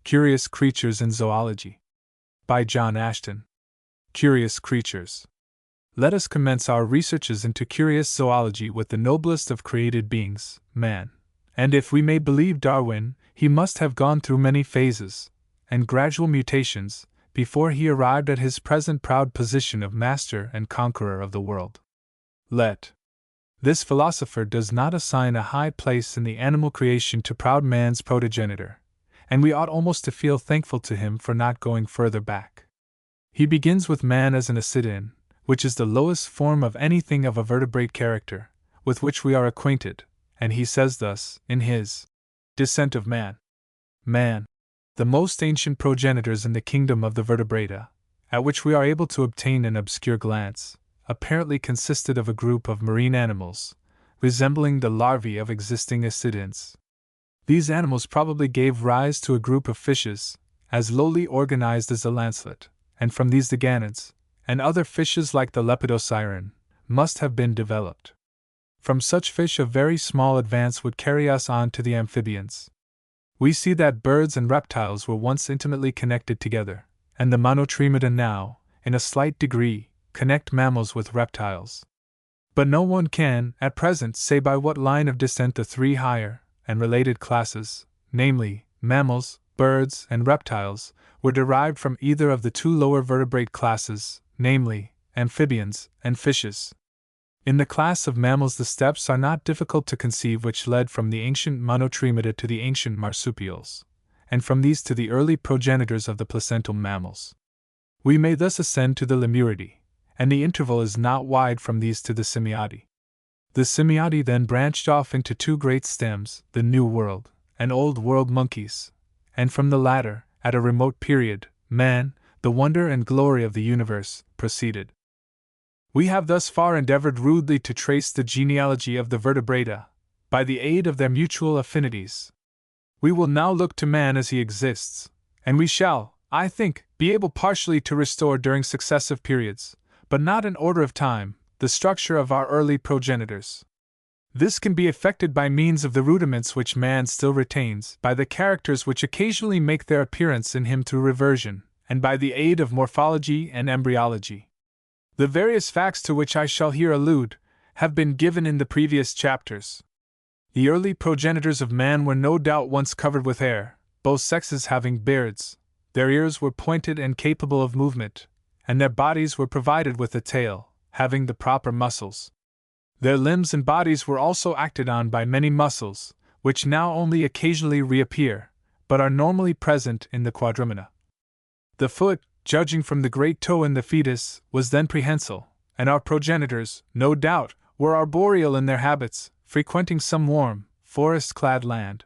Curious Creatures in Zoology. By John Ashton. Curious Creatures. Let us commence our researches into curious zoology with the noblest of created beings, man. And if we may believe Darwin, he must have gone through many phases and gradual mutations before he arrived at his present proud position of master and conqueror of the world. This philosopher does not assign a high place in the animal creation to proud man's progenitor, and we ought almost to feel thankful to him for not going further back. He begins with man as an ascidian, which is the lowest form of anything of a vertebrate character, with which we are acquainted, and he says thus, in his Descent of Man. Man, the most ancient progenitors in the kingdom of the vertebrata, at which we are able to obtain an obscure glance, apparently consisted of a group of marine animals, resembling the larvae of existing ascidians. These animals probably gave rise to a group of fishes, as lowly organized as the lancelet, and from these the ganoids, and other fishes like the lepidosiren, must have been developed. From such fish a very small advance would carry us on to the amphibians. We see that birds and reptiles were once intimately connected together, and the monotremata now, in a slight degree, connect mammals with reptiles. But no one can, at present, say by what line of descent the three higher and related classes, namely, mammals, birds, and reptiles, were derived from either of the two lower vertebrate classes, namely, amphibians and fishes. In the class of mammals, the steps are not difficult to conceive which led from the ancient monotremata to the ancient marsupials, and from these to the early progenitors of the placental mammals. We may thus ascend to the Lemuridae, and the interval is not wide from these to the Simiadae. The Simiadae then branched off into two great stems, the New World and Old World monkeys, and from the latter, at a remote period, man, the wonder and glory of the universe, proceeded. We have thus far endeavored rudely to trace the genealogy of the vertebrata, by the aid of their mutual affinities. We will now look to man as he exists, and we shall, I think, be able partially to restore during successive periods, but not in order of time, the structure of our early progenitors. This can be effected by means of the rudiments which man still retains, by the characters which occasionally make their appearance in him through reversion, and by the aid of morphology and embryology. The various facts to which I shall here allude have been given in the previous chapters. The early progenitors of man were no doubt once covered with hair, both sexes having beards. Their ears were pointed and capable of movement, and their bodies were provided with a tail, having the proper muscles. Their limbs and bodies were also acted on by many muscles, which now only occasionally reappear, but are normally present in the quadrumana. The foot, judging from the great toe in the fetus, was then prehensile, and our progenitors, no doubt, were arboreal in their habits, frequenting some warm, forest-clad land.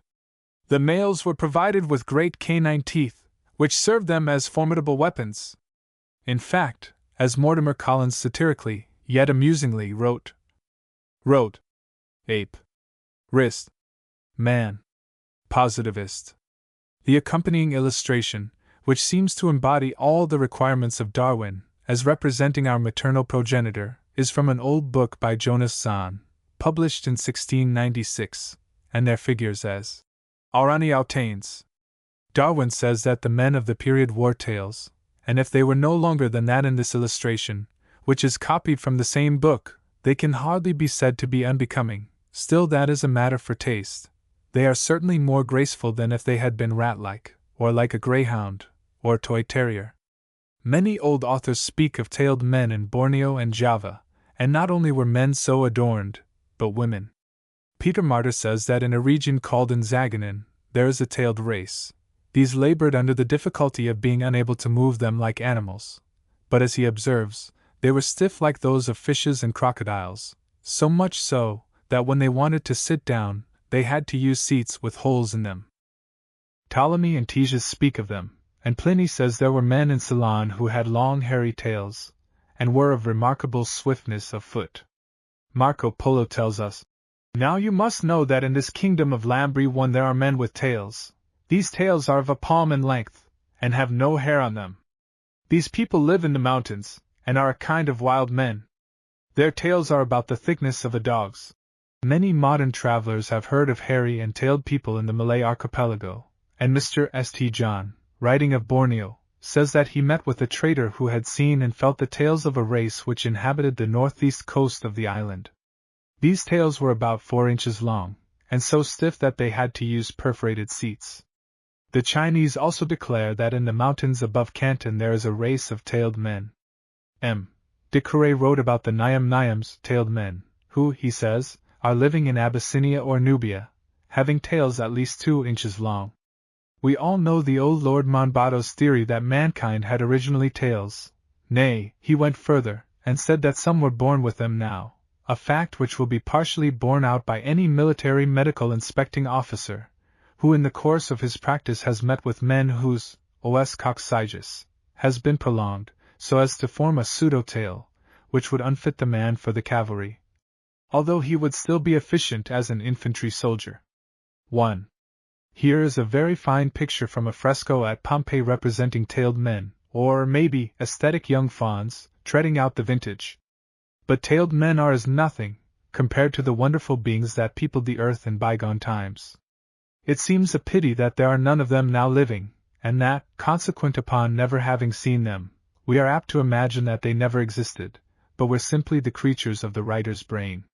The males were provided with great canine teeth, which served them as formidable weapons. In fact, as Mortimer Collins satirically, yet amusingly, wrote, ape, wrist, man, positivist. The accompanying illustration, which seems to embody all the requirements of Darwin, as representing our maternal progenitor, is from an old book by Jonas Zahn, published in 1696, and there figures as Orangutangs. Darwin says that the men of the period wore tails, and if they were no longer than that in this illustration, which is copied from the same book, they can hardly be said to be unbecoming. Still, that is a matter for taste. They are certainly more graceful than if they had been rat-like, or like a greyhound, or toy terrier. Many old authors speak of tailed men in Borneo and Java, and not only were men so adorned, but women. Peter Martyr says that in a region called Nzaganin, there is a tailed race. These labored under the difficulty of being unable to move them like animals, but as he observes, they were stiff like those of fishes and crocodiles, so much so, that when they wanted to sit down, they had to use seats with holes in them. Ptolemy and Ctesias speak of them, and Pliny says there were men in Ceylon who had long hairy tails, and were of remarkable swiftness of foot. Marco Polo tells us, "Now you must know that in this kingdom of Lambri there are men with tails. These tails are of a palm in length, and have no hair on them. These people live in the mountains, and are a kind of wild men. Their tails are about the thickness of a dog's." Many modern travelers have heard of hairy and tailed people in the Malay archipelago, And Mr. St. John, writing of Borneo, says that he met with a trader who had seen and felt the tails of a race which inhabited the northeast coast of the island. These tails were about 4 inches long, and so stiff that they had to use perforated seats. The Chinese also declare that in the mountains above Canton there is a race of tailed men. M. de Curay wrote about the Nyams, tailed men, who, he says, are living in Abyssinia or Nubia, having tails at least 2 inches long. We all know the old Lord Monboddo's theory that mankind had originally tails. Nay, he went further, and said that some were born with them now, a fact which will be partially borne out by any military medical inspecting officer, who in the course of his practice has met with men whose os coccygus has been prolonged, so as to form a pseudo-tail, which would unfit the man for the cavalry, although he would still be efficient as an infantry soldier. 1. Here is a very fine picture from a fresco at Pompeii representing tailed men, or maybe aesthetic young fawns, treading out the vintage. But tailed men are as nothing, compared to the wonderful beings that peopled the earth in bygone times. It seems a pity that there are none of them now living, and that, consequent upon never having seen them, we are apt to imagine that they never existed, but were simply the creatures of the writer's brain.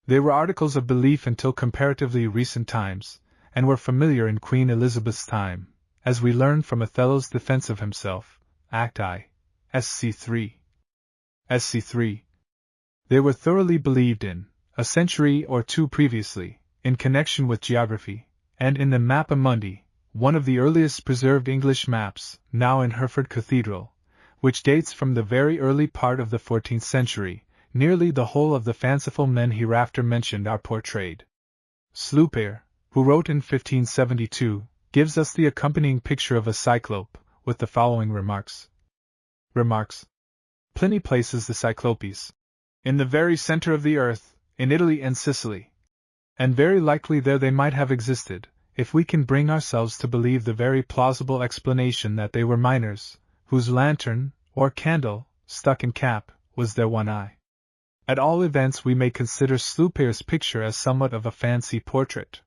They were articles of belief until comparatively recent times, and were familiar in Queen Elizabeth's time, as we learn from Othello's defense of himself, Act I, Sc. 3. Sc. 3. They were thoroughly believed in, a century or two previously, in connection with geography, and in the Mappa Mundi, one of the earliest preserved English maps, now in Hereford Cathedral, which dates from the very early part of the 14th century. Nearly the whole of the fanciful men hereafter mentioned are portrayed. Sloupert, who wrote in 1572, gives us the accompanying picture of a cyclope, with the following remarks. Pliny places the Cyclopes in the very center of the earth, in Italy and Sicily. And very likely there they might have existed, if we can bring ourselves to believe the very plausible explanation that they were miners, whose lantern, or candle, stuck in cap, was their one eye. At all events we may consider Slooper's picture as somewhat of a fancy portrait.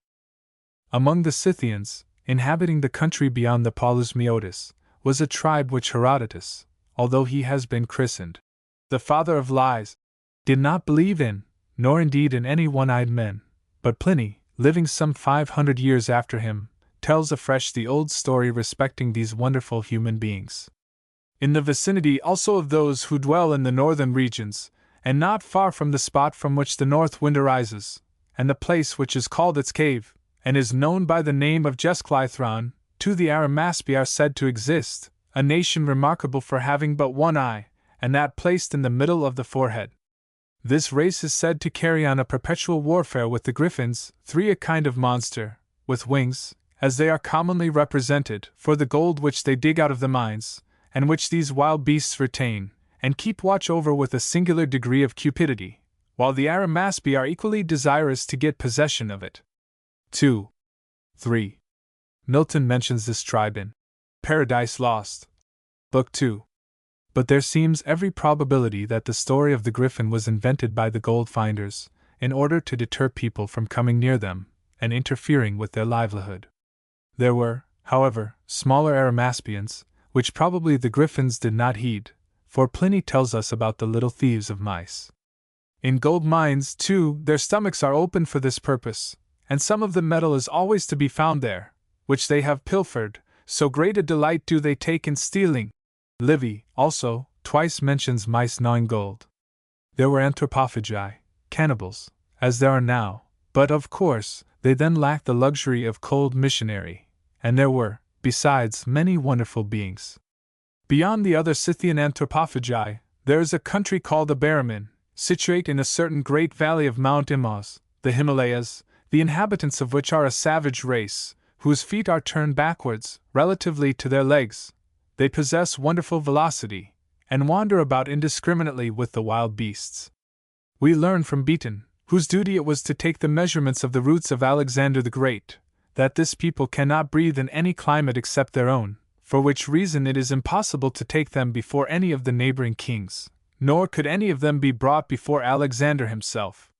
Among the Scythians, inhabiting the country beyond the Palus Meotis, was a tribe which Herodotus, although he has been christened the father of lies, did not believe in, nor indeed in any one-eyed men, but Pliny, living some 500 years after him, tells afresh the old story respecting these wonderful human beings. In the vicinity also of those who dwell in the northern regions, and not far from the spot from which the north wind arises, and the place which is called its cave, and is known by the name of Gesklythron, to the Arimaspi are said to exist, a nation remarkable for having but one eye, and that placed in the middle of the forehead. This race is said to carry on a perpetual warfare with the Griffins, a kind of monster, with wings, as they are commonly represented, for the gold which they dig out of the mines, and which these wild beasts retain, and keep watch over with a singular degree of cupidity, while the Arimaspi are equally desirous to get possession of it. 2. 3. Milton mentions this tribe in Paradise Lost, Book 2. But there seems every probability that the story of the Griffin was invented by the gold finders, in order to deter people from coming near them, and interfering with their livelihood. There were, however, smaller Arimaspians, which probably the Griffins did not heed, for Pliny tells us about the little thieves of mice. In gold mines, too, their stomachs are open for this purpose, and some of the metal is always to be found there, which they have pilfered, so great a delight do they take in stealing. Livy, also, twice mentions mice gnawing gold. There were anthropophagi, cannibals, as there are now, but of course, they then lacked the luxury of cold missionary, and there were, besides, many wonderful beings. Beyond the other Scythian anthropophagi, there is a country called Aberamin, situate in a certain great valley of Mount Imaus, the Himalayas, the inhabitants of which are a savage race, whose feet are turned backwards, relatively to their legs. They possess wonderful velocity, and wander about indiscriminately with the wild beasts. We learn from Beaton, whose duty it was to take the measurements of the roots of Alexander the Great, that this people cannot breathe in any climate except their own, for which reason it is impossible to take them before any of the neighboring kings, nor could any of them be brought before Alexander himself.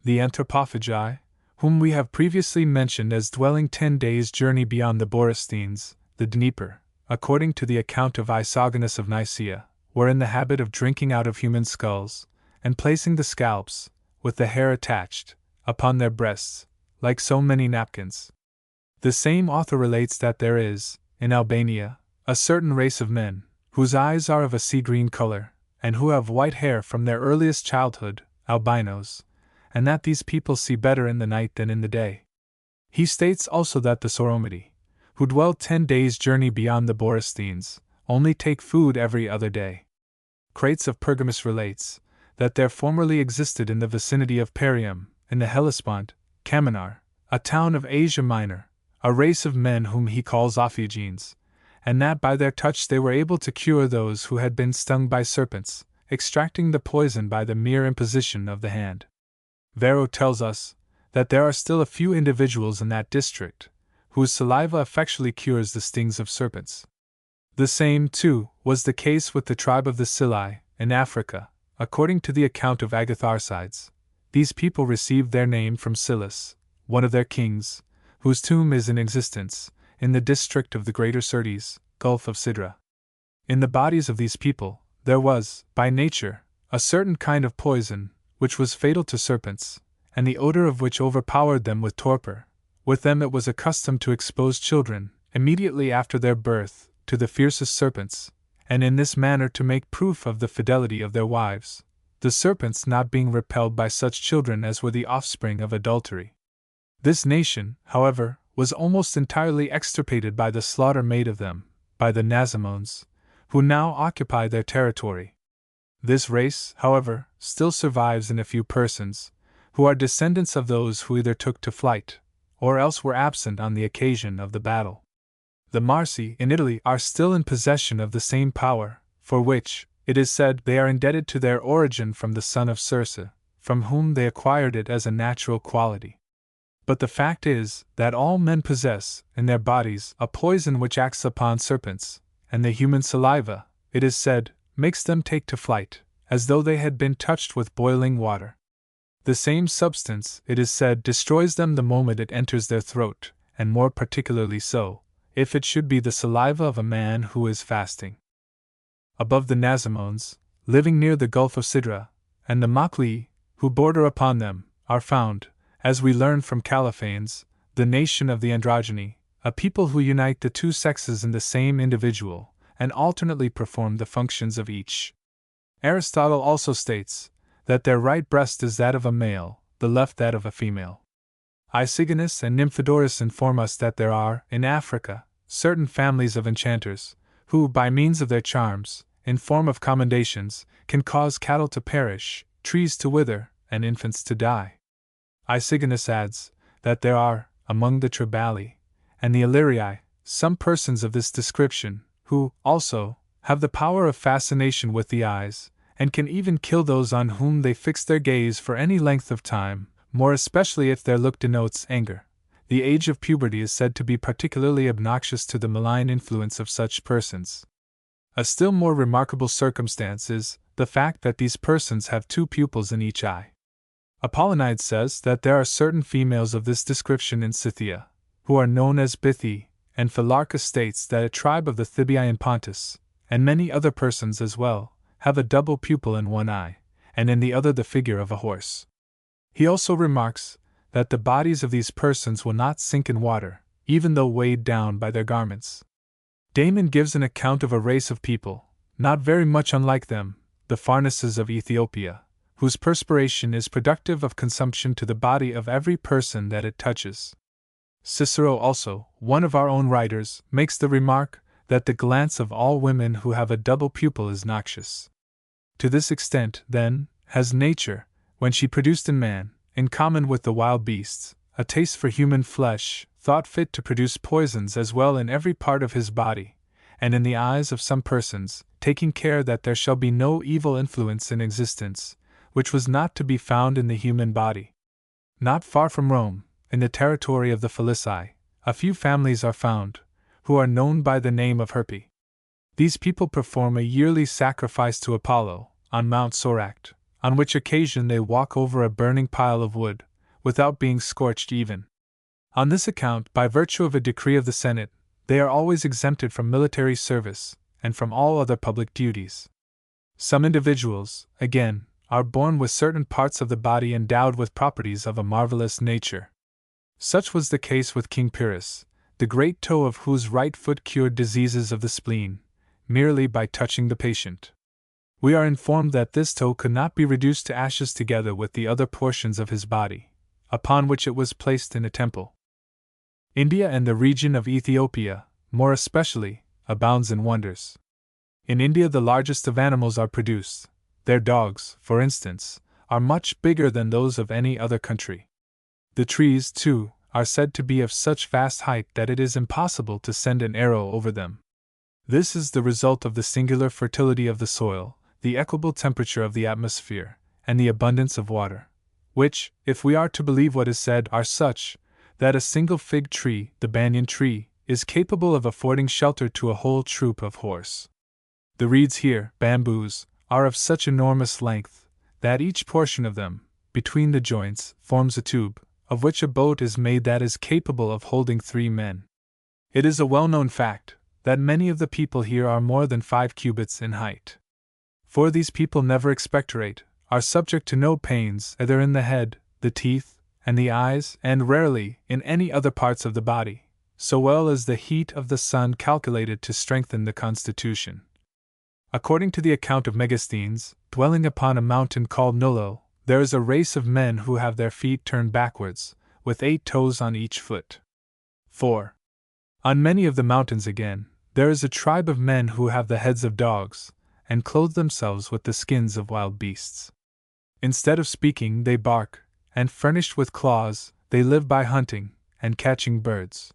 The anthropophagi, whom we have previously mentioned as dwelling 10 days' journey beyond the Borysthenes, the Dnieper, according to the account of Isogonus of Nicaea, were in the habit of drinking out of human skulls, and placing the scalps, with the hair attached, upon their breasts, like so many napkins. The same author relates that there is, in Albania, a certain race of men, whose eyes are of a sea-green color, and who have white hair from their earliest childhood, albinos, and that these people see better in the night than in the day. He states also that the Soromidi, who dwell 10 days' journey beyond the Borysthenes, only take food every other day. Crates of Pergamus relates that there formerly existed in the vicinity of Parium, in the Hellespont, Kaminar, a town of Asia Minor, a race of men whom he calls Ophiogenes, and that by their touch they were able to cure those who had been stung by serpents, extracting the poison by the mere imposition of the hand. Varro tells us that there are still a few individuals in that district whose saliva effectually cures the stings of serpents. The same, too, was the case with the tribe of the Scilai, in Africa, according to the account of Agatharcides. These people received their name from Scylla, one of their kings, whose tomb is in existence, in the district of the Greater Syrtes, Gulf of Sidra. In the bodies of these people, there was, by nature, a certain kind of poison, which was fatal to serpents, and the odor of which overpowered them with torpor. With them it was accustomed to expose children, immediately after their birth, to the fiercest serpents, and in this manner to make proof of the fidelity of their wives, the serpents not being repelled by such children as were the offspring of adultery. This nation, however, was almost entirely extirpated by the slaughter made of them, by the Nazimones, who now occupy their territory. This race, however, still survives in a few persons, who are descendants of those who either took to flight, or else were absent on the occasion of the battle. The Marsi in Italy are still in possession of the same power, for which, it is said, they are indebted to their origin from the son of Circe, from whom they acquired it as a natural quality. But the fact is that all men possess, in their bodies, a poison which acts upon serpents, and the human saliva, it is said, makes them take to flight, as though they had been touched with boiling water. The same substance, it is said, destroys them the moment it enters their throat, and more particularly so, if it should be the saliva of a man who is fasting. Above the Nazimones, living near the Gulf of Sidra, and the Maclii, who border upon them, are found, as we learn from Caliphanes, the nation of the Androgyni, a people who unite the two sexes in the same individual, and alternately perform the functions of each. Aristotle also states that their right breast is that of a male, the left that of a female. Isignis and Nymphodorus inform us that there are, in Africa, certain families of enchanters, who, by means of their charms, in form of commendations, can cause cattle to perish, trees to wither, and infants to die. Isignis adds that there are, among the Tribali and the Illyrii, some persons of this description, who, also, have the power of fascination with the eyes, and can even kill those on whom they fix their gaze for any length of time, more especially if their look denotes anger. The age of puberty is said to be particularly obnoxious to the malign influence of such persons. A still more remarkable circumstance is the fact that these persons have two pupils in each eye. Apollonides says that there are certain females of this description in Scythia, who are known as Bithyie, and Philarchus states that a tribe of the Thibii in Pontus, and many other persons as well, have a double pupil in one eye, and in the other the figure of a horse. He also remarks that the bodies of these persons will not sink in water, even though weighed down by their garments. Damon gives an account of a race of people, not very much unlike them, the Pharnaces of Ethiopia, whose perspiration is productive of consumption to the body of every person that it touches. Cicero also, one of our own writers, makes the remark that the glance of all women who have a double pupil is noxious. To this extent, then, has nature, when she produced in man, in common with the wild beasts, a taste for human flesh, thought fit to produce poisons as well in every part of his body, and in the eyes of some persons, taking care that there shall be no evil influence in existence, which was not to be found in the human body. Not far from Rome, in the territory of the Felici, a few families are found, who are known by the name of Herpi. These people perform a yearly sacrifice to Apollo, on Mount Soracte, on which occasion they walk over a burning pile of wood, without being scorched even. On this account, by virtue of a decree of the Senate, they are always exempted from military service, and from all other public duties. Some individuals, again, are born with certain parts of the body endowed with properties of a marvelous nature. Such was the case with King Pyrrhus, the great toe of whose right foot cured diseases of the spleen, merely by touching the patient. We are informed that this toe could not be reduced to ashes together with the other portions of his body, upon which it was placed in a temple. India and the region of Ethiopia, more especially, abounds in wonders. In India the largest of animals are produced. Their dogs, for instance, are much bigger than those of any other country. The trees, too, are said to be of such vast height that it is impossible to send an arrow over them. This is the result of the singular fertility of the soil, the equable temperature of the atmosphere, and the abundance of water, which, if we are to believe what is said, are such, that a single fig tree, the banyan tree, is capable of affording shelter to a whole troop of horse. The reeds here, bamboos, are of such enormous length, that each portion of them, between the joints, forms a tube, of which a boat is made that is capable of holding 3 men. It is a well-known fact, that many of the people here are more than 5 cubits in height. For these people never expectorate, are subject to no pains either in the head, the teeth, and the eyes, and rarely in any other parts of the body, so well as the heat of the sun calculated to strengthen the constitution. According to the account of Megasthenes, dwelling upon a mountain called Nullo, there is a race of men who have their feet turned backwards, with 8 toes on each foot. 4. On many of the mountains again, there is a tribe of men who have the heads of dogs, and clothe themselves with the skins of wild beasts. Instead of speaking, they bark, and furnished with claws, they live by hunting and catching birds.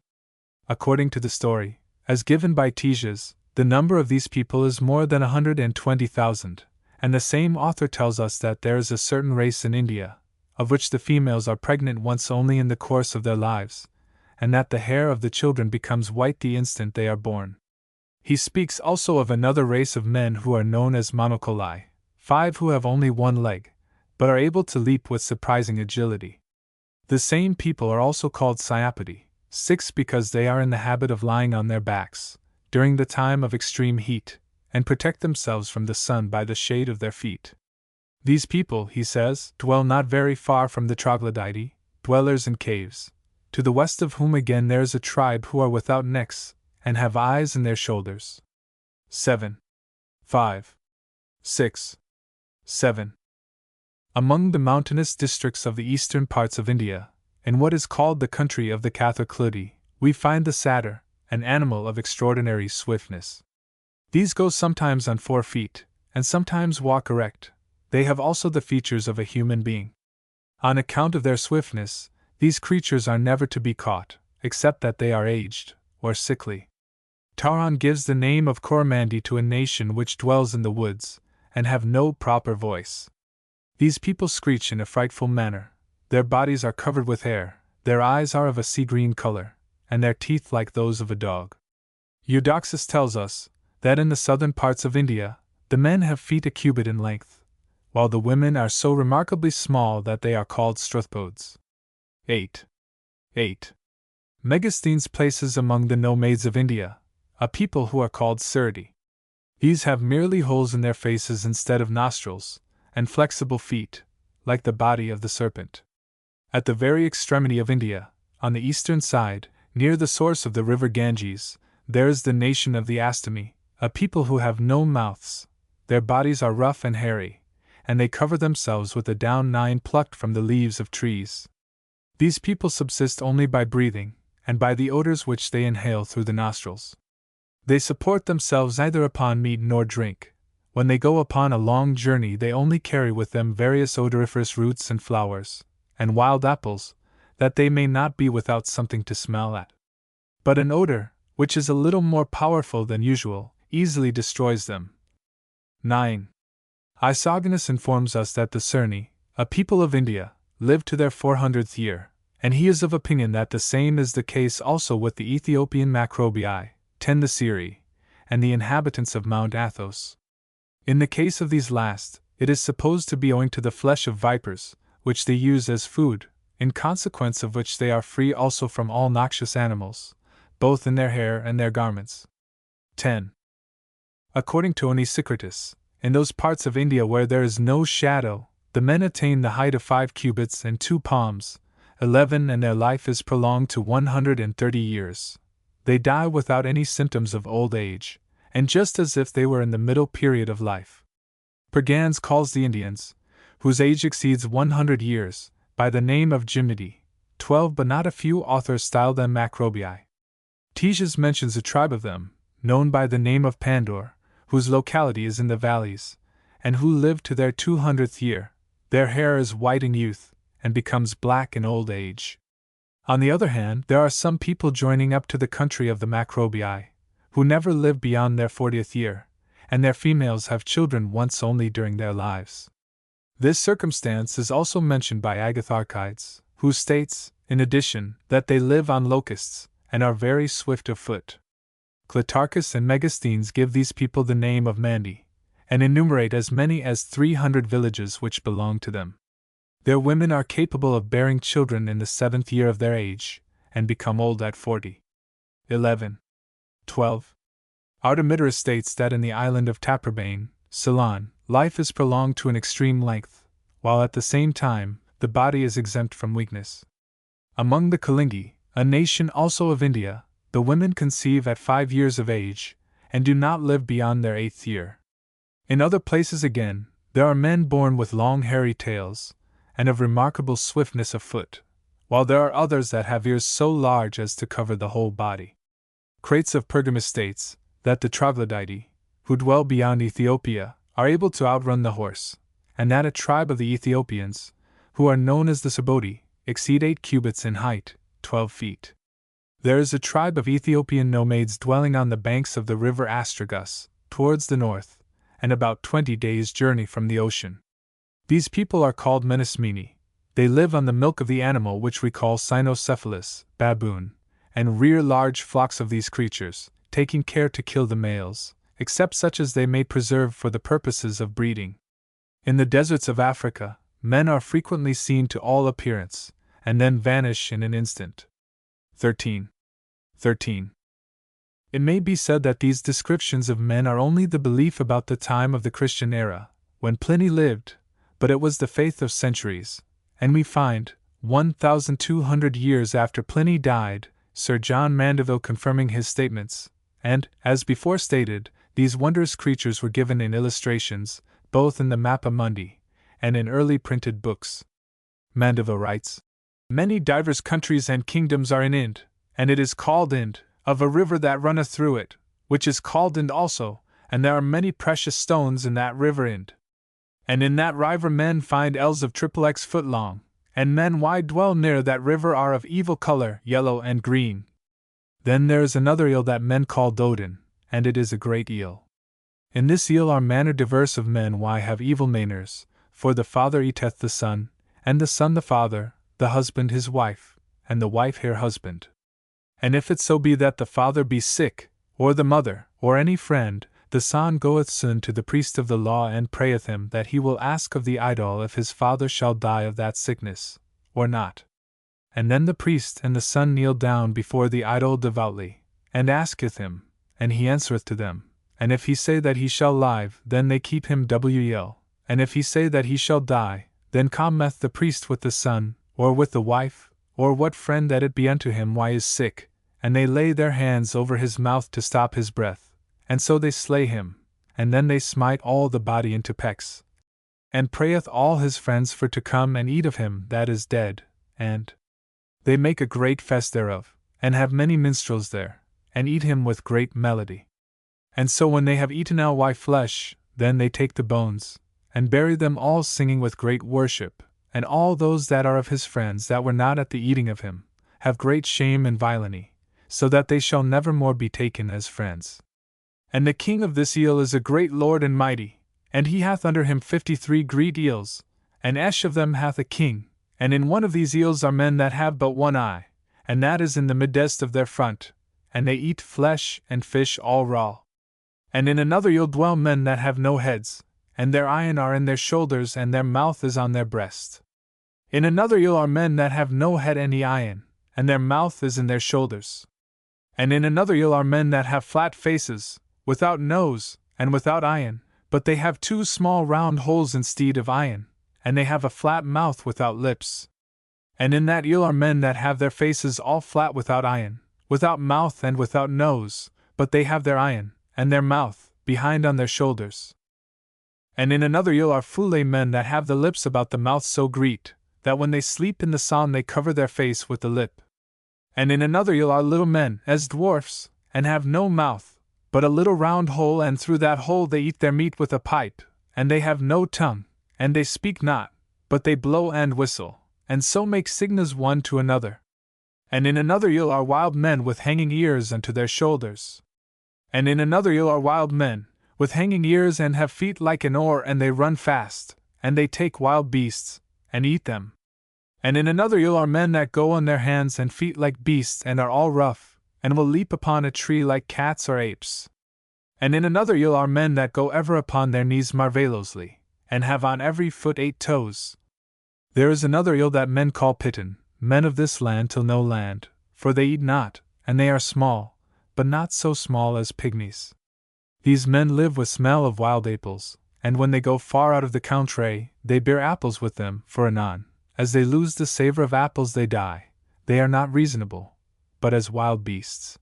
According to the story, as given by Ctesias, the number of these people is more than 120,000, and the same author tells us that there is a certain race in India, of which the females are pregnant once only in the course of their lives, and that the hair of the children becomes white the instant they are born. He speaks also of another race of men who are known as monocoli, 5 who have only 1 leg, but are able to leap with surprising agility. The same people are also called Cyapodi, 6 because they are in the habit of lying on their backs, during the time of extreme heat, and protect themselves from the sun by the shade of their feet. These people, he says, dwell not very far from the troglodyte, dwellers in caves, to the west of whom again there is a tribe who are without necks, and have eyes in their shoulders. 7. 5. 6. 7. Among the mountainous districts of the eastern parts of India, in what is called the country of the Cathoclidae, we find the satyr, an animal of extraordinary swiftness. These go sometimes on 4 feet, and sometimes walk erect. They have also the features of a human being. On account of their swiftness, these creatures are never to be caught, except that they are aged, or sickly. Taran gives the name of Coromandii to a nation which dwells in the woods, and have no proper voice. These people screech in a frightful manner, their bodies are covered with hair, their eyes are of a sea-green color, and their teeth like those of a dog. Eudoxus tells us that in the southern parts of India, the men have feet a cubit in length, while the women are so remarkably small that they are called struthpodes. 8. 8. Megasthenes places among the nomades of India a people who are called Suridae. These have merely holes in their faces instead of nostrils, and flexible feet, like the body of the serpent. At the very extremity of India, on the eastern side, near the source of the river Ganges, there is the nation of the Astami, a people who have no mouths. Their bodies are rough and hairy, and they cover themselves with a down 9 plucked from the leaves of trees. These people subsist only by breathing, and by the odors which they inhale through the nostrils. They support themselves neither upon meat nor drink. When they go upon a long journey, they only carry with them various odoriferous roots and flowers, and wild apples, that they may not be without something to smell at. But an odor, which is a little more powerful than usual, easily destroys them. 9. Isogonus informs us that the Surni, a people of India, live to their 400th year, and he is of opinion that the same is the case also with the Ethiopian Macrobii, 10 the Siri, and the inhabitants of Mount Athos. In the case of these last, it is supposed to be owing to the flesh of vipers, which they use as food, in consequence of which they are free also from all noxious animals, both in their hair and their garments. 10. According to Onesicritus, in those parts of India where there is no shadow, the men attain the height of 5 cubits and 2 palms, 11, and their life is prolonged to 130 years. They die without any symptoms of old age, and just as if they were in the middle period of life. Pergans calls the Indians, whose age exceeds 100 years, by the name of Gymnidi, 12, but not a few authors style them Macrobii. Ctesias mentions a tribe of them, known by the name of Pandor, whose locality is in the valleys, and who live to their 200th year. Their hair is white in youth, and becomes black in old age. On the other hand, there are some people joining up to the country of the Macrobii, who never live beyond their 40th year, and their females have children once only during their lives. This circumstance is also mentioned by Agatharchides, who states, in addition, that they live on locusts, and are very swift of foot. Clitarchus and Megasthenes give these people the name of Mandi, and enumerate as many as 300 villages which belong to them. Their women are capable of bearing children in the 7th year of their age, and become old at 40. 11. 12. Artemidorus states that in the island of Taprobane, Ceylon, life is prolonged to an extreme length, while at the same time the body is exempt from weakness. Among the Kalingi, a nation also of India, the women conceive at 5 years of age, and do not live beyond their 8th year. In other places again, there are men born with long hairy tails, and of remarkable swiftness of foot, while there are others that have ears so large as to cover the whole body. Crates of Pergamus states that the Troglodyte, who dwell beyond Ethiopia, are able to outrun the horse, and that a tribe of the Ethiopians, who are known as the Saboti, exceed 8 cubits in height, 12 feet. There is a tribe of Ethiopian nomads dwelling on the banks of the river Astragus, towards the north, and about 20 days' journey from the ocean. These people are called Menismeni. They live on the milk of the animal which we call cynocephalus, baboon, and rear large flocks of these creatures, taking care to kill the males, except such as they may preserve for the purposes of breeding. In the deserts of Africa, men are frequently seen to all appearance, and then vanish in an instant. 13. It may be said that these descriptions of men are only the belief about the time of the Christian era, when Pliny lived, but it was the faith of centuries, and we find, 1,200 years after Pliny died, Sir John Mandeville confirming his statements, and, as before stated, these wondrous creatures were given in illustrations, both in the Mappa Mundi, and in early printed books. Mandeville writes, "Many divers countries and kingdoms are in Ind, and it is called Ind, of a river that runneth through it, which is called Ind also, and there are many precious stones in that river Ind. And in that river men find ells of triple X foot long, and men why dwell near that river are of evil color, yellow and green. Then there is another eel that men call Dodin, and it is a great eel. In this eel are manner diverse of men why have evil manners, for the father eateth the son, and the son the father, the husband his wife, and the wife her husband. And if it so be that the father be sick, or the mother, or any friend, the son goeth soon to the priest of the law and prayeth him that he will ask of the idol if his father shall die of that sickness, or not. And then the priest and the son kneel down before the idol devoutly, and asketh him, and he answereth to them, and if he say that he shall live, then they keep him wel, and if he say that he shall die, then cometh the priest with the son, or with the wife, or what friend that it be unto him why is sick, and they lay their hands over his mouth to stop his breath, and so they slay him, and then they smite all the body into pecks, and prayeth all his friends for to come and eat of him that is dead, and they make a great fest thereof, and have many minstrels there, and eat him with great melody. And so when they have eaten ly flesh, then they take the bones, and bury them all singing with great worship, and all those that are of his friends that were not at the eating of him, have great shame and villainy, so that they shall never more be taken as friends. And the king of this eel is a great lord and mighty, and he hath under him 53 great eels, and each of them hath a king, and in one of these eels are men that have but one eye, and that is in the midst of their front, and they eat flesh and fish all raw. And in another eel dwell men that have no heads, and their eyes are in their shoulders and their mouth is on their breast. In another eel are men that have no head any eyen, and their mouth is in their shoulders. And in another eel are men that have flat faces, without nose, and without eyen, but they have two small round holes instead of eyen, and they have a flat mouth without lips. And in that eel are men that have their faces all flat without eyen, without mouth and without nose, but they have their eyen, and their mouth, behind on their shoulders. And in another eel are fule men that have the lips about the mouth so great, that when they sleep in the sound they cover their face with the lip. And in another eel are little men, as dwarfs, and have no mouth, but a little round hole, and through that hole they eat their meat with a pipe, and they have no tongue, and they speak not, but they blow and whistle, and so make signs one to another. And in another eel are wild men with hanging ears unto their shoulders. And in another eel are wild men, with hanging ears and have feet like an oar, and they run fast, and they take wild beasts, and eat them. And in another eel are men that go on their hands and feet like beasts, and are all rough, and will leap upon a tree like cats or apes. And in another eel are men that go ever upon their knees marvellously, and have on every foot 8 toes. There is another eel that men call pitten, men of this land till no land, for they eat not, and they are small, but not so small as pygmies. These men live with smell of wild apples, and when they go far out of the country, they bear apples with them, for anon, as they lose the savour of apples they die. They are not reasonable, but as wild beasts.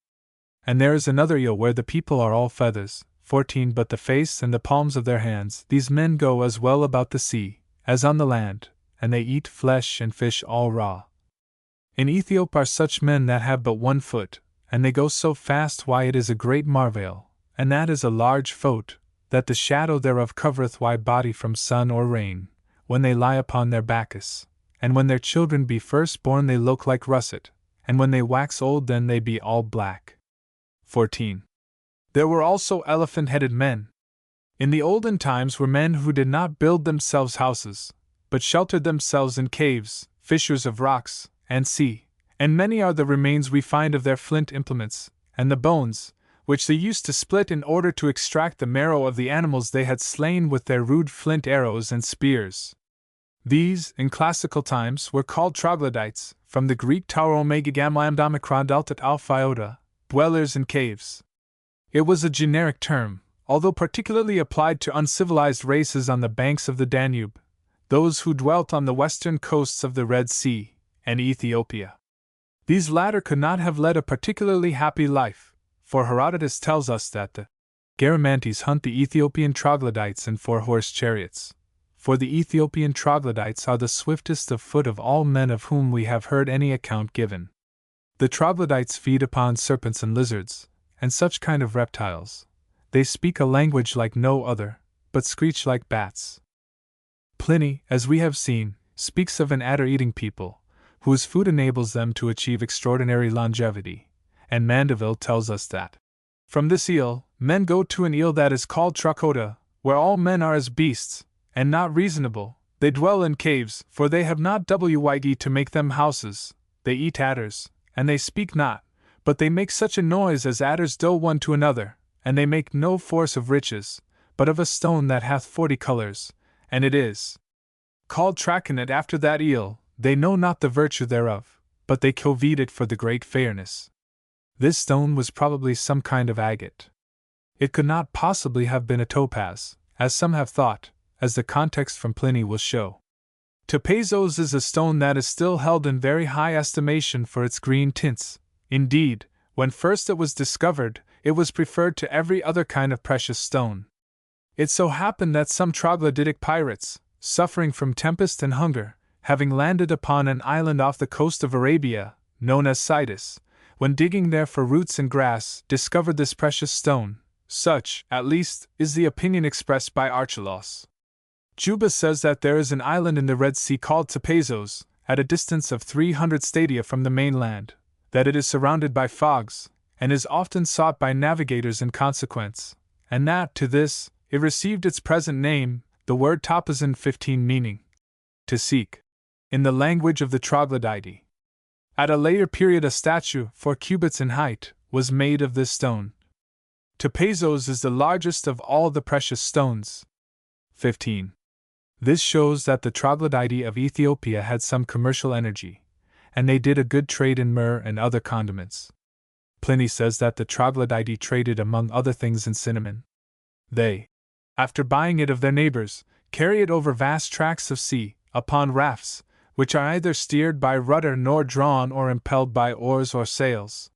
And there is another eel where the people are all feathers, 14, but the face and the palms of their hands. These men go as well about the sea, as on the land, and they eat flesh and fish all raw. In Ethiopia are such men that have but 1 foot, and they go so fast why it is a great marvel, and that is a large foot, that the shadow thereof covereth why body from sun or rain, when they lie upon their baccus, and when their children be first born they look like russet, and when they wax old then they be all black. 14. There were also elephant-headed men. In the olden times were men who did not build themselves houses, but sheltered themselves in caves, fissures of rocks, and sea, and many are the remains we find of their flint implements, and the bones, which they used to split in order to extract the marrow of the animals they had slain with their rude flint arrows and spears. These, in classical times, were called troglodytes, from the Greek tau omega gamma lambda omicron delta alpha iota, dwellers in caves. It was a generic term, although particularly applied to uncivilized races on the banks of the Danube, those who dwelt on the western coasts of the Red Sea and Ethiopia. These latter could not have led a particularly happy life, for Herodotus tells us that the Garamantes hunt the Ethiopian troglodytes in 4-horse chariots, for the Ethiopian troglodytes are the swiftest of foot of all men of whom we have heard any account given. The troglodytes feed upon serpents and lizards, and such kind of reptiles. They speak a language like no other, but screech like bats. Pliny, as we have seen, speaks of an adder-eating people, whose food enables them to achieve extraordinary longevity, and Mandeville tells us that from this eel, men go to an eel that is called Trachota, where all men are as beasts, and not reasonable. They dwell in caves, for they have not wyd to make them houses. They eat adders, and they speak not, but they make such a noise as adders do one to another, and they make no force of riches, but of a stone that hath 40 colours, and it is called Trachonet after that eel. They know not the virtue thereof, but they covet it for the great fairness. This stone was probably some kind of agate. It could not possibly have been a topaz, as some have thought, as the context from Pliny will show. Topazos is a stone that is still held in very high estimation for its green tints. Indeed, when first it was discovered, it was preferred to every other kind of precious stone. It so happened that some troglodytic pirates, suffering from tempest and hunger, having landed upon an island off the coast of Arabia, known as Cydus, when digging there for roots and grass, discovered this precious stone. Such, at least, is the opinion expressed by Archelaus. Juba says that there is an island in the Red Sea called Topazos, at a distance of 300 stadia from the mainland, that it is surrounded by fogs, and is often sought by navigators in consequence, and that, to this, it received its present name, the word topazin 15 meaning to seek, in the language of the troglodyte. At a later period a statue, 4 cubits in height, was made of this stone. Topazos is the largest of all the precious stones. 15. This shows that the troglodyte of Ethiopia had some commercial energy, and they did a good trade in myrrh and other condiments. Pliny says that the troglodyte traded among other things in cinnamon. They, after buying it of their neighbors, carry it over vast tracts of sea, upon rafts, which are either steered by rudder nor drawn or impelled by oars or sails.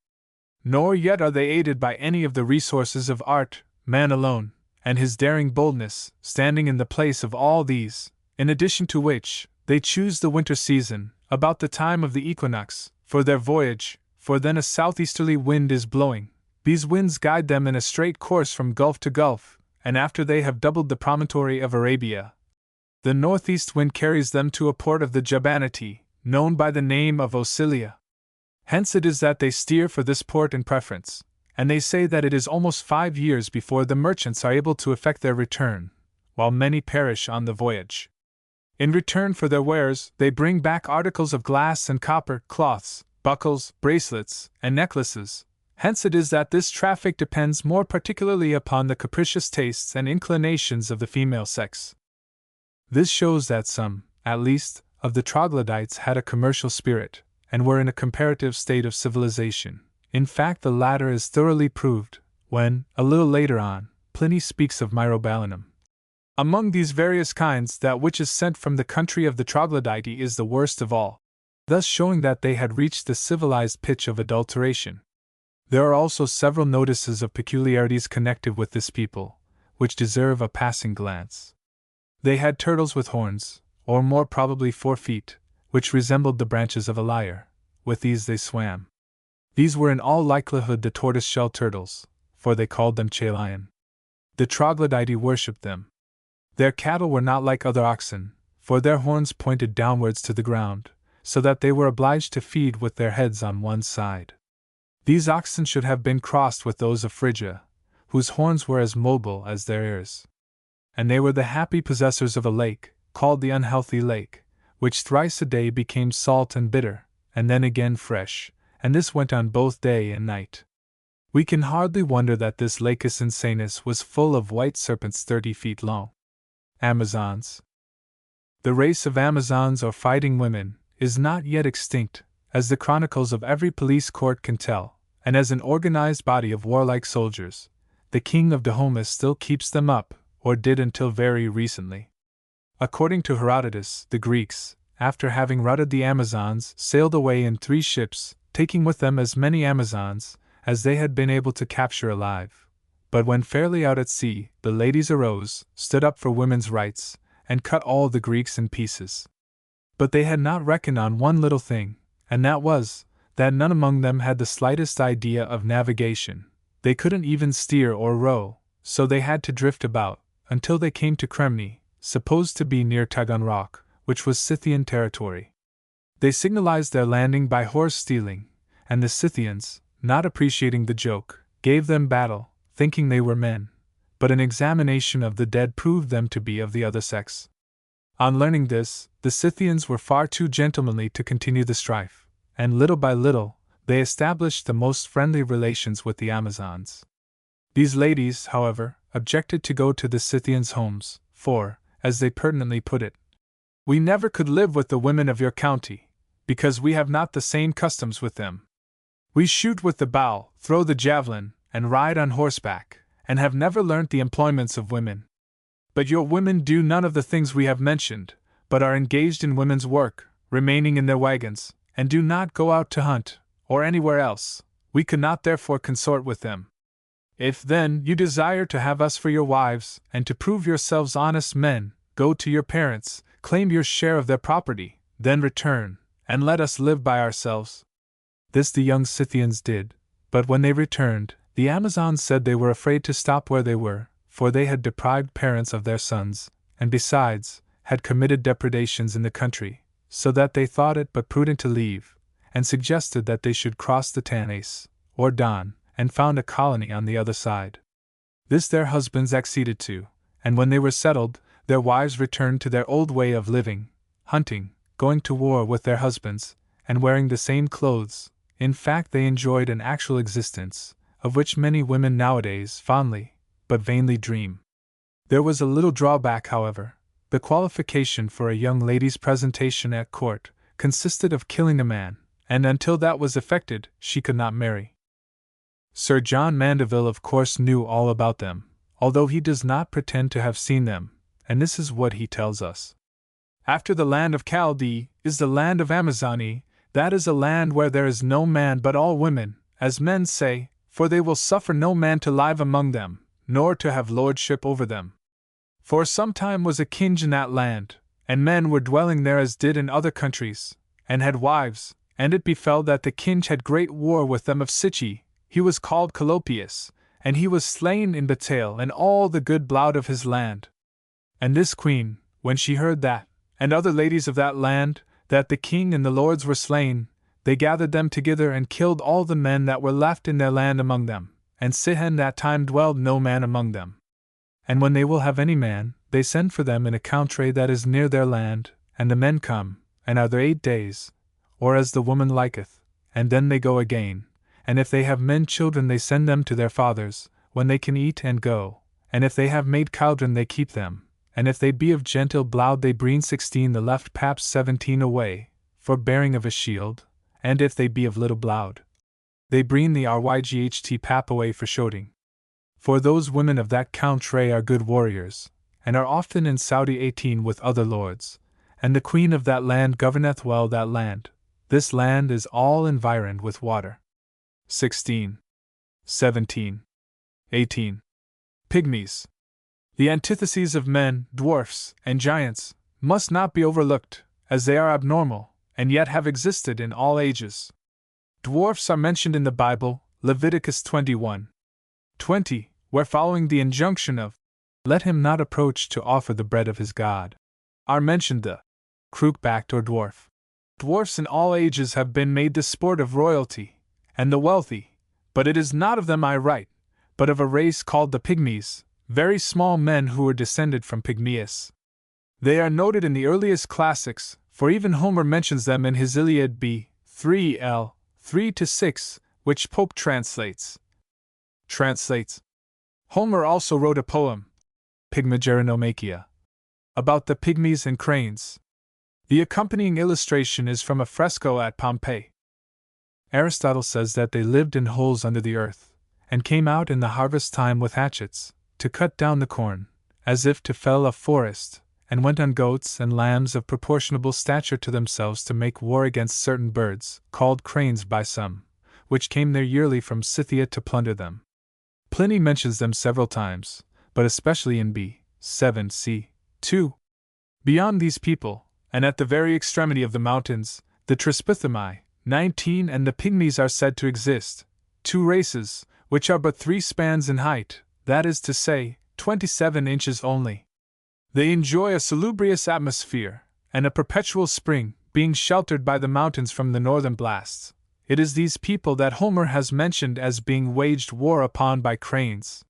Nor yet are they aided by any of the resources of art, man alone, and his daring boldness, standing in the place of all these, in addition to which, they choose the winter season, about the time of the equinox, for their voyage, for then a southeasterly wind is blowing. These winds guide them in a straight course from gulf to gulf, and after they have doubled the promontory of Arabia, the northeast wind carries them to a port of the Jabanati, known by the name of Ocilia. Hence it is that they steer for this port in preference, and they say that it is almost 5 years before the merchants are able to effect their return, while many perish on the voyage. In return for their wares, they bring back articles of glass and copper, cloths, buckles, bracelets, and necklaces. Hence it is that this traffic depends more particularly upon the capricious tastes and inclinations of the female sex. This shows that some, at least, of the troglodytes had a commercial spirit, and were in a comparative state of civilization. In fact, the latter is thoroughly proved, when, a little later on, Pliny speaks of myrobalanum. Among these various kinds, that which is sent from the country of the troglodyte is the worst of all, thus showing that they had reached the civilized pitch of adulteration. There are also several notices of peculiarities connected with this people, which deserve a passing glance. They had turtles with horns, or more probably 4 feet, which resembled the branches of a lyre. With these they swam. These were in all likelihood the tortoise-shell turtles, for they called them chalayan. The troglodyte worshipped them. Their cattle were not like other oxen, for their horns pointed downwards to the ground, so that they were obliged to feed with their heads on one side. These oxen should have been crossed with those of Phrygia, whose horns were as mobile as their ears. And they were the happy possessors of a lake, called the unhealthy lake, which thrice a day became salt and bitter, and then again fresh, and this went on both day and night. We can hardly wonder that this Lacus Insanus was full of white serpents 30 feet long. Amazons. The race of Amazons or fighting women is not yet extinct, as the chronicles of every police court can tell, and as an organized body of warlike soldiers, the king of Dahomey still keeps them up, or did until very recently. According to Herodotus, the Greeks, after having routed the Amazons, sailed away in 3 ships, taking with them as many Amazons as they had been able to capture alive. But when fairly out at sea, the ladies arose, stood up for women's rights, and cut all the Greeks in pieces. But they had not reckoned on one little thing, and that was, that none among them had the slightest idea of navigation. They couldn't even steer or row, so they had to drift about, until they came to Kremni, supposed to be near Taganrog, which was Scythian territory. They signalized their landing by horse stealing, and the Scythians, not appreciating the joke, gave them battle, thinking they were men, but an examination of the dead proved them to be of the other sex. On learning this, the Scythians were far too gentlemanly to continue the strife, and little by little, they established the most friendly relations with the Amazons. These ladies, however, objected to go to the Scythians' homes, for, as they pertinently put it, "We never could live with the women of your county, because we have not the same customs with them. We shoot with the bow, throw the javelin, and ride on horseback, and have never learnt the employments of women. But your women do none of the things we have mentioned, but are engaged in women's work, remaining in their wagons, and do not go out to hunt, or anywhere else. We could not therefore consort with them. If then you desire to have us for your wives, and to prove yourselves honest men, go to your parents, claim your share of their property, then return, and let us live by ourselves." This the young Scythians did, but when they returned, the Amazons said they were afraid to stop where they were, for they had deprived parents of their sons, and besides, had committed depredations in the country, so that they thought it but prudent to leave, and suggested that they should cross the Tanais, or Don, and found a colony on the other side. This their husbands acceded to, and when they were settled, their wives returned to their old way of living, hunting, going to war with their husbands, and wearing the same clothes. In fact, they enjoyed an actual existence, of which many women nowadays fondly, but vainly dream. There was a little drawback, however. the qualification for a young lady's presentation at court consisted of killing a man, and until that was effected, she could not marry. Sir John Mandeville of course knew all about them, although he does not pretend to have seen them, and this is what he tells us. After the land of Chaldee is the land of Amazonie, that is a land where there is no man but all women, as men say, for they will suffer no man to live among them, nor to have lordship over them. For sometime was a king in that land, and men were dwelling there as did in other countries, and had wives, and it befell that the king had great war with them of Sichi. He was called Colopius, and he was slain in battle and all the good blood of his land. And this queen, when she heard that, and other ladies of that land, that the king and the lords were slain, they gathered them together and killed all the men that were left in their land among them, and Sihen that time dwelled no man among them. And when they will have any man, they send for them in a country that is near their land, and the men come, and are there 8 days, or as the woman liketh, and then they go again, and if they have men children they send them to their fathers, when they can eat and go, and if they have made children they keep them, and if they be of gentle blood they bring 16 the left paps 17 away, for bearing of a shield, and if they be of little blood, they bring the ryght pap away for shooting. For those women of that country are good warriors, and are often in Saudi 18 with other lords, and the queen of that land governeth well that land. This land is all environed with water. 16. 17. 18. Pygmies. The antitheses of men, dwarfs, and giants must not be overlooked, as they are abnormal, and yet have existed in all ages. Dwarfs are mentioned in the Bible, Leviticus 21:20, where following the injunction of, "Let him not approach to offer the bread of his God," are mentioned the crook-backed or dwarf. Dwarfs in all ages have been made the sport of royalty, and the wealthy, but it is not of them I write, but of a race called the Pygmies, very small men who were descended from Pygmaeus. They are noted in the earliest classics, for even Homer mentions them in his Iliad b. 3l. 3-6, which Pope translates. Homer also wrote a poem, Pygmageronomachia, about the pygmies and cranes. The accompanying illustration is from a fresco at Pompeii. Aristotle says that they lived in holes under the earth, and came out in the harvest time with hatchets, to cut down the corn, as if to fell a forest, and went on goats and lambs of proportionable stature to themselves to make war against certain birds, called cranes by some, which came there yearly from Scythia to plunder them. Pliny mentions them several times, but especially in b. 7 c. 2. Beyond these people, and at the very extremity of the mountains, the Trispithemi, 19, and the Pygmies are said to exist, 2 races, which are but 3 spans in height, that is to say, 27 inches only. They enjoy a salubrious atmosphere, and a perpetual spring, being sheltered by the mountains from the northern blasts. It is these people that Homer has mentioned as being waged war upon by cranes.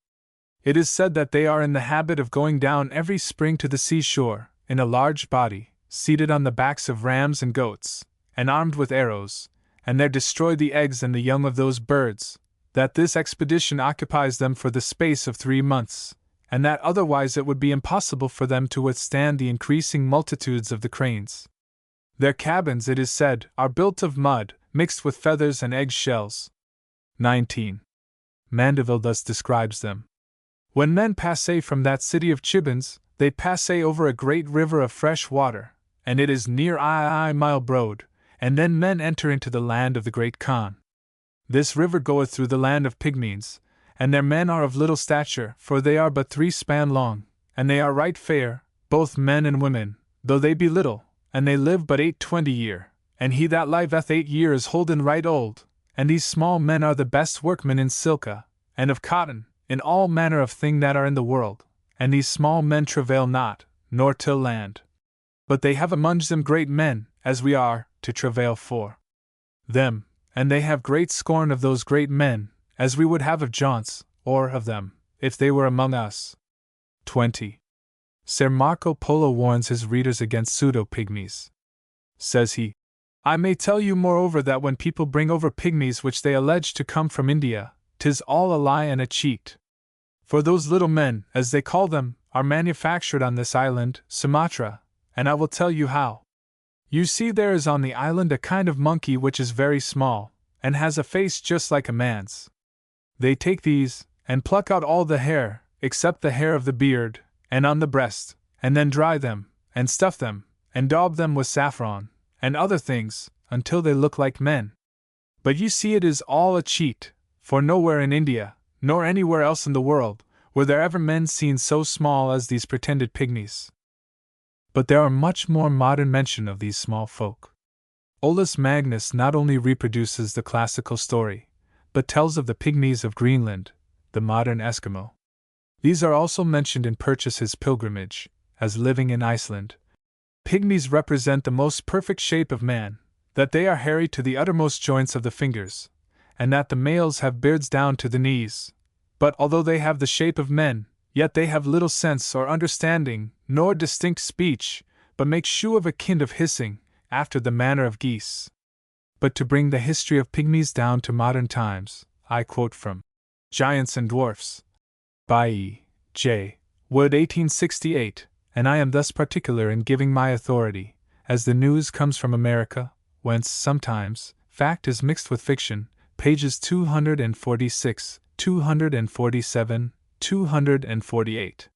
It is said that they are in the habit of going down every spring to the seashore, in a large body, seated on the backs of rams and goats, and armed with arrows, and there destroy the eggs and the young of those birds, that this expedition occupies them for the space of 3 months, and that otherwise it would be impossible for them to withstand the increasing multitudes of the cranes. Their cabins, it is said, are built of mud, mixed with feathers and egg shells. 19. Mandeville thus describes them. When men pass from that city of Chibins, they pass over a great river of fresh water, and it is near I mile broad, and then men enter into the land of the great Khan. This river goeth through the land of Pygmies, and their men are of little stature, for they are but 3 span long, and they are right fair, both men and women, though they be little, and they live but 8-20 year, and he that liveth 8 year is holden right old, and these small men are the best workmen in silka, and of cotton, in all manner of thing that are in the world, and these small men travail not, nor till land. But they have among them great men, as we are, to travail for them, and they have great scorn of those great men, as we would have of jaunts, or of them, if they were among us. 20. Sir Marco Polo warns his readers against pseudo-pygmies. Says he, "I may tell you moreover that when people bring over pygmies which they allege to come from India, 'tis all a lie and a cheat. For those little men, as they call them, are manufactured on this island, Sumatra, and I will tell you how. You see, there is on the island a kind of monkey which is very small, and has a face just like a man's. They take these, and pluck out all the hair, except the hair of the beard, and on the breast, and then dry them, and stuff them, and daub them with saffron, and other things, until they look like men. But you see it is all a cheat, for nowhere in India, nor anywhere else in the world, were there ever men seen so small as these pretended pygmies. But there are much more modern mention of these small folk. Olaus Magnus not only reproduces the classical story, but tells of the pygmies of Greenland, the modern Eskimo. These are also mentioned in Purchas's Pilgrimage, as living in Iceland. Pygmies represent the most perfect shape of man, that they are hairy to the uttermost joints of the fingers, and that the males have beards down to the knees. But although they have the shape of men, yet they have little sense or understanding, nor distinct speech, but make shew of a kind of hissing, after the manner of geese. But to bring the history of pygmies down to modern times, I quote from Giants and Dwarfs, by E. J. Wood 1868, and I am thus particular in giving my authority, as the news comes from America, whence sometimes fact is mixed with fiction, pages 246, 247, 248.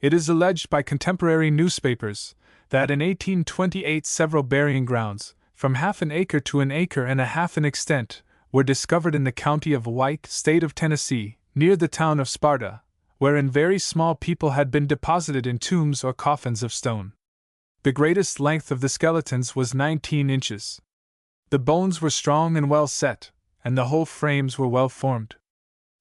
It is alleged by contemporary newspapers that in 1828 several burying grounds, from half an acre to an acre and a half in extent, were discovered in the county of White, state of Tennessee, near the town of Sparta, wherein very small people had been deposited in tombs or coffins of stone. The greatest length of the skeletons was 19 inches. The bones were strong and well set, and the whole frames were well formed.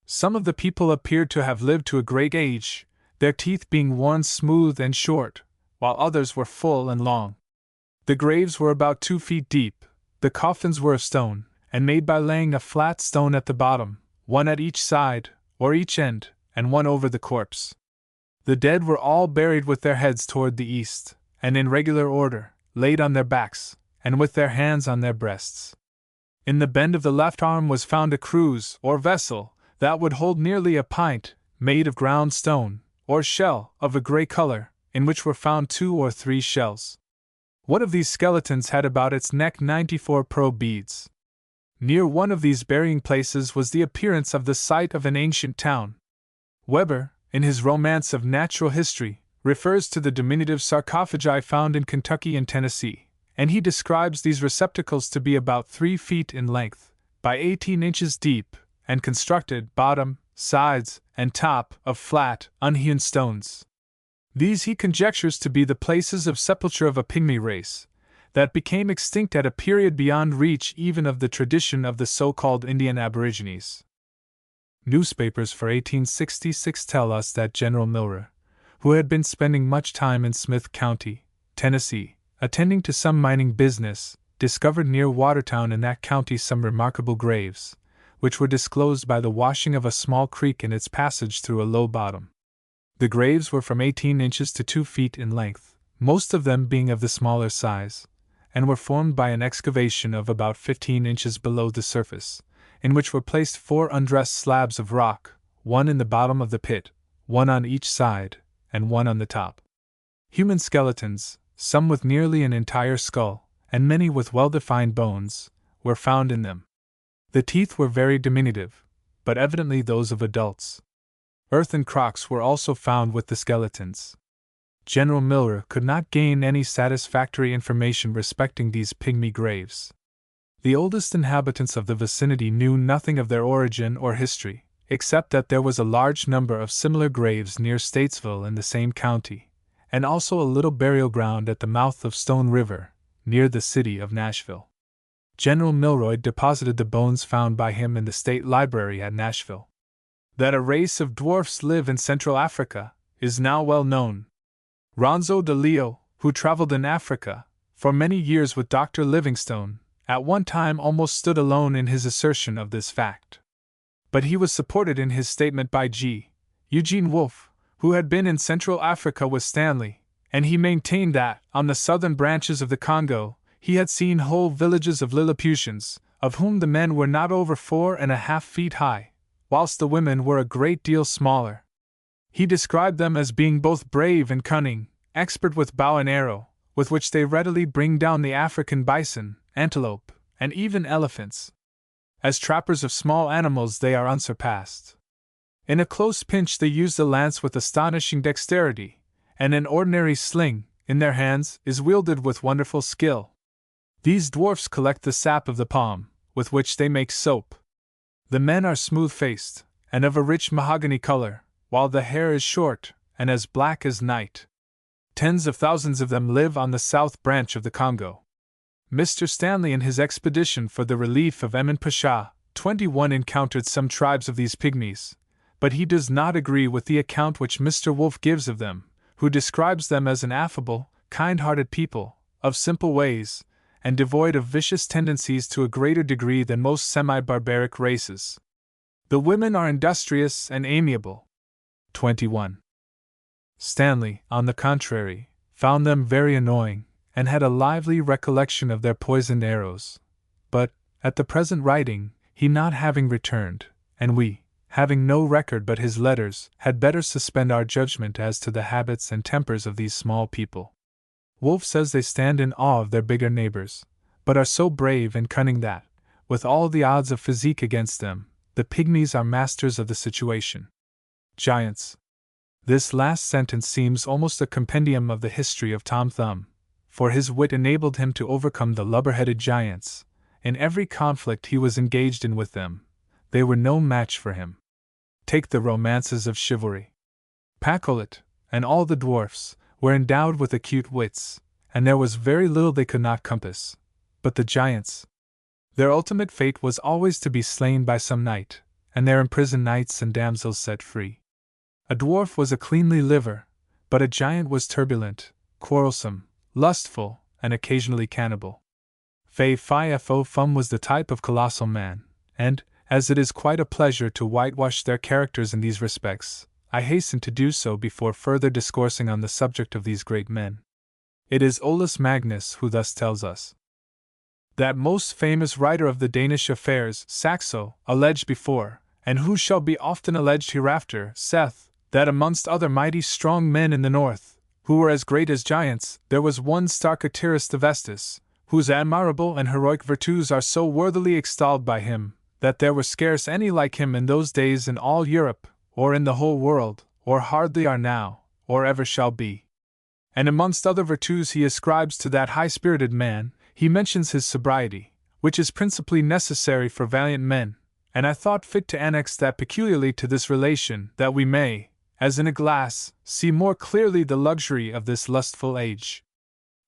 Some of the people appeared to have lived to a great age, their teeth being worn smooth and short, while others were full and long. The graves were about 2 feet deep, the coffins were of stone, and made by laying a flat stone at the bottom, one at each side, or each end, and one over the corpse. The dead were all buried with their heads toward the east, and in regular order, laid on their backs, and with their hands on their breasts. In the bend of the left arm was found a cruse, or vessel, that would hold nearly a pint, made of ground stone, or shell, of a grey color, in which were found 2 or 3 shells. One of these skeletons had about its neck 94 pearl beads. Near one of these burying places was the appearance of the site of an ancient town. Weber, in his Romance of Natural History, refers to the diminutive sarcophagi found in Kentucky and Tennessee, and he describes these receptacles to be about 3 feet in length, by 18 inches deep, and constructed, bottom, sides, and top, of flat, unhewn stones. These he conjectures to be the places of sepulture of a pygmy race, that became extinct at a period beyond reach even of the tradition of the so-called Indian Aborigines. Newspapers for 1866 tell us that General Milroy, who had been spending much time in Smith County, Tennessee, attending to some mining business, discovered near Watertown in that county some remarkable graves, which were disclosed by the washing of a small creek in its passage through a low bottom. The graves were from 18 inches to 2 feet in length, most of them being of the smaller size, and were formed by an excavation of about 15 inches below the surface, in which were placed 4 undressed slabs of rock, one in the bottom of the pit, one on each side, and one on the top. Human skeletons, some with nearly an entire skull, and many with well-defined bones, were found in them. The teeth were very diminutive, but evidently those of adults. Earthen crocks were also found with the skeletons. General Milroy could not gain any satisfactory information respecting these pygmy graves. The oldest inhabitants of the vicinity knew nothing of their origin or history, except that there was a large number of similar graves near Statesville in the same county, and also a little burial ground at the mouth of Stone River, near the city of Nashville. General Milroy deposited the bones found by him in the State Library at Nashville. That a race of dwarfs live in Central Africa is now well known. Ronzo de Leo, who traveled in Africa for many years with Dr. Livingstone, at one time almost stood alone in his assertion of this fact. But he was supported in his statement by G. Eugene Wolfe, who had been in Central Africa with Stanley, and he maintained that, on the southern branches of the Congo, he had seen whole villages of Lilliputians, of whom the men were not over 4.5 feet high, whilst the women were a great deal smaller. He described them as being both brave and cunning, expert with bow and arrow, with which they readily bring down the African bison, antelope, and even elephants. As trappers of small animals they are unsurpassed. In a close pinch they use the lance with astonishing dexterity, and an ordinary sling, in their hands, is wielded with wonderful skill. These dwarfs collect the sap of the palm, with which they make soap. The men are smooth-faced, and of a rich mahogany color, while the hair is short, and as black as night. Tens of thousands of them live on the south branch of the Congo. Mr. Stanley in his expedition for the relief of Emin Pasha, 21 encountered some tribes of these pygmies, but he does not agree with the account which Mr. Wolfe gives of them, who describes them as an affable, kind-hearted people, of simple ways, and devoid of vicious tendencies to a greater degree than most semi-barbaric races. The women are industrious and amiable. 21. Stanley, on the contrary, found them very annoying, and had a lively recollection of their poisoned arrows. But, at the present writing, he not having returned, and we, having no record but his letters, had better suspend our judgment as to the habits and tempers of these small people. Wolfe says they stand in awe of their bigger neighbors, but are so brave and cunning that, with all the odds of physique against them, the pygmies are masters of the situation. Giants. This last sentence seems almost a compendium of the history of Tom Thumb, for his wit enabled him to overcome the lubber-headed giants. In every conflict he was engaged in with them, they were no match for him. Take the romances of chivalry. Pacolet, and all the dwarfs, were endowed with acute wits, and there was very little they could not compass. But the giants, their ultimate fate was always to be slain by some knight, and their imprisoned knights and damsels set free. A dwarf was a cleanly liver, but a giant was turbulent, quarrelsome, lustful, and occasionally cannibal. Fum was the type of colossal man, and, as it is quite a pleasure to whitewash their characters in these respects, I hasten to do so before further discoursing on the subject of these great men. It is Olaus Magnus who thus tells us. That most famous writer of the Danish affairs, Saxo, alleged before, and who shall be often alleged hereafter, saith, that amongst other mighty strong men in the north, who were as great as giants, there was one Starkatyrus the Vestus, whose admirable and heroic virtues are so worthily extolled by him, that there was scarce any like him in those days in all Europe, or in the whole world, or hardly are now, or ever shall be. And amongst other virtues he ascribes to that high-spirited man, he mentions his sobriety, which is principally necessary for valiant men, and I thought fit to annex that peculiarly to this relation, that we may, as in a glass, see more clearly the luxury of this lustful age.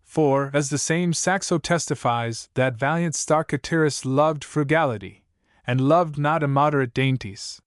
For, as the same Saxo testifies, that valiant Starkatyrus loved frugality, and loved not immoderate dainties.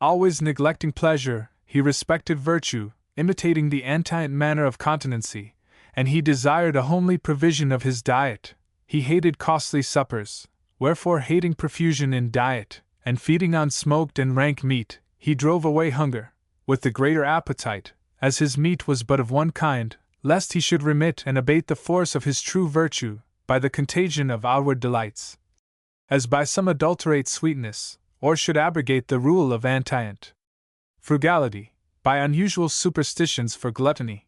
Always neglecting pleasure, he respected virtue, imitating the antient manner of continency, and he desired a homely provision of his diet. He hated costly suppers, wherefore hating profusion in diet, and feeding on smoked and rank meat, he drove away hunger, with the greater appetite, as his meat was but of one kind, lest he should remit and abate the force of his true virtue, by the contagion of outward delights, as by some adulterate sweetness, or should abrogate the rule of antient frugality, by unusual superstitions for gluttony.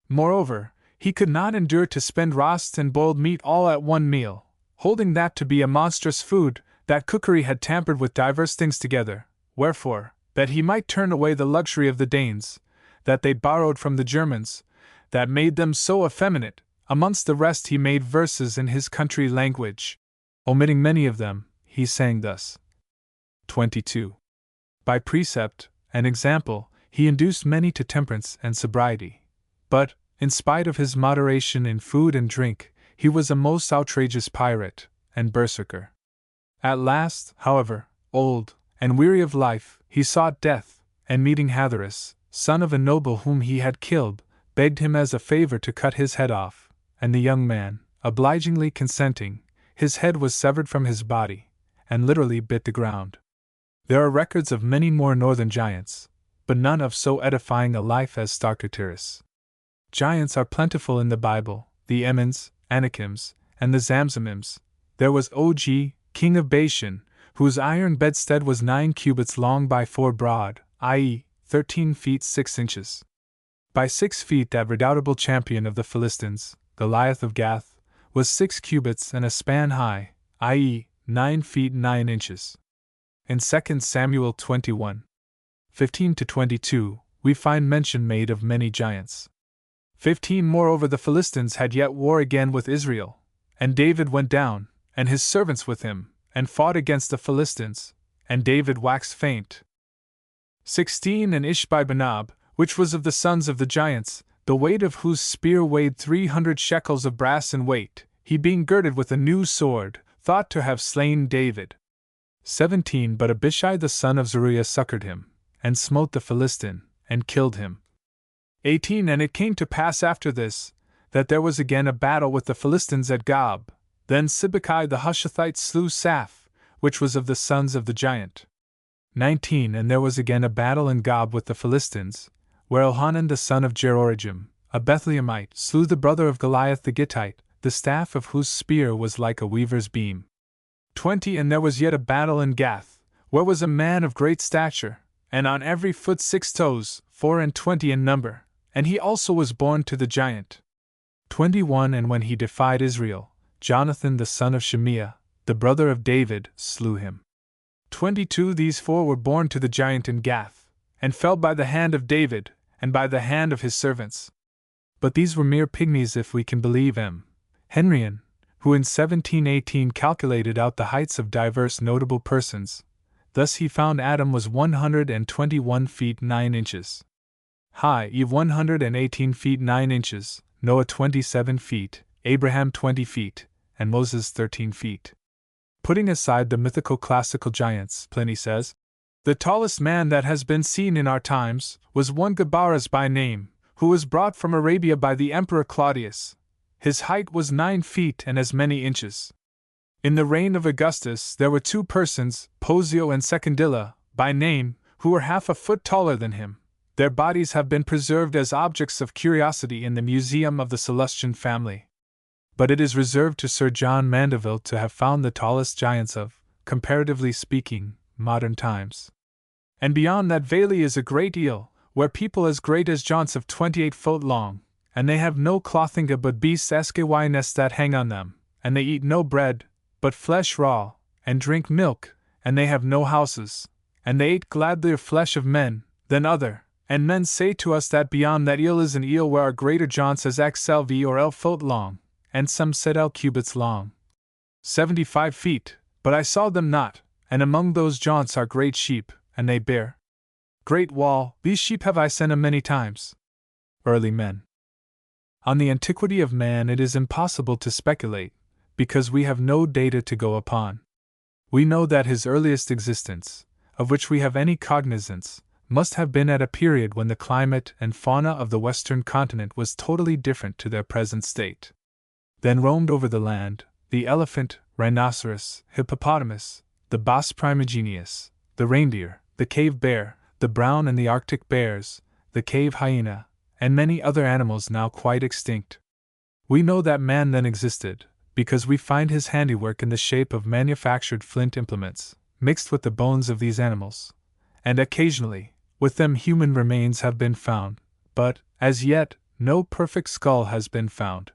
Moreover, he could not endure to spend roast and boiled meat all at one meal, holding that to be a monstrous food, that cookery had tampered with divers things together, wherefore, that he might turn away the luxury of the Danes, that they borrowed from the Germans, that made them so effeminate, amongst the rest he made verses in his country language. Omitting many of them, he sang thus. 22. By precept and example, he induced many to temperance and sobriety. But, in spite of his moderation in food and drink, he was a most outrageous pirate and berserker. At last, however, old and weary of life, he sought death, and meeting Hatherus, son of a noble whom he had killed, begged him as a favor to cut his head off, and the young man, obligingly consenting, his head was severed from his body, and literally bit the ground. There are records of many more northern giants, but none of so edifying a life as Starkatyrus. Giants are plentiful in the Bible, the Emmons, Anakims, and the Zamzamims. There was Og, king of Bashan, whose iron bedstead was 9 cubits long by 4 broad, i.e., 13 feet 6 inches. By 6 feet, that redoubtable champion of the Philistines, Goliath of Gath, was 6 cubits and a span high, i.e., 9 feet 9 inches. In 2 Samuel 21:15-22, we find mention made of many giants. 15 Moreover, the Philistines had yet war again with Israel, and David went down, and his servants with him, and fought against the Philistines, and David waxed faint. 16 And Ishbi-Benob, which was of the sons of the giants, the weight of whose spear weighed 300 shekels of brass in weight, he being girded with a new sword, thought to have slain David. 17 But Abishai the son of Zeruiah succored him, and smote the Philistine, and killed him. 18 And it came to pass after this, that there was again a battle with the Philistines at Gob. Then Sibbecai the Hushathite slew Saph, which was of the sons of the giant. 19 And there was again a battle in Gob with the Philistines, where Elhanan the son of Jeroregim, a Bethlehemite, slew the brother of Goliath the Gittite, the staff of whose spear was like a weaver's beam. 20 And there was yet a battle in Gath, where was a man of great stature, and on every foot 6 toes, 24 in number, and he also was born to the giant. 21 And when he defied Israel, Jonathan the son of Shimea, the brother of David, slew him. 22 These 4 were born to the giant in Gath, and fell by the hand of David, and by the hand of his servants. But these were mere pygmies if we can believe M. Henrion, who in 1718 calculated out the heights of diverse notable persons. Thus he found Adam was 121 feet 9 inches high, Eve 118 feet 9 inches, Noah 27 feet, Abraham 20 feet, and Moses 13 feet. Putting aside the mythical classical giants, Pliny says, the tallest man that has been seen in our times was one Gabaras by name, who was brought from Arabia by the Emperor Claudius. His height was 9 feet and as many inches. In the reign of Augustus there were 2 persons, Posio and Secundilla, by name, who were half a foot taller than him. Their bodies have been preserved as objects of curiosity in the Museum of the Celestian family. But it is reserved to Sir John Mandeville to have found the tallest giants of, comparatively speaking, modern times. And beyond that valley is a great eel, where people as great as giants of 28 foot long, and they have no clothing but beasts' nests that hang on them, and they eat no bread, but flesh raw, and drink milk, and they have no houses, and they ate gladlier flesh of men than other, and men say to us that beyond that eel is an eel where are greater giants as XLV or L foot long, and some said L cubits long. 75 feet, but I saw them not, and among those giants are great sheep, and they bear great wall. These sheep have I seen many times. Early men. On the antiquity of man it is impossible to speculate, because we have no data to go upon. We know that his earliest existence, of which we have any cognizance, must have been at a period when the climate and fauna of the western continent was totally different to their present state. Then roamed over the land the elephant, rhinoceros, hippopotamus, the bos primigenius, the reindeer, the cave bear, the brown and the Arctic bears, the cave hyena, and many other animals now quite extinct. We know that man then existed, because we find his handiwork in the shape of manufactured flint implements, mixed with the bones of these animals, and occasionally, with them human remains have been found, but, as yet, no perfect skull has been found.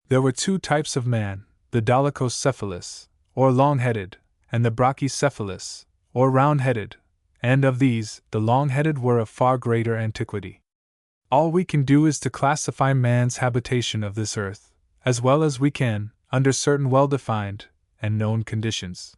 There were 2 types of man, the dolichocephalus, or long-headed, and the brachycephalus, or round-headed, and of these, the long-headed were of far greater antiquity. All we can do is to classify man's habitation of this earth, as well as we can, under certain well-defined and known conditions.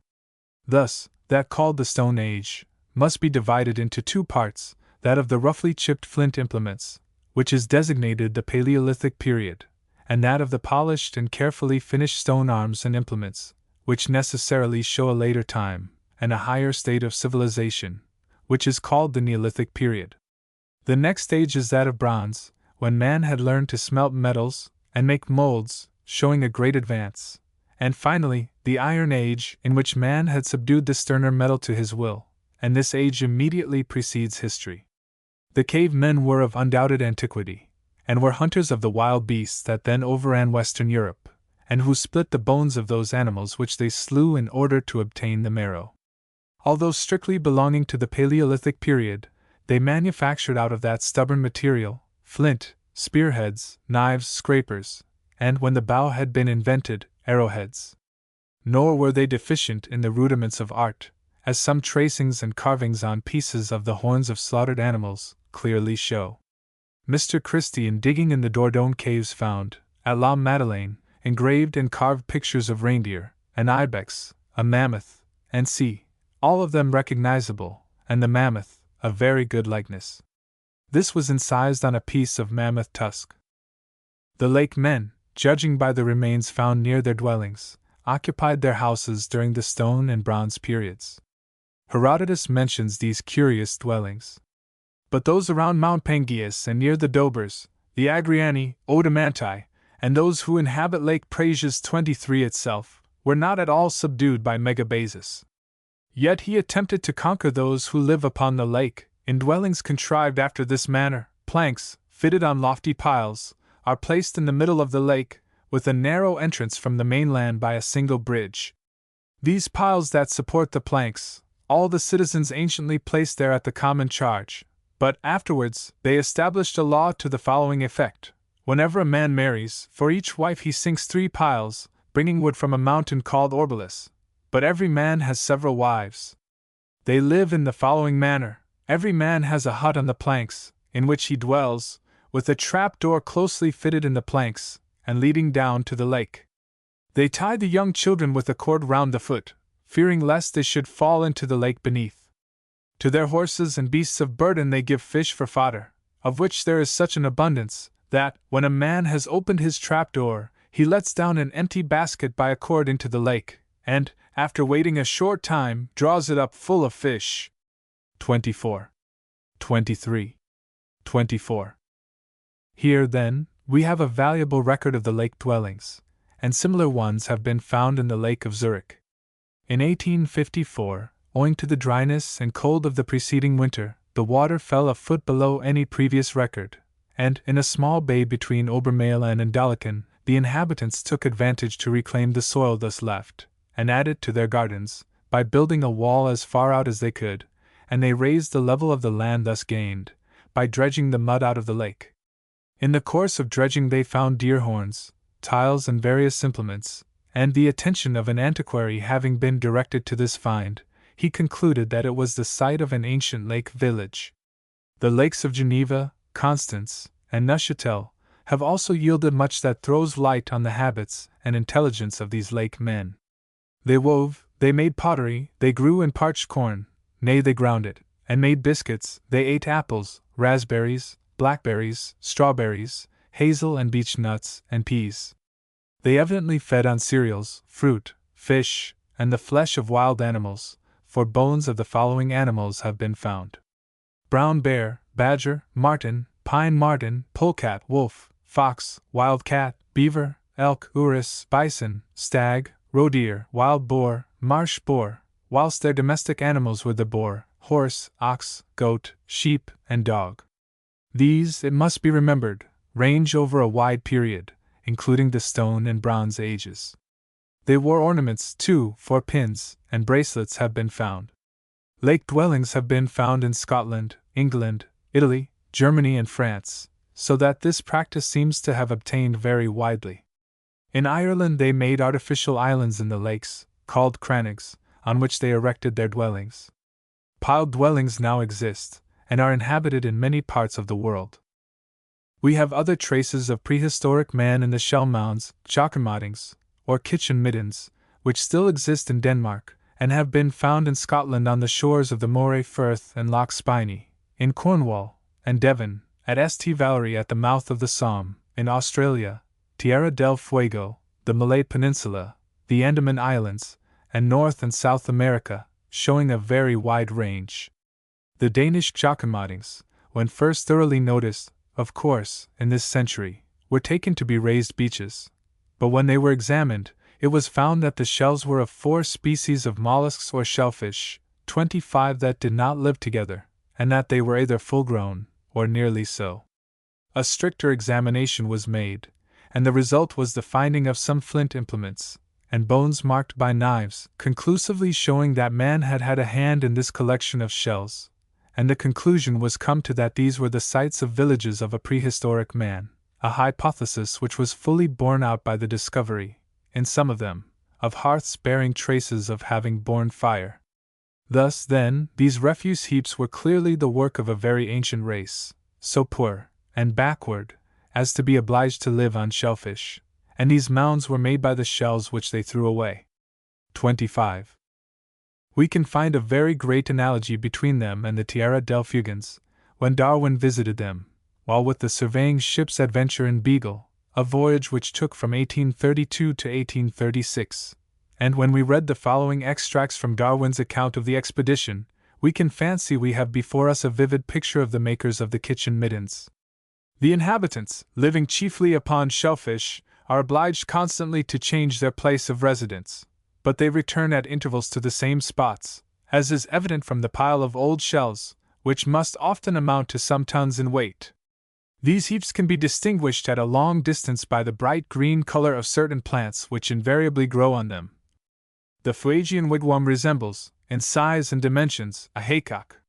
Thus, that called the Stone Age must be divided into 2 parts, that of the roughly chipped flint implements, which is designated the Paleolithic period, and that of the polished and carefully finished stone arms and implements, which necessarily show a later time and a higher state of civilization, which is called the Neolithic period. The next stage is that of bronze, when man had learned to smelt metals and make molds, showing a great advance, and finally, the Iron Age, in which man had subdued the sterner metal to his will, and this age immediately precedes history. The cave men were of undoubted antiquity, and were hunters of the wild beasts that then overran Western Europe, and who split the bones of those animals which they slew in order to obtain the marrow. Although strictly belonging to the Paleolithic period, they manufactured out of that stubborn material flint, spearheads, knives, scrapers, and, when the bow had been invented, arrowheads. Nor were they deficient in the rudiments of art, as some tracings and carvings on pieces of the horns of slaughtered animals clearly show. Mr. Christie, in digging in the Dordogne caves, found, at La Madeleine, engraved and carved pictures of reindeer, an ibex, a mammoth, and all of them recognizable, and the mammoth, a very good likeness. This was incised on a piece of mammoth tusk. The lake men, judging by the remains found near their dwellings, occupied their houses during the Stone and Bronze periods. Herodotus mentions these curious dwellings. But those around Mount Pangaeus and near the Dobers, the Agriani, Odomanti, and those who inhabit Lake Prasius 23 itself, were not at all subdued by Megabazus. Yet he attempted to conquer those who live upon the lake, in dwellings contrived after this manner. Planks, fitted on lofty piles, are placed in the middle of the lake, with a narrow entrance from the mainland by a single bridge. These piles that support the planks, all the citizens anciently placed there at the common charge, but afterwards they established a law to the following effect: whenever a man marries, for each wife he sinks 3 piles, bringing wood from a mountain called Orbilis. But every man has several wives. They live in the following manner: every man has a hut on the planks, in which he dwells, with a trap door closely fitted in the planks, and leading down to the lake. They tie the young children with a cord round the foot, fearing lest they should fall into the lake beneath. To their horses and beasts of burden they give fish for fodder, of which there is such an abundance, that, when a man has opened his trapdoor, he lets down an empty basket by a cord into the lake, and, after waiting a short time, draws it up full of fish. 24. 23. 24. Here, then, we have a valuable record of the lake dwellings, and similar ones have been found in the Lake of Zurich. In 1854, owing to the dryness and cold of the preceding winter, the water fell a foot below any previous record, and, in a small bay between Obermehlen and Daliken, the inhabitants took advantage to reclaim the soil thus left, and add it to their gardens, by building a wall as far out as they could, and they raised the level of the land thus gained, by dredging the mud out of the lake. In the course of dredging they found deer horns, tiles, and various implements, and the attention of an antiquary having been directed to this find, he concluded that it was the site of an ancient lake village. The lakes of Geneva, Constance, and Neuchâtel have also yielded much that throws light on the habits and intelligence of these lake men. They wove, they made pottery, they grew and parched corn, nay, they ground it, and made biscuits, they ate apples, raspberries, blackberries, strawberries, hazel and beech nuts, and peas. They evidently fed on cereals, fruit, fish, and the flesh of wild animals, for bones of the following animals have been found: brown bear, badger, marten, pine marten, polecat, wolf, fox, wild cat, beaver, elk, urus, bison, stag, roe deer, wild boar, marsh boar, whilst their domestic animals were the boar, horse, ox, goat, sheep, and dog. These, it must be remembered, range over a wide period, including the Stone and Bronze ages. They wore ornaments, too, for pins and bracelets have been found. Lake dwellings have been found in Scotland, England, Italy, Germany, and France, so that this practice seems to have obtained very widely. In Ireland they made artificial islands in the lakes, called crannogs, on which they erected their dwellings. Piled dwellings now exist, and are inhabited in many parts of the world. We have other traces of prehistoric man in the shell mounds, chockermattings, or kitchen middens, which still exist in Denmark, and have been found in Scotland on the shores of the Moray Firth and Loch Spiny, in Cornwall and Devon, at St. Valery at the mouth of the Somme, in Australia, Tierra del Fuego, the Malay Peninsula, the Andaman Islands, and North and South America, showing a very wide range. The Danish chockermattings, when first thoroughly noticed, of course, in this century, were taken to be raised beaches, but when they were examined, it was found that the shells were of 4 species of mollusks or shellfish, 25 that did not live together, and that they were either full-grown, or nearly so. A stricter examination was made, and the result was the finding of some flint implements, and bones marked by knives, conclusively showing that man had had a hand in this collection of shells, and the conclusion was come to that these were the sites of villages of a prehistoric man, a hypothesis which was fully borne out by the discovery, in some of them, of hearths bearing traces of having borne fire. Thus, then, these refuse heaps were clearly the work of a very ancient race, so poor and backward as to be obliged to live on shellfish, and these mounds were made by the shells which they threw away. 25. We can find a very great analogy between them and the Tierra del Fuegians, when Darwin visited them, while with the surveying ship's Adventure and Beagle, a voyage which took from 1832 to 1836. And when we read the following extracts from Darwin's account of the expedition, we can fancy we have before us a vivid picture of the makers of the kitchen middens. The inhabitants, living chiefly upon shellfish, are obliged constantly to change their place of residence, but they return at intervals to the same spots, as is evident from the pile of old shells, which must often amount to some tons in weight. These heaps can be distinguished at a long distance by the bright green color of certain plants which invariably grow on them. The Fuegian wigwam resembles, in size and dimensions, a haycock.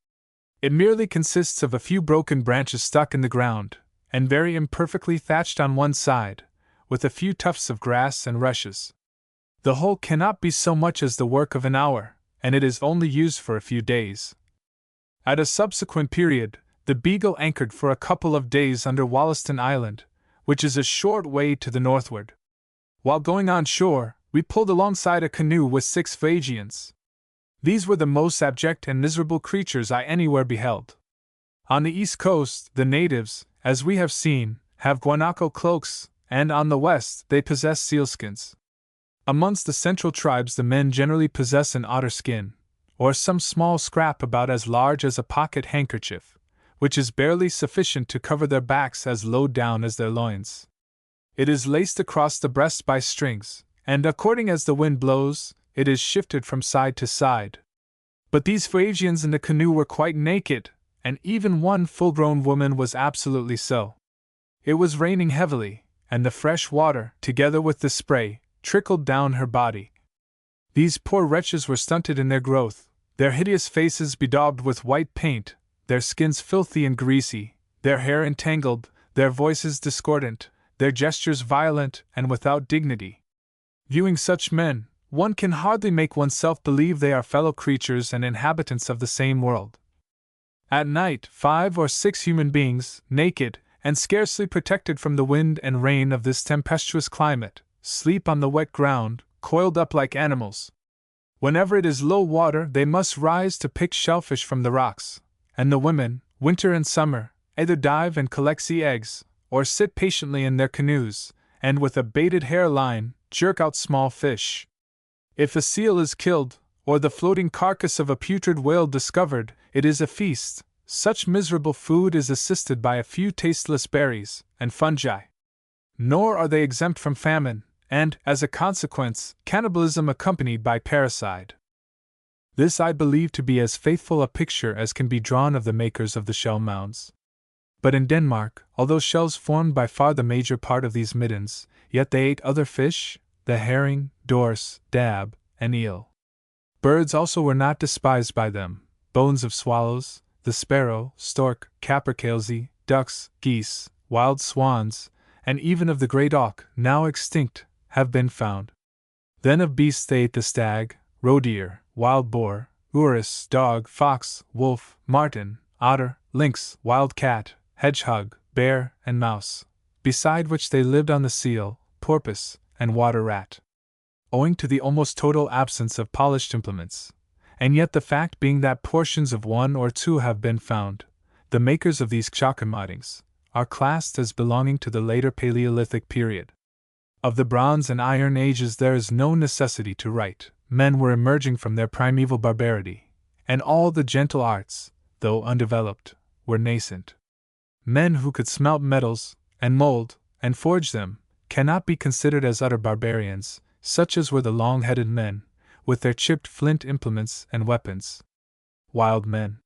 It merely consists of a few broken branches stuck in the ground, and very imperfectly thatched on one side, with a few tufts of grass and rushes. The whole cannot be so much as the work of an hour, and it is only used for a few days. At a subsequent period, the Beagle anchored for a couple of days under Wollaston Island, which is a short way to the northward. While going on shore, we pulled alongside a canoe with 6 Fuegians. These were the most abject and miserable creatures I anywhere beheld. On the east coast, the natives, as we have seen, have guanaco cloaks, and on the west they possess sealskins. Amongst the central tribes the men generally possess an otter skin, or some small scrap about as large as a pocket handkerchief, which is barely sufficient to cover their backs as low down as their loins. It is laced across the breast by strings, and according as the wind blows, it is shifted from side to side. But these Fuegians in the canoe were quite naked, and even one full-grown woman was absolutely so. It was raining heavily, and the fresh water, together with the spray, trickled down her body. These poor wretches were stunted in their growth, their hideous faces bedaubed with white paint, their skins filthy and greasy, their hair entangled, their voices discordant, their gestures violent and without dignity. Viewing such men, one can hardly make oneself believe they are fellow creatures and inhabitants of the same world. At night, 5 or 6 human beings, naked, and scarcely protected from the wind and rain of this tempestuous climate, sleep on the wet ground, coiled up like animals. Whenever it is low water, they must rise to pick shellfish from the rocks, and the women, winter and summer, either dive and collect sea eggs, or sit patiently in their canoes, and with a baited hair line, jerk out small fish. If a seal is killed, or the floating carcass of a putrid whale discovered, it is a feast. Such miserable food is assisted by a few tasteless berries and fungi. Nor are they exempt from famine, and, as a consequence, cannibalism accompanied by parricide. This I believe to be as faithful a picture as can be drawn of the makers of the shell mounds. But in Denmark, although shells formed by far the major part of these middens, yet they ate other fish, the herring, dorse, dab, and eel. Birds also were not despised by them, bones of swallows, the sparrow, stork, capercailzie, ducks, geese, wild swans, and even of the great auk, now extinct, have been found. Then of beasts they ate the stag, roe deer, wild boar, urus, dog, fox, wolf, marten, otter, lynx, wild cat, hedgehog, bear, and mouse, beside which they lived on the seal, porpoise, and water rat. Owing to the almost total absence of polished implements, and yet the fact being that portions of 1 or 2 have been found, the makers of these chakamatings are classed as belonging to the later Paleolithic period. Of the Bronze and Iron Ages there is no necessity to write. Men were emerging from their primeval barbarity, and all the gentle arts, though undeveloped, were nascent. Men who could smelt metals, and mold, and forge them, cannot be considered as utter barbarians, such as were the long-headed men, with their chipped flint implements and weapons. Wild men.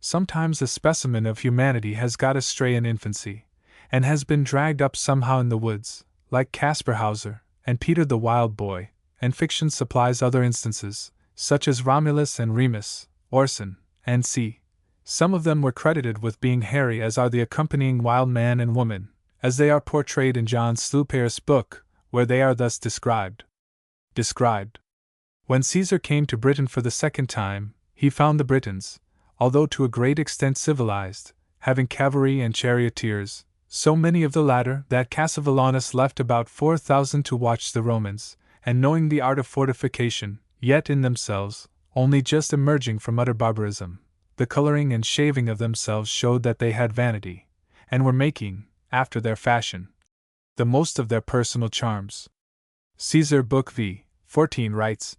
Sometimes a specimen of humanity has got astray in infancy, and has been dragged up somehow in the woods, like Caspar Hauser and Peter the Wild Boy, and fiction supplies other instances, such as Romulus and Remus, Orson, and C. Some of them were credited with being hairy, as are the accompanying wild man and woman, as they are portrayed in John Slewper's book, where they are thus described. When Caesar came to Britain for the second time, he found the Britons, although to a great extent civilized, having cavalry and charioteers, so many of the latter that Cassivellaunus left about 4,000 to watch the Romans, and knowing the art of fortification, yet in themselves, only just emerging from utter barbarism. The coloring and shaving of themselves showed that they had vanity, and were making, after their fashion, the most of their personal charms. Caesar Book v. 14 writes,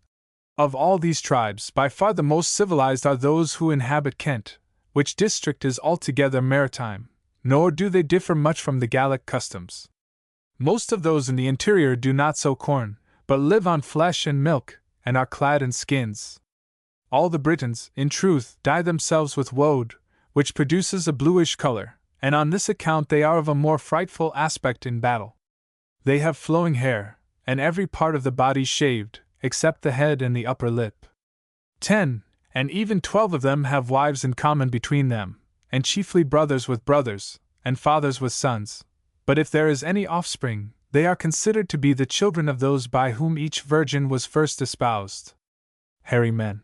"Of all these tribes, by far the most civilized are those who inhabit Kent, which district is altogether maritime, nor do they differ much from the Gallic customs. Most of those in the interior do not sow corn, but live on flesh and milk, and are clad in skins. All the Britons, in truth, dye themselves with woad, which produces a bluish color, and on this account they are of a more frightful aspect in battle. They have flowing hair, and every part of the body shaved, except the head and the upper lip. 10, and even 12 of them have wives in common between them, and chiefly brothers with brothers, and fathers with sons. But if there is any offspring, they are considered to be the children of those by whom each virgin was first espoused." Hairy men.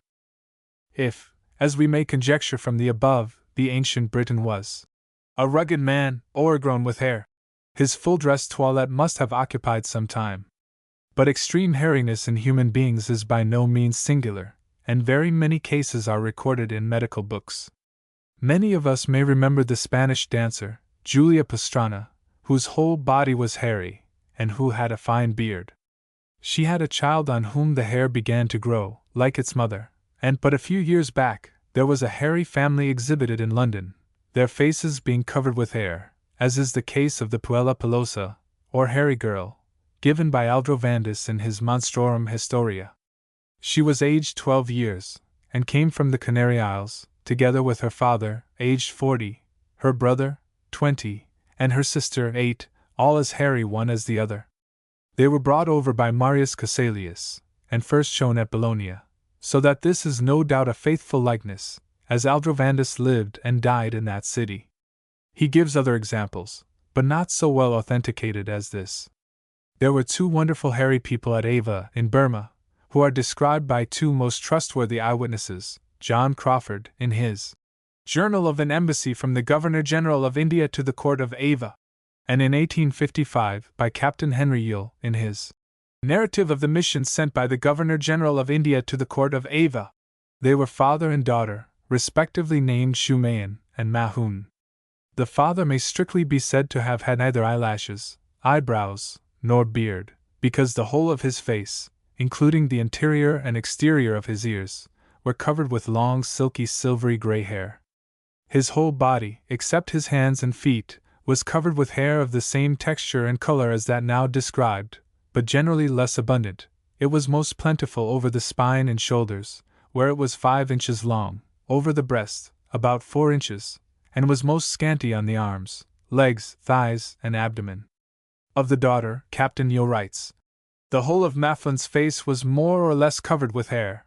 If, as we may conjecture from the above, the ancient Briton was a rugged man, o'ergrown with hair, his full-dress toilette must have occupied some time. But extreme hairiness in human beings is by no means singular, and very many cases are recorded in medical books. Many of us may remember the Spanish dancer, Julia Pastrana, whose whole body was hairy, and who had a fine beard. She had a child on whom the hair began to grow, like its mother, and but a few years back, there was a hairy family exhibited in London, their faces being covered with hair, as is the case of the Puella Pelosa, or hairy girl, given by Aldrovandus in his Monstrorum Historia. She was aged 12 years, and came from the Canary Isles, together with her father, aged 40, her brother, 20, and her sister, 8, all as hairy one as the other. They were brought over by Marius Caecilius, and first shown at Bologna, so that this is no doubt a faithful likeness, as Aldrovandus lived and died in that city. He gives other examples, but not so well authenticated as this. There were 2 wonderful hairy people at Ava, in Burma, who are described by 2 most trustworthy eyewitnesses, John Crawford, in his Journal of an Embassy from the Governor-General of India to the Court of Ava, and in 1855 by Captain Henry Yule, in his Narrative of the Mission sent by the Governor-General of India to the Court of Ava. They were father and daughter, respectively named Shumayan and Mahoon. The father may strictly be said to have had neither eyelashes, eyebrows, nor beard, because the whole of his face, including the interior and exterior of his ears, were covered with long silky silvery gray hair. His whole body, except his hands and feet, was covered with hair of the same texture and color as that now described, but generally less abundant. It was most plentiful over the spine and shoulders, where it was 5 inches long, over the breast, about 4 inches, and was most scanty on the arms, legs, thighs, and abdomen. Of the daughter, Captain Yule writes, "The whole of Mafflin's face was more or less covered with hair.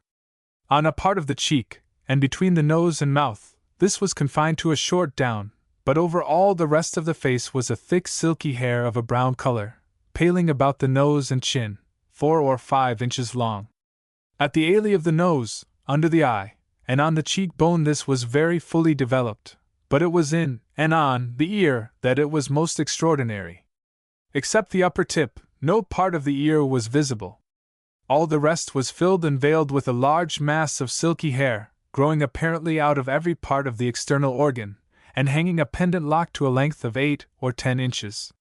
On a part of the cheek, and between the nose and mouth, this was confined to a short down, but over all the rest of the face was a thick silky hair of a brown color, paling about the nose and chin, 4 or 5 inches long. At the alley of the nose, under the eye, and on the cheek-bone this was very fully developed, but it was in, and on, the ear, that it was most extraordinary. Except the upper tip, no part of the ear was visible. All the rest was filled and veiled with a large mass of silky hair, growing apparently out of every part of the external organ, and hanging a pendant lock to a length of 8 or 10 inches.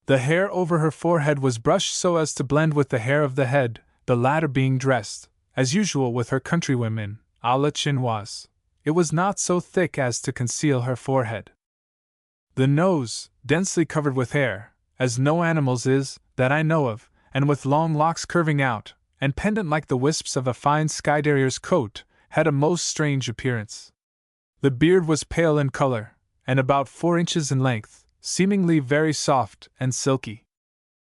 The hair over her forehead was brushed so as to blend with the hair of the head, the latter being dressed, as usual with her countrywomen, à la chinoise. It was not so thick as to conceal her forehead. The nose, densely covered with hair, as no animal's is, that I know of, and with long locks curving out, and pendant like the wisps of a fine skydarrier's coat, had a most strange appearance. The beard was pale in color, and about 4 inches in length, seemingly very soft and silky.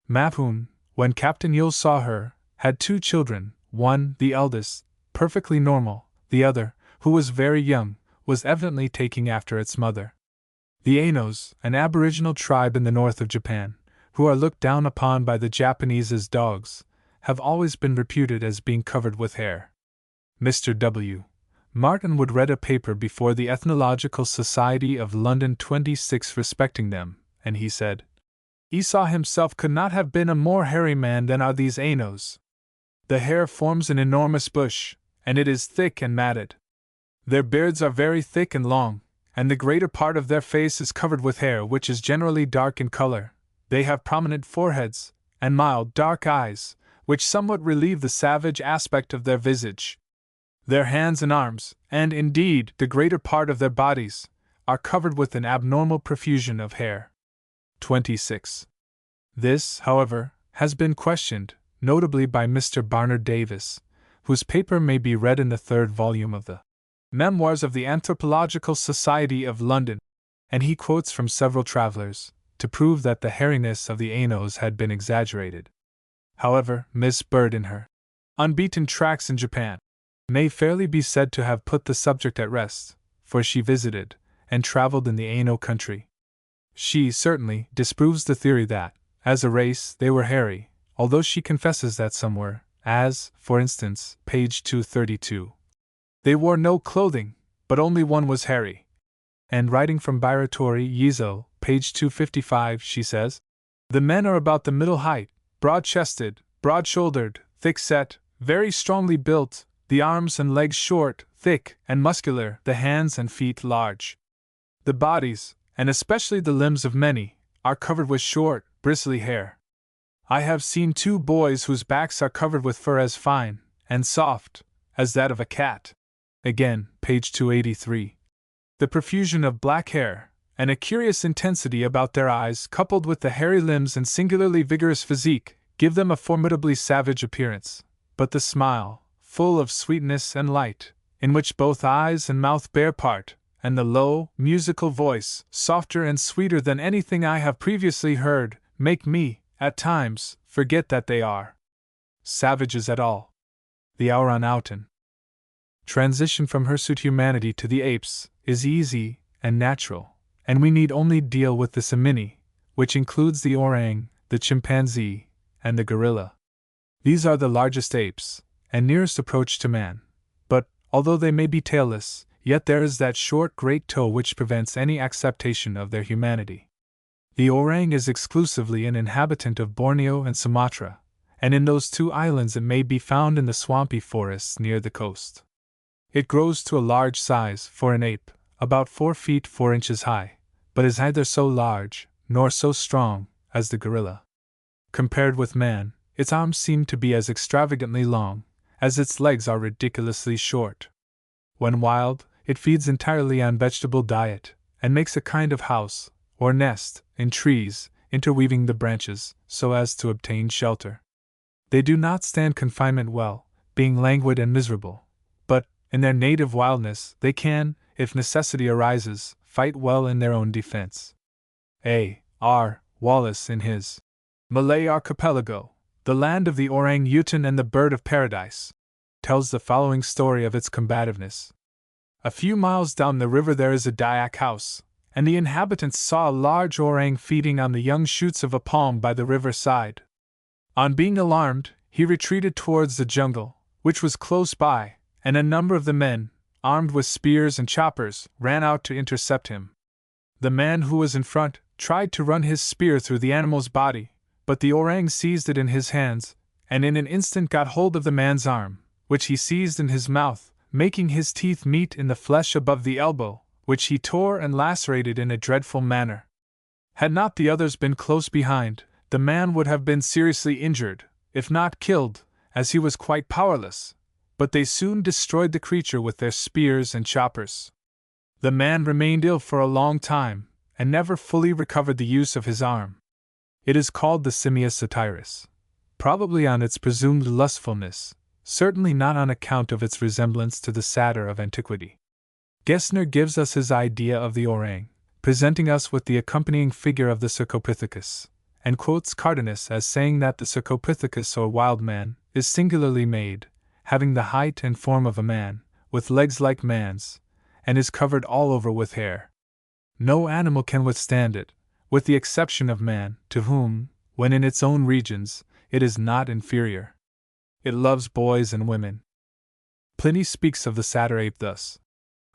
Mahoon, when Captain Yule saw her, had 2 children, one, the eldest, perfectly normal, the other, who was very young, was evidently taking after its mother. The Ainos, an aboriginal tribe in the north of Japan, who are looked down upon by the Japanese as dogs, have always been reputed as being covered with hair. Mr. W. Martin would read a paper before the Ethnological Society of London 26 respecting them, and he said, Esau himself could not have been a more hairy man than are these Ainos. The hair forms an enormous bush, and it is thick and matted. Their beards are very thick and long, and the greater part of their face is covered with hair which is generally dark in color. They have prominent foreheads, and mild, dark eyes, which somewhat relieve the savage aspect of their visage. Their hands and arms, and indeed the greater part of their bodies, are covered with an abnormal profusion of hair. 26. This, however, has been questioned, notably by Mr. Barnard Davis, whose paper may be read in the third volume of the Memoirs of the Anthropological Society of London, and he quotes from several travelers, to prove that the hairiness of the Ainos had been exaggerated. However, Miss Bird in her Unbeaten Tracks in Japan may fairly be said to have put the subject at rest, for she visited and traveled in the Aino country. She certainly disproves the theory that, as a race, they were hairy, although she confesses that some were, as, for instance, page 232. They wore no clothing, but only one was hairy. And writing from Biratori Yizo, page 255, she says, The men are about the middle height, broad-chested, broad-shouldered, thick-set, very strongly built, the arms and legs short, thick, and muscular, the hands and feet large. The bodies, and especially the limbs of many, are covered with short, bristly hair. I have seen 2 boys whose backs are covered with fur as fine and soft as that of a cat. Again, page 283. The profusion of black hair, and a curious intensity about their eyes, coupled with the hairy limbs and singularly vigorous physique, give them a formidably savage appearance. But the smile, full of sweetness and light, in which both eyes and mouth bear part, and the low, musical voice, softer and sweeter than anything I have previously heard, make me, at times, forget that they are savages at all. The Orang-Outan. Transition from hirsute humanity to the apes is easy and natural, and we need only deal with the simini, which includes the orang, the chimpanzee, and the gorilla. These are the largest apes, and nearest approach to man, but, although they may be tailless, yet there is that short great toe which prevents any acceptation of their humanity. The orang is exclusively an inhabitant of Borneo and Sumatra, and in those 2 islands it may be found in the swampy forests near the coast. It grows to a large size for an ape, about 4 feet 4 inches high, but is neither so large, nor so strong, as the gorilla. Compared with man, its arms seem to be as extravagantly long, as its legs are ridiculously short. When wild, it feeds entirely on vegetable diet, and makes a kind of house, or nest, in trees, interweaving the branches, so as to obtain shelter. They do not stand confinement well, being languid and miserable, but, in their native wildness, they can, if necessity arises, fight well in their own defense. A. R. Wallace, in his Malay Archipelago, The Land of the Orang-Utan and the Bird of Paradise, tells the following story of its combativeness. A few miles down the river there is a Dayak house, and the inhabitants saw a large orang feeding on the young shoots of a palm by the river side. On being alarmed, he retreated towards the jungle, which was close by, and a number of the men, armed with spears and choppers, ran out to intercept him. The man who was in front tried to run his spear through the animal's body, but the orang seized it in his hands, and in an instant got hold of the man's arm, which he seized in his mouth, making his teeth meet in the flesh above the elbow, which he tore and lacerated in a dreadful manner. Had not the others been close behind, the man would have been seriously injured, if not killed, as he was quite powerless, but they soon destroyed the creature with their spears and choppers. The man remained ill for a long time, and never fully recovered the use of his arm. It is called the Simia satyris, probably on its presumed lustfulness, certainly not on account of its resemblance to the satyr of antiquity. Gessner gives us his idea of the orang, presenting us with the accompanying figure of the Cercopithecus, and quotes Cardanus as saying that the Cercopithecus or wild man is singularly made, having the height and form of a man, with legs like man's, and is covered all over with hair. No animal can withstand it, with the exception of man, to whom, when in its own regions, it is not inferior. It loves boys and women. Pliny speaks of the satyr ape thus.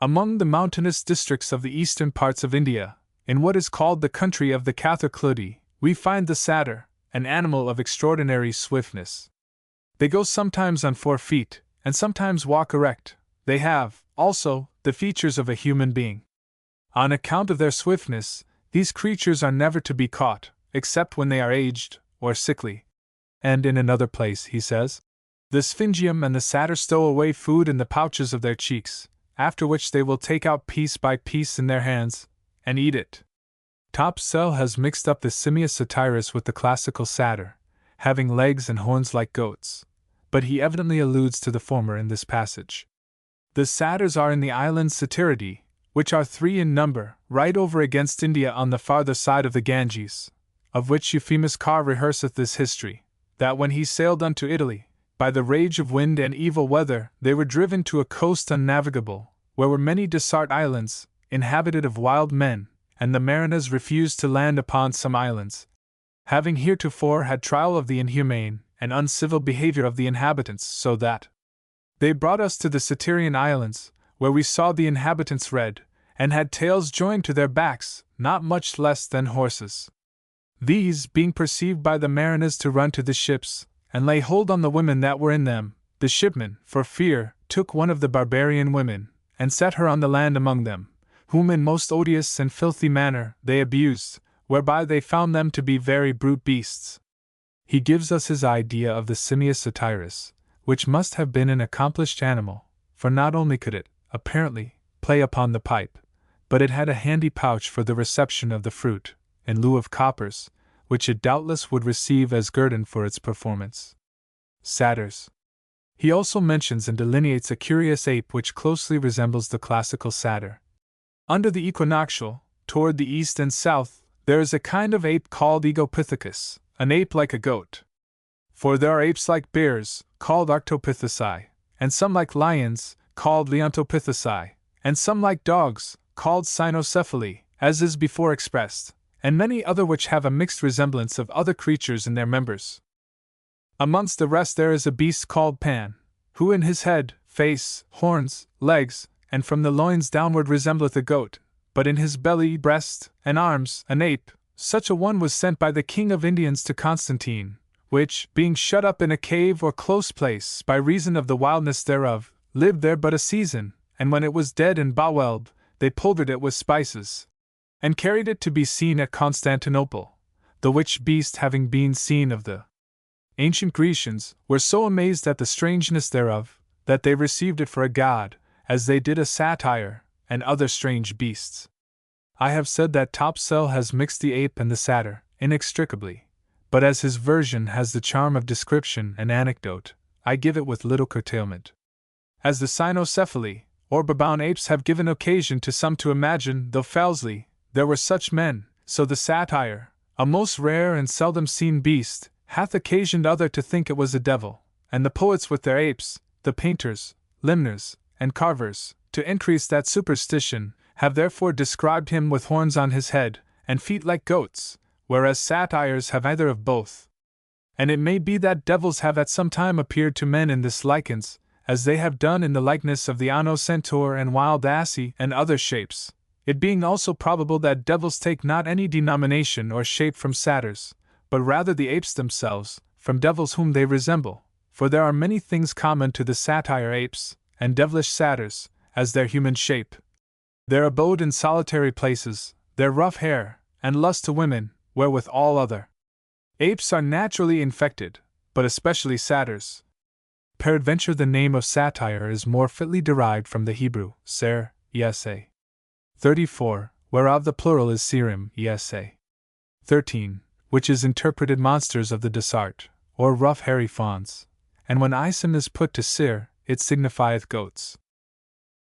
Among the mountainous districts of the eastern parts of India, in what is called the country of the Cathocludi, we find the satyr, an animal of extraordinary swiftness. They go sometimes on 4 feet, and sometimes walk erect. They have, also, the features of a human being. On account of their swiftness, these creatures are never to be caught, except when they are aged or sickly. And in another place, he says, the sphingium and the satyr stow away food in the pouches of their cheeks, after which they will take out piece by piece in their hands, and eat it. Topsell has mixed up the Simius satyrus with the classical satyr, having legs and horns like goats, but he evidently alludes to the former in this passage. The satyrs are in the islands Satyridae, which are 3 in number, right over against India on the farther side of the Ganges, of which Euphemus Carr rehearseth this history, that when he sailed unto Italy, by the rage of wind and evil weather, they were driven to a coast unnavigable, where were many desart islands, inhabited of wild men, and the mariners refused to land upon some islands, having heretofore had trial of the inhumane and uncivil behavior of the inhabitants, so that they brought us to the Satyrian islands, where we saw the inhabitants red, and had tails joined to their backs, not much less than horses. These, being perceived by the mariners to run to the ships, and lay hold on the women that were in them, the shipmen, for fear, took one of the barbarian women, and set her on the land among them, whom in most odious and filthy manner they abused, whereby they found them to be very brute beasts. He gives us his idea of the Simius satyrus, which must have been an accomplished animal, for not only could it, apparently, play upon the pipe, but it had a handy pouch for the reception of the fruit, in lieu of coppers, which it doubtless would receive as guerdon for its performance. Satyrs. He also mentions and delineates a curious ape which closely resembles the classical satyr. Under the equinoctial, toward the east and south, there is a kind of ape called Egopithecus, an ape like a goat. For there are apes like bears, called Arctopitheci, and some like lions, called Leontopitheci, and some like dogs, called Cynocephali, as is before expressed, and many other which have a mixed resemblance of other creatures in their members. Amongst the rest there is a beast called Pan, who in his head, face, horns, legs, and from the loins downward resembleth a goat, but in his belly, breast, and arms, an ape. Such a one was sent by the king of Indians to Constantine, which, being shut up in a cave or close place by reason of the wildness thereof, lived there but a season, and when it was dead and bowelled, they pulvered it with spices, and carried it to be seen at Constantinople, the which beast having been seen of the ancient Grecians, were so amazed at the strangeness thereof, that they received it for a god, as they did a satyr, and other strange beasts. I have said that Topsell has mixed the ape and the satyr, inextricably, but as his version has the charm of description and anecdote, I give it with little curtailment. As the cynocephali, or baboon apes have given occasion to some to imagine, though falsely, there were such men, so the satyr, a most rare and seldom seen beast, hath occasioned other to think it was a devil, and the poets with their apes, the painters, limners, and carvers, to increase that superstition, have therefore described him with horns on his head, and feet like goats, whereas satyrs have either of both. And it may be that devils have at some time appeared to men in this likeness, as they have done in the likeness of the Ano centaur and wild assy and other shapes, it being also probable that devils take not any denomination or shape from satyrs, but rather the apes themselves, from devils whom they resemble, for there are many things common to the satyr apes, and devilish satyrs, as their human shape, their abode in solitary places, their rough hair, and lust to women, wherewith all other apes are naturally infected, but especially satyrs. Peradventure the name of satyr is more fitly derived from the Hebrew, ser, esa. 34, whereof the plural is serim, esa. 13, which is interpreted monsters of the desart, or rough hairy fawns, and when isim is put to sir, it signifieth goats.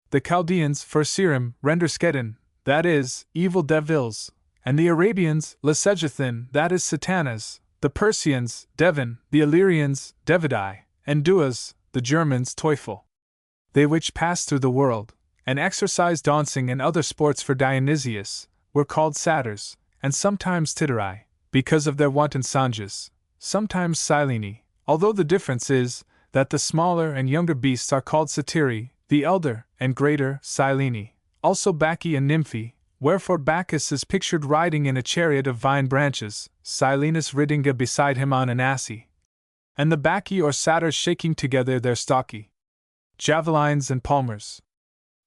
The Chaldeans, for serim, render skedin, that is, evil devils, and the Arabians, lesejathin, that is satanas, the Persians, devin, the Illyrians, devidai, and duas, the Germans, teufel. They which pass through the world, and exercise, dancing, and other sports for Dionysius, were called satyrs, and sometimes titeri, because of their wanton songes, sometimes sileni, although the difference is that the smaller and younger beasts are called satyri, the elder and greater sileni, also Bacchae and Nymphi, wherefore Bacchus is pictured riding in a chariot of vine branches, Silenus riding beside him on an assy, and the Bacchae or satyrs shaking together their stocky javelins and palmers.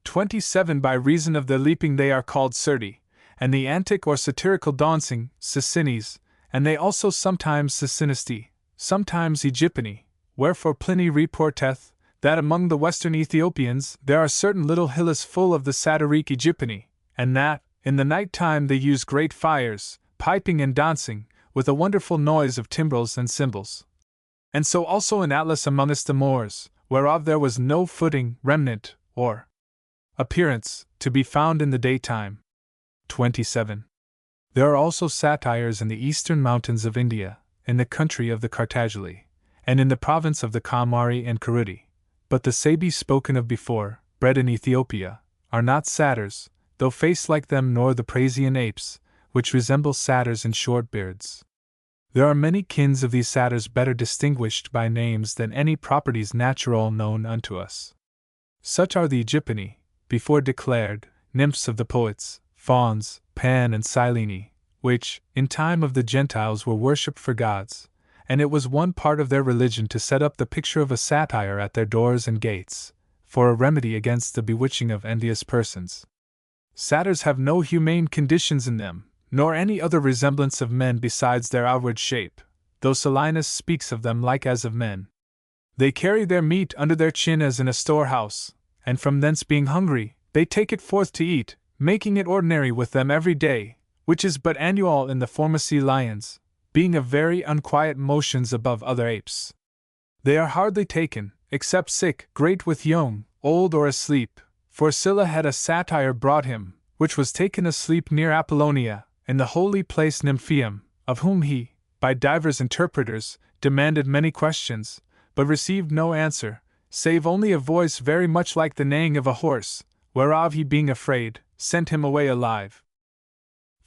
27 By reason of their leaping they are called Certi, and the antic or satirical dancing, Sicines, and they also sometimes Sicinisti, sometimes Aegypini, wherefore Pliny reporteth, that among the western Ethiopians there are certain little hills full of the satyric Aegypini, and that, in the night time they use great fires, piping and dancing, with a wonderful noise of timbrels and cymbals. And so also in Atlas amongst the Moors, whereof there was no footing, remnant, or appearance, to be found in the daytime. 27. There are also satyrs in the eastern mountains of India, in the country of the Cartagili, and in the province of the Kamari and Karuti. But the Sabis spoken of before, bred in Ethiopia, are not satyrs, though faced like them, nor the Prasian apes, which resemble satyrs in short beards. There are many kinds of these satyrs better distinguished by names than any properties natural known unto us. Such are the Aegypini, before declared, nymphs of the poets, fauns, Pan and Silene, which, in time of the Gentiles, were worshipped for gods, and it was one part of their religion to set up the picture of a satyr at their doors and gates, for a remedy against the bewitching of envious persons. Satyrs have no humane conditions in them, nor any other resemblance of men besides their outward shape, though Solinus speaks of them like as of men. They carry their meat under their chin as in a storehouse, and from thence being hungry, they take it forth to eat, making it ordinary with them every day, which is but annual in the Formosi lions, being of very unquiet motions above other apes. They are hardly taken, except sick, great with young, old or asleep, for Scylla had a satyr brought him, which was taken asleep near Apollonia, in the holy place Nymphaeum, of whom he, by divers interpreters, demanded many questions, but received no answer, save only a voice very much like the neighing of a horse, whereof he being afraid, sent him away alive.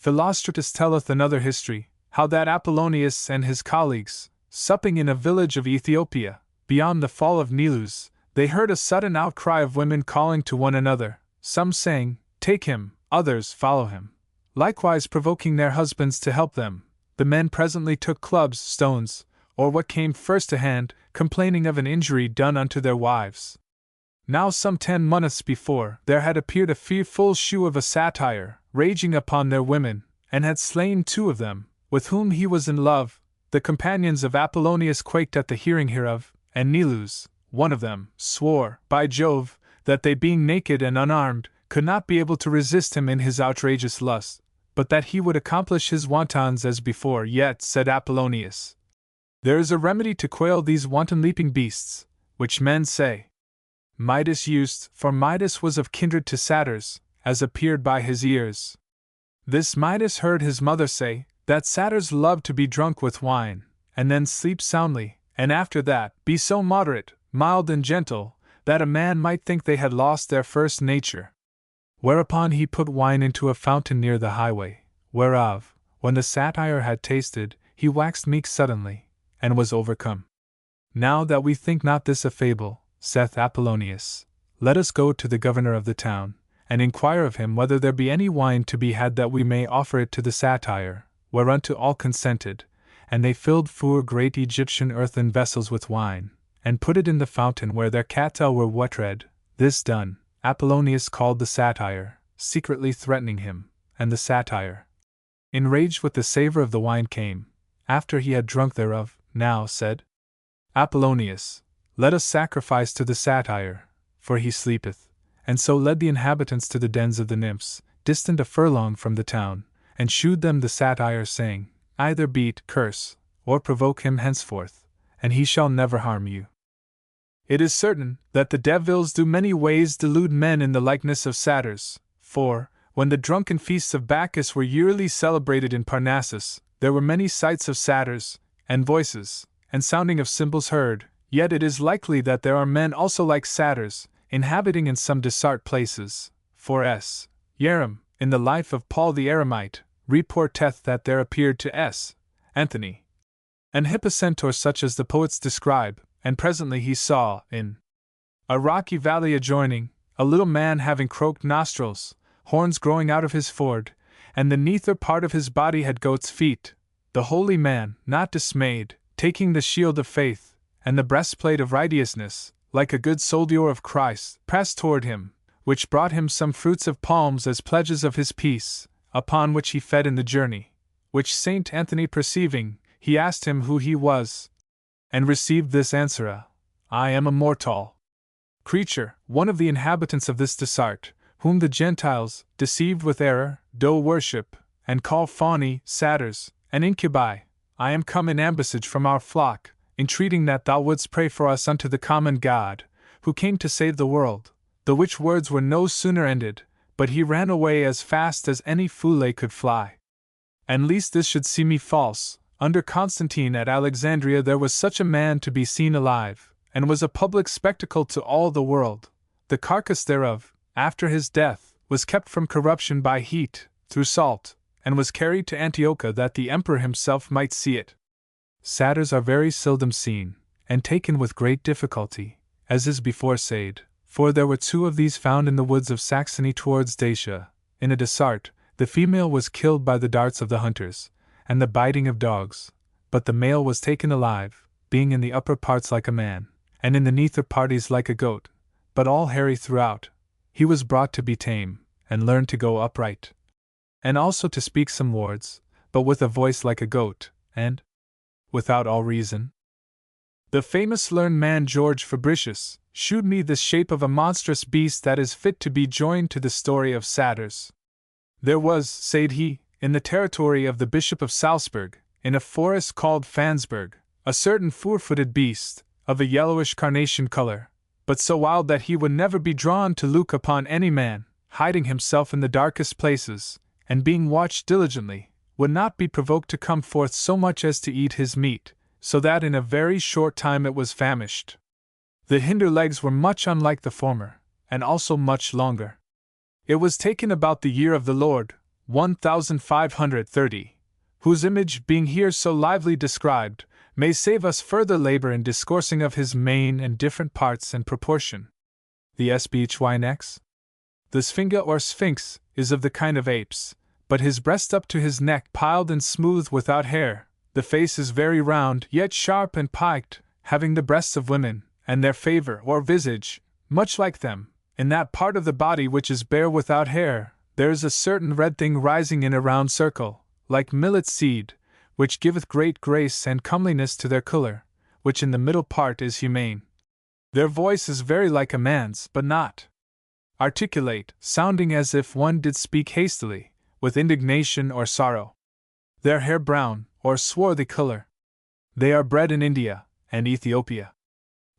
Philostratus telleth another history, how that Apollonius and his colleagues, supping in a village of Ethiopia, beyond the fall of Nilus, they heard a sudden outcry of women calling to one another, some saying, "Take him," others, "Follow him," likewise provoking their husbands to help them. The men presently took clubs, stones, or what came first to hand, complaining of an injury done unto their wives. Now some 10 months before, there had appeared a fearful shew of a satyr, raging upon their women, and had slain 2 of them, with whom he was in love. The companions of Apollonius quaked at the hearing hereof, and Nilus, one of them, swore, by Jove, that they being naked and unarmed, could not be able to resist him in his outrageous lust, but that he would accomplish his wantons as before. Yet, said Apollonius, there is a remedy to quail these wanton leaping beasts, which men say Midas used, for Midas was of kindred to satyrs, as appeared by his ears. This Midas heard his mother say, that satyrs love to be drunk with wine, and then sleep soundly, and after that, be so moderate, mild and gentle, that a man might think they had lost their first nature. Whereupon he put wine into a fountain near the highway, whereof, when the satyr had tasted, he waxed meek suddenly, and was overcome. Now that we think not this a fable, saith Apollonius, let us go to the governor of the town, and inquire of him whether there be any wine to be had that we may offer it to the satyr, whereunto all consented, and they filled 4 great Egyptian earthen vessels with wine, and put it in the fountain where their cattle were wetted. This done, Apollonius called the satyr, secretly threatening him, and the satyr, enraged with the savour of the wine, came, after he had drunk thereof. Now, said Apollonius, let us sacrifice to the satyr, for he sleepeth, and so led the inhabitants to the dens of the nymphs, distant a furlong from the town, and shewed them the satyr, saying, either beat, curse, or provoke him henceforth, and he shall never harm you. It is certain that the devils do many ways delude men in the likeness of satyrs, for, when the drunken feasts of Bacchus were yearly celebrated in Parnassus, there were many sights of satyrs, and voices, and sounding of cymbals heard. Yet it is likely that there are men also like satyrs, inhabiting in some desart places. For S. Yerem, in the life of Paul the Eremite, reporteth that there appeared to S. Anthony an hippocentaur such as the poets describe, and presently he saw, in a rocky valley adjoining, a little man having crooked nostrils, horns growing out of his forehead, and the neither part of his body had goat's feet. The holy man, not dismayed, taking the shield of faith, and the breastplate of righteousness, like a good soldier of Christ, passed toward him, which brought him some fruits of palms as pledges of his peace, upon which he fed in the journey. Which Saint Anthony perceiving, he asked him who he was, and received this answer: I am a mortal creature, one of the inhabitants of this desart, whom the Gentiles, deceived with error, do worship, and call faunae, satyrs, and incubi. I am come in ambassage from our flock, entreating that thou wouldst pray for us unto the common God, who came to save the world. The which words were no sooner ended, but he ran away as fast as any fool could fly. And lest this should seem me false, under Constantine at Alexandria there was such a man to be seen alive, and was a public spectacle to all the world. The carcass thereof, after his death, was kept from corruption by heat, through salt, and was carried to Antioch that the emperor himself might see it. Satyrs are very seldom seen, and taken with great difficulty, as is before said, for there were 2 of these found in the woods of Saxony towards Dacia. In a desart, the female was killed by the darts of the hunters, and the biting of dogs, but the male was taken alive, being in the upper parts like a man, and in the neither parties like a goat, but all hairy throughout. He was brought to be tame, and learned to go upright, and also to speak some words, but with a voice like a goat, and without all reason. The famous learned man George Fabricius shewed me the shape of a monstrous beast that is fit to be joined to the story of satyrs. There was, said he, in the territory of the Bishop of Salzburg, in a forest called Fansburg, a certain four-footed beast, of a yellowish carnation color, but so wild that he would never be drawn to look upon any man, hiding himself in the darkest places, and being watched diligently, would not be provoked to come forth so much as to eat his meat, so that in a very short time it was famished. The hinder legs were much unlike the former, and also much longer. It was taken about the year of the Lord, 1530, whose image being here so lively described, may save us further labor in discoursing of his main and different parts and proportion. The Sphinx. The Sphinga or Sphinx is of the kind of apes, but his breast up to his neck piled and smooth without hair. The face is very round, yet sharp and piked, having the breasts of women, and their favor or visage, much like them. In that part of the body which is bare without hair, there is a certain red thing rising in a round circle, like millet seed, which giveth great grace and comeliness to their colour, which in the middle part is humane. Their voice is very like a man's, but not articulate, sounding as if one did speak hastily, with indignation or sorrow. Their hair brown, or swarthy colour. They are bred in India and Ethiopia.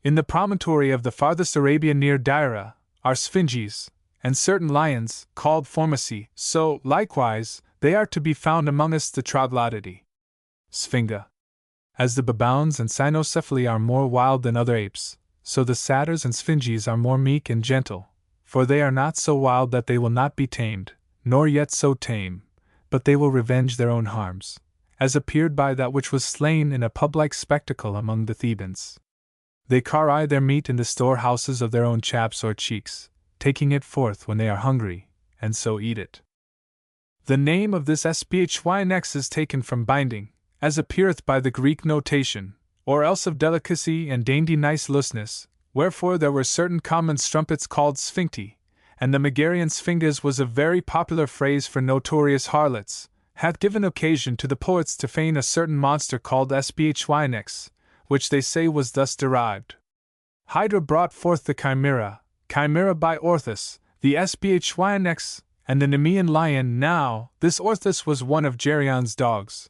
In the promontory of the farthest Arabia near Daira are Sphinges, and certain lions, called Formici, so, likewise, they are to be found among us the troglodytae. Sphinga. As the baboons and cynocephaly are more wild than other apes, so the satyrs and sphinges are more meek and gentle, for they are not so wild that they will not be tamed, nor yet so tame, but they will revenge their own harms, as appeared by that which was slain in a public spectacle among the Thebans. They carry their meat in the storehouses of their own chaps or cheeks, taking it forth when they are hungry, and so eat it. The name of this Sphinx is taken from binding, as appeareth by the Greek notation, or else of delicacy and dainty nicelousness, wherefore there were certain common strumpets called sphincti, and the Megarian sphinges was a very popular phrase for notorious harlots, hath given occasion to the poets to feign a certain monster called Sphinx, which they say was thus derived. Hydra brought forth the chimera by Orthus, the Sphinx, and the Nemean lion. Now, this Orthus was one of Gerion's dogs.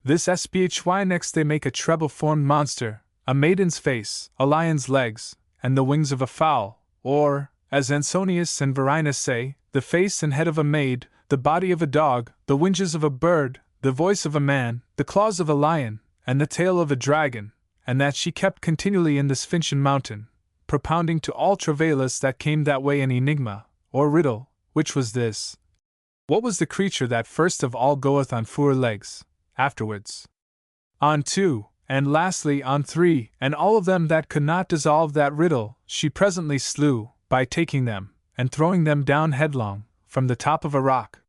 This Sphinx they make a treble-formed monster, a maiden's face, a lion's legs, and the wings of a fowl, or, as Ansonius and Varinus say, the face and head of a maid, the body of a dog, the winges of a bird, the voice of a man, the claws of a lion, and the tail of a dragon, and that she kept continually in the Sphinxian mountain, propounding to all travailers that came that way an enigma, or riddle, which was this: what was the creature that first of all goeth on 4 legs, afterwards on 2, and lastly on 3, and all of them that could not dissolve that riddle she presently slew, by taking them, and throwing them down headlong, from the top of a rock.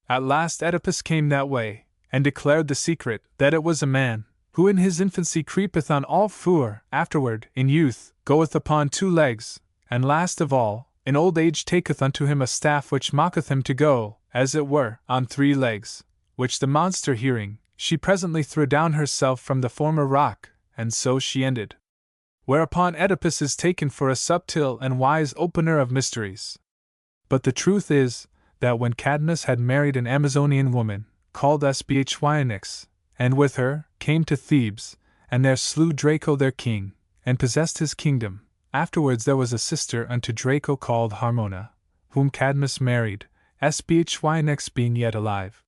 At last Oedipus came that way, and declared the secret, that it was a man, who in his infancy creepeth on all 4, afterward, in youth, goeth upon 2 legs, and last of all, in old age taketh unto him a staff which mocketh him to go, as it were, on 3 legs, which the monster hearing, she presently threw down herself from the former rock, and so she ended. Whereupon Oedipus is taken for a subtle and wise opener of mysteries. But the truth is, that when Cadmus had married an Amazonian woman, called Sbhyonyx, and with her came to Thebes, and there slew Draco their king, and possessed his kingdom, afterwards there was a sister unto Draco called Harmona, whom Cadmus married, Sbhyonyx being yet alive.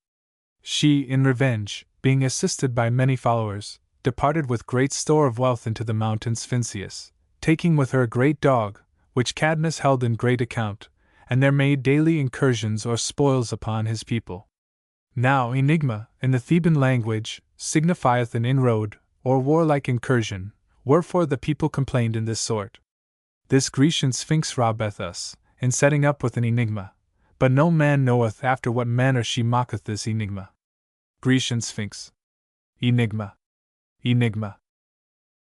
She, in revenge, being assisted by many followers, departed with great store of wealth into the mountain Sphinxius, taking with her a great dog, which Cadmus held in great account, and there made daily incursions or spoils upon his people. Now enigma, in the Theban language, signifieth an inroad, or warlike incursion, wherefore the people complained in this sort: this Grecian Sphinx robbeth us, in setting up with an enigma, but no man knoweth after what manner she mocketh this enigma. Grecian Sphinx. Enigma. Enigma.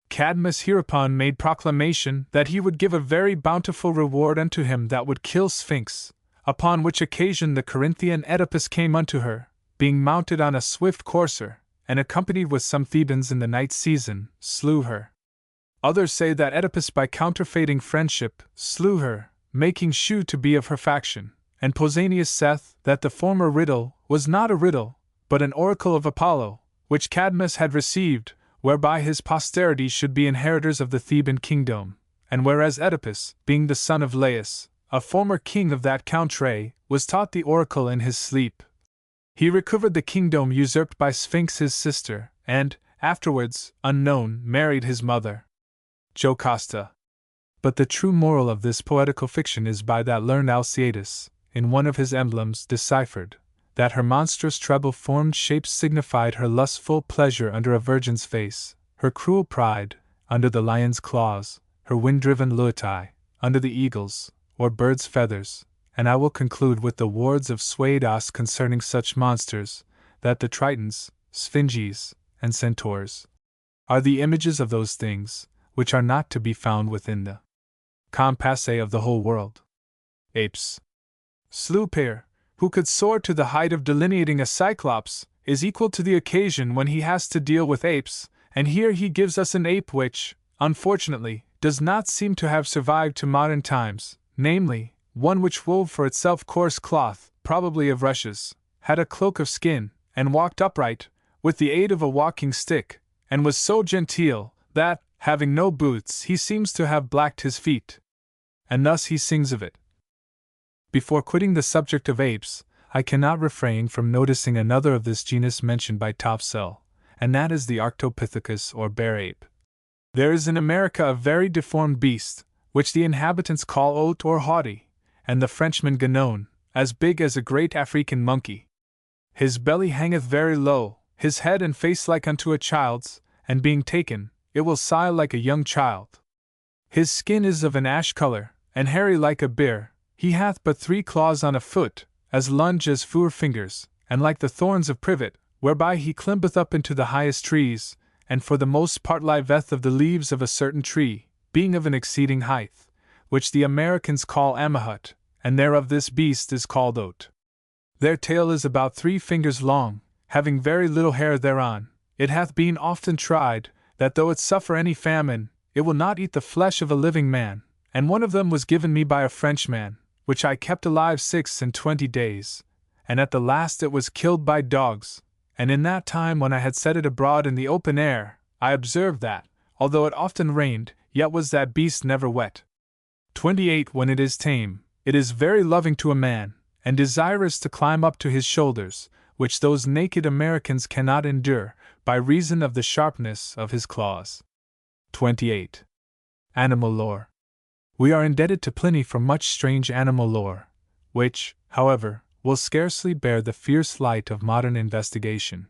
Cadmus hereupon made proclamation that he would give a very bountiful reward unto him that would kill Sphinx, upon which occasion the Corinthian Oedipus came unto her, being mounted on a swift courser, and accompanied with some Thebans in the night season, slew her. Others say that Oedipus by counterfeiting friendship, slew her, making shew to be of her faction, and Pausanias saith that the former riddle was not a riddle, but an oracle of Apollo, which Cadmus had received, whereby his posterity should be inheritors of the Theban kingdom, and whereas Oedipus, being the son of Laius, a former king of that country, was taught the oracle in his sleep, he recovered the kingdom usurped by Sphinx his sister, and, afterwards, unknown, married his mother. Jocasta. But the true moral of this poetical fiction is by that learned Alciatus, in one of his emblems, deciphered, that her monstrous treble-formed shapes signified her lustful pleasure under a virgin's face, her cruel pride, under the lion's claws, her wind-driven luetae, under the eagle's, or bird's feathers, and I will conclude with the words of Suidas concerning such monsters, that the Tritons, Sphinges, and Centaurs are the images of those things, which are not to be found within the compasse of the whole world. Apes. Slewpair, who could soar to the height of delineating a cyclops, is equal to the occasion when he has to deal with apes, and here he gives us an ape which, unfortunately, does not seem to have survived to modern times, namely, one which wove for itself coarse cloth, probably of rushes, had a cloak of skin, and walked upright, with the aid of a walking stick, and was so genteel, that, having no boots, he seems to have blacked his feet. And thus he sings of it. Before quitting the subject of apes, I cannot refrain from noticing another of this genus mentioned by Topsell, and that is the Arctopithecus or bear ape. There is in America a very deformed beast, which the inhabitants call oat or haughty, and the Frenchman Ganon, as big as a great African monkey. His belly hangeth very low, his head and face like unto a child's, and being taken, it will sigh like a young child. His skin is of an ash color, and hairy like a bear. He hath but 3 claws on a foot, as lunge as 4 fingers, and like the thorns of privet, whereby he climbeth up into the highest trees, and for the most part liveth of the leaves of a certain tree, being of an exceeding height, which the Americans call amahut, and thereof this beast is called oat. Their tail is about 3 fingers long, having very little hair thereon. It hath been often tried, that though it suffer any famine, it will not eat the flesh of a living man, and one of them was given me by a Frenchman, which I kept alive 26 days, and at the last it was killed by dogs, and in that time when I had set it abroad in the open air, I observed that, although it often rained, yet was that beast never wet. 28 When it is tame, it is very loving to a man, and desirous to climb up to his shoulders, which those naked Americans cannot endure, by reason of the sharpness of his claws. 28. Animal lore. We are indebted to Pliny for much strange animal lore, which, however, will scarcely bear the fierce light of modern investigation.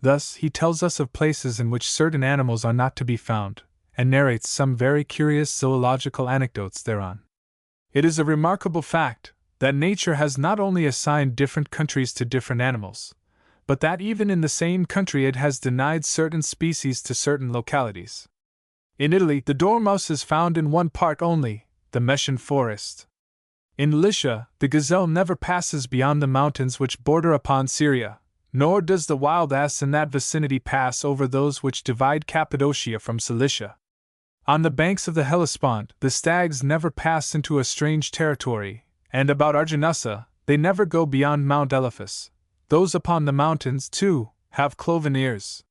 Thus, he tells us of places in which certain animals are not to be found, and narrates some very curious zoological anecdotes thereon. It is a remarkable fact that nature has not only assigned different countries to different animals, but that even in the same country it has denied certain species to certain localities. In Italy, the dormouse is found in one part only, the Messian forest. In Lycia, the gazelle never passes beyond the mountains which border upon Syria, nor does the wild ass in that vicinity pass over those which divide Cappadocia from Cilicia. On the banks of the Hellespont, the stags never pass into a strange territory, and about Arginusa, they never go beyond Mount Elephas. Those upon the mountains, too, have cloven ears.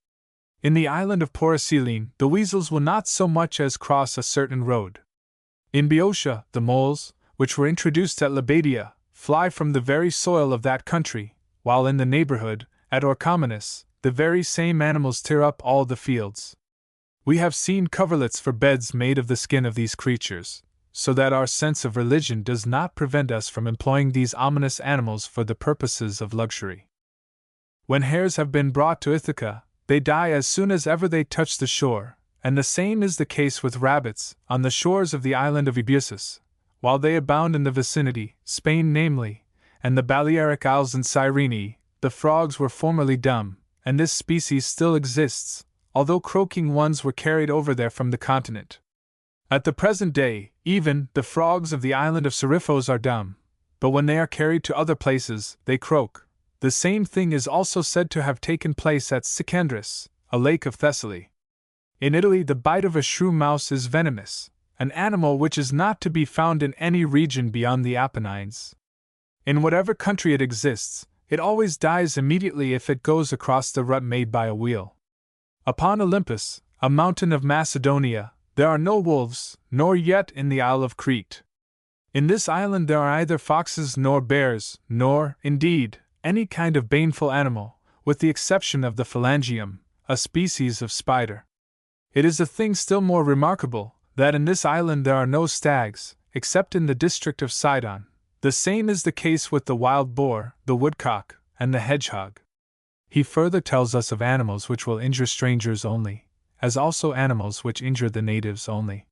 In the island of Porcelain, the weasels will not so much as cross a certain road. In Boeotia, the moles, which were introduced at Libadia, fly from the very soil of that country, while in the neighborhood, at Orchomenus, the very same animals tear up all the fields. We have seen coverlets for beds made of the skin of these creatures, so that our sense of religion does not prevent us from employing these ominous animals for the purposes of luxury. When hares have been brought to Ithaca, they die as soon as ever they touch the shore, and the same is the case with rabbits on the shores of the island of Eleusis, while they abound in the vicinity, Spain namely, and the Balearic Isles in Cyrene. The frogs were formerly dumb, and this species still exists, although croaking ones were carried over there from the continent. At the present day, even the frogs of the island of Seriphos are dumb, but when they are carried to other places, they croak. The same thing is also said to have taken place at Sicandrus, a lake of Thessaly. In Italy, the bite of a shrew mouse is venomous, an animal which is not to be found in any region beyond the Apennines. In whatever country it exists, it always dies immediately if it goes across the rut made by a wheel. Upon Olympus, a mountain of Macedonia, there are no wolves, nor yet in the Isle of Crete. In this island there are neither foxes nor bears, nor, indeed, any kind of baneful animal, with the exception of the phalangium, a species of spider. It is a thing still more remarkable that in this island there are no stags, except in the district of Sidon. The same is the case with the wild boar, the woodcock, and the hedgehog. He further tells us of animals which will injure strangers only, as also animals which injure the natives only.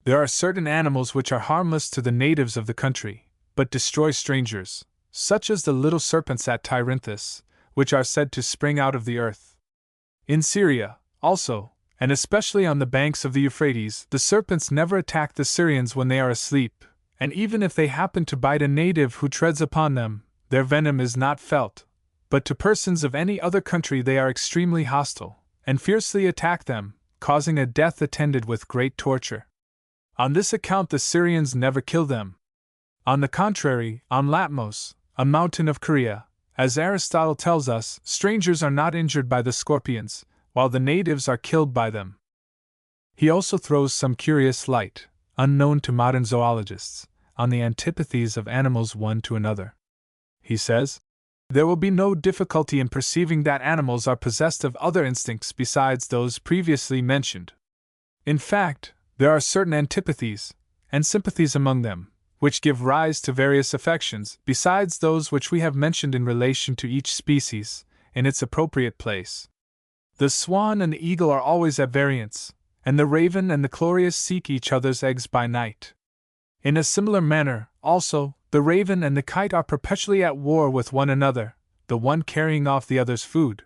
There are certain animals which are harmless to the natives of the country, but destroy strangers, such as the little serpents at Tyrinthus, which are said to spring out of the earth. In Syria, also, and especially on the banks of the Euphrates, the serpents never attack the Syrians when they are asleep, and even if they happen to bite a native who treads upon them, their venom is not felt, but to persons of any other country they are extremely hostile, and fiercely attack them, causing a death attended with great torture. On this account the Syrians never kill them. On the contrary, on Latmos, a mountain of Caria, as Aristotle tells us, strangers are not injured by the scorpions, while the natives are killed by them. He also throws some curious light, unknown to modern zoologists, on the antipathies of animals one to another. He says, "There will be no difficulty in perceiving that animals are possessed of other instincts besides those previously mentioned. In fact, there are certain antipathies, and sympathies among them, which give rise to various affections, besides those which we have mentioned in relation to each species, in its appropriate place. The swan and the eagle are always at variance, and the raven and the chloreus seek each other's eggs by night. In a similar manner, also, the raven and the kite are perpetually at war with one another, the one carrying off the other's food.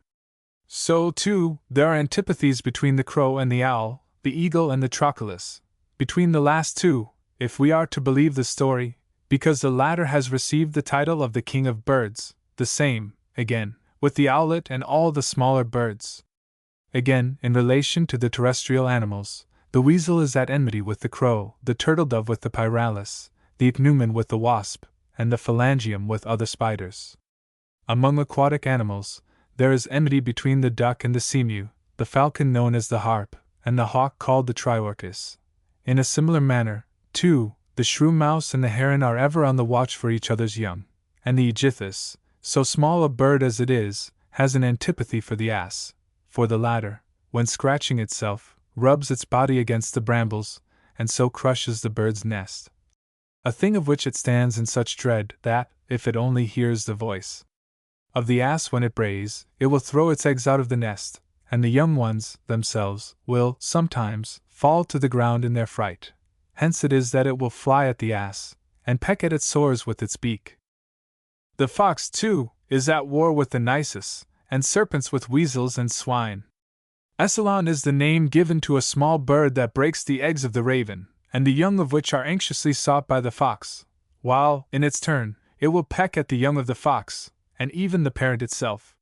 So, too, there are antipathies between the crow and the owl, the eagle and the trochilus, between the last two, if we are to believe the story, because the latter has received the title of the king of birds, the same, again, with the owlet and all the smaller birds. Again, in relation to the terrestrial animals, the weasel is at enmity with the crow, the turtle-dove with the pyralis, the ichneumon with the wasp, and the phalangium with other spiders. Among aquatic animals, there is enmity between the duck and the seamew, the falcon known as the harp, and the hawk called the triorchis. In a similar manner, too, the shrew mouse and the heron are ever on the watch for each other's young, and the aegithus, so small a bird as it is, has an antipathy for the ass, for the latter, when scratching itself, rubs its body against the brambles, and so crushes the bird's nest. A thing of which it stands in such dread that, if it only hears the voice of the ass when it brays, it will throw its eggs out of the nest, and the young ones, themselves, will, sometimes, fall to the ground in their fright. Hence it is that it will fly at the ass, and peck at its sores with its beak. The fox, too, is at war with the nisus, and serpents with weasels and swine. Echelon is the name given to a small bird that breaks the eggs of the raven, and the young of which are anxiously sought by the fox, while, in its turn, it will peck at the young of the fox, and even the parent itself.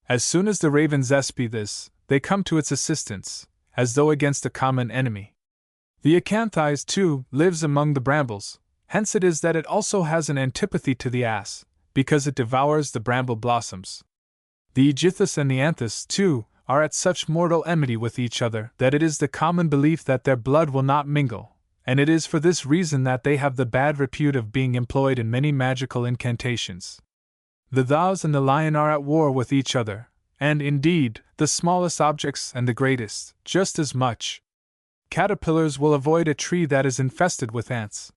As soon as the ravens espy this, they come to its assistance, as though against a common enemy. The acanthis, too, lives among the brambles, hence it is that it also has an antipathy to the ass, because it devours the bramble blossoms. The aegithus and the anthus, too, are at such mortal enmity with each other that it is the common belief that their blood will not mingle, and it is for this reason that they have the bad repute of being employed in many magical incantations. The thous and the lion are at war with each other, and, indeed, the smallest objects and the greatest, just as much. Caterpillars will avoid a tree that is infested with ants.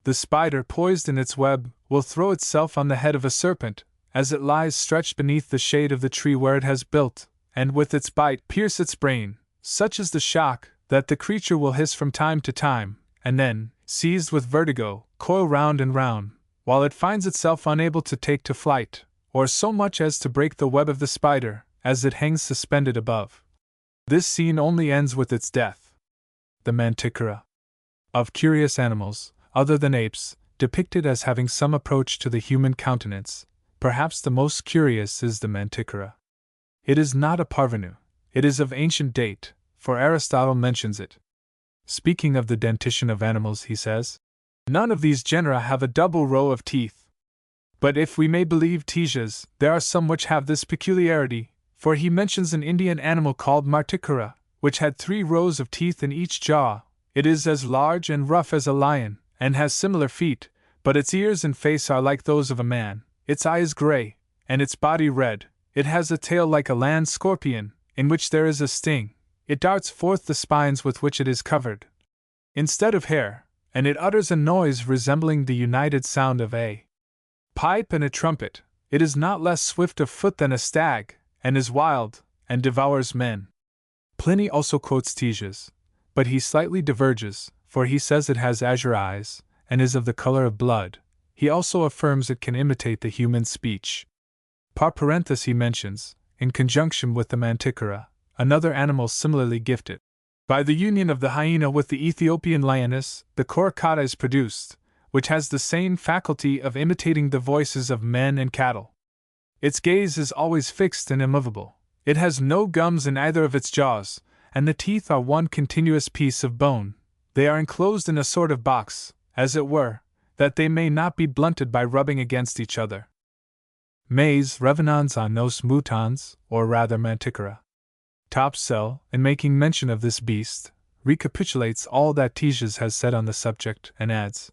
The spider, poised in its web, will throw itself on the head of a serpent, as it lies stretched beneath the shade of the tree where it has built, and with its bite pierce its brain. Such is the shock, that the creature will hiss from time to time, and then, seized with vertigo, coil round and round, while it finds itself unable to take to flight, or so much as to break the web of the spider, as it hangs suspended above. This scene only ends with its death. The Manticora. Of curious animals, other than apes, depicted as having some approach to the human countenance, perhaps the most curious is the Manticora. It is not a parvenu, it is of ancient date, for Aristotle mentions it. Speaking of the dentition of animals, he says, "None of these genera have a double row of teeth. But if we may believe Ctesias, there are some which have this peculiarity, for he mentions an Indian animal called Marticora, which had 3 rows of teeth in each jaw. It is as large and rough as a lion, and has similar feet, but its ears and face are like those of a man, its eye is gray, and its body red. It has a tail like a land scorpion, in which there is a sting. It darts forth the spines with which it is covered, instead of hair, and it utters a noise resembling the united sound of a pipe and a trumpet. It is not less swift of foot than a stag, and is wild, and devours men." Pliny also quotes Ctesias, but he slightly diverges, for he says it has azure eyes, and is of the color of blood. He also affirms it can imitate the human speech. Parparenthus he mentions, in conjunction with the Manticora, another animal similarly gifted. By the union of the hyena with the Ethiopian lioness, the Coracata is produced, which has the same faculty of imitating the voices of men and cattle. Its gaze is always fixed and immovable. It has no gums in either of its jaws, and the teeth are one continuous piece of bone. They are enclosed in a sort of box, as it were, that they may not be blunted by rubbing against each other. Mays revenans a nos mutans, or rather Manticora. Topsell, in making mention of this beast, recapitulates all that Ctesias has said on the subject, and adds,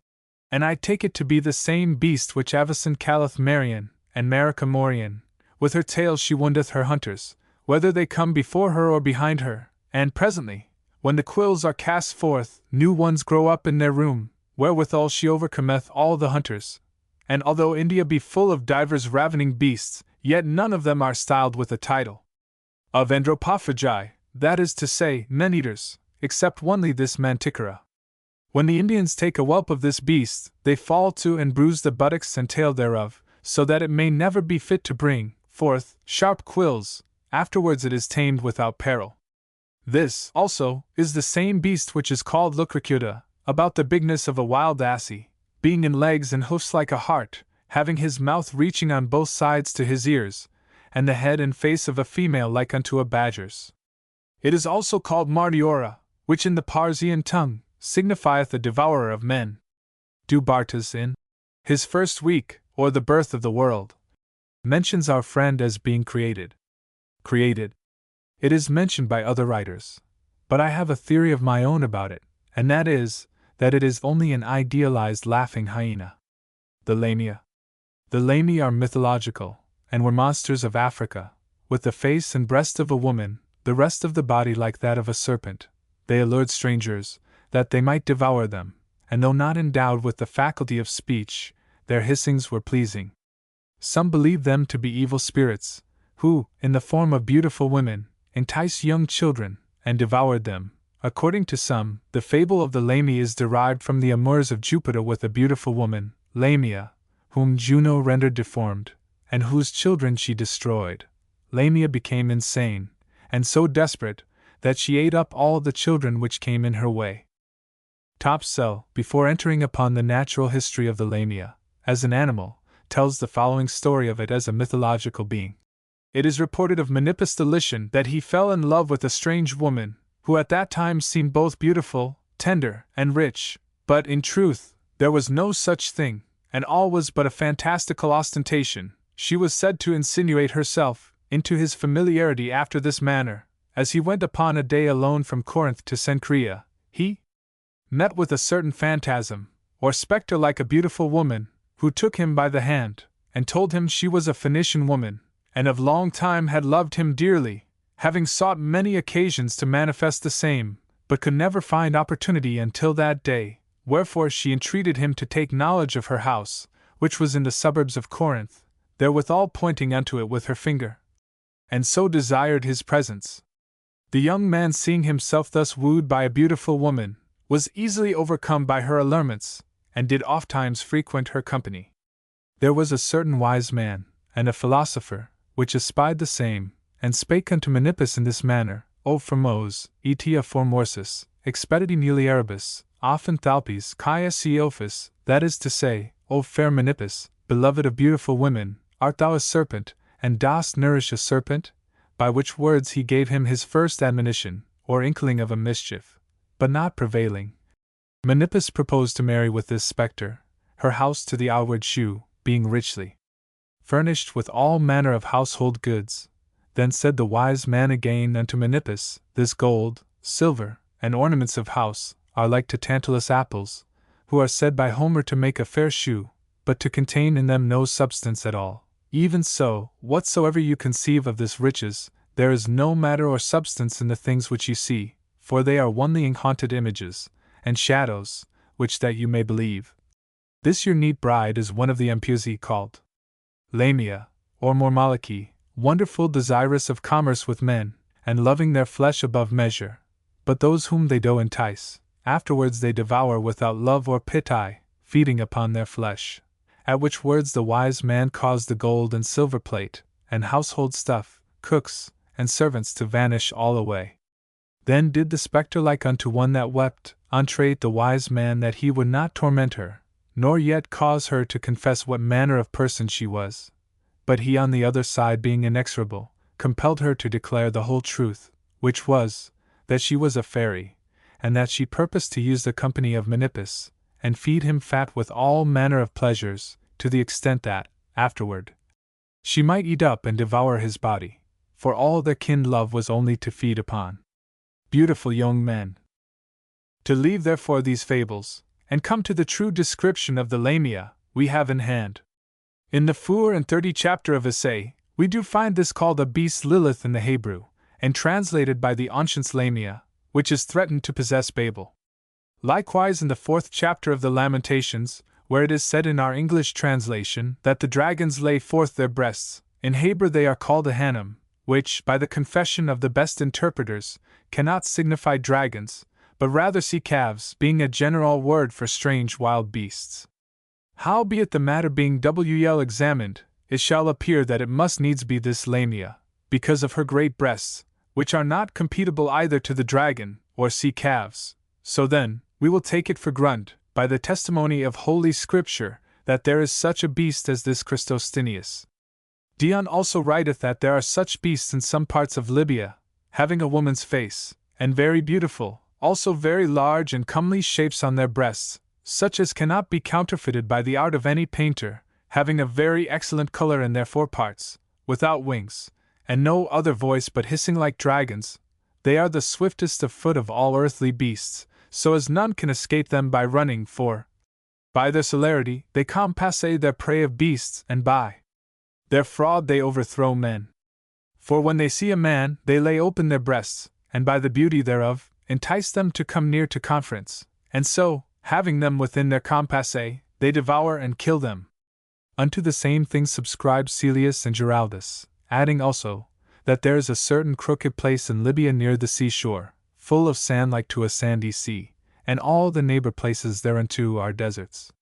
"And I take it to be the same beast which Avicen calleth Marian, and Marica Morian. With her tail she woundeth her hunters, whether they come before her or behind her, and presently, when the quills are cast forth, new ones grow up in their room, wherewithal she overcometh all the hunters. And although India be full of divers ravening beasts, yet none of them are styled with a title of anthropophagi, that is to say, men-eaters, except only this Manticora. When the Indians take a whelp of this beast, they fall to and bruise the buttocks and tail thereof, so that it may never be fit to bring forth sharp quills. Afterwards it is tamed without peril. This, also, is the same beast which is called Lucricuta, about the bigness of a wild assy, being in legs and hoofs like a hart, having his mouth reaching on both sides to his ears, and the head and face of a female like unto a badger's. It is also called Mardiora, which in the Parsian tongue signifieth a devourer of men. Du Bartas in his first week, or the birth of the world, mentions our friend as being created. Created. It is mentioned by other writers, but I have a theory of my own about it, and that is, that it is only an idealized laughing hyena. The Lamia. The Lamia are mythological, and were monsters of Africa, with the face and breast of a woman, the rest of the body like that of a serpent. They allured strangers, that they might devour them, and though not endowed with the faculty of speech, their hissings were pleasing. Some believed them to be evil spirits, who, in the form of beautiful women, enticed young children, and devoured them. According to some, the fable of the Lamia is derived from the amours of Jupiter with a beautiful woman, Lamia, whom Juno rendered deformed, and whose children she destroyed. Lamia became insane, and so desperate, that she ate up all the children which came in her way. Topsell, before entering upon the natural history of the Lamia, as an animal, tells the following story of it as a mythological being. It is reported of Menippus the Lycian that he fell in love with a strange woman, who at that time seemed both beautiful, tender, and rich, but in truth, there was no such thing, and all was but a fantastical ostentation. She was said to insinuate herself into his familiarity after this manner: as he went upon a day alone from Corinth to Cenchrea, he met with a certain phantasm, or spectre like a beautiful woman, who took him by the hand, and told him she was a Phoenician woman, and of long time had loved him dearly, having sought many occasions to manifest the same, but could never find opportunity until that day, wherefore she entreated him to take knowledge of her house, which was in the suburbs of Corinth, therewithal pointing unto it with her finger, and so desired his presence. The young man, seeing himself thus wooed by a beautiful woman, was easily overcome by her allurements, and did ofttimes frequent her company. There was a certain wise man, and a philosopher, which espied the same, and spake unto Menippus in this manner: O Formose, etia formorsis, expediti mulieribus, Ophthalpes Caia Siophis, that is to say, O fair Menippus, beloved of beautiful women, art thou a serpent, and dost nourish a serpent? By which words he gave him his first admonition, or inkling of a mischief. But not prevailing, Menippus proposed to marry with this spectre, her house to the outward shew, being richly furnished with all manner of household goods. Then said the wise man again unto Menippus: This gold, silver, and ornaments of house are like to Tantalus apples, who are said by Homer to make a fair shoe, but to contain in them no substance at all. Even so, whatsoever you conceive of this riches, there is no matter or substance in the things which you see, for they are only haunted images, and shadows, which that you may believe. This your neat bride is one of the Empusi called Lamia, or Mormaliki, wonderful, desirous of commerce with men, and loving their flesh above measure. But those whom they do entice, afterwards they devour without love or pity, feeding upon their flesh. At which words the wise man caused the gold and silver plate, and household stuff, cooks, and servants to vanish all away. Then did the spectre, like unto one that wept, entreat the wise man that he would not torment her, nor yet cause her to confess what manner of person she was. But he, on the other side, being inexorable, compelled her to declare the whole truth, which was, that she was a fairy, and that she purposed to use the company of Menippus, and feed him fat with all manner of pleasures, to the extent that, afterward, she might eat up and devour his body, for all their kin love was only to feed upon beautiful young men. To leave therefore these fables, and come to the true description of the Lamia, we have in hand. In the 34th chapter of Essay, we do find this called a beast Lilith in the Hebrew, and translated by the ancients Lamia, which is threatened to possess Babel. Likewise in the 4th chapter of the Lamentations, where it is said in our English translation that the dragons lay forth their breasts, in Hebrew they are called a Hanam, which, by the confession of the best interpreters, cannot signify dragons, but rather sea calves, being a general word for strange wild beasts. Howbeit the matter being well examined, it shall appear that it must needs be this Lamia, because of her great breasts, which are not compatible either to the dragon, or sea calves. So then, we will take it for granted, by the testimony of Holy Scripture, that there is such a beast as this Christostinius. Dion also writeth that there are such beasts in some parts of Libya, having a woman's face, and very beautiful, also very large and comely shapes on their breasts, such as cannot be counterfeited by the art of any painter, having a very excellent color in their foreparts, without wings, and no other voice but hissing like dragons. They are the swiftest of foot of all earthly beasts, so as none can escape them by running, for by their celerity they compass their prey of beasts, and by their fraud they overthrow men. For when they see a man, they lay open their breasts, and by the beauty thereof, entice them to come near to conference, and so, having them within their compasse, they devour and kill them. Unto the same thing subscribe Celius and Giraldus, adding also, that there is a certain crooked place in Libya near the seashore, full of sand like to a sandy sea, and all the neighbor places thereunto are deserts.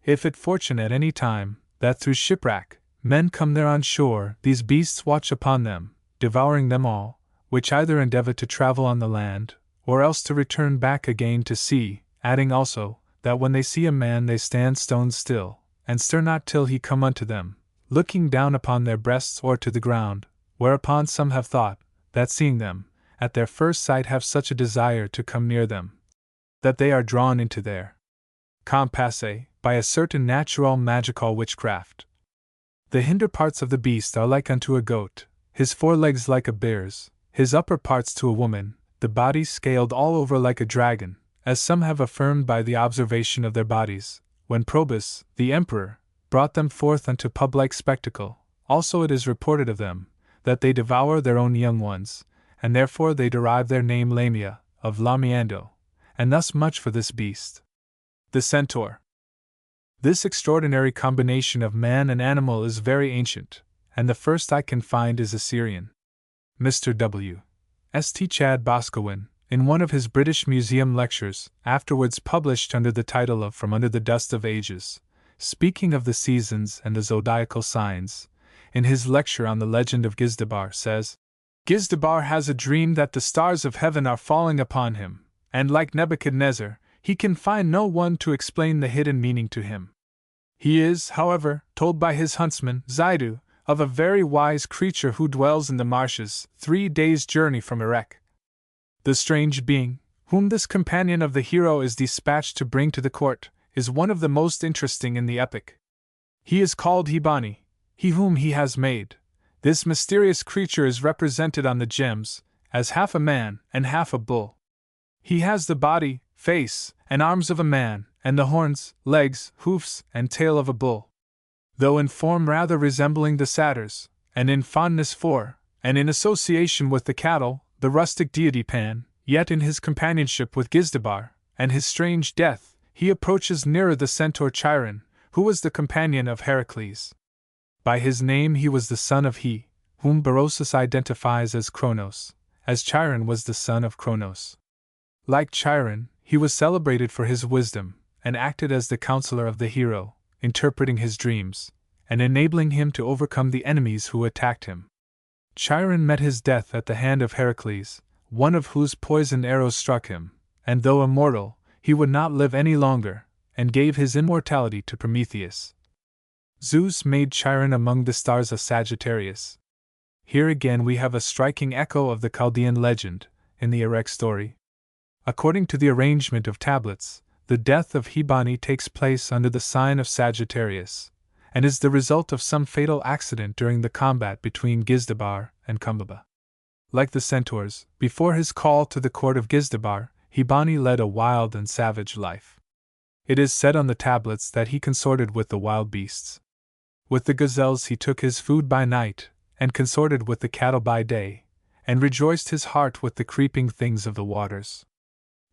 If it fortune at any time, that through shipwreck, men come there on shore, these beasts watch upon them, devouring them all, which either endeavor to travel on the land, or else to return back again to sea, adding also, that when they see a man they stand stone still, and stir not till he come unto them, looking down upon their breasts or to the ground, whereupon some have thought, that seeing them, at their first sight have such a desire to come near them, that they are drawn into their compasse, by a certain natural magical witchcraft. The hinder parts of the beast are like unto a goat, his forelegs like a bear's, his upper parts to a woman, the body scaled all over like a dragon, as some have affirmed by the observation of their bodies, when Probus, the emperor, brought them forth unto public spectacle. Also it is reported of them, that they devour their own young ones, and therefore they derive their name Lamia, of lamiando, and thus much for this beast. The centaur. This extraordinary combination of man and animal is very ancient, and the first I can find is Assyrian. Mr. W. St. Chad Boscawen, in one of his British Museum lectures, afterwards published under the title of From Under the Dust of Ages, speaking of the seasons and the zodiacal signs, in his lecture on the legend of Gizdabar, says, Gizdabar has a dream that the stars of heaven are falling upon him, and like Nebuchadnezzar, he can find no one to explain the hidden meaning to him. He is, however, told by his huntsman, Zaidu, of a very wise creature who dwells in the marshes, 3 days' journey from Erech. The strange being, whom this companion of the hero is dispatched to bring to the court, is one of the most interesting in the epic. He is called Hibani, he whom he has made. This mysterious creature is represented on the gems, as half a man and half a bull. He has the body, face, and arms of a man, and the horns, legs, hoofs, and tail of a bull. Though in form rather resembling the satyrs, and in fondness for, and in association with the cattle, the rustic deity Pan, yet in his companionship with Gizdabar, and his strange death, he approaches nearer the centaur Chiron, who was the companion of Heracles. By his name he was the son of He, whom Berosus identifies as Kronos, as Chiron was the son of Kronos. Like Chiron, he was celebrated for his wisdom, and acted as the counselor of the hero, interpreting his dreams, and enabling him to overcome the enemies who attacked him. Chiron met his death at the hand of Heracles, one of whose poisoned arrows struck him, and though immortal, he would not live any longer, and gave his immortality to Prometheus. Zeus made Chiron among the stars of Sagittarius. Here again we have a striking echo of the Chaldean legend, in the Erech story. According to the arrangement of tablets, the death of Hibani takes place under the sign of Sagittarius, and is the result of some fatal accident during the combat between Gizdabar and Kumbaba. Like the centaurs, before his call to the court of Gizdabar, Hibani led a wild and savage life. It is said on the tablets that he consorted with the wild beasts. With the gazelles he took his food by night, and consorted with the cattle by day, and rejoiced his heart with the creeping things of the waters.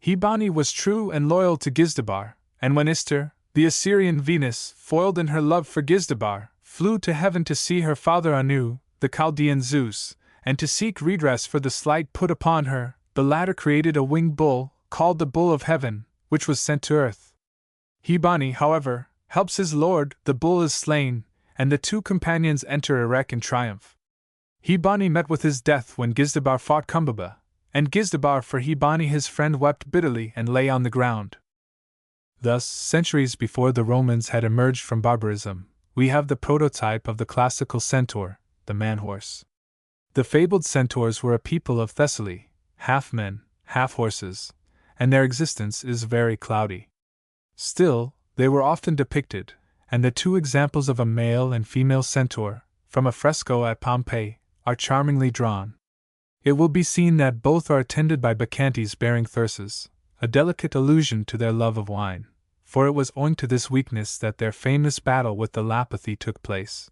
Hibani was true and loyal to Gizdabar, and when Ishtar, the Assyrian Venus, foiled in her love for Gizdabar, flew to heaven to see her father Anu, the Chaldean Zeus, and to seek redress for the slight put upon her, the latter created a winged bull, called the Bull of Heaven, which was sent to earth. Hibani, however, helps his lord, the bull is slain, and the two companions enter Erech in triumph. Hibani met with his death when Gizdabar fought Kumbaba, and Gizdabar for Hibani his friend wept bitterly and lay on the ground. Thus, centuries before the Romans had emerged from barbarism, we have the prototype of the classical centaur, the man-horse. The fabled centaurs were a people of Thessaly, half men, half horses, and their existence is very cloudy. Still, they were often depicted, and the two examples of a male and female centaur, from a fresco at Pompeii, are charmingly drawn. It will be seen that both are attended by bacchantes bearing thyrsus, a delicate allusion to their love of wine, for it was owing to this weakness that their famous battle with the Lapithae took place.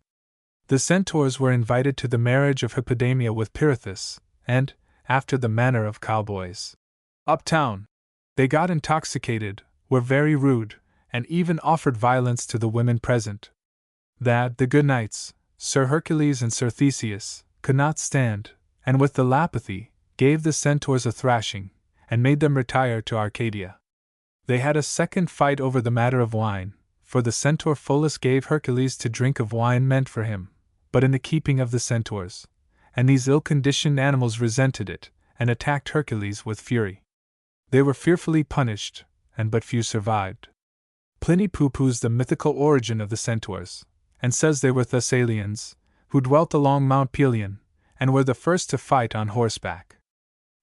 The centaurs were invited to the marriage of Hippodamia with Pirithous, and, after the manner of cowboys, Uptown. They got intoxicated, were very rude, and even offered violence to the women present. That the good knights, Sir Hercules and Sir Theseus, could not stand, and with telepathy, gave the centaurs a thrashing, and made them retire to Arcadia. They had a second fight over the matter of wine, for the centaur Pholus gave Hercules to drink of wine meant for him, but in the keeping of the centaurs, and these ill-conditioned animals resented it, and attacked Hercules with fury. They were fearfully punished, and but few survived. Pliny pooh-poohs the mythical origin of the centaurs, and says they were Thessalians, who dwelt along Mount Pelion, and were the first to fight on horseback.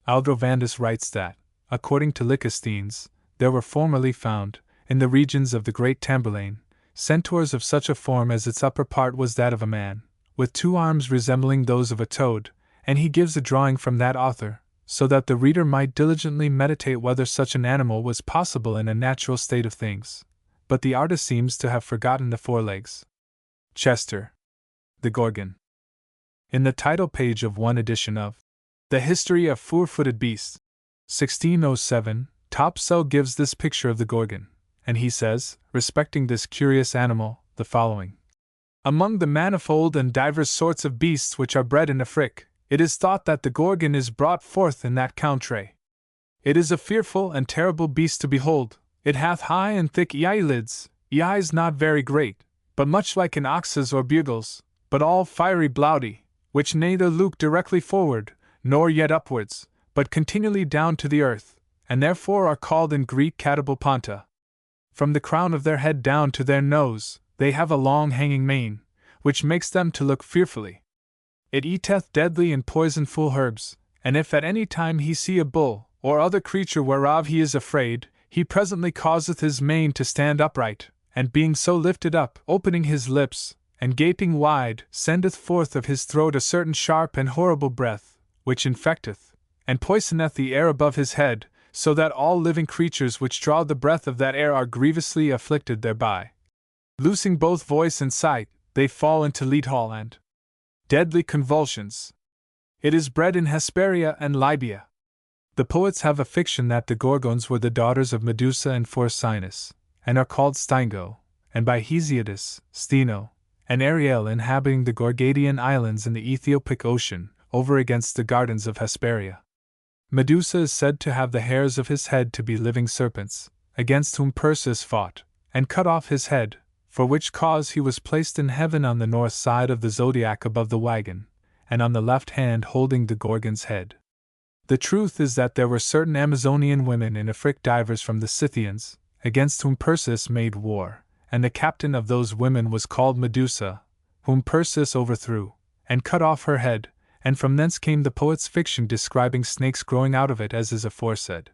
Aldrovandus writes that, according to Lycosthenes, there were formerly found, in the regions of the great Tamburlaine, centaurs of such a form as its upper part was that of a man, with 2 arms resembling those of a toad, and he gives a drawing from that author, so that the reader might diligently meditate whether such an animal was possible in a natural state of things. But the artist seems to have forgotten the forelegs. Chester. The Gorgon. In the title page of one edition of The History of Four-Footed Beasts, 1607, Topsell gives this picture of the Gorgon, and he says, respecting this curious animal, the following. Among the manifold and divers sorts of beasts which are bred in Afrique, it is thought that the Gorgon is brought forth in that country. It is a fearful and terrible beast to behold. It hath high and thick eyelids, eyes not very great, but much like an ox's or bugle's, but all fiery blouty, which neither look directly forward, nor yet upwards, but continually down to the earth, and therefore are called in Greek catapulpanta. From the crown of their head down to their nose, they have a long hanging mane, which makes them to look fearfully. It eateth deadly and poisonful herbs, and if at any time he see a bull, or other creature whereof he is afraid, he presently causeth his mane to stand upright, and being so lifted up, opening his lips, and gaping wide, sendeth forth of his throat a certain sharp and horrible breath, which infecteth, and poisoneth the air above his head, so that all living creatures which draw the breath of that air are grievously afflicted thereby. Losing both voice and sight, they fall into lethal and deadly convulsions. It is bred in Hesperia and Libya. The poets have a fiction that the Gorgons were the daughters of Medusa and Phorcynus, and are called Steingo, and by Hesiodus, Steno, and Ariel inhabiting the Gorgadian islands in the Ethiopic Ocean, over against the gardens of Hesperia. Medusa is said to have the hairs of his head to be living serpents, against whom Perseus fought, and cut off his head, for which cause he was placed in heaven on the north side of the zodiac above the wagon, and on the left hand holding the Gorgon's head. The truth is that there were certain Amazonian women in Afrique divers from the Scythians, against whom Perseus made war, and the captain of those women was called Medusa, whom Perseus overthrew, and cut off her head, and from thence came the poet's fiction describing snakes growing out of it as is aforesaid.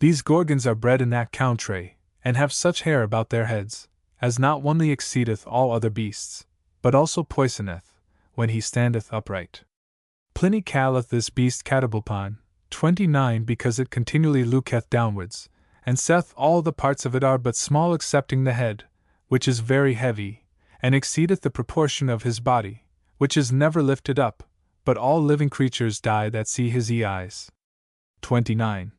These Gorgons are bred in that country, and have such hair about their heads, as not only exceedeth all other beasts, but also poisoneth, when he standeth upright. Pliny calleth this beast catapulpan, 29, because it continually looketh downwards, and saith all the parts of it are but small excepting the head, which is very heavy, and exceedeth the proportion of his body, which is never lifted up, but all living creatures die that see his eyes. 29.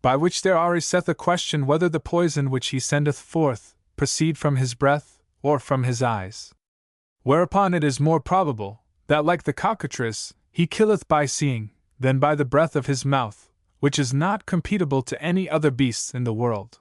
By which there ariseth a question whether the poison which he sendeth forth proceed from his breath, or from his eyes. Whereupon it is more probable, that like the cockatrice, he killeth by seeing, than by the breath of his mouth, which is not compatible to any other beasts in the world.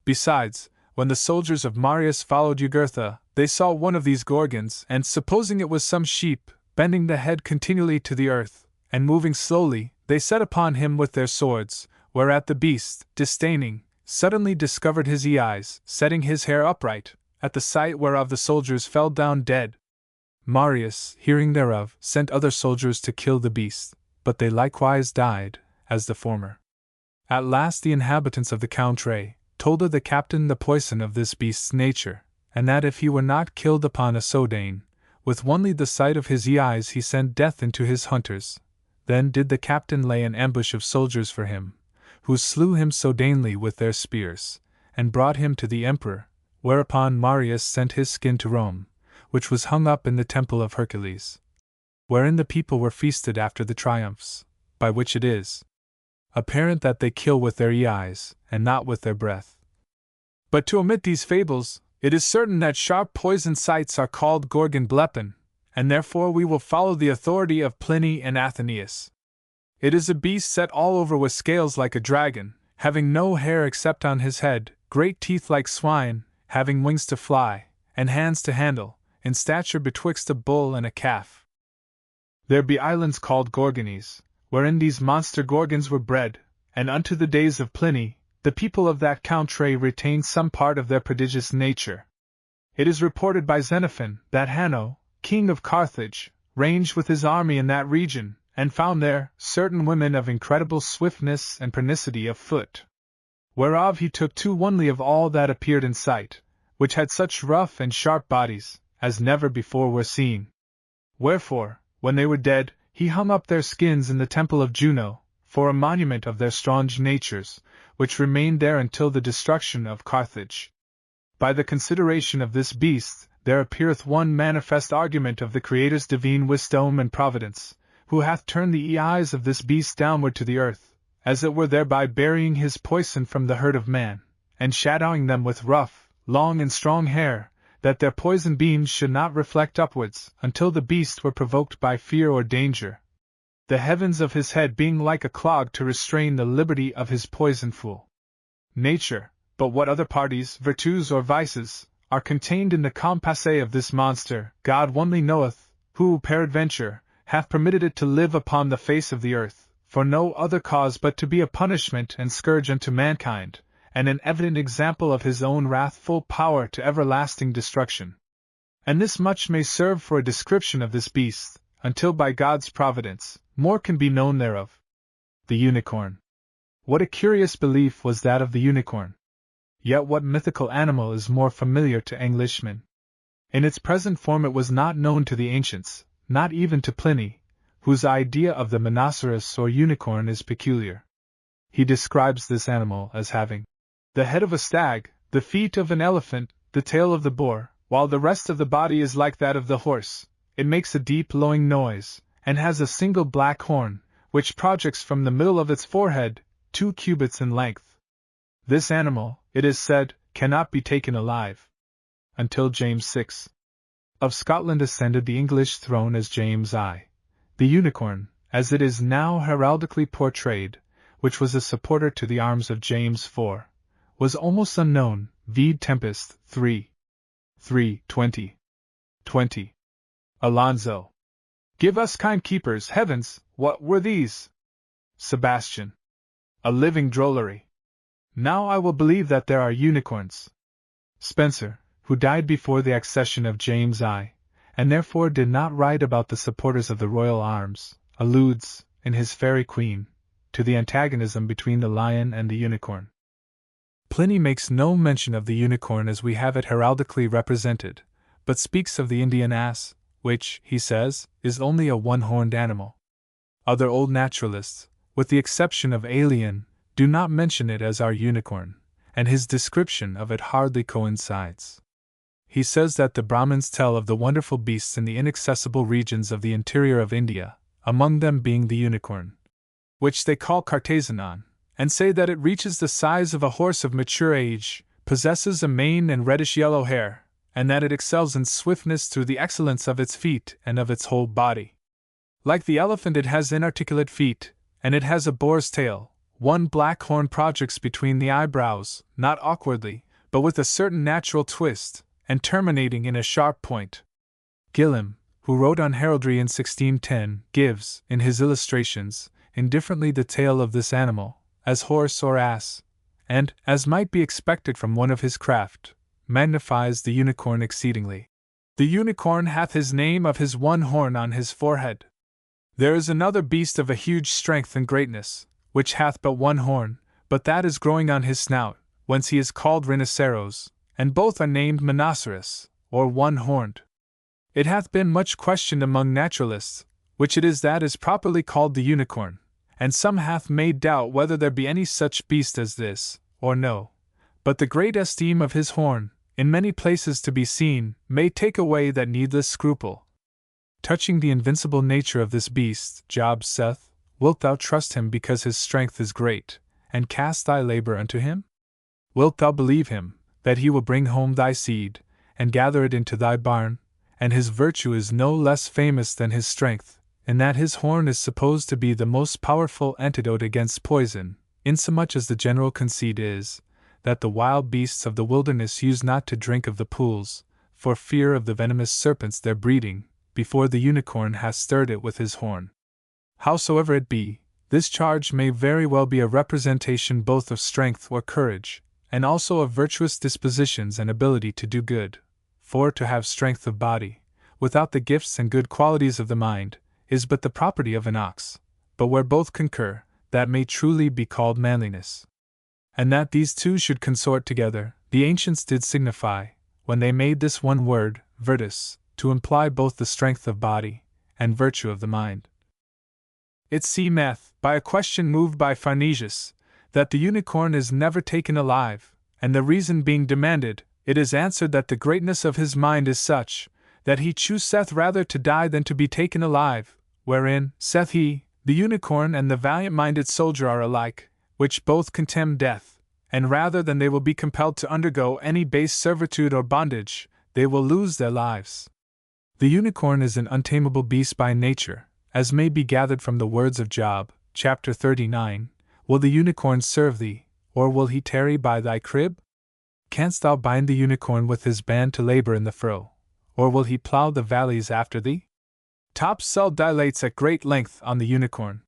Besides, when the soldiers of Marius followed Jugurtha, they saw one of these Gorgons, and supposing it was some sheep, bending the head continually to the earth, and moving slowly, they set upon him with their swords, whereat the beast, disdaining, suddenly discovered his eyes, setting his hair upright, at the sight whereof the soldiers fell down dead. Marius, hearing thereof, sent other soldiers to kill the beast, but they likewise died, as the former. At last the inhabitants of the country told the captain the poison of this beast's nature, and that if he were not killed upon a Sodain, with only the sight of his eyes he sent death into his hunters. Then did the captain lay an ambush of soldiers for him, who slew him Sodainly with their spears, and brought him to the emperor, whereupon Marius sent his skin to Rome, which was hung up in the temple of Hercules, wherein the people were feasted after the triumphs, by which it is apparent that they kill with their eyes, and not with their breath. But to omit these fables, it is certain that sharp poisoned sights are called gorgon blepen, and therefore we will follow the authority of Pliny and Athenaeus. It is a beast set all over with scales like a dragon, having no hair except on his head, great teeth like swine, having wings to fly, and hands to handle, in stature betwixt a bull and a calf. There be islands called Gorgonies, wherein these monster gorgons were bred, and unto the days of Pliny, the people of that country retained some part of their prodigious nature. It is reported by Xenophon that Hanno, king of Carthage, ranged with his army in that region, and found there certain women of incredible swiftness and pernicity of foot. Whereof he took 2 only of all that appeared in sight, which had such rough and sharp bodies, as never before were seen. Wherefore, when they were dead, he hung up their skins in the temple of Juno, for a monument of their strong natures, which remained there until the destruction of Carthage. By the consideration of this beast, there appeareth one manifest argument of the Creator's divine wisdom and providence, who hath turned the eyes of this beast downward to the earth, as it were thereby burying his poison from the herd of man, and shadowing them with rough, long and strong hair, that their poison beams should not reflect upwards, until the beast were provoked by fear or danger, the heavens of his head being like a clog to restrain the liberty of his poisonful nature. But what other parties, virtues or vices, are contained in the compasse of this monster, God only knoweth, who, peradventure, hath permitted it to live upon the face of the earth, for no other cause but to be a punishment and scourge unto mankind, and an evident example of his own wrathful power to everlasting destruction. And this much may serve for a description of this beast, until by God's providence, more can be known thereof. The unicorn. What a curious belief was that of the unicorn! Yet what mythical animal is more familiar to Englishmen? In its present form it was not known to the ancients, not even to Pliny, whose idea of the rhinoceros or unicorn is peculiar. He describes this animal as having the head of a stag, the feet of an elephant, the tail of the boar, while the rest of the body is like that of the horse. It makes a deep lowing noise, and has a single black horn, which projects from the middle of its forehead, 2 cubits in length. This animal, it is said, cannot be taken alive. Until James VI of Scotland ascended the English throne as James I. The unicorn, as it is now heraldically portrayed, which was a supporter to the arms of James IV, was almost unknown. Vide Tempest 3:20. Alonso. Give us kind keepers, heavens, what were these? Sebastian. A living drollery. Now I will believe that there are unicorns. Spencer, who died before the accession of James I, and therefore did not write about the supporters of the royal arms, alludes, in his Fairy Queen, to the antagonism between the lion and the unicorn. Pliny makes no mention of the unicorn as we have it heraldically represented, but speaks of the Indian ass, which, he says, is only a one-horned animal. Other old naturalists, with the exception of Aelian, do not mention it as our unicorn, and his description of it hardly coincides. He says that the Brahmins tell of the wonderful beasts in the inaccessible regions of the interior of India, among them being the unicorn, which they call Cartazenon, and say that it reaches the size of a horse of mature age, possesses a mane and reddish-yellow hair, and that it excels in swiftness through the excellence of its feet and of its whole body. Like the elephant it has inarticulate feet, and it has a boar's tail. One black horn projects between the eyebrows, not awkwardly, but with a certain natural twist, and terminating in a sharp point. Gillam, who wrote on heraldry in 1610, gives, in his illustrations, indifferently the tale of this animal, as horse or ass, and, as might be expected from one of his craft, magnifies the unicorn exceedingly. The unicorn hath his name of his one horn on his forehead. There is another beast of a huge strength and greatness, which hath but one horn, but that is growing on his snout, whence he is called rhinoceros, and both are named monoceros, or one-horned. It hath been much questioned among naturalists, which it is that is properly called the unicorn, and some hath made doubt whether there be any such beast as this, or no. But the great esteem of his horn, in many places to be seen, may take away that needless scruple. Touching the invincible nature of this beast, Job saith, Wilt thou trust him because his strength is great, and cast thy labor unto him? Wilt thou believe him, that he will bring home thy seed, and gather it into thy barn? And his virtue is no less famous than his strength, in that his horn is supposed to be the most powerful antidote against poison, insomuch as the general conceit is, that the wild beasts of the wilderness use not to drink of the pools, for fear of the venomous serpents there breeding, before the unicorn hath stirred it with his horn. Howsoever it be, this charge may very well be a representation both of strength or courage, and also of virtuous dispositions and ability to do good. For to have strength of body, without the gifts and good qualities of the mind, is but the property of an ox, but where both concur, that may truly be called manliness. And that these two should consort together, the ancients did signify, when they made this one word, virtus, to imply both the strength of body, and virtue of the mind. It seemeth, by a question moved by Pharnesius, that the unicorn is never taken alive, and the reason being demanded, it is answered that the greatness of his mind is such, that he chooseth rather to die than to be taken alive, wherein, saith he, the unicorn and the valiant-minded soldier are alike, which both contemn death, and rather than they will be compelled to undergo any base servitude or bondage, they will lose their lives. The unicorn is an untamable beast by nature, as may be gathered from the words of Job, chapter 39, Will the unicorn serve thee, or will he tarry by thy crib? Canst thou bind the unicorn with his band to labor in the furrow, or will he plough the valleys after thee? Topsell dilates at great length on the unicorn.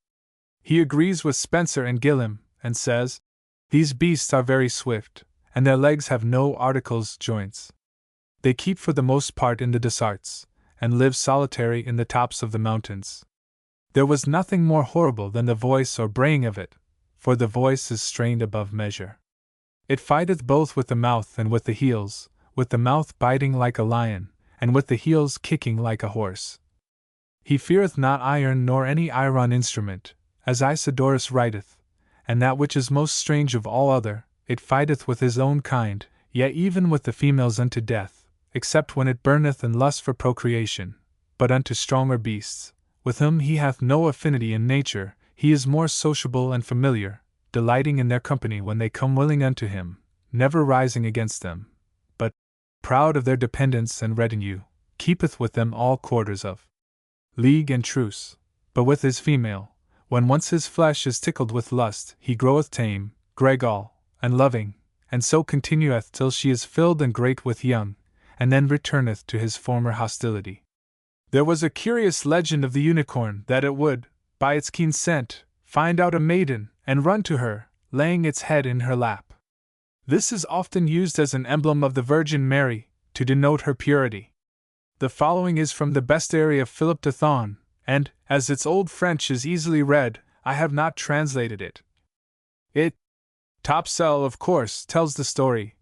He agrees with Spencer and Gillam, and says, These beasts are very swift, and their legs have no articles joints. They keep for the most part in the desarts, and live solitary in the tops of the mountains. There was nothing more horrible than the voice or braying of it, for the voice is strained above measure. It fighteth both with the mouth and with the heels, with the mouth biting like a lion, and with the heels kicking like a horse. He feareth not iron nor any iron instrument, as Isidorus writeth, and that which is most strange of all other, it fighteth with his own kind, yea even with the females unto death, except when it burneth in lust for procreation. But unto stronger beasts, with whom he hath no affinity in nature, he is more sociable and familiar, delighting in their company when they come willing unto him, never rising against them, but, proud of their dependence and retinue, keepeth with them all quarters of league and truce. But with his female, when once his flesh is tickled with lust, he groweth tame, gregal, and loving, and so continueth till she is filled and great with young, and then returneth to his former hostility. There was a curious legend of the unicorn that it would, by its keen scent, find out a maiden, and run to her, laying its head in her lap. This is often used as an emblem of the Virgin Mary, to denote her purity. The following is from the Bestiary of Philip de Thon, and, as its old French is easily read, I have not translated it. Topsell, of course, tells the story.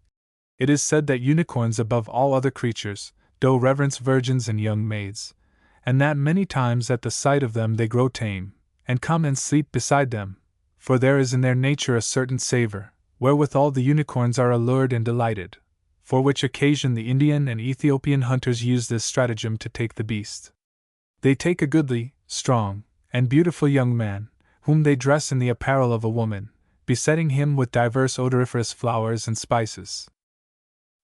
It is said that unicorns above all other creatures, do reverence virgins and young maids, and that many times at the sight of them they grow tame, and come and sleep beside them, for there is in their nature a certain savour, wherewithal the unicorns are allured and delighted, for which occasion the Indian and Ethiopian hunters use this stratagem to take the beast. They take a goodly, strong, and beautiful young man, whom they dress in the apparel of a woman, besetting him with divers odoriferous flowers and spices.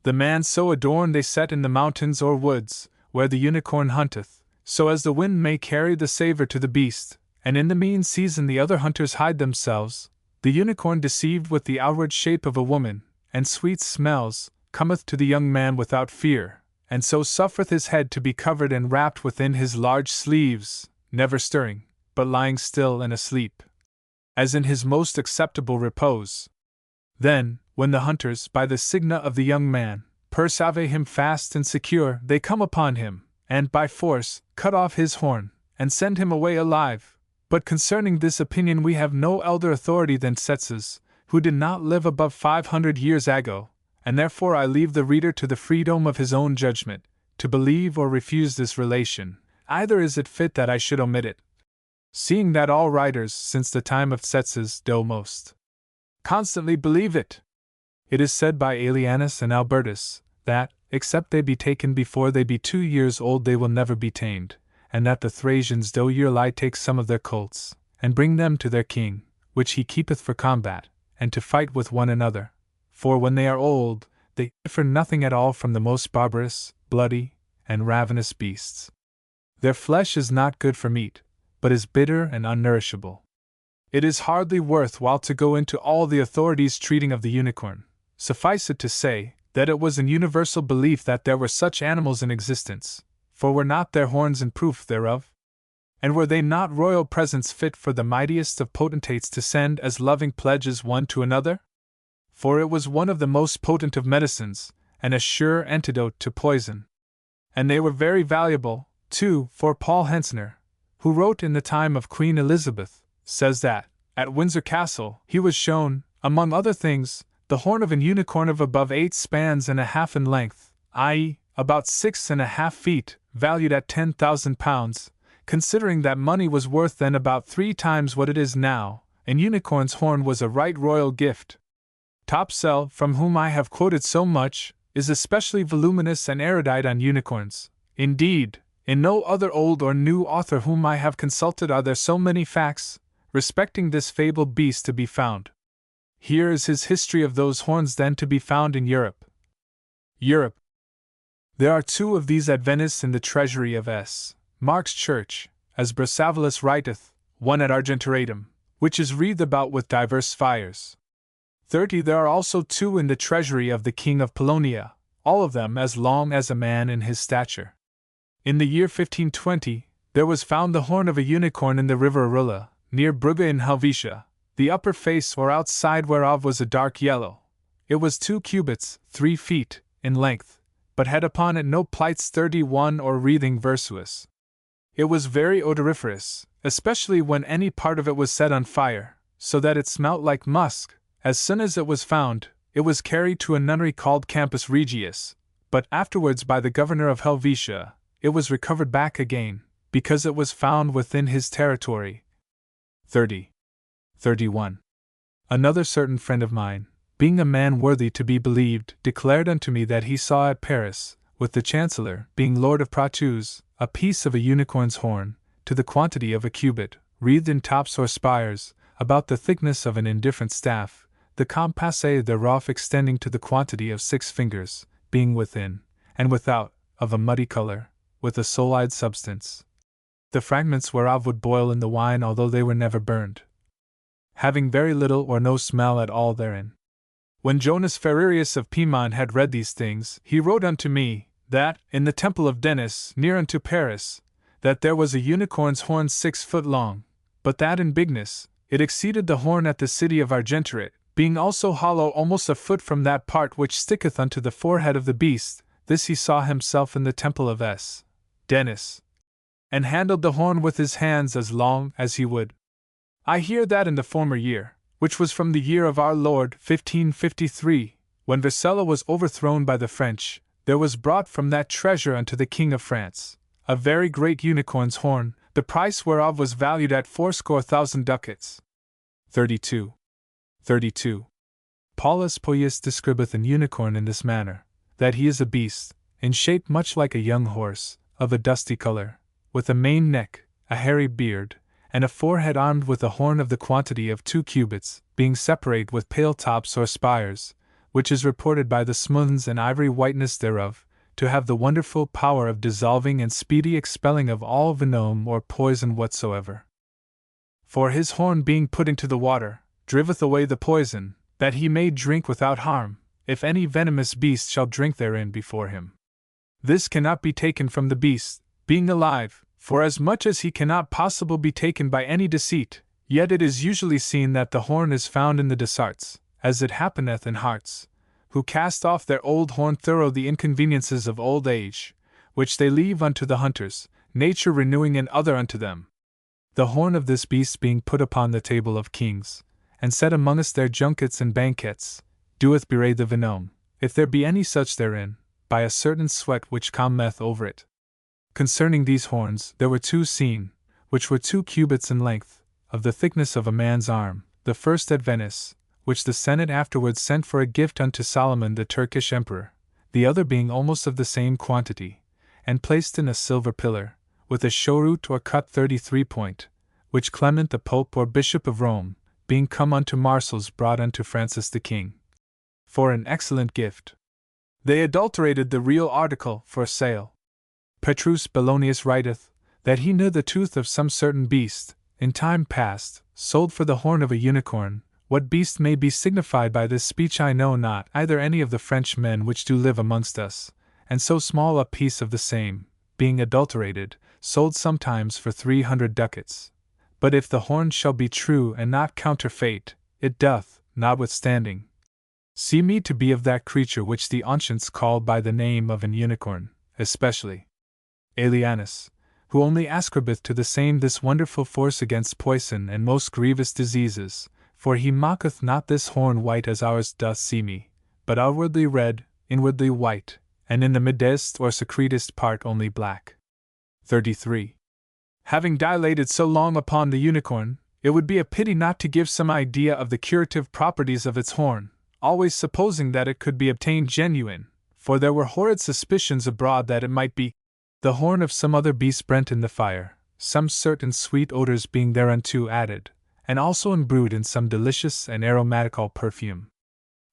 The man so adorned they set in the mountains or woods, where the unicorn hunteth, so as the wind may carry the savour to the beast, and in the mean season the other hunters hide themselves. The unicorn, deceived with the outward shape of a woman, and sweet smells, cometh to the young man without fear, and so suffereth his head to be covered and wrapped within his large sleeves, never stirring, but lying still and asleep, as in his most acceptable repose. Then, when the hunters, by the signa of the young man, persave him fast and secure, they come upon him, and by force, cut off his horn, and send him away alive. But concerning this opinion we have no elder authority than Tzetzes, who did not live above 500 years ago, and therefore I leave the reader to the freedom of his own judgment, to believe or refuse this relation. Either is it fit that I should omit it, seeing that all writers since the time of Tzetzes do most constantly believe it. It is said by Aelianus and Albertus, that, except they be taken before they be 2 years old they will never be tamed, and that the Thracians do yearly take some of their colts, and bring them to their king, which he keepeth for combat, and to fight with one another. For when they are old, they differ nothing at all from the most barbarous, bloody, and ravenous beasts. Their flesh is not good for meat, but is bitter and unnourishable. It is hardly worth while to go into all the authorities treating of the unicorn. Suffice it to say, that it was an universal belief that there were such animals in existence, for were not their horns in proof thereof? And were they not royal presents fit for the mightiest of potentates to send as loving pledges one to another? For it was one of the most potent of medicines, and a sure antidote to poison. And they were very valuable, too, for Paul Hentzner, who wrote in the time of Queen Elizabeth, says that, at Windsor Castle, he was shown, among other things, the horn of an unicorn of above 8 spans and a half in length, i.e., about 6.5 feet, valued at £10,000, considering that money was worth then about 3 times what it is now. An unicorn's horn was a right royal gift. Topsell, from whom I have quoted so much, is especially voluminous and erudite on unicorns. Indeed, in no other old or new author whom I have consulted are there so many facts respecting this fabled beast to be found. Here is his history of those horns then to be found in Europe. Europe. There are 2 of these at Venice in the treasury of S. Mark's church, as Brasavilus writeth, one at Argentoratum, which is wreathed about with diverse spires. 30 there are also 2 in the treasury of the king of Polonia, all of them as long as a man in his stature. In the year 1520, there was found the horn of a unicorn in the river Arula, near Brugge in Helvetia, the upper face or outside whereof was a dark yellow. It was 2 cubits, 3 feet, in length, but had upon it no plights 31 or wreathing versuis. It was very odoriferous, especially when any part of it was set on fire, so that it smelt like musk. As soon as it was found, it was carried to a nunnery called Campus Regius, but afterwards by the governor of Helvetia, it was recovered back again, because it was found within his territory. 31. Another certain friend of mine, being a man worthy to be believed, declared unto me that he saw at Paris, with the Chancellor, being Lord of Poitou, a piece of a unicorn's horn, to the quantity of a cubit, wreathed in tops or spires, about the thickness of an indifferent staff, the compasse thereof extending to the quantity of 6 fingers, being within, and without, of a muddy colour, with a solid substance. The fragments whereof would boil in the wine although they were never burned, having very little or no smell at all therein. When Jonas Ferrerius of Piemont had read these things, he wrote unto me, that, in the temple of Denis, near unto Paris, that there was a unicorn's horn 6 foot long, but that in bigness, it exceeded the horn at the city of Argentorit, being also hollow almost a foot from that part which sticketh unto the forehead of the beast. This he saw himself in the temple of S. Denis, and handled the horn with his hands as long as he would. I hear that in the former year, which was from the year of our Lord 1553, when Vercella was overthrown by the French, there was brought from that treasure unto the King of France a very great unicorn's horn, the price whereof was valued at 80,000 ducats. 32. Paulus Poius describeth an unicorn in this manner, that he is a beast, in shape much like a young horse, of a dusty colour, with a maned neck, a hairy beard, and a forehead armed with a horn of the quantity of 2 cubits, being separate with pale tops or spires, which is reported by the smooths and ivory whiteness thereof, to have the wonderful power of dissolving and speedy expelling of all venom or poison whatsoever. For his horn being put into the water, driveth away the poison, that he may drink without harm, if any venomous beast shall drink therein before him. This cannot be taken from the beast, being alive, for as much as he cannot possibly be taken by any deceit, yet it is usually seen that the horn is found in the desarts, as it happeneth in harts, who cast off their old horn thorough the inconveniences of old age, which they leave unto the hunters, nature renewing an other unto them. The horn of this beast being put upon the table of kings, and set amongst their junkets and banquets, doeth bewray the venom, if there be any such therein, by a certain sweat which cometh over it. Concerning these horns there were 2 seen, which were 2 cubits in length, of the thickness of a man's arm, the first at Venice, which the Senate afterwards sent for a gift unto Solomon the Turkish emperor, the other being almost of the same quantity, and placed in a silver pillar, with a showroot or cut 33 point, which Clement the Pope or Bishop of Rome, being come unto Marseilles, brought unto Francis the King, for an excellent gift. They adulterated the real article for sale. Petrus Bellonius writeth, that he knew the tooth of some certain beast, in time past, sold for the horn of a unicorn. What beast may be signified by this speech I know not, either any of the French men which do live amongst us, and so small a piece of the same, being adulterated, sold sometimes for 300 ducats. But if the horn shall be true and not counterfeit, it doth, notwithstanding, see me to be of that creature which the ancients called by the name of an unicorn, especially Aelianus, who only ascribeth to the same this wonderful force against poison and most grievous diseases, for he mocketh not this horn white as ours doth see me, but outwardly red, inwardly white, and in the midest or secretest part only black. 33. Having dilated so long upon the unicorn, it would be a pity not to give some idea of the curative properties of its horn, always supposing that it could be obtained genuine, for there were horrid suspicions abroad that it might be the horn of some other beast brent in the fire, some certain sweet odors being thereunto added, and also imbrued in some delicious and aromatical perfume.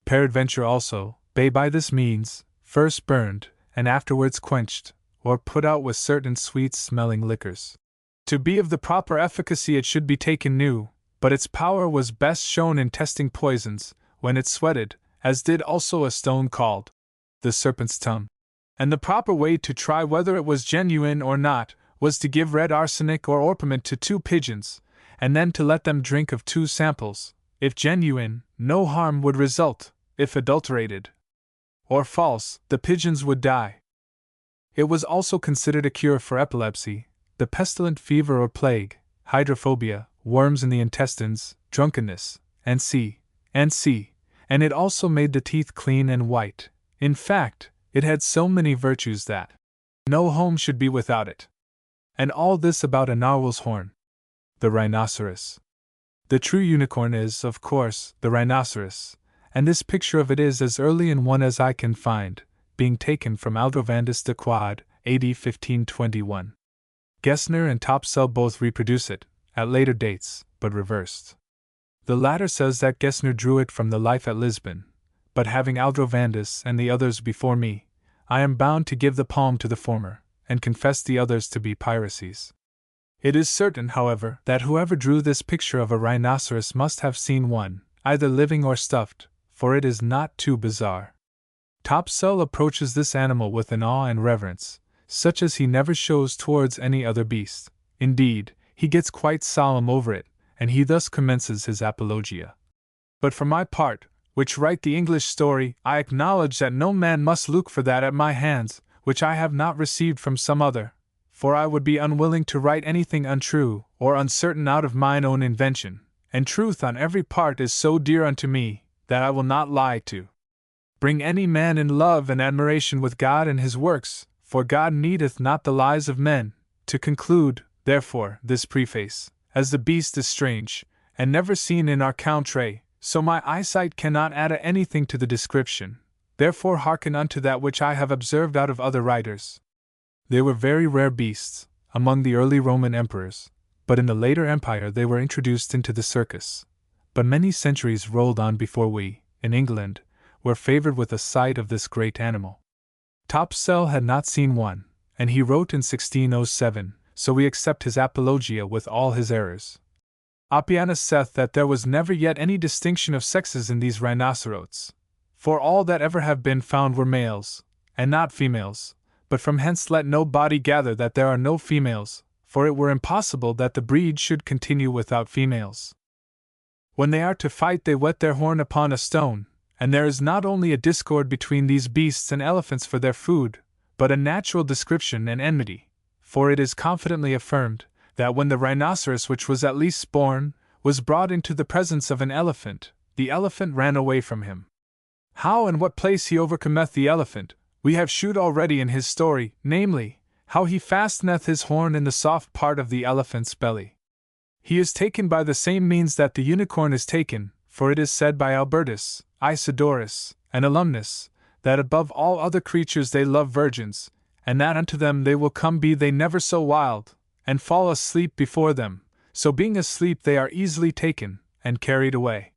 Peradventure also, by this means, first burned, and afterwards quenched, or put out with certain sweet-smelling liquors. To be of the proper efficacy it should be taken new, but its power was best shown in testing poisons, when it sweated, as did also a stone called the serpent's tongue. And the proper way to try whether it was genuine or not, was to give red arsenic or orpiment to 2 pigeons, and then to let them drink of 2 samples. If genuine, no harm would result; if adulterated or false, the pigeons would die. It was also considered a cure for epilepsy, the pestilent fever or plague, hydrophobia, worms in the intestines, drunkenness, and it also made the teeth clean and white. In fact, it had so many virtues that no home should be without it. And all this about a narwhal's horn. The rhinoceros. The true unicorn is, of course, the rhinoceros, and this picture of it is as early in one as I can find, being taken from Aldrovandus de Quad, AD 1521. Gessner and Topsell both reproduce it, at later dates, but reversed. The latter says that Gessner drew it from the life at Lisbon, but having Aldrovandus and the others before me, I am bound to give the palm to the former, and confess the others to be piracies. It is certain, however, that whoever drew this picture of a rhinoceros must have seen one, either living or stuffed, for it is not too bizarre. Topsell approaches this animal with an awe and reverence, such as he never shows towards any other beast. Indeed, he gets quite solemn over it, and he thus commences his apologia. But for my part, which write the English story, I acknowledge that no man must look for that at my hands, which I have not received from some other, for I would be unwilling to write anything untrue or uncertain out of mine own invention, and truth on every part is so dear unto me, that I will not lie to bring any man in love and admiration with God and his works, for God needeth not the lies of men. To conclude, therefore, this preface, as the beast is strange, and never seen in our country, so my eyesight cannot add anything to the description, therefore hearken unto that which I have observed out of other writers. They were very rare beasts, among the early Roman emperors, but in the later empire they were introduced into the circus. But many centuries rolled on before we, in England, were favored with a sight of this great animal. Topsell had not seen one, and he wrote in 1607, so we accept his apologia with all his errors. Appianus saith that there was never yet any distinction of sexes in these rhinoceros, for all that ever have been found were males, and not females, but from hence let no body gather that there are no females, for it were impossible that the breed should continue without females. When they are to fight they whet their horn upon a stone, and there is not only a discord between these beasts and elephants for their food, but a natural description and enmity, for it is confidently affirmed, that when the rhinoceros which was at least born, was brought into the presence of an elephant, the elephant ran away from him. How and what place he overcometh the elephant, we have shewed already in his story, namely, how he fasteneth his horn in the soft part of the elephant's belly. He is taken by the same means that the unicorn is taken, for it is said by Albertus, Isidorus, and Alumnus, that above all other creatures they love virgins, and that unto them they will come be they never so wild, and fall asleep before them, so being asleep they are easily taken and carried away.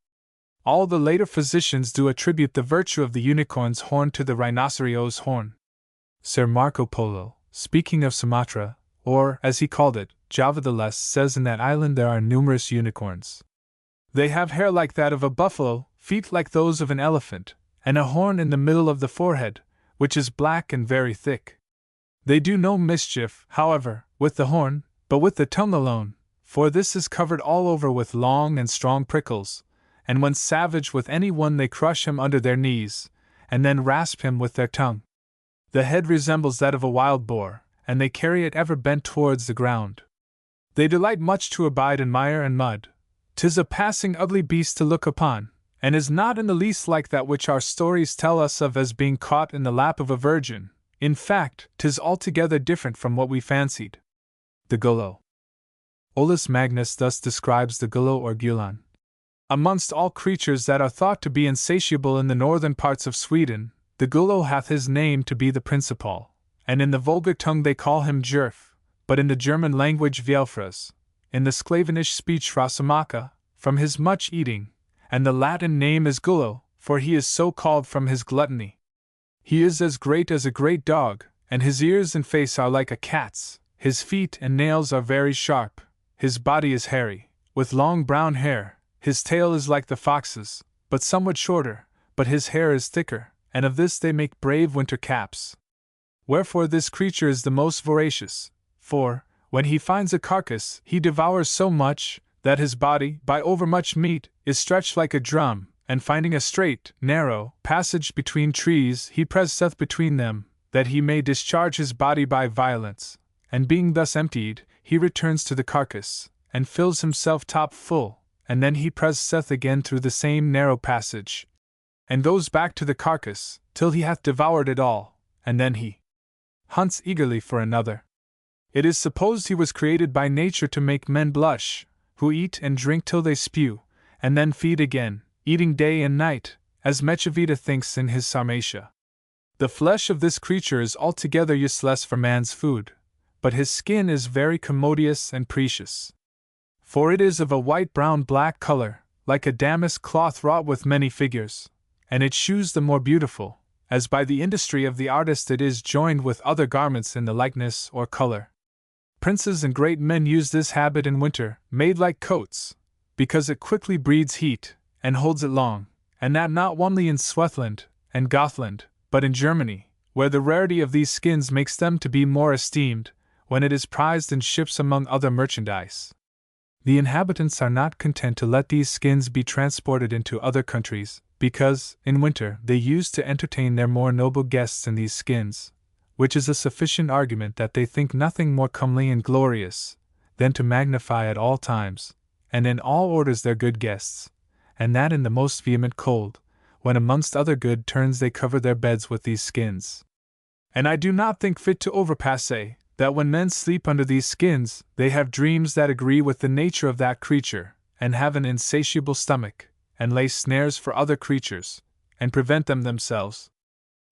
All the later physicians do attribute the virtue of the unicorn's horn to the rhinocerio's horn. Sir Marco Polo, speaking of Sumatra, or, as he called it, Java, says in that island there are numerous unicorns. They have hair like that of a buffalo, feet like those of an elephant, and a horn in the middle of the forehead, which is black and very thick. They do no mischief, however, with the horn, but with the tongue alone, for this is covered all over with long and strong prickles, and when savage with any one they crush him under their knees, and then rasp him with their tongue. The head resembles that of a wild boar, and they carry it ever bent towards the ground. They delight much to abide in mire and mud. 'Tis a passing ugly beast to look upon, and is not in the least like that which our stories tell us of as being caught in the lap of a virgin. In fact, 'tis altogether different from what we fancied. The Gullo. Olaus Magnus thus describes the Gullo or Gulan. Amongst all creatures that are thought to be insatiable in the northern parts of Sweden, the Gullo hath his name to be the principal, and in the vulgar tongue they call him Djurf, but in the German language Vielfraß, in the Sclavenish speech Rosamaka, from his much eating, and the Latin name is Gullo, for he is so called from his gluttony. He is as great as a great dog, and his ears and face are like a cat's, his feet and nails are very sharp, his body is hairy, with long brown hair, his tail is like the fox's, but somewhat shorter, but his hair is thicker, and of this they make brave winter caps. Wherefore this creature is the most voracious, for, when he finds a carcass, he devours so much, that his body, by overmuch meat, is stretched like a drum, and finding a straight, narrow passage between trees, he presseth between them, that he may discharge his body by violence, and being thus emptied, he returns to the carcass, and fills himself top full, and then he presseth again through the same narrow passage, and goes back to the carcass, till he hath devoured it all, and then he hunts eagerly for another. It is supposed he was created by nature to make men blush, who eat and drink till they spew, and then feed again, eating day and night, as Mechavita thinks in his Sarmatia. The flesh of this creature is altogether useless for man's food, but his skin is very commodious and precious. For it is of a white-brown-black color, like a damask cloth wrought with many figures, and it shews the more beautiful, as by the industry of the artist it is joined with other garments in the likeness or color. Princes and great men use this habit in winter, made like coats, because it quickly breeds heat, and holds it long, and that not only in Swethland and Gothland, but in Germany, where the rarity of these skins makes them to be more esteemed, when it is prized in ships among other merchandise. The inhabitants are not content to let these skins be transported into other countries, because, in winter, they use to entertain their more noble guests in these skins, which is a sufficient argument that they think nothing more comely and glorious than to magnify at all times, and in all orders their good guests, and that in the most vehement cold, when amongst other good turns they cover their beds with these skins. And I do not think fit to overpass that when men sleep under these skins, they have dreams that agree with the nature of that creature, and have an insatiable stomach, and lay snares for other creatures, and prevent them themselves.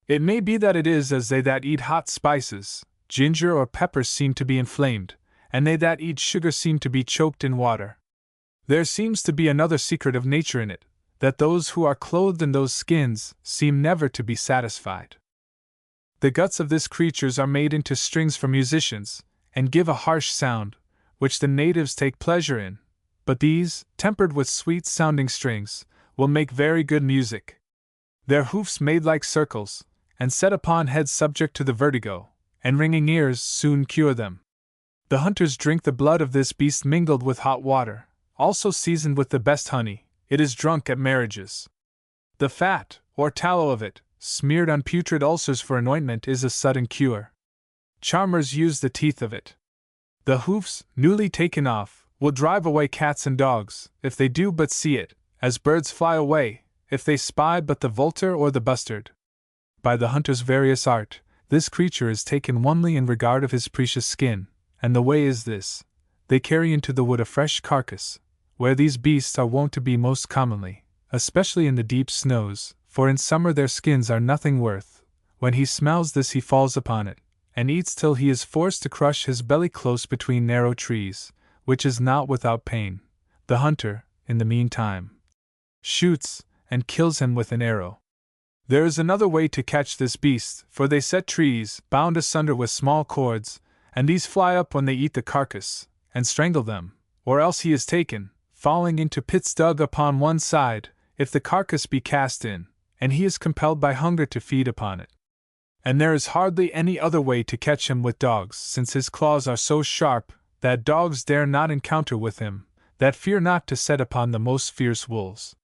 It may be that it is as they that eat hot spices, ginger or peppers seem to be inflamed, and they that eat sugar seem to be choked in water. There seems to be another secret of nature in it, that those who are clothed in those skins seem never to be satisfied. The guts of this creatures are made into strings for musicians, and give a harsh sound, which the natives take pleasure in, but these, tempered with sweet-sounding strings, will make very good music. Their hoofs made like circles, and set upon heads subject to the vertigo, and ringing ears soon cure them. The hunters drink the blood of this beast mingled with hot water, also seasoned with the best honey. It is drunk at marriages. The fat, or tallow of it, smeared on putrid ulcers for anointment, is a sudden cure. Charmers use the teeth of it. The hoofs, newly taken off, will drive away cats and dogs, if they do but see it, as birds fly away, if they spy but the vulture or the bustard. By the hunter's various art, this creature is taken only in regard of his precious skin, and the way is this: they carry into the wood a fresh carcass, where these beasts are wont to be most commonly, especially in the deep snows, for in summer their skins are nothing worth. When he smells this he falls upon it, and eats till he is forced to crush his belly close between narrow trees, which is not without pain. The hunter, in the meantime, shoots and kills him with an arrow. There is another way to catch this beast, for they set trees, bound asunder with small cords, and these fly up when they eat the carcass, and strangle them, or else he is taken, falling into pits dug upon one side, if the carcass be cast in, and he is compelled by hunger to feed upon it. And there is hardly any other way to catch him with dogs, since his claws are so sharp that dogs dare not encounter with him, that fear not to set upon the most fierce wolves.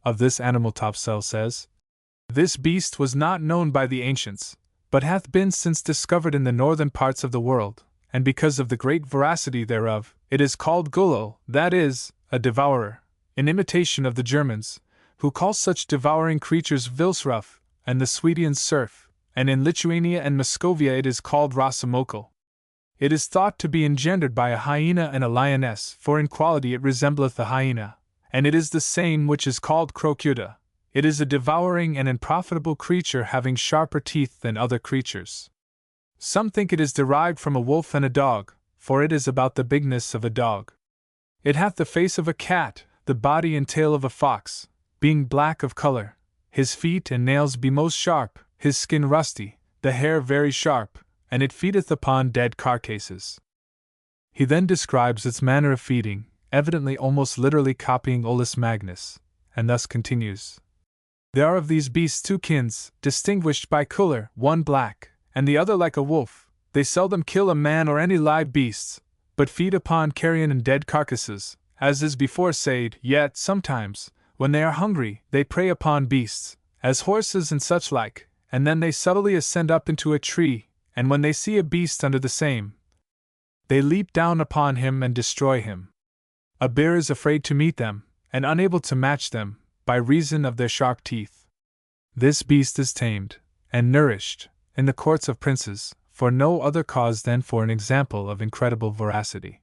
Of this animal Topsell says, "This beast was not known by the ancients, but hath been since discovered in the northern parts of the world, and because of the great voracity thereof, it is called Gullo, that is, a devourer, in imitation of the Germans, who call such devouring creatures Vilsruff, and the Swedes Surf, and in Lithuania and Muscovia it is called Rosamokal. It is thought to be engendered by a hyena and a lioness, for in quality it resembleth the hyena, and it is the same which is called Crocuta. It is a devouring and unprofitable creature, having sharper teeth than other creatures. Some think it is derived from a wolf and a dog, for it is about the bigness of a dog. It hath the face of a cat, the body and tail of a fox, being black of color. His feet and nails be most sharp, his skin rusty, the hair very sharp, and it feedeth upon dead carcasses." He then describes its manner of feeding, evidently almost literally copying Olus Magnus, and thus continues. "There are of these beasts two kinds, distinguished by colour, one black, and the other like a wolf. They seldom kill a man or any live beasts, but feed upon carrion and dead carcasses, as is before said, yet, sometimes, when they are hungry, they prey upon beasts, as horses and such like, and then they subtly ascend up into a tree, and when they see a beast under the same, they leap down upon him and destroy him. A bear is afraid to meet them, and unable to match them, by reason of their sharp teeth. This beast is tamed, and nourished, in the courts of princes, for no other cause than for an example of incredible voracity.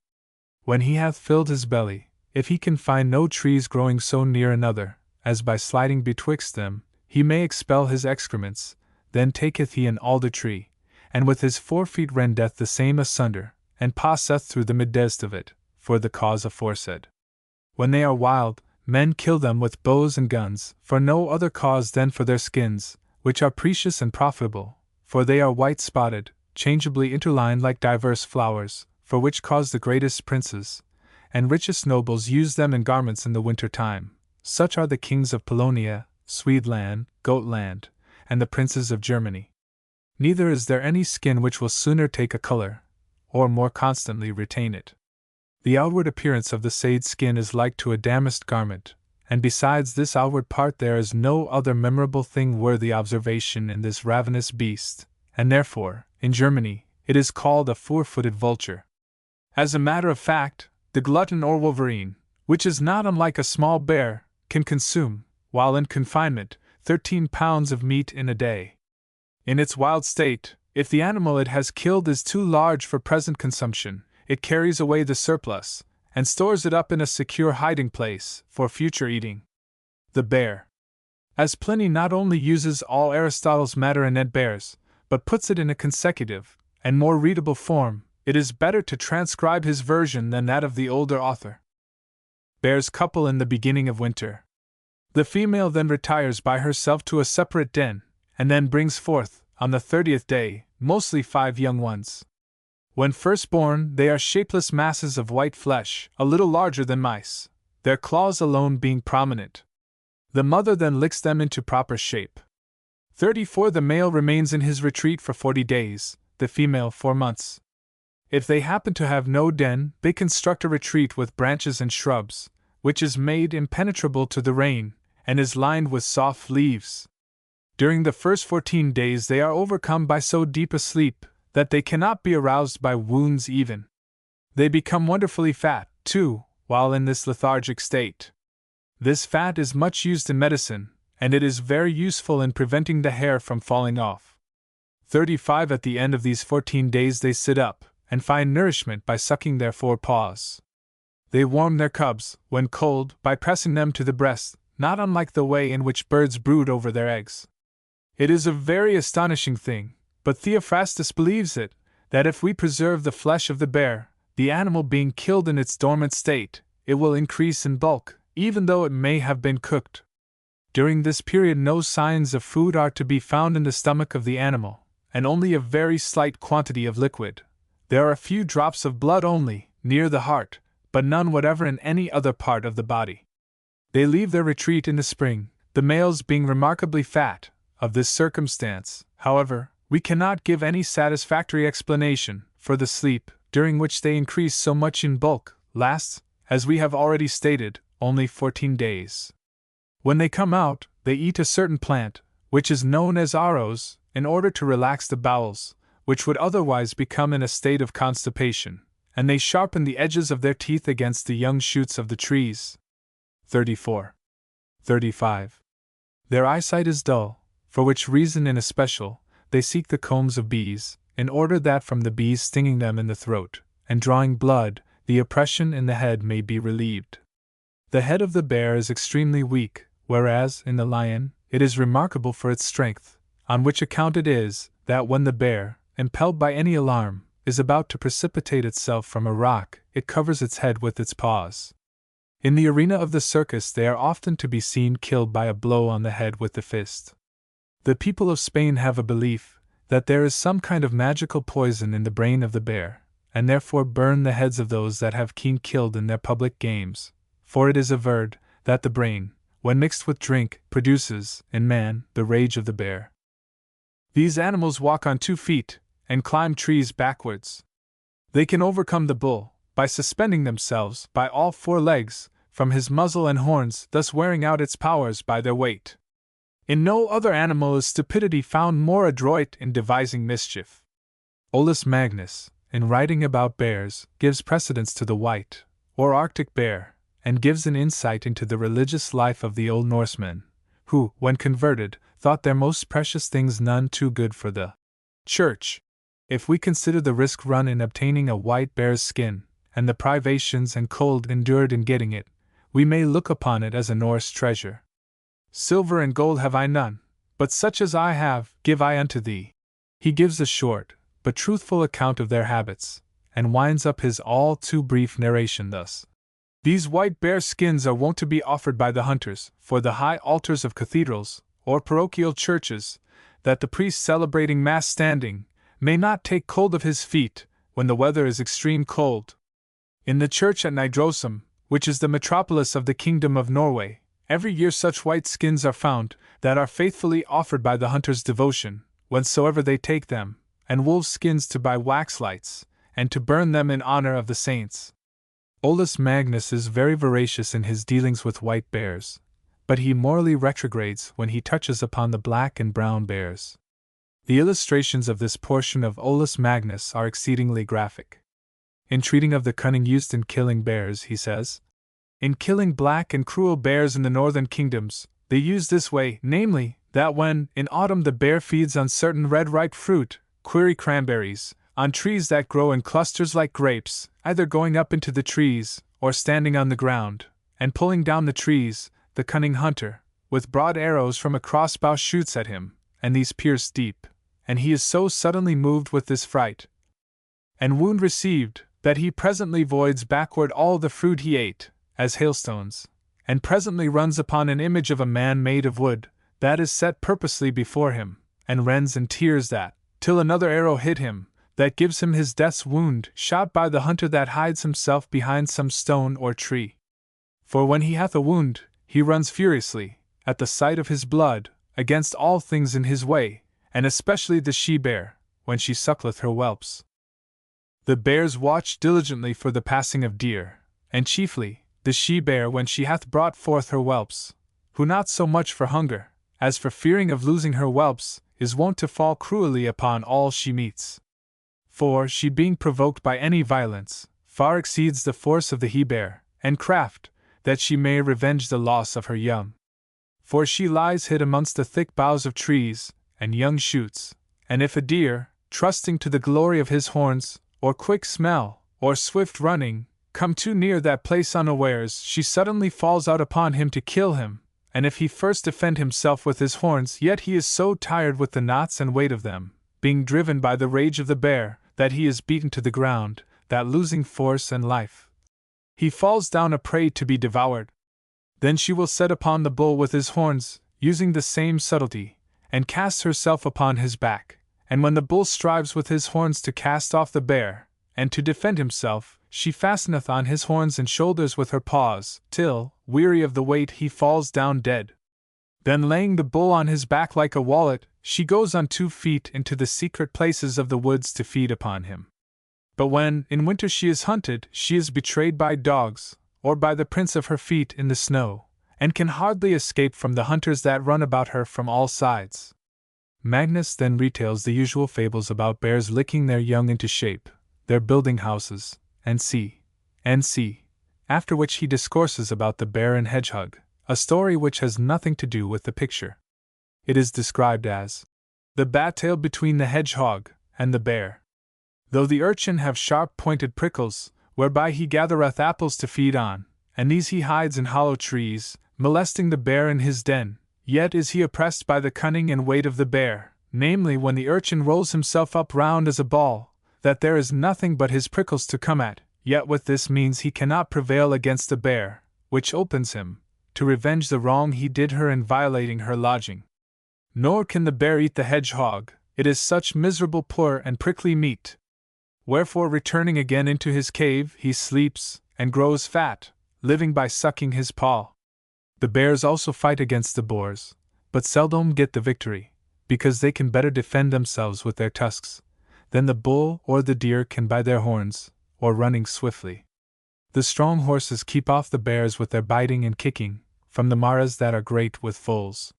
When he hath filled his belly, if he can find no trees growing so near another, as by sliding betwixt them, he may expel his excrements, then taketh he an alder tree, and with his 4 feet rendeth the same asunder, and passeth through the midst of it, for the cause aforesaid. When they are wild, men kill them with bows and guns, for no other cause than for their skins, which are precious and profitable, for they are white-spotted, changeably interlined like diverse flowers, for which cause the greatest princes and richest nobles use them in garments in the winter time. Such are the kings of Polonia, Swedeland, Gotland, and the princes of Germany. Neither is there any skin which will sooner take a color, or more constantly retain it. The outward appearance of the sade skin is like to a damask garment, and besides this outward part there is no other memorable thing worthy observation in this ravenous beast, and therefore, in Germany, it is called a 4-footed vulture. As a matter of fact, the glutton or wolverine, which is not unlike a small bear, can consume, while in confinement, 13 pounds of meat in a day. In its wild state, if the animal it has killed is too large for present consumption, it carries away the surplus, and stores it up in a secure hiding place, for future eating. The bear. As Pliny not only uses all Aristotle's matter in bears, but puts it in a consecutive, and more readable form, it is better to transcribe his version than that of the older author. Bears couple in the beginning of winter. The female then retires by herself to a separate den, and then brings forth, on the 30th day, mostly 5 young ones. When first born, they are shapeless masses of white flesh, a little larger than mice, their claws alone being prominent. The mother then licks them into proper shape. 34 The male remains in his retreat for 40 days, the female 4 months. If they happen to have no den, they construct a retreat with branches and shrubs, which is made impenetrable to the rain, and is lined with soft leaves. During the first 14 days they are overcome by so deep a sleep that they cannot be aroused by wounds even. They become wonderfully fat, too, while in this lethargic state. This fat is much used in medicine, and it is very useful in preventing the hair from falling off. 35 At the end of these 14 days they sit up, and find nourishment by sucking their 4 paws. They warm their cubs, when cold, by pressing them to the breast, not unlike the way in which birds brood over their eggs. It is a very astonishing thing, but Theophrastus believes it, that if we preserve the flesh of the bear, the animal being killed in its dormant state, it will increase in bulk, even though it may have been cooked. During this period, no signs of food are to be found in the stomach of the animal, and only a very slight quantity of liquid. There are a few drops of blood only, near the heart, but none whatever in any other part of the body. They leave their retreat in the spring, the males being remarkably fat. Of this circumstance, however, we cannot give any satisfactory explanation, for the sleep, during which they increase so much in bulk, lasts, as we have already stated, only 14 days. When they come out, they eat a certain plant, which is known as aros, in order to relax the bowels, which would otherwise become in a state of constipation, and they sharpen the edges of their teeth against the young shoots of the trees. 34. 35. Their eyesight is dull, for which reason in especial, they seek the combs of bees, in order that from the bees stinging them in the throat, and drawing blood, the oppression in the head may be relieved. The head of the bear is extremely weak, whereas, in the lion, it is remarkable for its strength, on which account it is, that when the bear, impelled by any alarm, is about to precipitate itself from a rock, it covers its head with its paws. In the arena of the circus they are often to be seen killed by a blow on the head with the fist. The people of Spain have a belief that there is some kind of magical poison in the brain of the bear, and therefore burn the heads of those that have been killed in their public games, for it is averred that the brain, when mixed with drink, produces, in man, the rage of the bear. These animals walk on 2 feet, and climb trees backwards. They can overcome the bull, by suspending themselves, by all 4 legs, from his muzzle and horns, thus wearing out its powers by their weight. In no other animal is stupidity found more adroit in devising mischief. Olaus Magnus, in writing about bears, gives precedence to the white, or Arctic bear, and gives an insight into the religious life of the old Norsemen, who, when converted, thought their most precious things none too good for the church. If we consider the risk run in obtaining a white bear's skin, and the privations and cold endured in getting it, we may look upon it as a Norse treasure. Silver and gold have I none, but such as I have, give I unto thee. He gives a short, but truthful account of their habits, and winds up his all too brief narration thus. These white bear skins are wont to be offered by the hunters, for the high altars of cathedrals, or parochial churches, that the priest celebrating Mass standing, may not take cold of his feet, when the weather is extreme cold. In the church at Nidrosum, which is the metropolis of the kingdom of Norway, every year such white skins are found, that are faithfully offered by the hunters' devotion, whensoever they take them, and wolves' skins to buy wax lights, and to burn them in honor of the saints. Olaus Magnus is very veracious in his dealings with white bears, but he morally retrogrades when he touches upon the black and brown bears. The illustrations of this portion of Olaus Magnus are exceedingly graphic. In treating of the cunning used in killing bears, he says, "In killing black and cruel bears in the northern kingdoms, they use this way, namely, that when, in autumn, the bear feeds on certain red ripe fruit, cranberries, on trees that grow in clusters like grapes, either going up into the trees, or standing on the ground, and pulling down the trees, the cunning hunter, with broad arrows from a crossbow shoots at him, and these pierce deep, and he is so suddenly moved with this fright and wound received, that he presently voids backward all the fruit he ate, as hailstones, and presently runs upon an image of a man made of wood, that is set purposely before him, and rends and tears that, till another arrow hit him, that gives him his death's wound, shot by the hunter that hides himself behind some stone or tree. For when he hath a wound, he runs furiously, at the sight of his blood, against all things in his way, and especially the she-bear, when she suckleth her whelps. The bears watch diligently for the passing of deer, and chiefly, the she-bear when she hath brought forth her whelps, who not so much for hunger, as for fearing of losing her whelps, is wont to fall cruelly upon all she meets. For, she being provoked by any violence, far exceeds the force of the he-bear, and craft, that she may revenge the loss of her young. For she lies hid amongst the thick boughs of trees, and young shoots, and if a deer, trusting to the glory of his horns, or quick smell, or swift running, come too near that place unawares, she suddenly falls out upon him to kill him, and if he first defend himself with his horns, yet he is so tired with the knots and weight of them, being driven by the rage of the bear, that he is beaten to the ground, that losing force and life, he falls down a prey to be devoured. Then she will set upon the bull with his horns, using the same subtlety, and cast herself upon his back, and when the bull strives with his horns to cast off the bear, and to defend himself, she fasteneth on his horns and shoulders with her paws, till, weary of the weight, he falls down dead. Then laying the bull on his back like a wallet, she goes on 2 feet into the secret places of the woods to feed upon him. But when, in winter, she is hunted, she is betrayed by dogs, or by the prints of her feet in the snow, and can hardly escape from the hunters that run about her from all sides. Magnus then retails the usual fables about bears licking their young into shape, their building houses, and see, after which he discourses about the bear and hedgehog, a story which has nothing to do with the picture. It is described as the battle between the hedgehog and the bear. Though the urchin have sharp pointed prickles, whereby he gathereth apples to feed on, and these he hides in hollow trees, molesting the bear in his den, yet is he oppressed by the cunning and weight of the bear, namely when the urchin rolls himself up round as a ball, that there is nothing but his prickles to come at, yet with this means he cannot prevail against the bear, which opens him, to revenge the wrong he did her in violating her lodging. Nor can the bear eat the hedgehog, it is such miserable poor and prickly meat. Wherefore returning again into his cave, he sleeps, and grows fat, living by sucking his paw. The bears also fight against the boars, but seldom get the victory, because they can better defend themselves with their tusks, than the bull or the deer can by their horns, or running swiftly. The strong horses keep off the bears with their biting and kicking, from the maras that are great with foals.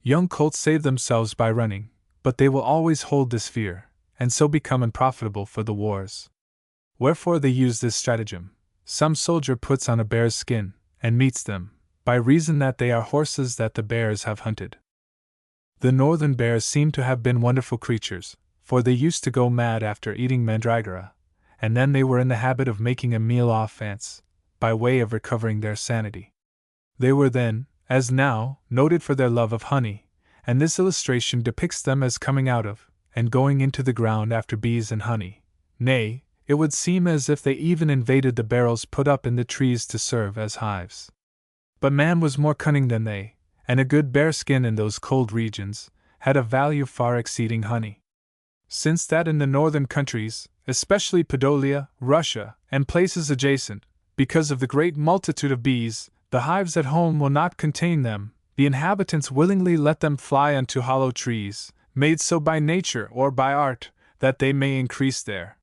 Young colts save themselves by running, but they will always hold this fear, and so become unprofitable for the wars. Wherefore they use this stratagem. Some soldier puts on a bear's skin, and meets them, by reason that they are horses that the bears have hunted. The northern bears seem to have been wonderful creatures, for they used to go mad after eating mandragora, and then they were in the habit of making a meal off ants, by way of recovering their sanity. They were then, as now, noted for their love of honey, and this illustration depicts them as coming out of, and going into the ground after bees and honey. Nay, it would seem as if they even invaded the barrels put up in the trees to serve as hives. But man was more cunning than they, and a good bear skin in those cold regions had a value far exceeding honey. Since that in the northern countries, especially Podolia, Russia, and places adjacent, because of the great multitude of bees, the hives at home will not contain them, the inhabitants willingly let them fly unto hollow trees, made so by nature or by art, that they may increase there.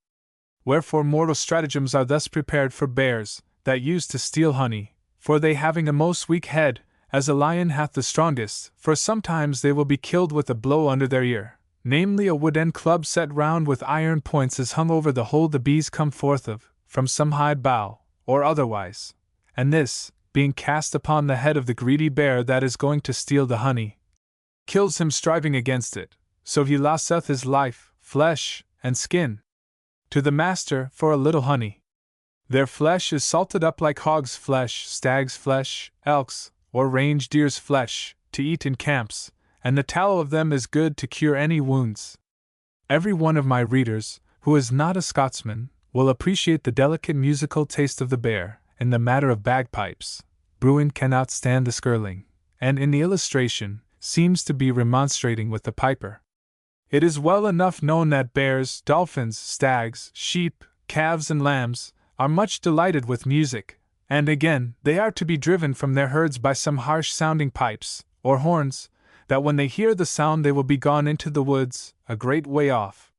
Wherefore mortal stratagems are thus prepared for bears, that use to steal honey, for they having a most weak head, as a lion hath the strongest, for sometimes they will be killed with a blow under their ear, namely a wooden club set round with iron points is hung over the hole the bees come forth of, from some high bough, or otherwise, and this, being cast upon the head of the greedy bear that is going to steal the honey, kills him striving against it, so he loseth his life, flesh, and skin, to the master for a little honey. Their flesh is salted up like hog's flesh, stag's flesh, elk's, or range deer's flesh, to eat in camps, and the tallow of them is good to cure any wounds. Every one of my readers, who is not a Scotsman, will appreciate the delicate musical taste of the bear. In the matter of bagpipes, Bruin cannot stand the skirling, and in the illustration, seems to be remonstrating with the piper. It is well enough known that bears, dolphins, stags, sheep, calves, and lambs are much delighted with music, and again, they are to be driven from their herds by some harsh-sounding pipes, or horns, that when they hear the sound they will be gone into the woods, a great way off.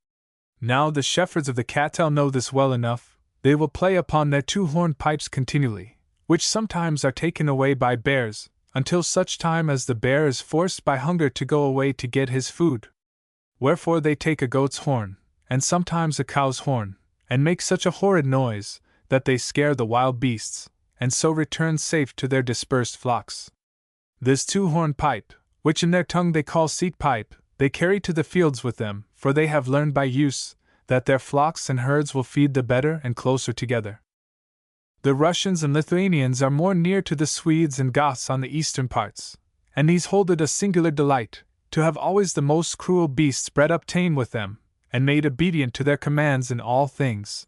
Now the shepherds of the cattle know this well enough. They will play upon their 2 horned pipes continually, which sometimes are taken away by bears, until such time as the bear is forced by hunger to go away to get his food. Wherefore they take a goat's horn, and sometimes a cow's horn, and make such a horrid noise, that they scare the wild beasts, and so return safe to their dispersed flocks. This 2-horned pipe, which in their tongue they call seat pipe, they carry to the fields with them, for they have learned by use, that their flocks and herds will feed the better and closer together. The Russians and Lithuanians are more near to the Swedes and Goths on the eastern parts, and these hold it a singular delight, to have always the most cruel beasts bred up tame with them, and made obedient to their commands in all things.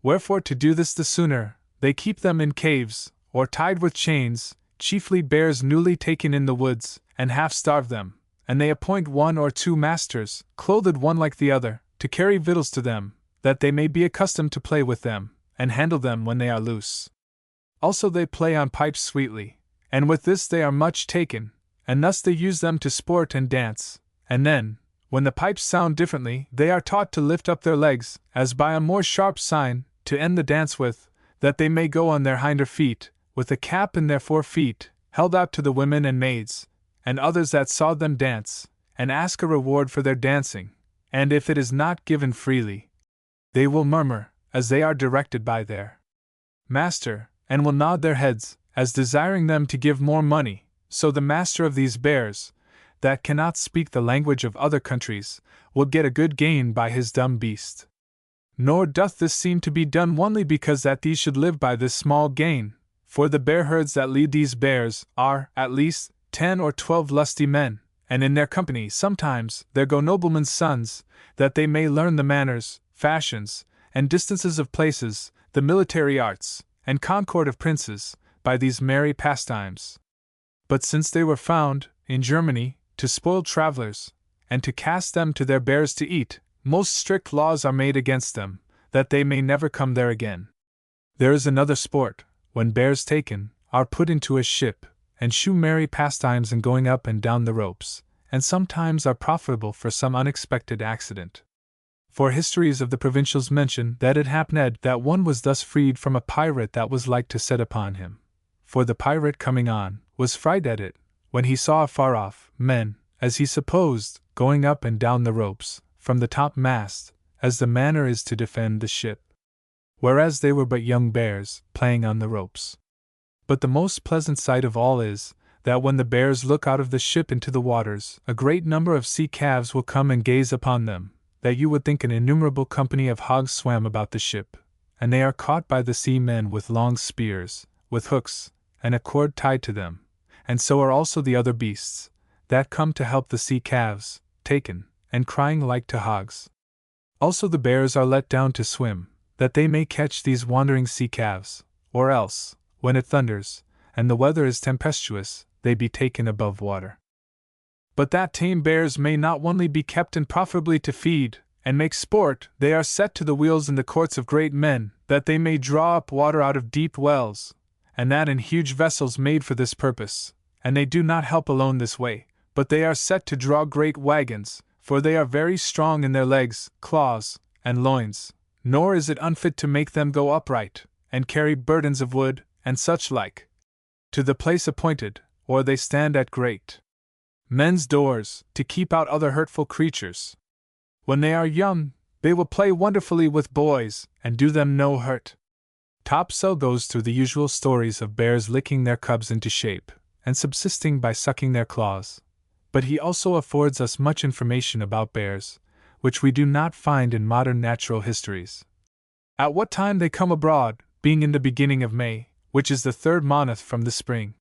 Wherefore to do this the sooner, they keep them in caves, or tied with chains, chiefly bears newly taken in the woods, and half starve them, and they appoint 1 or 2 masters, clothed one like the other, to carry victuals to them, that they may be accustomed to play with them, and handle them when they are loose. Also they play on pipes sweetly, and with this they are much taken, and thus they use them to sport and dance, and then, when the pipes sound differently, they are taught to lift up their legs, as by a more sharp sign, to end the dance with, that they may go on their hinder feet, with a cap in their 4 feet, held out to the women and maids, and others that saw them dance, and ask a reward for their dancing, and if it is not given freely, they will murmur, as they are directed by their master, and will nod their heads, as desiring them to give more money. So the master of these bears, that cannot speak the language of other countries, will get a good gain by his dumb beast. Nor doth this seem to be done only because that these should live by this small gain, for the bear herds that lead these bears are, at least, 10 or 12 lusty men, and in their company sometimes there go noblemen's sons, that they may learn the manners, fashions, and distances of places, the military arts, and concord of princes, by these merry pastimes. But since they were found, in Germany, to spoil travellers, and to cast them to their bears to eat, most strict laws are made against them, that they may never come there again. There is another sport, when bears taken, are put into a ship, and shew merry pastimes in going up and down the ropes, and sometimes are profitable for some unexpected accident. For histories of the provincials mention that it happened that one was thus freed from a pirate that was like to set upon him. For the pirate coming on, was frightened at it, when he saw afar off men, as he supposed, going up and down the ropes, from the top mast, as the manner is to defend the ship. Whereas they were but young bears, playing on the ropes. But the most pleasant sight of all is, that when the bears look out of the ship into the waters, a great number of sea calves will come and gaze upon them, that you would think an innumerable company of hogs swam about the ship, and they are caught by the seamen with long spears, with hooks, and a cord tied to them, and so are also the other beasts, that come to help the sea calves, taken, and crying like to hogs. Also the bears are let down to swim, that they may catch these wandering sea calves, or else, when it thunders, and the weather is tempestuous, they be taken above water. But that tame bears may not only be kept and profitably to feed, and make sport, they are set to the wheels in the courts of great men, that they may draw up water out of deep wells, and that in huge vessels made for this purpose, and they do not help alone this way, but they are set to draw great wagons, for they are very strong in their legs, claws, and loins, nor is it unfit to make them go upright, and carry burdens of wood, and such like, to the place appointed, or they stand at great men's doors, to keep out other hurtful creatures. When they are young, they will play wonderfully with boys, and do them no hurt. Topsell goes through the usual stories of bears licking their cubs into shape, and subsisting by sucking their claws. But he also affords us much information about bears, which we do not find in modern natural histories. At what time they come abroad, being in the beginning of May, which is the 3rd month from the spring.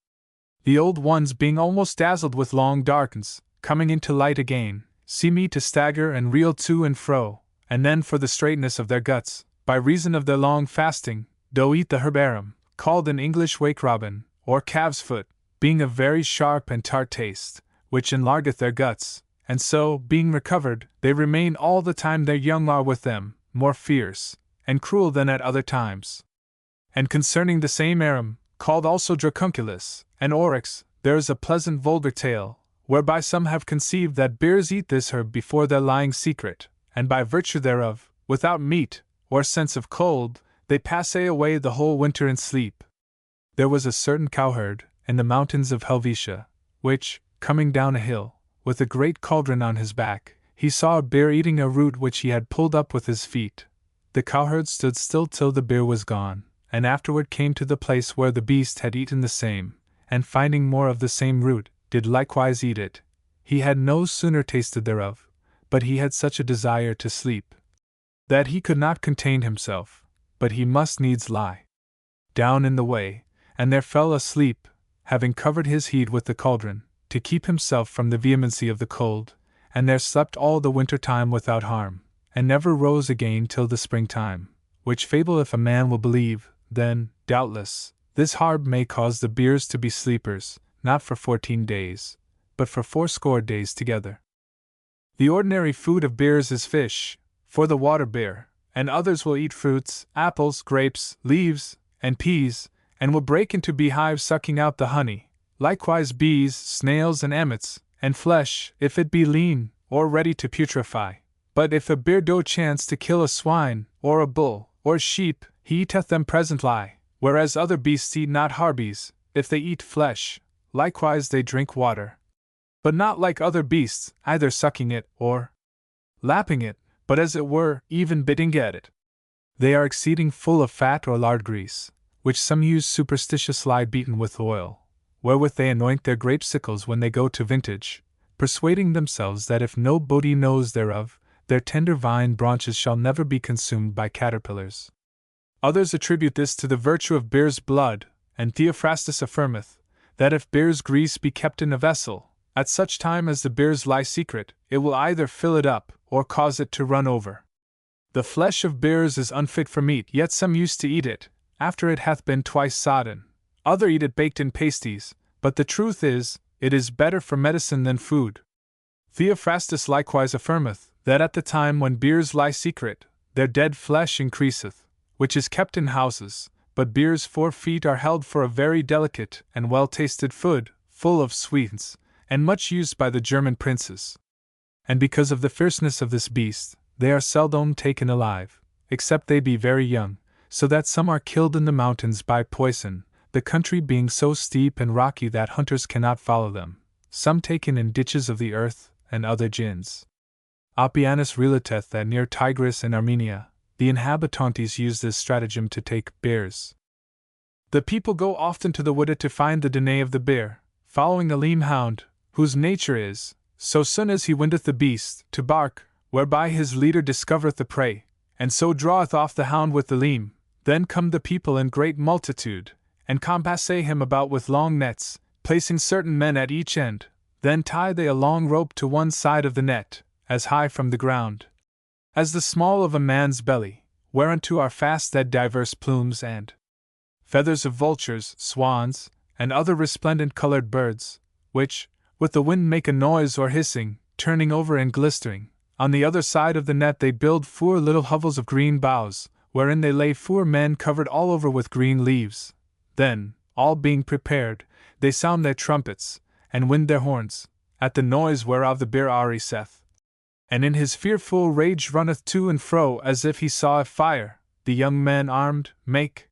The old ones being almost dazzled with long darkens, coming into light again, see me to stagger and reel to and fro, and then for the straightness of their guts, by reason of their long fasting, do eat the herbarum, called in English wake robin, or calf's foot, being of very sharp and tart taste, which enlargeth their guts, and so, being recovered, they remain all the time their young are with them, more fierce and cruel than at other times. And concerning the same arum, called also dracunculus, and oryx, there is a pleasant vulgar tale, whereby some have conceived that bears eat this herb before their lying secret, and by virtue thereof, without meat, or sense of cold, they pass away the whole winter in sleep. There was a certain cowherd, in the mountains of Helvetia, which, coming down a hill, with a great cauldron on his back, he saw a bear eating a root which he had pulled up with his feet. The cowherd stood still till the bear was gone, and afterward came to the place where the beast had eaten the same, and finding more of the same root, did likewise eat it. He had no sooner tasted thereof, but he had such a desire to sleep, that he could not contain himself, but he must needs lie down in the way, and there fell asleep, having covered his head with the cauldron, to keep himself from the vehemency of the cold, and there slept all the winter time without harm, and never rose again till the spring time, which fable if a man will believe, then, doubtless, this harb may cause the bears to be sleepers, not for 14 days, but for 80 days together. The ordinary food of bears is fish, for the water bear, and others will eat fruits, apples, grapes, leaves, and peas, and will break into beehives sucking out the honey, likewise bees, snails, and emmets, and flesh, if it be lean, or ready to putrefy. But if a bear do chance to kill a swine, or a bull, or sheep, he eateth them presently, whereas other beasts eat not harbies, if they eat flesh, likewise they drink water. But not like other beasts, either sucking it, or lapping it, but as it were, even biting at it. They are exceeding full of fat or lard grease, which some use superstitiously beaten with oil, wherewith they anoint their grape sickles when they go to vintage, persuading themselves that if nobody knows thereof, their tender vine branches shall never be consumed by caterpillars. Others attribute this to the virtue of bear's blood, and Theophrastus affirmeth, that if bear's grease be kept in a vessel, at such time as the bears lie secret, it will either fill it up, or cause it to run over. The flesh of bears is unfit for meat, yet some used to eat it, after it hath been twice sodden. Other eat it baked in pasties, but the truth is, it is better for medicine than food. Theophrastus likewise affirmeth, that at the time when bears lie secret, their dead flesh increaseth, which is kept in houses, but bears' 4 feet are held for a very delicate and well-tasted food, full of sweets, and much used by the German princes. And because of the fierceness of this beast, they are seldom taken alive, except they be very young, so that some are killed in the mountains by poison, the country being so steep and rocky that hunters cannot follow them, some taken in ditches of the earth, and other gins. Appianus relateth that near Tigris in Armenia, the inhabitantes use this stratagem to take bears. The people go often to the wood to find the denay of the bear, following a lean hound, whose nature is, so soon as he windeth the beast, to bark, whereby his leader discovereth the prey, and so draweth off the hound with the leam. Then come the people in great multitude, and compass him about with long nets, placing certain men at each end. Then tie they a long rope to one side of the net, as high from the ground as the small of a man's belly, whereunto are fast that divers plumes and feathers of vultures, swans, and other resplendent colored birds, which, with the wind make a noise or hissing, turning over and glistering. On the other side of the net they build 4 little hovels of green boughs, wherein they lay 4 men covered all over with green leaves. Then, all being prepared, they sound their trumpets, and wind their horns, at the noise whereof the bear ariseth. And in his fearful rage runneth to and fro as if he saw a fire. The young men armed make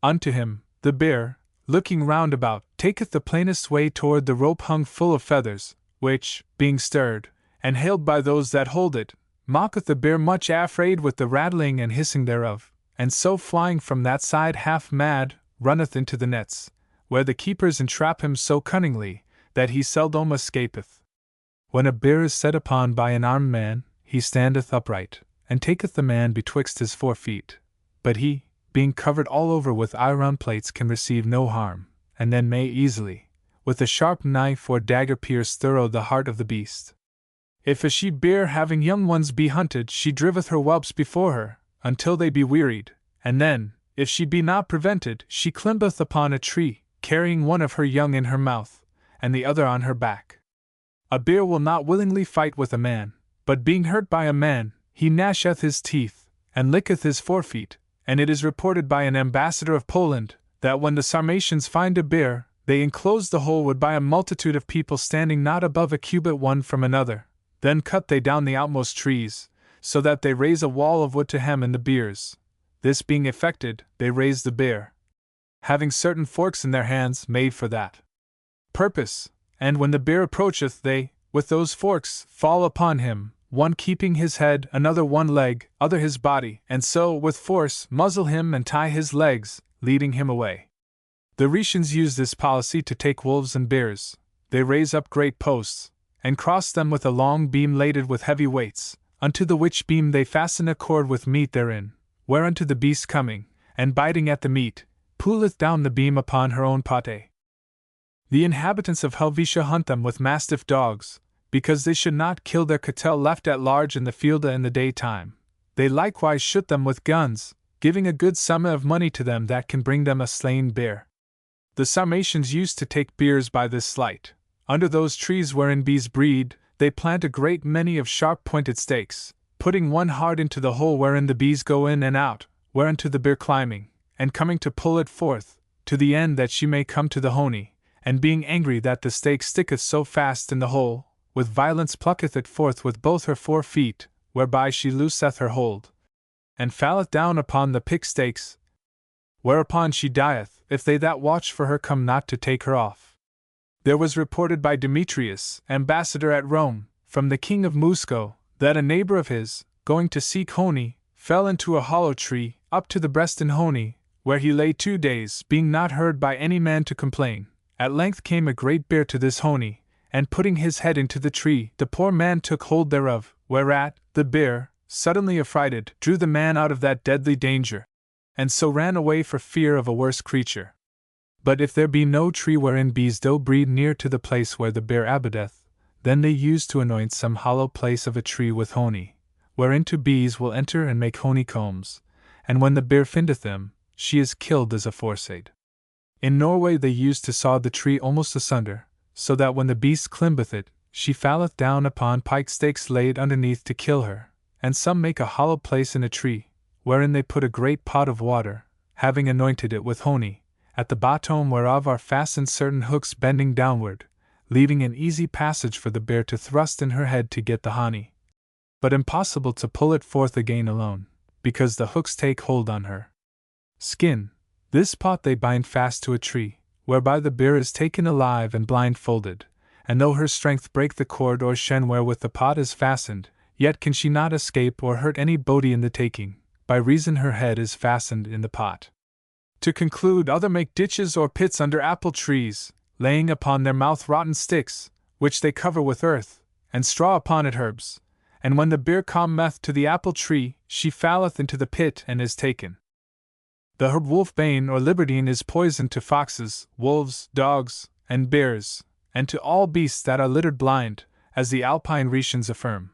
unto him. The bear, looking round about, taketh the plainest way toward the rope hung full of feathers, which, being stirred, and hailed by those that hold it, mocketh the bear much afraid with the rattling and hissing thereof, and so flying from that side half mad, runneth into the nets, where the keepers entrap him so cunningly, that he seldom escapeth. When a bear is set upon by an armed man, he standeth upright, and taketh the man betwixt his 4 feet. But he, being covered all over with iron plates, can receive no harm, and then may easily, with a sharp knife or dagger, pierce thorough the heart of the beast. If a she-bear having young ones be hunted, she driveth her whelps before her, until they be wearied, and then, if she be not prevented, she climbeth upon a tree, carrying one of her young in her mouth, and the other on her back. A bear will not willingly fight with a man, but being hurt by a man, he gnasheth his teeth, and licketh his 4 feet, and it is reported by an ambassador of Poland, that when the Sarmatians find a bear, they enclose the whole wood by a multitude of people standing not above a cubit one from another. Then cut they down the outmost trees, so that they raise a wall of wood to hem in the bears. This being effected, they raise the bear, having certain forks in their hands made for that purpose, and when the bear approacheth, they, with those forks, fall upon him, one keeping his head, another one leg, other his body, and so, with force, muzzle him and tie his legs, leading him away. The Rhaetians use this policy to take wolves and bears. They raise up great posts, and cross them with a long beam laded with heavy weights, unto the which beam they fasten a cord with meat therein, whereunto the beast coming, and biting at the meat, pulleth down the beam upon her own pate. The inhabitants of Helvetia hunt them with mastiff dogs, because they should not kill their cattle left at large in the field in the daytime. They likewise shoot them with guns, giving a good sum of money to them that can bring them a slain bear. The Sarmatians used to take bears by this sleight. Under those trees wherein bees breed, they plant a great many of sharp-pointed stakes, putting one hard into the hole wherein the bees go in and out, whereunto the bear climbing, and coming to pull it forth, to the end that she may come to the honey, and being angry that the stake sticketh so fast in the hole, with violence plucketh it forth with both her 4 feet, whereby she looseth her hold, and falleth down upon the pick stakes, whereupon she dieth, if they that watch for her come not to take her off. There was reported by Demetrius, ambassador at Rome, from the king of Musco, that a neighbor of his, going to seek honey, fell into a hollow tree, up to the breast in honey, where he lay 2 days, being not heard by any man to complain. At length came a great bear to this honey, and putting his head into the tree, the poor man took hold thereof, whereat the bear, suddenly affrighted, drew the man out of that deadly danger, and so ran away for fear of a worse creature. But if there be no tree wherein bees do breed near to the place where the bear abideth, then they use to anoint some hollow place of a tree with honey, whereinto bees will enter and make honeycombs, and when the bear findeth them, she is killed as aforesaid. In Norway they used to saw the tree almost asunder, so that when the beast climbeth it, she falleth down upon pike stakes laid underneath to kill her, and some make a hollow place in a tree, wherein they put a great pot of water, having anointed it with honey, at the bottom whereof are fastened certain hooks bending downward, leaving an easy passage for the bear to thrust in her head to get the honey, but impossible to pull it forth again alone, because the hooks take hold on her skin. This pot they bind fast to a tree, whereby the bear is taken alive and blindfolded, and though her strength break the cord or shen wherewith the pot is fastened, yet can she not escape or hurt any body in the taking, by reason her head is fastened in the pot. To conclude, other make ditches or pits under apple trees, laying upon their mouth rotten sticks, which they cover with earth, and straw upon it herbs, and when the bear cometh to the apple tree, she falleth into the pit and is taken. The herb wolfbane or libertine is poison to foxes, wolves, dogs, and bears, and to all beasts that are littered blind, as the Alpine Rhetians affirm.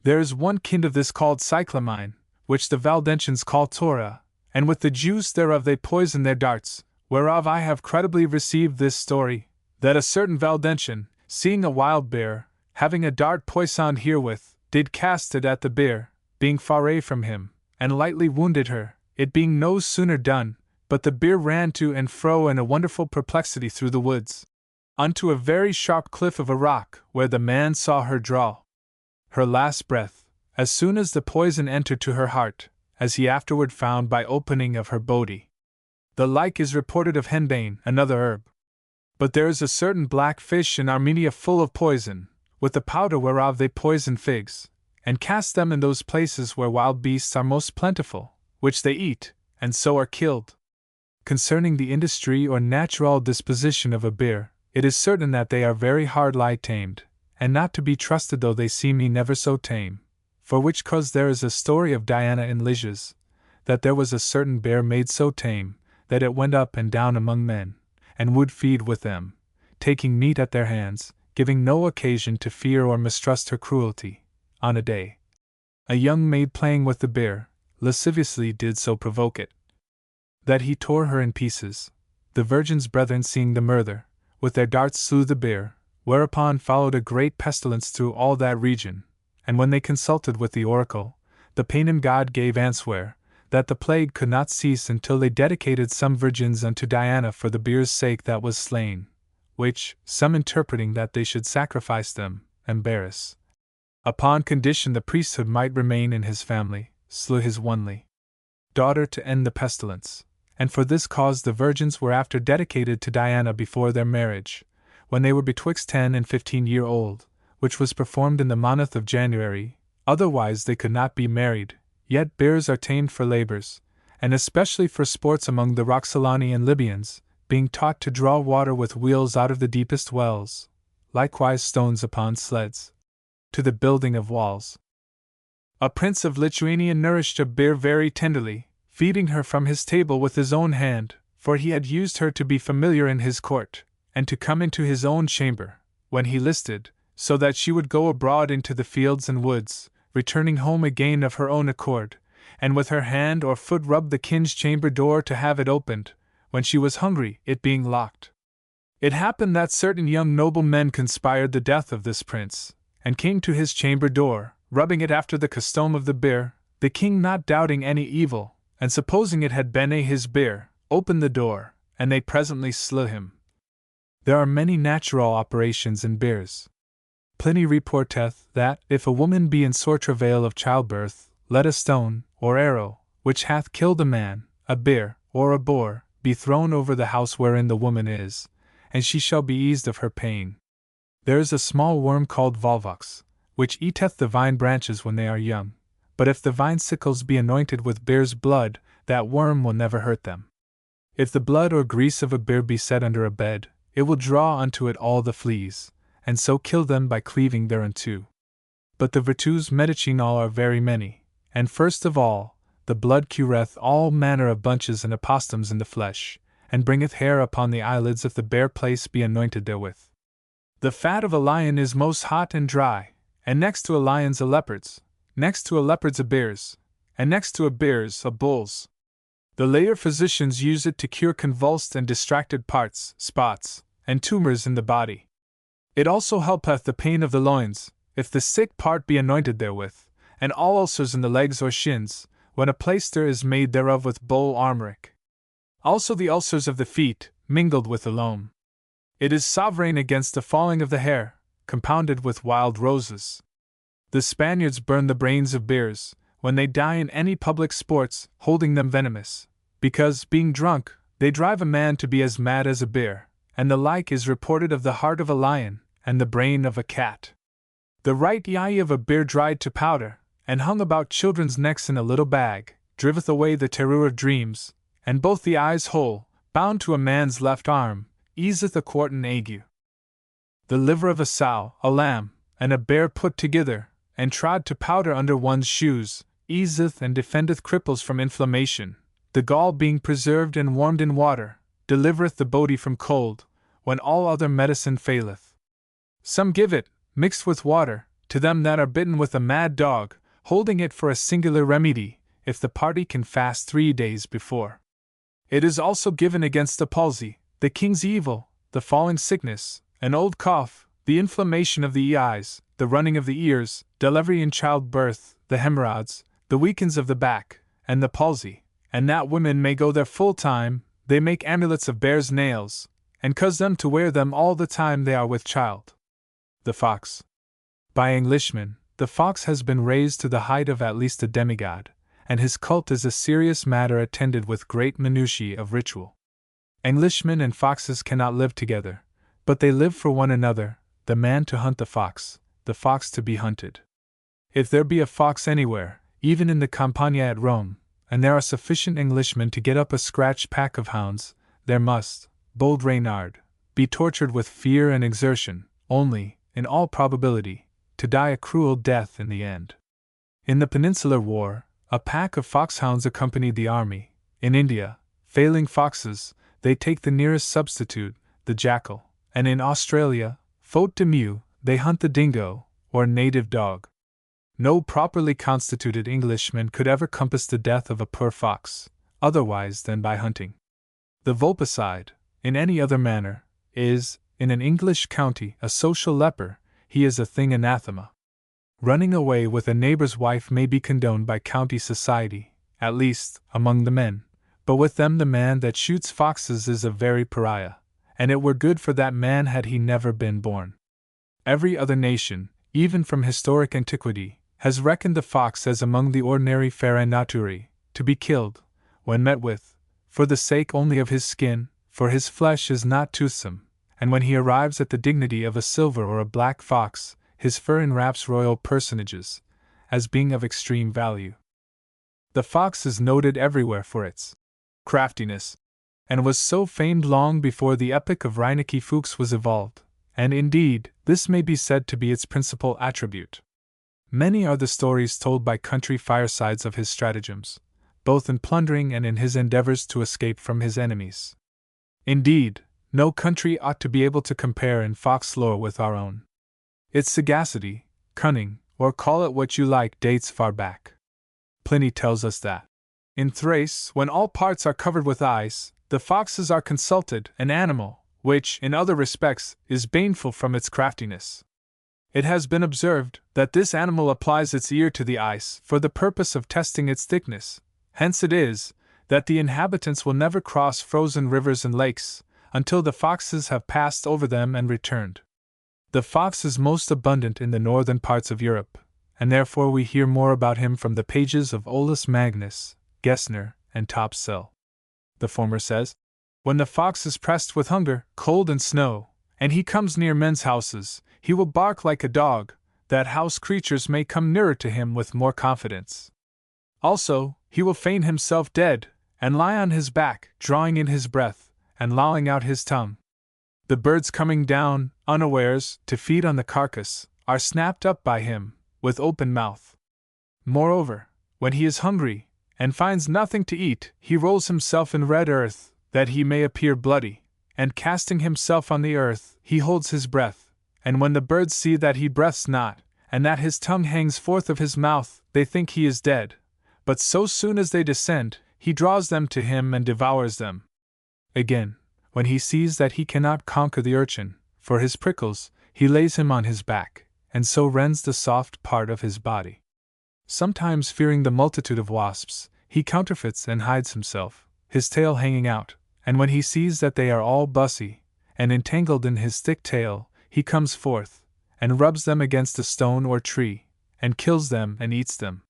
There is one kind of this called cyclamine, which the Valdentians call tora, and with the juice thereof they poison their darts, whereof I have credibly received this story, that a certain Valdentian, seeing a wild bear, having a dart poisoned herewith, did cast it at the bear, being far away from him, and lightly wounded her, it being no sooner done, but the bear ran to and fro in a wonderful perplexity through the woods, unto a very sharp cliff of a rock, where the man saw her draw her last breath, as soon as the poison entered to her heart, as he afterward found by opening of her body. The like is reported of henbane, another herb. But there is a certain black fish in Armenia full of poison, with the powder whereof they poison figs, and cast them in those places where wild beasts are most plentiful, which they eat, and so are killed. Concerning the industry or natural disposition of a bear, it is certain that they are very hard tamed, and not to be trusted though they seem never so tame, for which cause there is a story of Diana in Lysias, that there was a certain bear made so tame, that it went up and down among men, and would feed with them, taking meat at their hands, giving no occasion to fear or mistrust her cruelty. On a day, a young maid playing with the bear, lasciviously did so provoke it, that he tore her in pieces. The virgin's brethren seeing the murder, with their darts slew the bear, whereupon followed a great pestilence through all that region, and when they consulted with the oracle, the Paynim god gave answer, that the plague could not cease until they dedicated some virgins unto Diana for the bear's sake that was slain, which, some interpreting that they should sacrifice them, embarrass, upon condition the priesthood might remain in his family, slew his only daughter to end the pestilence, and for this cause the virgins were after dedicated to Diana before their marriage, when they were betwixt 10 and 15 years old, which was performed in the month of January, otherwise they could not be married. Yet bears are tamed for labors, and especially for sports among the Roxolani and Libyans, being taught to draw water with wheels out of the deepest wells, likewise stones upon sleds, to the building of walls. A prince of Lithuania nourished a bear very tenderly, feeding her from his table with his own hand, for he had used her to be familiar in his court, and to come into his own chamber, when he listed, so that she would go abroad into the fields and woods, returning home again of her own accord, and with her hand or foot rubbed the king's chamber door to have it opened, when she was hungry, it being locked. It happened that certain young noblemen conspired the death of this prince, and came to his chamber door, rubbing it after the custom of the bear. The king, not doubting any evil, and supposing it had been his bear, opened the door, and they presently slew him. There are many natural operations in bears. Pliny reporteth that, if a woman be in sore travail of childbirth, let a stone, or arrow, which hath killed a man, a bear, or a boar, be thrown over the house wherein the woman is, and she shall be eased of her pain. There is a small worm called volvox, which eateth the vine branches when they are young, but if the vine sickles be anointed with bear's blood, that worm will never hurt them. If the blood or grease of a bear be set under a bed, it will draw unto it all the fleas, and so kill them by cleaving thereunto. But the virtues medicinal are very many, and first of all, the blood cureth all manner of bunches and apostums in the flesh, and bringeth hair upon the eyelids if the bare place be anointed therewith. The fat of a lion is most hot and dry, and next to a lion's a leopard's, next to a leopard's a bear's, and next to a bear's a bull's. The later physicians use it to cure convulsed and distracted parts, spots, and tumors in the body. It also helpeth the pain of the loins, if the sick part be anointed therewith, and all ulcers in the legs or shins, when a plaister is made thereof with bull armoric. Also the ulcers of the feet, mingled with the loam. It is sovereign against the falling of the hair, compounded with wild roses. The Spaniards burn the brains of bears, when they die in any public sports, holding them venomous, because, being drunk, they drive a man to be as mad as a bear, and the like is reported of the heart of a lion, and the brain of a cat. The right eye of a bear dried to powder, and hung about children's necks in a little bag, driveth away the terror of dreams, and both the eyes whole, bound to a man's left arm, easeth a quartan ague. The liver of a sow, a lamb, and a bear put together, and trod to powder under one's shoes, easeth and defendeth cripples from inflammation. The gall being preserved and warmed in water, delivereth the body from cold, when all other medicine faileth. Some give it, mixed with water, to them that are bitten with a mad dog, holding it for a singular remedy, if the party can fast 3 days before. It is also given against the palsy, the king's evil, the falling sickness, an old cough, the inflammation of the eyes, the running of the ears, delivery in childbirth, the hemorrhoids, the weakness of the back, and the palsy, and that women may go their full time. They make amulets of bears' nails, and cause them to wear them all the time they are with child. The fox. By Englishmen, the fox has been raised to the height of at least a demigod, and his cult is a serious matter attended with great minutiae of ritual. Englishmen and foxes cannot live together, but they live for one another, the man to hunt the fox to be hunted. If there be a fox anywhere, even in the Campagna at Rome, and there are sufficient Englishmen to get up a scratch pack of hounds, there must, bold Reynard, be tortured with fear and exertion, only, in all probability, to die a cruel death in the end. In the Peninsular War, a pack of foxhounds accompanied the army. In India, failing foxes, they take the nearest substitute, the jackal, and in Australia, faute de mieux, they hunt the dingo, or native dog. No properly constituted Englishman could ever compass the death of a poor fox, otherwise than by hunting. The vulpicide, in any other manner, is, in an English county, a social leper. He is a thing anathema. Running away with a neighbor's wife may be condoned by county society, at least, among the men, but with them the man that shoots foxes is a very pariah, and it were good for that man had he never been born. Every other nation, even from historic antiquity, has reckoned the fox as among the ordinary ferae naturae, to be killed, when met with, for the sake only of his skin, for his flesh is not toothsome, and when he arrives at the dignity of a silver or a black fox, his fur enwraps royal personages, as being of extreme value. The fox is noted everywhere for its craftiness, and was so famed long before the epic of Reineke Fuchs was evolved, and indeed, this may be said to be its principal attribute. Many are the stories told by country firesides of his stratagems, both in plundering and in his endeavors to escape from his enemies. Indeed, no country ought to be able to compare in fox lore with our own. Its sagacity, cunning, or call it what you like, dates far back. Pliny tells us that in Thrace, when all parts are covered with ice, the foxes are consulted, an animal, which, in other respects, is baneful from its craftiness. It has been observed that this animal applies its ear to the ice for the purpose of testing its thickness. Hence it is that the inhabitants will never cross frozen rivers and lakes until the foxes have passed over them and returned. The fox is most abundant in the northern parts of Europe, and therefore we hear more about him from the pages of Olaus Magnus, Gessner, and Topsell. The former says, "When the fox is pressed with hunger, cold, and snow, and he comes near men's houses, he will bark like a dog, that house creatures may come nearer to him with more confidence. Also, he will feign himself dead, and lie on his back, drawing in his breath, and lolling out his tongue. The birds coming down, unawares, to feed on the carcass, are snapped up by him, with open mouth. Moreover, when he is hungry, and finds nothing to eat, he rolls himself in red earth, that he may appear bloody, and casting himself on the earth, he holds his breath, and when the birds see that he breaths not, and that his tongue hangs forth of his mouth, they think he is dead. But so soon as they descend, he draws them to him and devours them. Again, when he sees that he cannot conquer the urchin, for his prickles, he lays him on his back, and so rends the soft part of his body. Sometimes fearing the multitude of wasps, he counterfeits and hides himself, his tail hanging out, and when he sees that they are all bussy, and entangled in his thick tail, he comes forth, and rubs them against a stone or tree, and kills them and eats them.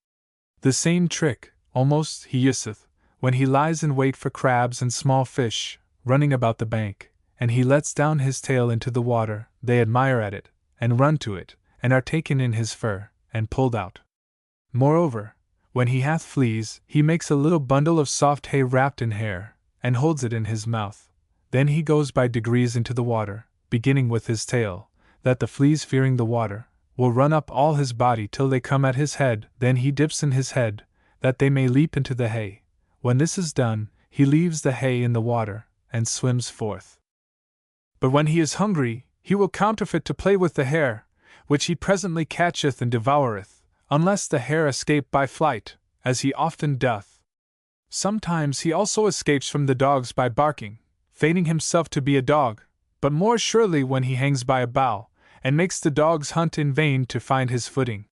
The same trick, almost, he useth, when he lies in wait for crabs and small fish, running about the bank, and he lets down his tail into the water, they admire at it, and run to it, and are taken in his fur, and pulled out. Moreover, when he hath fleas, he makes a little bundle of soft hay wrapped in hair, and holds it in his mouth. Then he goes by degrees into the water, beginning with his tail, that the fleas, fearing the water, will run up all his body till they come at his head. Then he dips in his head, that they may leap into the hay. When this is done, he leaves the hay in the water, and swims forth. But when he is hungry, he will counterfeit to play with the hare, which he presently catcheth and devoureth, unless the hare escape by flight, as he often doth. Sometimes he also escapes from the dogs by barking, feigning himself to be a dog, but more surely when he hangs by a bough, and makes the dogs hunt in vain to find his footing.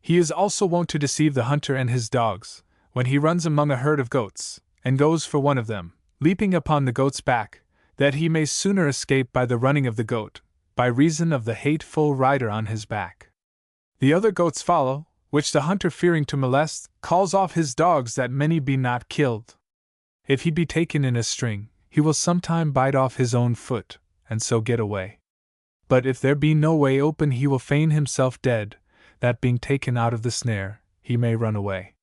He is also wont to deceive the hunter and his dogs, when he runs among a herd of goats, and goes for one of them, leaping upon the goat's back, that he may sooner escape by the running of the goat, by reason of the hateful rider on his back. The other goats follow, which the hunter fearing to molest, calls off his dogs that many be not killed. If he be taken in a string, he will sometime bite off his own foot, and so get away. But if there be no way open, he will feign himself dead, that being taken out of the snare, he may run away.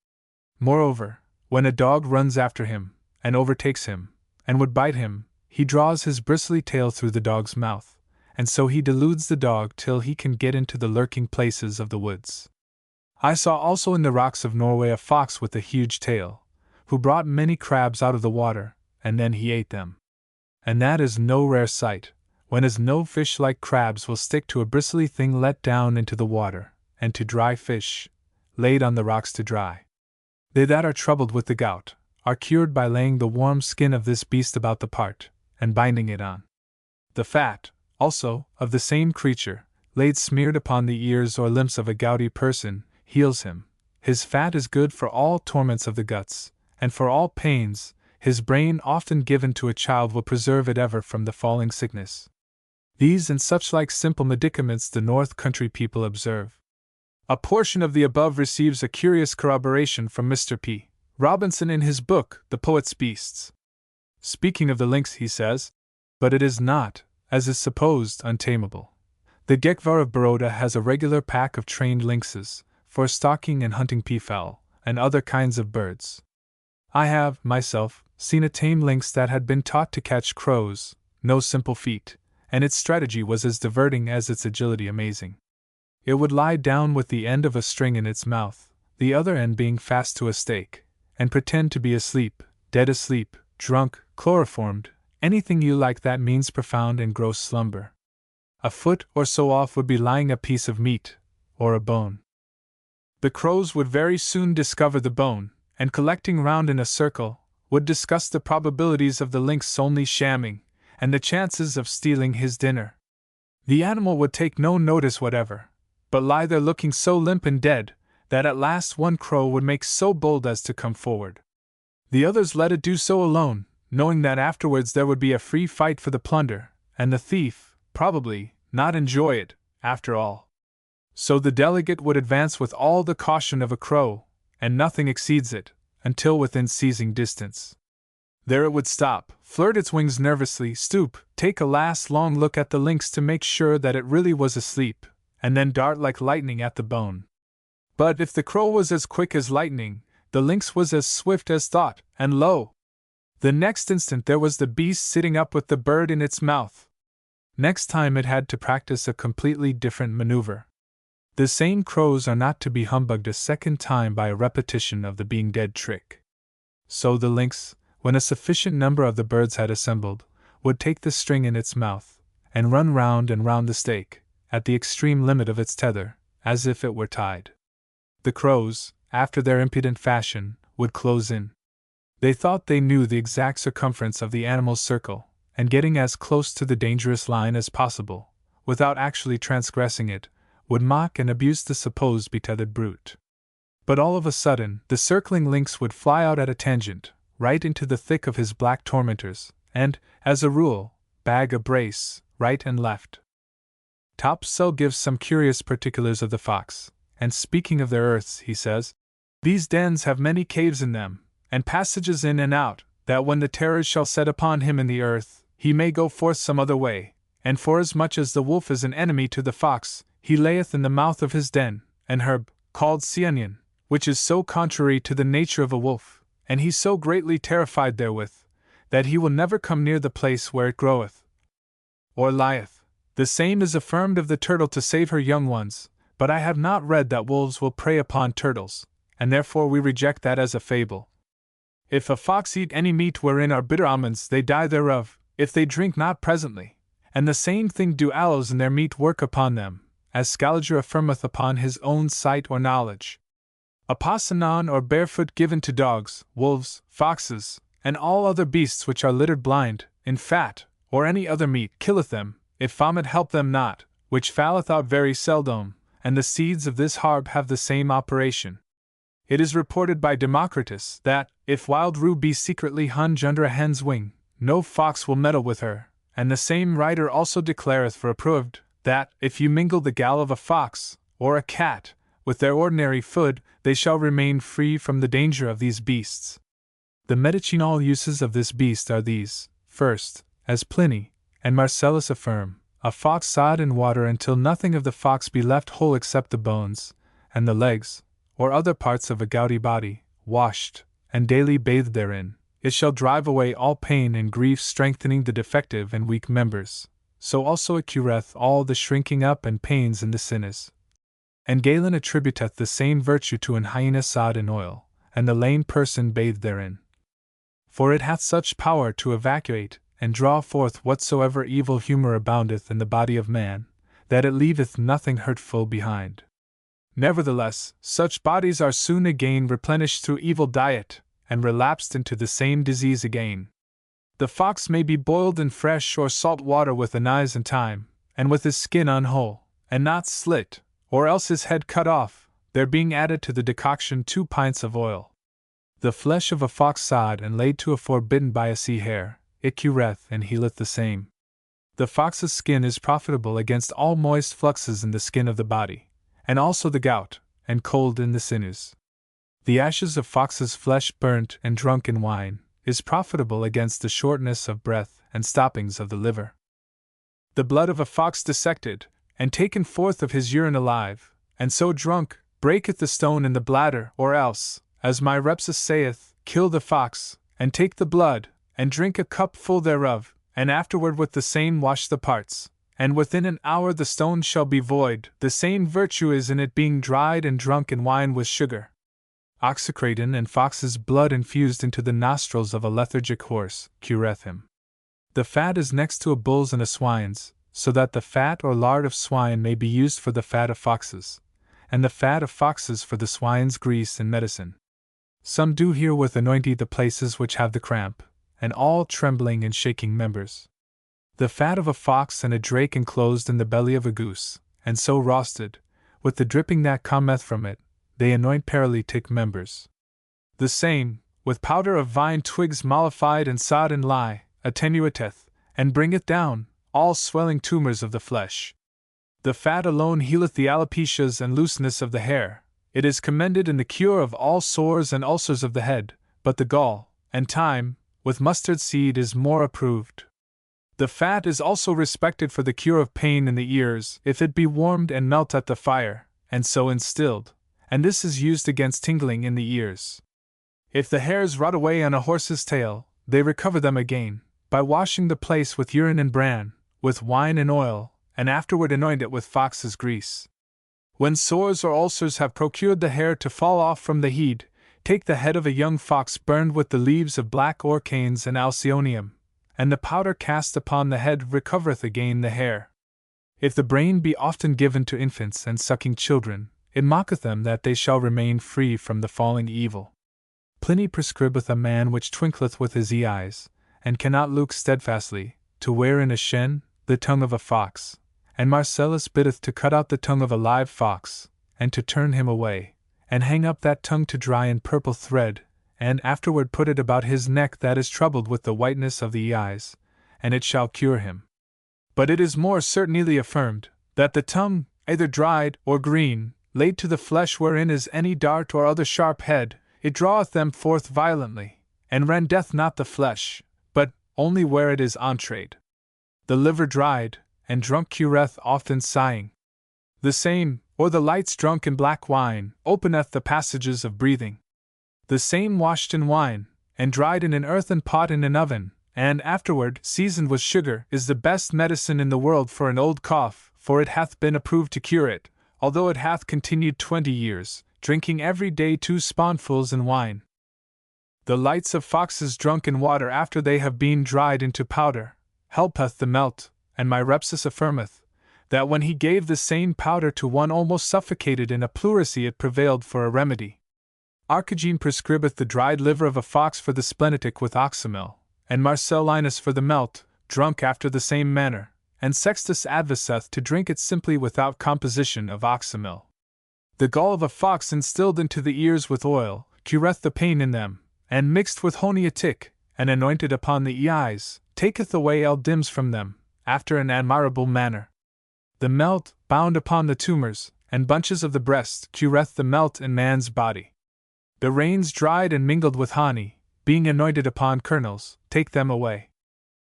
Moreover, when a dog runs after him, and overtakes him, and would bite him, he draws his bristly tail through the dog's mouth, and so he deludes the dog till he can get into the lurking places of the woods. I saw also in the rocks of Norway a fox with a huge tail, who brought many crabs out of the water, and then he ate them. And that is no rare sight, whenas no fish like crabs will stick to a bristly thing let down into the water, and to dry fish, laid on the rocks to dry. They that are troubled with the gout are cured by laying the warm skin of this beast about the part, and binding it on. The fat, also, of the same creature, laid smeared upon the ears or limbs of a gouty person, heals him. His fat is good for all torments of the guts, and for all pains. His brain, often given to a child, will preserve it ever from the falling sickness. These and such like simple medicaments the North Country people observe. A portion of the above receives a curious corroboration from Mr. P. Robinson in his book, The Poet's Beasts. Speaking of the lynx, he says, "But it is not, as is supposed, untamable. The Gekvar of Baroda has a regular pack of trained lynxes, for stalking and hunting peafowl, and other kinds of birds. I have, myself, seen a tame lynx that had been taught to catch crows, no simple feat, and its strategy was as diverting as its agility amazing. It would lie down with the end of a string in its mouth, the other end being fast to a stake, and pretend to be asleep, dead asleep, drunk, chloroformed, anything you like that means profound and gross slumber. A foot or so off would be lying a piece of meat, or a bone. The crows would very soon discover the bone, and collecting round in a circle, would discuss the probabilities of the lynx only shamming, and the chances of stealing his dinner. The animal would take no notice whatever, but lie there looking so limp and dead, that at last one crow would make so bold as to come forward. The others let it do so alone, knowing that afterwards there would be a free fight for the plunder, and the thief, probably, not enjoy it, after all. So the delegate would advance with all the caution of a crow, and nothing exceeds it, until within seizing distance. There it would stop, flirt its wings nervously, stoop, take a last long look at the lynx to make sure that it really was asleep, and then dart like lightning at the bone. But if the crow was as quick as lightning, the lynx was as swift as thought, and lo! The next instant there was the beast sitting up with the bird in its mouth. Next time it had to practice a completely different maneuver. The same crows are not to be humbugged a second time by a repetition of the being dead trick. So the lynx, when a sufficient number of the birds had assembled, would take the string in its mouth, and run round and round the stake, at the extreme limit of its tether, as if it were tied. The crows, after their impudent fashion, would close in. They thought they knew the exact circumference of the animal's circle, and getting as close to the dangerous line as possible, without actually transgressing it, would mock and abuse the supposed betethered brute. But all of a sudden, the circling lynx would fly out at a tangent, right into the thick of his black tormentors, and, as a rule, bag a brace, right and left. Topsell gives some curious particulars of the fox, and speaking of their earths, he says, "These dens have many caves in them, and passages in and out, that when the terrors shall set upon him in the earth, he may go forth some other way, and forasmuch as the wolf is an enemy to the fox, he layeth in the mouth of his den an herb, called seonion, which is so contrary to the nature of a wolf, and he so greatly terrified therewith, that he will never come near the place where it groweth, or lieth. The same is affirmed of the turtle to save her young ones, but I have not read that wolves will prey upon turtles, and therefore we reject that as a fable. If a fox eat any meat wherein are bitter almonds, they die thereof, if they drink not presently, and the same thing do aloes in their meat work upon them, as Scaliger affirmeth upon his own sight or knowledge. A passanon or barefoot given to dogs, wolves, foxes, and all other beasts which are littered blind, in fat, or any other meat, killeth them, if vomit help them not, which falleth out very seldom, and the seeds of this harb have the same operation. It is reported by Democritus that, if wild rue be secretly hung under a hen's wing, no fox will meddle with her, and the same writer also declareth for approved, that, if you mingle the gall of a fox, or a cat, with their ordinary food, they shall remain free from the danger of these beasts. The medicinal uses of this beast are these: first, as Pliny and Marcellus affirm, a fox sod in water until nothing of the fox be left whole except the bones, and the legs, or other parts of a gouty body, washed, and daily bathed therein, it shall drive away all pain and grief, strengthening the defective and weak members. So also it cureth all the shrinking up and pains in the sinus. And Galen attributeth the same virtue to an hyena sod in oil, and the lame person bathed therein. For it hath such power to evacuate and draw forth whatsoever evil humour aboundeth in the body of man, that it leaveth nothing hurtful behind. Nevertheless, such bodies are soon again replenished through evil diet, and relapsed into the same disease again. The fox may be boiled in fresh or salt water with anise and thyme, and with his skin unwhole, and not slit, or else his head cut off, there being added to the decoction 2 pints of oil. The flesh of a fox sod and laid to afore bitten by a sea hare, it cureth and healeth the same. The fox's skin is profitable against all moist fluxes in the skin of the body, and also the gout, and cold in the sinews. The ashes of fox's flesh burnt and drunk in wine, is profitable against the shortness of breath and stoppings of the liver. The blood of a fox dissected, and taken forth of his urine alive, and so drunk, breaketh the stone in the bladder, or else, as my Repsus saith, kill the fox, and take the blood, and drink a cup full thereof, and afterward with the same wash the parts, and within an hour the stone shall be void. The same virtue is in it being dried and drunk in wine with sugar. Oxycraton and fox's blood infused into the nostrils of a lethargic horse cureth him. The fat is next to a bull's and a swine's, so that the fat or lard of swine may be used for the fat of foxes, and the fat of foxes for the swine's grease and medicine. Some do herewith anoint the places which have the cramp, and all trembling and shaking members. The fat of a fox and a drake enclosed in the belly of a goose, and so roasted, with the dripping that cometh from it, they anoint paralytic members. The same, with powder of vine twigs mollified and sodden lye, attenuateth, and bringeth down, all swelling tumours of the flesh. The fat alone healeth the alopecias and looseness of the hair. It is commended in the cure of all sores and ulcers of the head, but the gall, and thyme, with mustard seed is more approved. The fat is also respected for the cure of pain in the ears, if it be warmed and melt at the fire, and so instilled, and this is used against tingling in the ears. If the hairs rot away on a horse's tail, they recover them again, by washing the place with urine and bran, with wine and oil, and afterward anoint it with fox's grease. When sores or ulcers have procured the hair to fall off from the head, take the head of a young fox burned with the leaves of black orcanes and alcyonium, and the powder cast upon the head recovereth again the hair. If the brain be often given to infants and sucking children, it mocketh them that they shall remain free from the falling evil. Pliny prescribeth a man which twinkleth with his eyes, and cannot look steadfastly, to wear in a shen the tongue of a fox, and Marcellus biddeth to cut out the tongue of a live fox, and to turn him away, and hang up that tongue to dry in purple thread, and afterward put it about his neck that is troubled with the whiteness of the eyes, and it shall cure him. But it is more certainly affirmed, that the tongue, either dried or green, laid to the flesh wherein is any dart or other sharp head, it draweth them forth violently, and rendeth not the flesh, but only where it is entreed. The liver dried, and drunk cureth often sighing. The same, or the lights drunk in black wine, openeth the passages of breathing. The same washed in wine, and dried in an earthen pot in an oven, and afterward seasoned with sugar, is the best medicine in the world for an old cough, for it hath been approved to cure it, although it hath continued 20 years, drinking every day 2 spoonfuls in wine. The lights of foxes drunk in water after they have been dried into powder, helpeth the melt, and Myrepsis affirmeth, that when he gave the same powder to one almost suffocated in a pleurisy it prevailed for a remedy. Arcagene prescribeth the dried liver of a fox for the splenetic with oxymel, and Marcellinus for the melt, drunk after the same manner, and Sextus adviseth to drink it simply without composition of oxymel. The gall of a fox instilled into the ears with oil, cureth the pain in them, and mixed with honeytic, and anointed upon the eyes, taketh away all dims from them, after an admirable manner. The melt, bound upon the tumours, and bunches of the breast, cureth the melt in man's body. The rains dried and mingled with honey, being anointed upon kernels, take them away.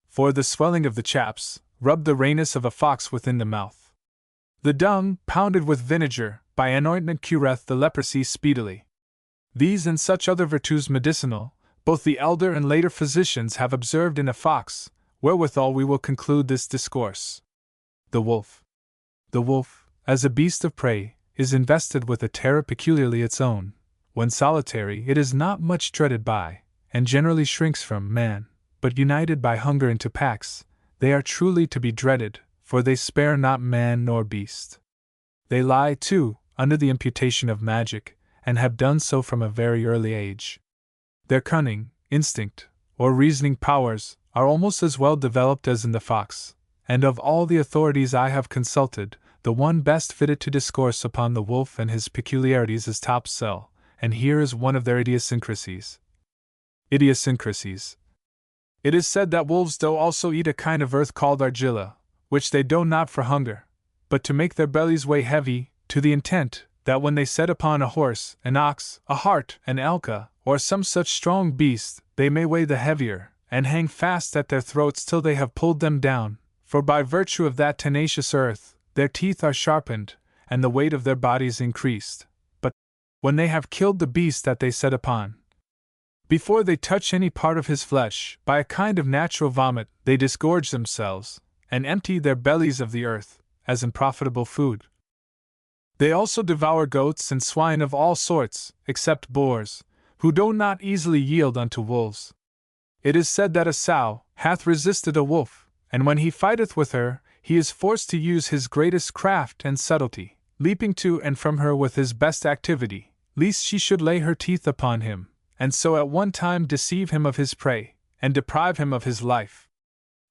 For the swelling of the chaps, rub the ranus of a fox within the mouth. The dung, pounded with vinegar, by anointment cureth the leprosy speedily. These and such other virtues medicinal, both the elder and later physicians have observed in a fox, wherewithal we will conclude this discourse. The wolf. The wolf, as a beast of prey, is invested with a terror peculiarly its own. When solitary, it is not much dreaded by, and generally shrinks from, man, but united by hunger into packs, they are truly to be dreaded, for they spare not man nor beast. They lie, too, under the imputation of magic, and have done so from a very early age. Their cunning, instinct, or reasoning powers are almost as well developed as in the fox, and of all the authorities I have consulted, the one best fitted to discourse upon the wolf and his peculiarities is Topsell, and here is one of their idiosyncrasies. Idiosyncrasies. It is said that wolves do also eat a kind of earth called argilla, which they do not for hunger, but to make their bellies weigh heavy, to the intent that when they set upon a horse, an ox, a hart, an elka, or some such strong beast, they may weigh the heavier, and hang fast at their throats till they have pulled them down, for by virtue of that tenacious earth, their teeth are sharpened, and the weight of their bodies increased. But, when they have killed the beast that they set upon, before they touch any part of his flesh, by a kind of natural vomit, they disgorge themselves, and empty their bellies of the earth, as unprofitable food. They also devour goats and swine of all sorts, except boars, who do not easily yield unto wolves. It is said that a sow hath resisted a wolf, and when he fighteth with her, he is forced to use his greatest craft and subtlety, leaping to and from her with his best activity, lest she should lay her teeth upon him, and so at one time deceive him of his prey, and deprive him of his life.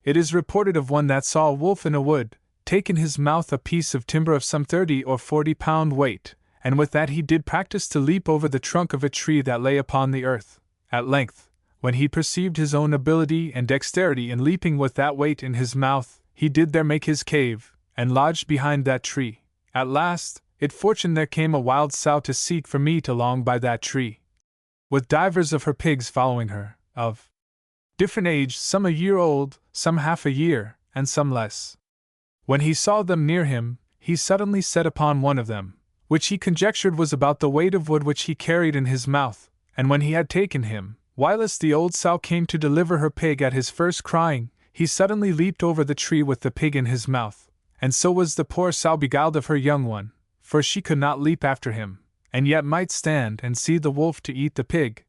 It is reported of one that saw a wolf in a wood, take in his mouth a piece of timber of some 30 or 40 pound weight, and with that he did practice to leap over the trunk of a tree that lay upon the earth. At length, when he perceived his own ability and dexterity in leaping with that weight in his mouth, he did there make his cave, and lodged behind that tree. At last, it fortuned there came a wild sow to seek for meat along by that tree, with divers of her pigs following her, of different age, some a year old, some half a year, and some less. When he saw them near him, he suddenly set upon one of them, which he conjectured was about the weight of wood which he carried in his mouth, and when he had taken him, whilst the old sow came to deliver her pig at his first crying, he suddenly leaped over the tree with the pig in his mouth, and so was the poor sow beguiled of her young one, for she could not leap after him, and yet might stand and see the wolf to eat the pig,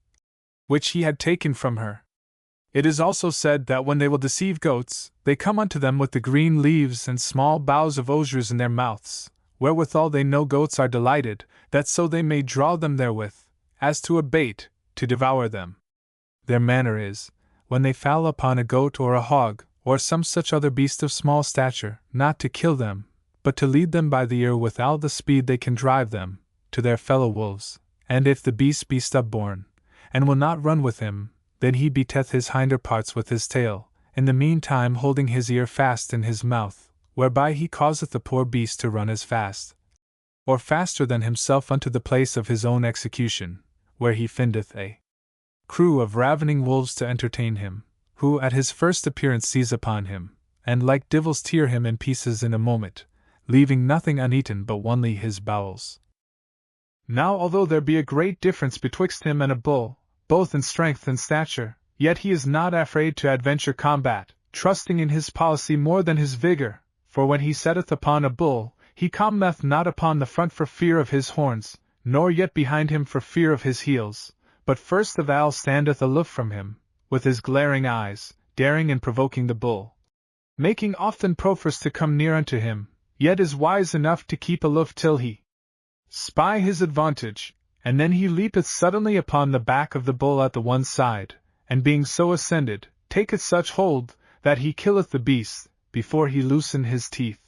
which he had taken from her. It is also said that when they will deceive goats, they come unto them with the green leaves and small boughs of osiers in their mouths, wherewithal they know goats are delighted, that so they may draw them therewith, as to a bait, to devour them. Their manner is, when they fall upon a goat or a hog, or some such other beast of small stature, not to kill them, but to lead them by the ear with all the speed they can drive them, to their fellow wolves, and if the beast be stubborn, and will not run with him, then he beateth his hinder parts with his tail, in the meantime holding his ear fast in his mouth, whereby he causeth the poor beast to run as fast, or faster than himself unto the place of his own execution, where he findeth a crew of ravening wolves to entertain him, who at his first appearance seize upon him, and like divils tear him in pieces in a moment, leaving nothing uneaten but only his bowels. Now although there be a great difference betwixt him and a bull, both in strength and stature, yet he is not afraid to adventure combat, trusting in his policy more than his vigor, for when he setteth upon a bull, he cometh not upon the front for fear of his horns, nor yet behind him for fear of his heels, but first of all standeth aloof from him, with his glaring eyes, daring and provoking the bull, making often proffers to come near unto him, yet is wise enough to keep aloof till he spy his advantage, and then he leapeth suddenly upon the back of the bull at the one side, and being so ascended, taketh such hold, that he killeth the beast, before he loosen his teeth.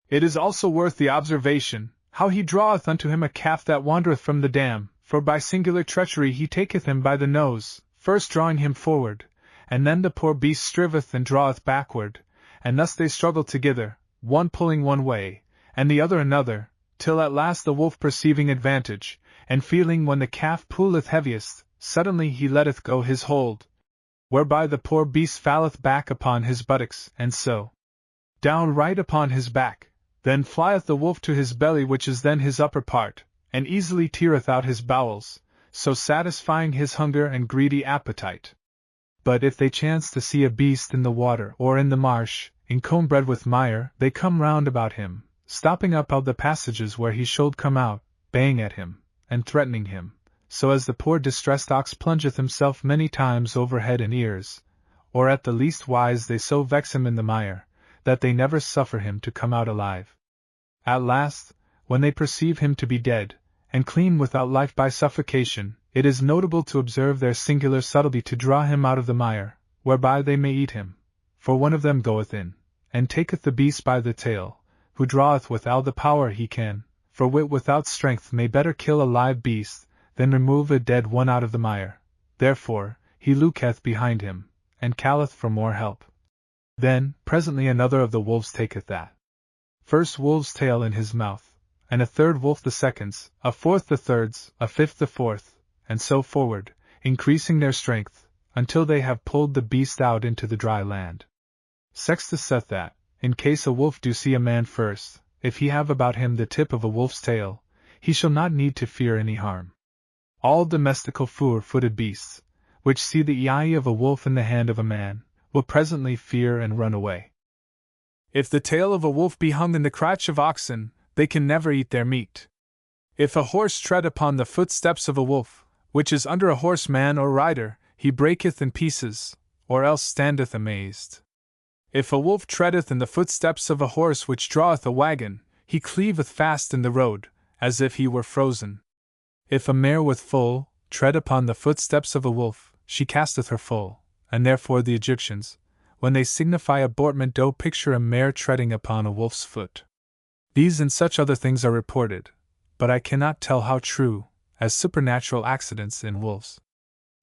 It is also worth the observation, how he draweth unto him a calf that wandereth from the dam, for by singular treachery he taketh him by the nose, first drawing him forward, and then the poor beast striveth and draweth backward, and thus they struggle together, one pulling one way, and the other another, till at last the wolf perceiving advantage, and feeling when the calf pulleth heaviest, suddenly he letteth go his hold, whereby the poor beast falleth back upon his buttocks, and so down right upon his back. Then flieth the wolf to his belly, which is then his upper part, and easily teareth out his bowels, so satisfying his hunger and greedy appetite. But if they chance to see a beast in the water or in the marsh, incombred with mire, they come round about him, stopping up all the passages where he should come out, baying at him, and threatening him, so as the poor distressed ox plungeth himself many times over head and ears, or at the least wise they so vex him in the mire, that they never suffer him to come out alive. At last, when they perceive him to be dead, and clean without life by suffocation, it is notable to observe their singular subtlety to draw him out of the mire, whereby they may eat him. For one of them goeth in, and taketh the beast by the tail, who draweth with all the power he can, for wit without strength may better kill a live beast, than remove a dead one out of the mire. Therefore, he looketh behind him, and calleth for more help. Then, presently another of the wolves taketh that first wolf's tail in his mouth, and a third wolf the second's, a fourth the third's, a fifth the fourth, and so forward, increasing their strength, until they have pulled the beast out into the dry land. Sextus saith that, in case a wolf do see a man first, if he have about him the tip of a wolf's tail, he shall not need to fear any harm. All domestical four-footed beasts, which see the eye of a wolf in the hand of a man, will presently fear and run away. If the tail of a wolf be hung in the crotch of oxen, they can never eat their meat. If a horse tread upon the footsteps of a wolf, which is under a horseman or rider, he breaketh in pieces, or else standeth amazed. If a wolf treadeth in the footsteps of a horse which draweth a wagon, he cleaveth fast in the road, as if he were frozen. If a mare with foal tread upon the footsteps of a wolf, she casteth her foal, and therefore the Egyptians, when they signify abortment, do picture a mare treading upon a wolf's foot. These and such other things are reported, but I cannot tell how true, as supernatural accidents in wolves.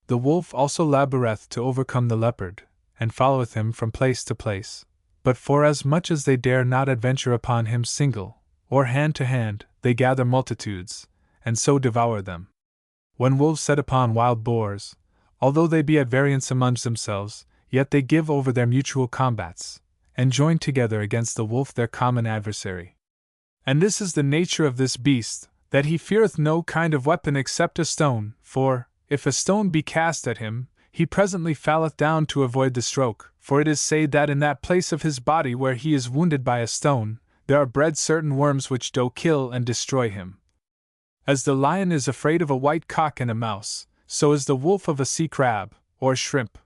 The wolf also laboureth to overcome the leopard, and followeth him from place to place, but forasmuch as they dare not adventure upon him single, or hand to hand, they gather multitudes, and so devour them. When wolves set upon wild boars, although they be at variance amongst themselves, yet they give over their mutual combats, and join together against the wolf their common adversary. And this is the nature of this beast, that he feareth no kind of weapon except a stone, for, if a stone be cast at him, he presently falleth down to avoid the stroke, for it is said that in that place of his body where he is wounded by a stone, there are bred certain worms which do kill and destroy him. As the lion is afraid of a white cock and a mouse, so is the wolf of a sea crab, or shrimp.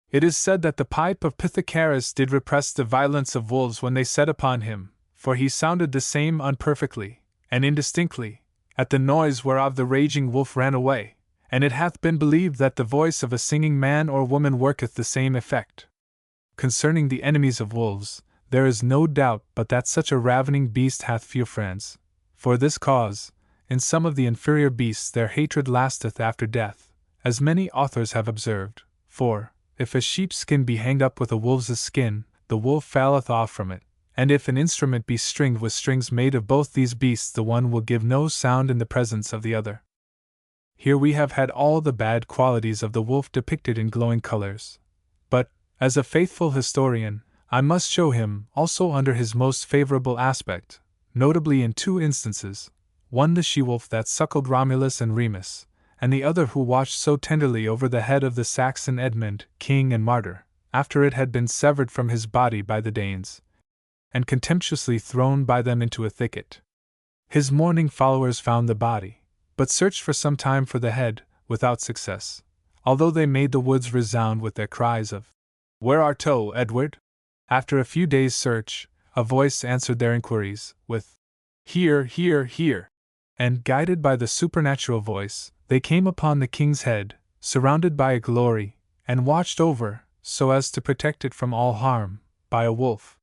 It is said that the pipe of Pythagoras did repress the violence of wolves when they set upon him, for he sounded the same unperfectly, and indistinctly, at the noise whereof the raging wolf ran away, and it hath been believed that the voice of a singing man or woman worketh the same effect. Concerning the enemies of wolves, there is no doubt but that such a ravening beast hath few friends. For this cause, in some of the inferior beasts their hatred lasteth after death, as many authors have observed, for, if a sheep's skin be hanged up with a wolf's skin, the wolf falleth off from it, and if an instrument be stringed with strings made of both these beasts, the one will give no sound in the presence of the other. Here we have had all the bad qualities of the wolf depicted in glowing colors. But, as a faithful historian, I must show him also under his most favorable aspect, notably in two instances, one the she-wolf that suckled Romulus and Remus, and the other who watched so tenderly over the head of the Saxon Edmund, king and martyr, after it had been severed from his body by the Danes, and contemptuously thrown by them into a thicket. His mourning followers found the body, but searched for some time for the head, without success, although they made the woods resound with their cries of, "Where art thou, Edward?" After a few days' search, a voice answered their inquiries, with, "Here, here, here," and, guided by the supernatural voice, they came upon the king's head, surrounded by a glory, and watched over, so as to protect it from all harm, by a wolf.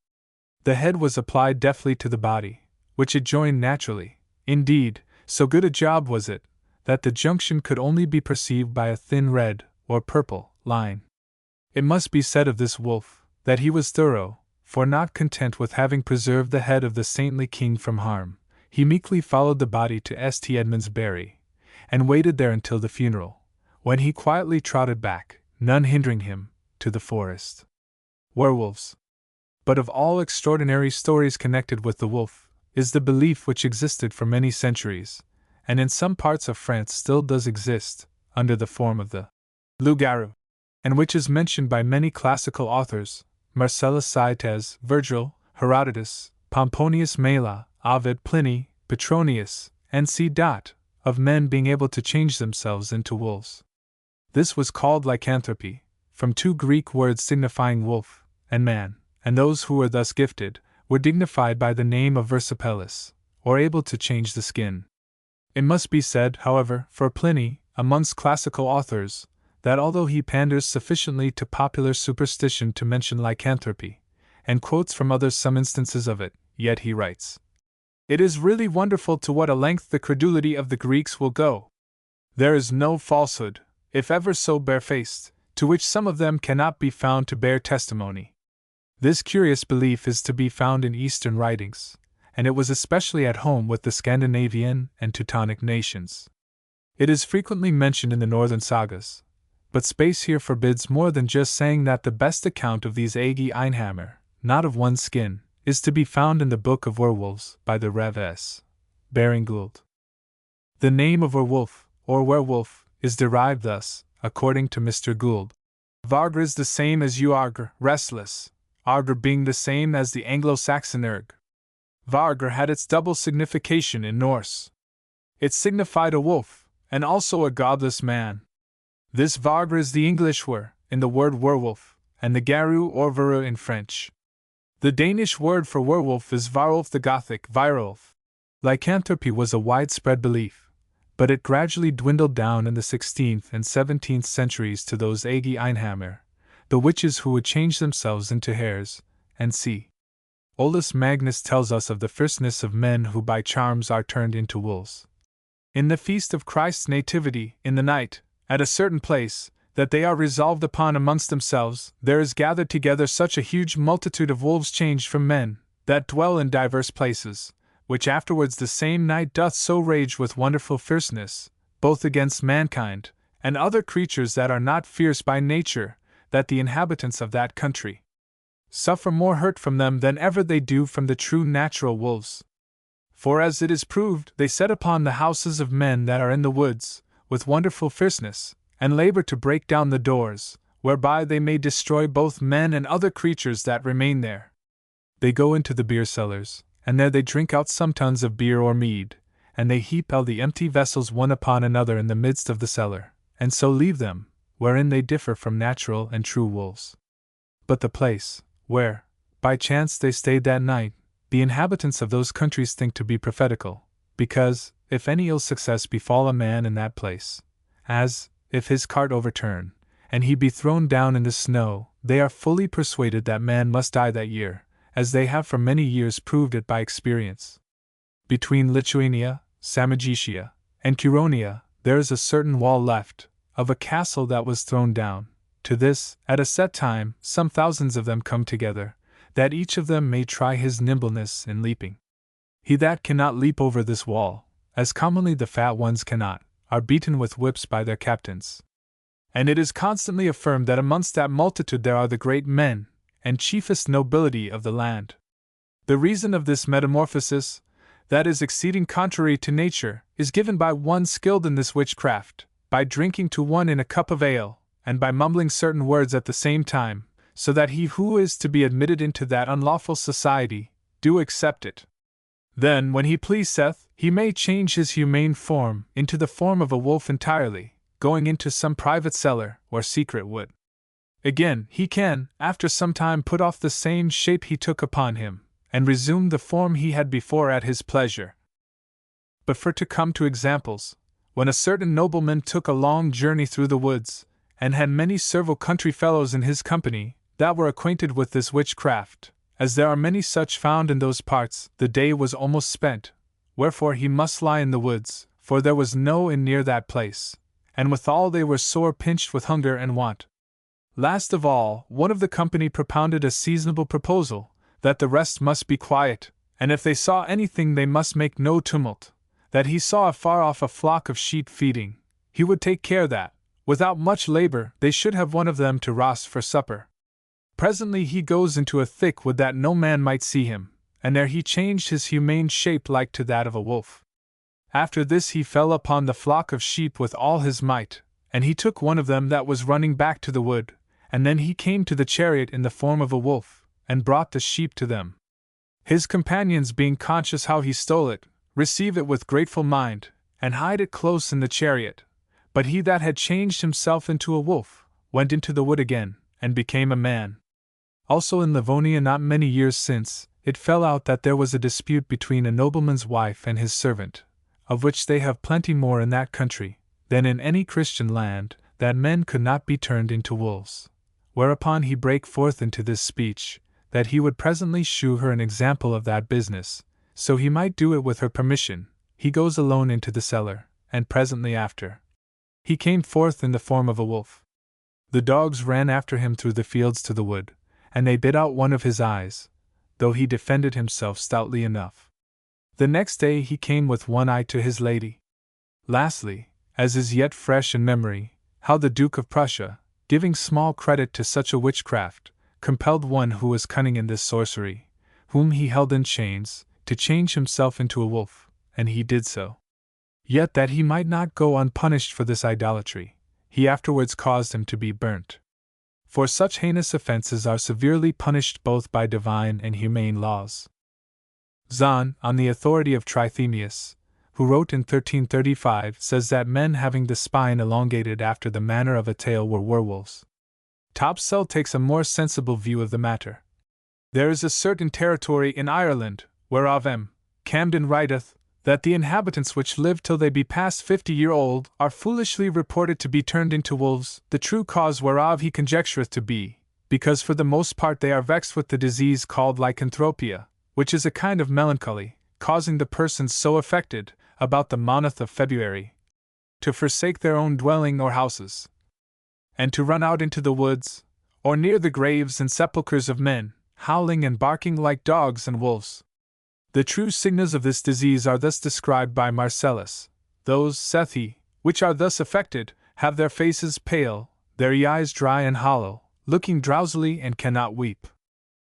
The head was applied deftly to the body, which it joined naturally. Indeed, so good a job was it, that the junction could only be perceived by a thin red, or purple, line. It must be said of this wolf, that he was thorough, for not content with having preserved the head of the saintly king from harm, he meekly followed the body to St. Edmundsbury, and waited there until the funeral, when he quietly trotted back, none hindering him, to the forest. Werewolves. But of all extraordinary stories connected with the wolf, is the belief which existed for many centuries, and in some parts of France still does exist, under the form of the loup-garou, and which is mentioned by many classical authors, Marcellus Saetes, Virgil, Herodotus, Pomponius Mela, Ovid, Pliny, Petronius, and C. Of men being able to change themselves into wolves. This was called lycanthropy, from two Greek words signifying wolf and man, and those who were thus gifted were dignified by the name of versipellis, or able to change the skin. It must be said, however, for Pliny, amongst classical authors, that although he panders sufficiently to popular superstition to mention lycanthropy, and quotes from others some instances of it, yet he writes, "It is really wonderful to what a length the credulity of the Greeks will go. There is no falsehood, if ever so barefaced, to which some of them cannot be found to bear testimony." This curious belief is to be found in Eastern writings, and it was especially at home with the Scandinavian and Teutonic nations. It is frequently mentioned in the northern sagas, but space here forbids more than just saying that the best account of these Agi Einhammer, not of one skin, is to be found in the Book of Werewolves by the Rev. S. Baring Gould. The name of werewolf, or werewolf, is derived thus, according to Mr. Gould. Vargr is the same as uargr, restless, argr being the same as the Anglo-Saxon erg. Vargr had its double signification in Norse. It signified a wolf, and also a godless man. This Vargr is the English were, in the word werewolf, and the garou or verrou in French. The Danish word for werewolf is varulf, the Gothic virulf. Lycanthropy was a widespread belief, but it gradually dwindled down in the 16th and 17th centuries to those Agi Einhammer, the witches who would change themselves into hares, and c. Olaus Magnus tells us of the fierceness of men who by charms are turned into wolves. In the feast of Christ's nativity, in the night, at a certain place, that they are resolved upon amongst themselves, there is gathered together such a huge multitude of wolves changed from men, that dwell in divers places, which afterwards the same night doth so rage with wonderful fierceness, both against mankind, and other creatures that are not fierce by nature, that the inhabitants of that country suffer more hurt from them than ever they do from the true natural wolves. For as it is proved, they set upon the houses of men that are in the woods, with wonderful fierceness, and labor to break down the doors, whereby they may destroy both men and other creatures that remain there. They go into the beer cellars, and there they drink out some tons of beer or mead, and they heap all the empty vessels one upon another in the midst of the cellar, and so leave them, wherein they differ from natural and true wolves. But the place, where, by chance they stayed that night, the inhabitants of those countries think to be prophetical, because, if any ill success befall a man in that place, as, if his cart overturn, and he be thrown down in the snow, they are fully persuaded that man must die that year, as they have for many years proved it by experience. Between Lithuania, Samogitia, and Curonia, there is a certain wall left, of a castle that was thrown down. To this, at a set time, some thousands of them come together, that each of them may try his nimbleness in leaping. He that cannot leap over this wall, as commonly the fat ones cannot, are beaten with whips by their captains. And it is constantly affirmed that amongst that multitude there are the great men, and chiefest nobility of the land. The reason of this metamorphosis, that is exceeding contrary to nature, is given by one skilled in this witchcraft, by drinking to one in a cup of ale, and by mumbling certain words at the same time, so that he who is to be admitted into that unlawful society, do accept it. Then, when he pleaseth, he may change his humane form into the form of a wolf entirely, going into some private cellar or secret wood. Again, he can, after some time, put off the same shape he took upon him, and resume the form he had before at his pleasure. But for to come to examples, when a certain nobleman took a long journey through the woods, and had many servile country fellows in his company, that were acquainted with this witchcraft, as there are many such found in those parts, the day was almost spent, wherefore he must lie in the woods, for there was no inn near that place, and withal they were sore pinched with hunger and want. Last of all, one of the company propounded a seasonable proposal, that the rest must be quiet, and if they saw anything they must make no tumult, that he saw afar off a flock of sheep feeding, he would take care that, without much labor, they should have one of them to roast for supper. Presently he goes into a thick wood that no man might see him, and there he changed his humane shape like to that of a wolf. After this he fell upon the flock of sheep with all his might, and he took one of them that was running back to the wood, and then he came to the chariot in the form of a wolf, and brought the sheep to them. His companions, being conscious how he stole it, receive it with grateful mind, and hide it close in the chariot. But he that had changed himself into a wolf, went into the wood again, and became a man. Also in Livonia not many years since, it fell out that there was a dispute between a nobleman's wife and his servant, of which they have plenty more in that country, than in any Christian land, that men could not be turned into wolves. Whereupon he brake forth into this speech, that he would presently shew her an example of that business, so he might do it with her permission. He goes alone into the cellar, and presently after, he came forth in the form of a wolf. The dogs ran after him through the fields to the wood, and they bit out one of his eyes, though he defended himself stoutly enough. The next day he came with one eye to his lady. Lastly, as is yet fresh in memory, how the Duke of Prussia, giving small credit to such a witchcraft, compelled one who was cunning in this sorcery, whom he held in chains, to change himself into a wolf, and he did so. Yet that he might not go unpunished for this idolatry, he afterwards caused him to be burnt. For such heinous offenses are severely punished both by divine and humane laws. Zahn, on the authority of Trithemius, who wrote in 1335, says that men having the spine elongated after the manner of a tail were werewolves. Topsell takes a more sensible view of the matter. There is a certain territory in Ireland, whereof M. Camden writeth, that the inhabitants which live till they be past 50-year-old are foolishly reported to be turned into wolves, the true cause whereof he conjectureth to be, because for the most part they are vexed with the disease called lycanthropia, which is a kind of melancholy, causing the persons so affected, about the month of February, to forsake their own dwelling or houses, and to run out into the woods, or near the graves and sepulchres of men, howling and barking like dogs and wolves. The true signs of this disease are thus described by Marcellus. Those, saith he, which are thus affected, have their faces pale, their eyes dry and hollow, looking drowsily and cannot weep.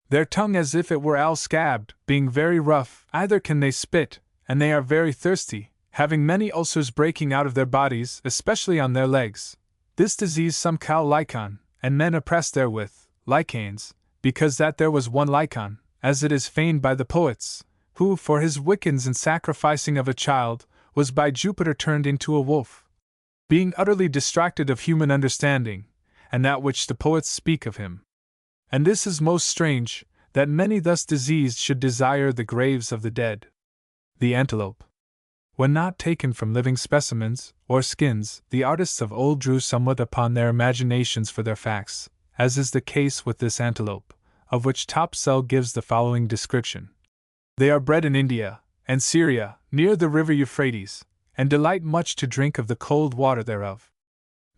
Their tongue as if it were all scabbed, being very rough, either can they spit, and they are very thirsty, having many ulcers breaking out of their bodies, especially on their legs. This disease some call Lycon, and men oppressed therewith, Lycanes, because that there was one Lycon, as it is feigned by the poets, who, for his wickedness and sacrificing of a child, was by Jupiter turned into a wolf. Being utterly distracted of human understanding, and that which the poets speak of him. And this is most strange, that many thus diseased should desire the graves of the dead. The antelope. When not taken from living specimens, or skins, the artists of old drew somewhat upon their imaginations for their facts, as is the case with this antelope, of which Topsell gives the following description. They are bred in India and Syria, near the river Euphrates, and delight much to drink of the cold water thereof.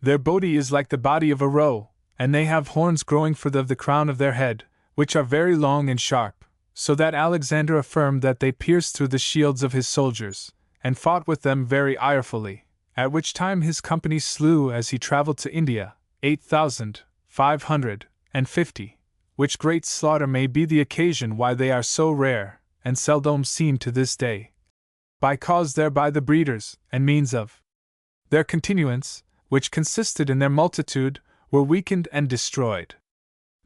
Their body is like the body of a roe, and they have horns growing forth of the crown of their head, which are very long and sharp, so that Alexander affirmed that they pierced through the shields of his soldiers, and fought with them very irefully, at which time his company slew as he travelled to India, 8,550, which great slaughter may be the occasion why they are so rare, and seldom seen to this day, by cause thereby the breeders, and means of their continuance, which consisted in their multitude, were weakened and destroyed.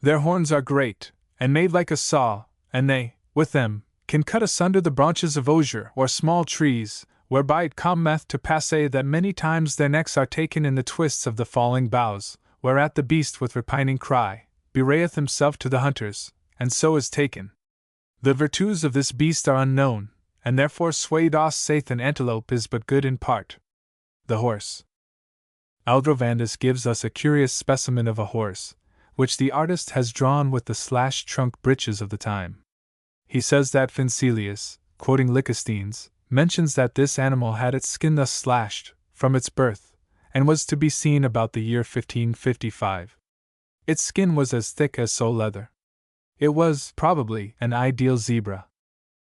Their horns are great, and made like a saw, and they, with them, can cut asunder the branches of osier or small trees, whereby it cometh to pass that many times their necks are taken in the twists of the falling boughs, whereat the beast with repining cry, bewrayeth himself to the hunters, and so is taken. The virtues of this beast are unknown, and therefore Suedas saith an antelope is but good in part. The horse. Aldrovandus gives us a curious specimen of a horse, which the artist has drawn with the slashed trunk breeches of the time. He says that Fincelius, quoting Lycosthenes, mentions that this animal had its skin thus slashed, from its birth, and was to be seen about the year 1555. Its skin was as thick as sole leather. It was, probably, an ideal zebra.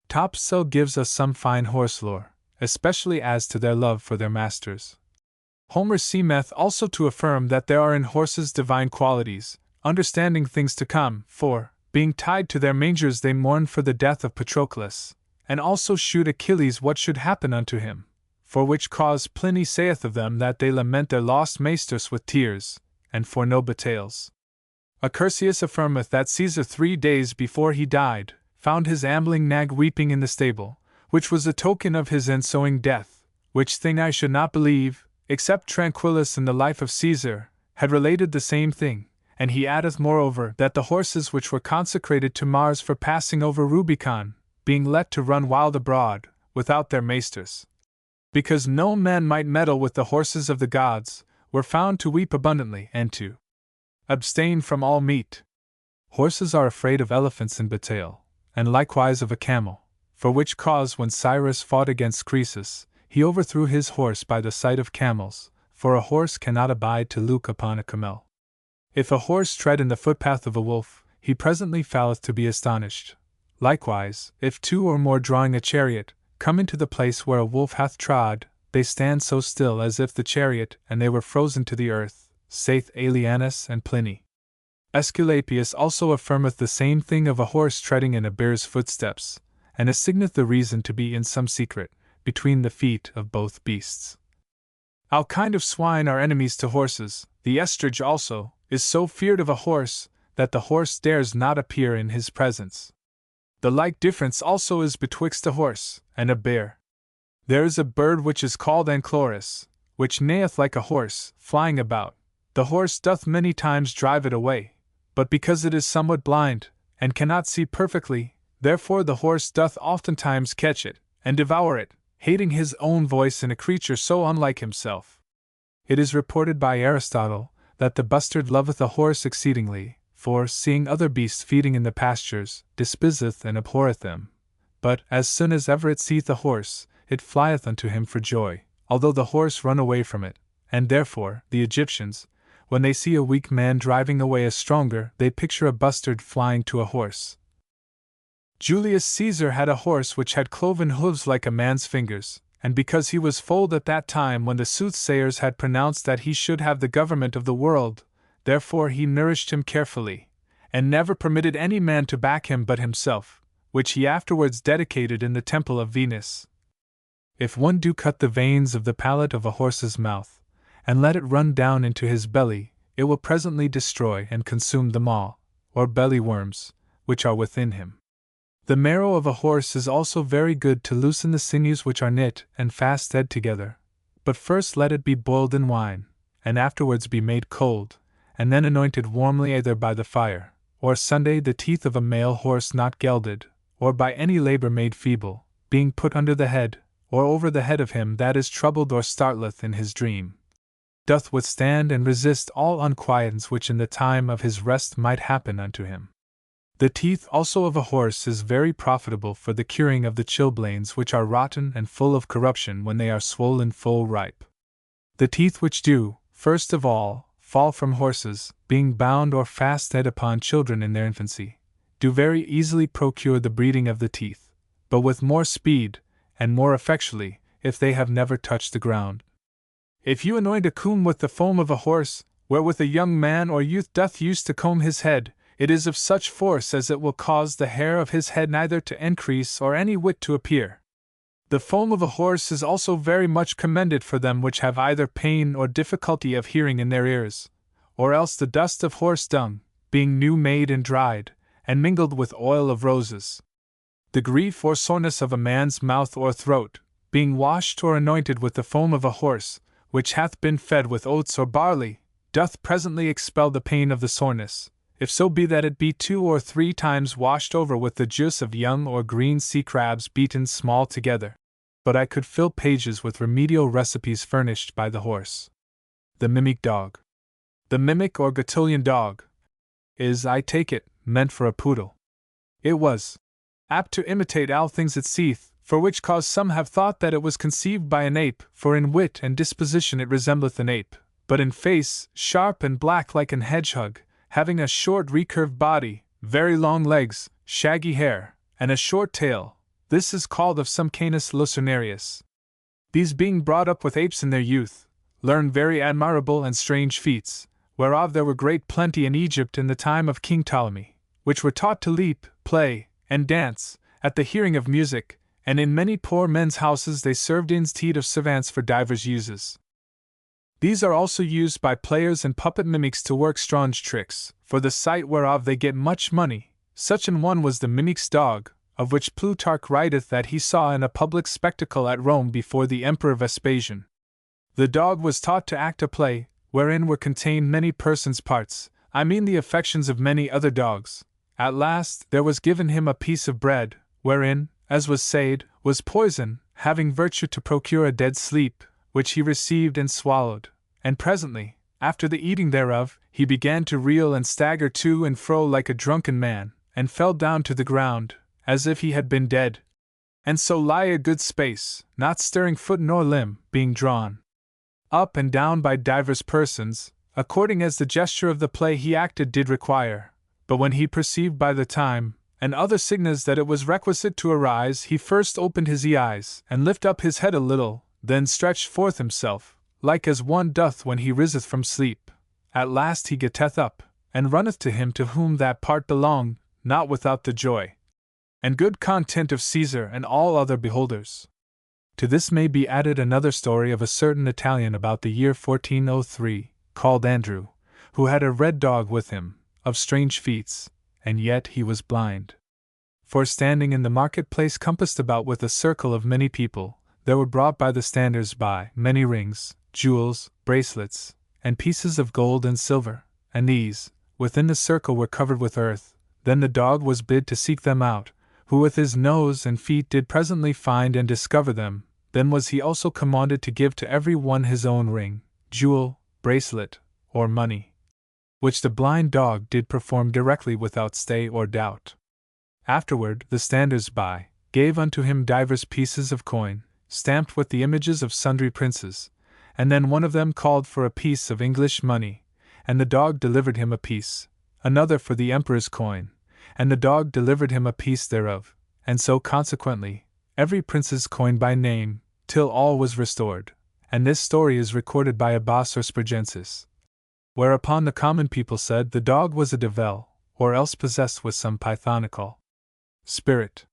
Topsell gives us some fine horse lore, especially as to their love for their masters. Homer seemeth also to affirm that there are in horses divine qualities, understanding things to come, for, being tied to their mangers they mourn for the death of Patroclus, and also shewed Achilles what should happen unto him, for which cause Pliny saith of them that they lament their lost maesters with tears, and for no battails. Accursius affirmeth that Caesar 3 days before he died, found his ambling nag weeping in the stable, which was a token of his ensuing death, which thing I should not believe, except Tranquillus in the Life of Caesar, had related the same thing, and he addeth moreover that the horses which were consecrated to Mars for passing over Rubicon, being let to run wild abroad, without their maesters, because no man might meddle with the horses of the gods, were found to weep abundantly and to abstain from all meat. Horses are afraid of elephants in bataille, and likewise of a camel, for which cause when Cyrus fought against Croesus, he overthrew his horse by the sight of camels, for a horse cannot abide to look upon a camel. If a horse tread in the footpath of a wolf, he presently falleth to be astonished. Likewise, if 2 or more drawing a chariot, come into the place where a wolf hath trod, they stand so still as if the chariot and they were frozen to the earth, saith Aelianus and Pliny. Aesculapius also affirmeth the same thing of a horse treading in a bear's footsteps, and assigneth the reason to be in some secret, between the feet of both beasts. All kind of swine are enemies to horses. The ostrich also is so feared of a horse, that the horse dares not appear in his presence. The like difference also is betwixt a horse and a bear. There is a bird which is called Anchloris, which neigheth like a horse, flying about. The horse doth many times drive it away, but because it is somewhat blind, and cannot see perfectly, therefore the horse doth oftentimes catch it, and devour it, hating his own voice in a creature so unlike himself. It is reported by Aristotle, that the bustard loveth a horse exceedingly, for, seeing other beasts feeding in the pastures, despiseth and abhorreth them. But, as soon as ever it seeth a horse, it flieth unto him for joy, although the horse run away from it, and therefore, the Egyptians, when they see a weak man driving away a stronger, they picture a bustard flying to a horse. Julius Caesar had a horse which had cloven hooves like a man's fingers, and because he was foaled at that time when the soothsayers had pronounced that he should have the government of the world, therefore he nourished him carefully, and never permitted any man to back him but himself, which he afterwards dedicated in the temple of Venus. If one do cut the veins of the palate of a horse's mouth, and let it run down into his belly, it will presently destroy and consume the maw, or belly worms, which are within him. The marrow of a horse is also very good to loosen the sinews which are knit and fast together. But first let it be boiled in wine, and afterwards be made cold, and then anointed warmly either by the fire, or Sunday the teeth of a male horse not gelded, or by any labor made feeble, being put under the head, or over the head of him that is troubled or startleth in his dream, doth withstand and resist all unquietance which in the time of his rest might happen unto him. The teeth also of a horse is very profitable for the curing of the chilblains which are rotten and full of corruption when they are swollen full ripe. The teeth which do, first of all, fall from horses, being bound or fast upon children in their infancy, do very easily procure the breeding of the teeth, but with more speed, and more effectually, if they have never touched the ground. If you anoint a comb with the foam of a horse, wherewith a young man or youth doth use to comb his head, it is of such force as it will cause the hair of his head neither to increase or any whit to appear. The foam of a horse is also very much commended for them which have either pain or difficulty of hearing in their ears, or else the dust of horse dung, being new made and dried, and mingled with oil of roses. The grief or soreness of a man's mouth or throat, being washed or anointed with the foam of a horse, which hath been fed with oats or barley, doth presently expel the pain of the soreness, if so be that it be 2 or 3 times washed over with the juice of young or green sea crabs beaten small together. But I could fill pages with remedial recipes furnished by the horse. The mimic dog. The mimic or Gattolian dog is, I take it, meant for a poodle. It was apt to imitate all things it seeth, for which cause some have thought that it was conceived by an ape, for in wit and disposition it resembleth an ape, but in face, sharp and black like an hedgehog, having a short recurved body, very long legs, shaggy hair, and a short tail. This is called of some Canis lucernarius. These being brought up with apes in their youth, learned very admirable and strange feats, whereof there were great plenty in Egypt in the time of King Ptolemy, which were taught to leap, play, and dance, at the hearing of music, and in many poor men's houses they served instead of servants for divers uses. These are also used by players and puppet mimics to work strange tricks, for the sight whereof they get much money. Such an one was the mimic's dog, of which Plutarch writeth that he saw in a public spectacle at Rome before the Emperor Vespasian. The dog was taught to act a play, wherein were contained many persons' parts, I mean the affections of many other dogs. At last there was given him a piece of bread, wherein, as was said, was poison, having virtue to procure a dead sleep, which he received and swallowed, and presently, after the eating thereof, he began to reel and stagger to and fro like a drunken man, and fell down to the ground, as if he had been dead, and so lie a good space, not stirring foot nor limb, being drawn up and down by divers persons, according as the gesture of the play he acted did require. But when he perceived by the time, and other signs that it was requisite to arise, he first opened his eyes, and lift up his head a little, then stretched forth himself, like as one doth when he riseth from sleep. At last he getteth up, and runneth to him to whom that part belonged, not without the joy and good content of Caesar and all other beholders. To this may be added another story of a certain Italian about the year 1403, called Andrew, who had a red dog with him, of strange feats, and yet he was blind. For standing in the marketplace compassed about with a circle of many people, there were brought by the standers by many rings, jewels, bracelets, and pieces of gold and silver, and these, within the circle were covered with earth, Then the dog was bid to seek them out, who with his nose and feet did presently find and discover them. Then was he also commanded to give to every one his own ring, jewel, bracelet, or money, which the blind dog did perform directly without stay or doubt. Afterward the standers-by gave unto him divers pieces of coin, stamped with the images of sundry princes, and then one of them called for a piece of English money, and the dog delivered him a piece, another for the emperor's coin, and the dog delivered him a piece thereof, and so consequently, every prince's coin by name, till all was restored, and this story is recorded by Abbas or Spurgensis. Whereupon the common people said the dog was a devil, or else possessed with some pythonical spirit.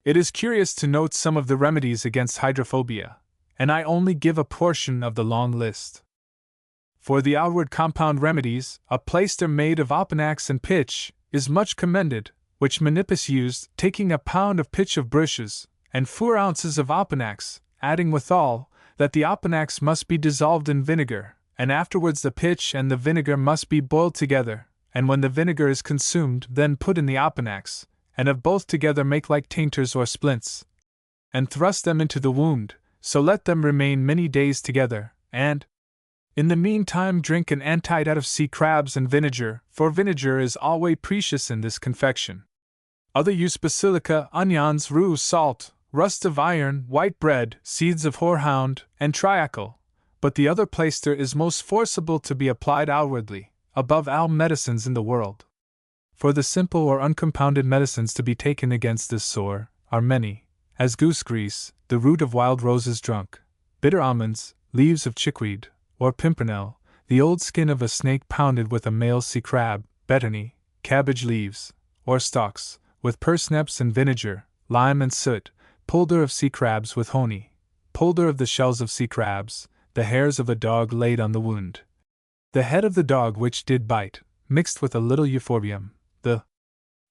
It is curious to note some of the remedies against hydrophobia, and I only give a portion of the long list. For the outward compound remedies, a plaister made of opanax and pitch is much commended, which Menippus used, taking a pound of pitch of brushes, and 4 ounces of opanax, adding withal, that the opanax must be dissolved in vinegar, and afterwards the pitch and the vinegar must be boiled together, and when the vinegar is consumed, then put in the opanax, and of both together make like tainters or splints, and thrust them into the wound, so let them remain many days together, and in the meantime drink an antidote out of sea crabs and vinegar, for vinegar is always precious in this confection. Other use basilica, onions, rue, salt, rust of iron, white bread, seeds of horehound, and triacle, but the other plaister is most forcible to be applied outwardly, above all medicines in the world. For the simple or uncompounded medicines to be taken against this sore are many, as goose grease, the root of wild roses drunk, bitter almonds, leaves of chickweed, or pimpernel, the old skin of a snake pounded with a male sea crab, betony, cabbage leaves, or stalks, with parsnips and vinegar, lime and soot, poulder of sea crabs with honey, poulder of the shells of sea crabs, the hairs of a dog laid on the wound, the head of the dog which did bite, mixed with a little euphorbium, the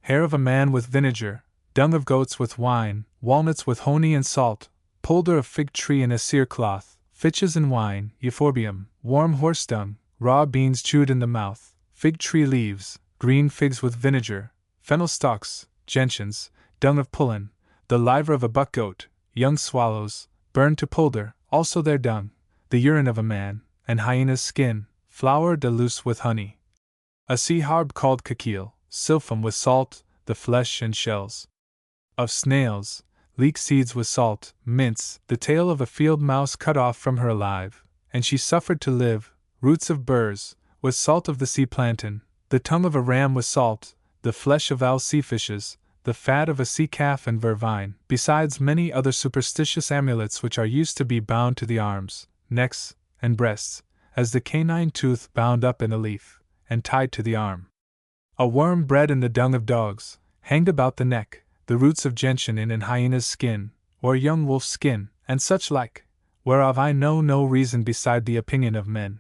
hair of a man with vinegar, dung of goats with wine, walnuts with honey and salt, poulder of fig tree in a cerecloth, fitches and wine, euphorbium, warm horse dung, raw beans chewed in the mouth, fig tree leaves, green figs with vinegar, fennel stalks, gentians, dung of pullen, the liver of a buck goat, young swallows, burned to poulder, also their dung, the urine of a man, and hyena's skin, flour de luce with honey, a sea harb called caquille, silphum with salt, the flesh and shells of snails, leek seeds with salt, mince, the tail of a field mouse cut off from her alive, and she suffered to live, roots of burrs, with salt of the sea plantain, the tongue of a ram with salt, the flesh of all sea fishes, the fat of a sea calf and vervine, besides many other superstitious amulets which are used to be bound to the arms, necks, and breasts, as the canine tooth bound up in a leaf, and tied to the arm. A worm bred in the dung of dogs, hanged about the neck, the roots of gentian in an hyena's skin, or young wolf's skin, and such like, whereof I know no reason beside the opinion of men.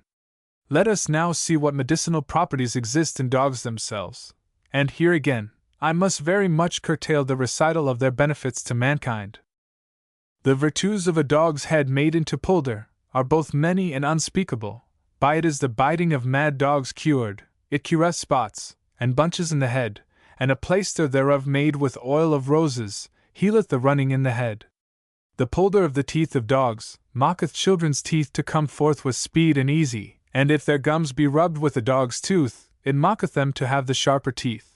Let us now see what medicinal properties exist in dogs themselves, and here again, I must very much curtail the recital of their benefits to mankind. The virtues of a dog's head made into poulder are both many and unspeakable. By it is the biting of mad dogs cured, it cureth spots, and bunches in the head, and a plaister thereof made with oil of roses, healeth the running in the head. The poulder of the teeth of dogs maketh children's teeth to come forth with speed and easy, and if their gums be rubbed with a dog's tooth, it maketh them to have the sharper teeth.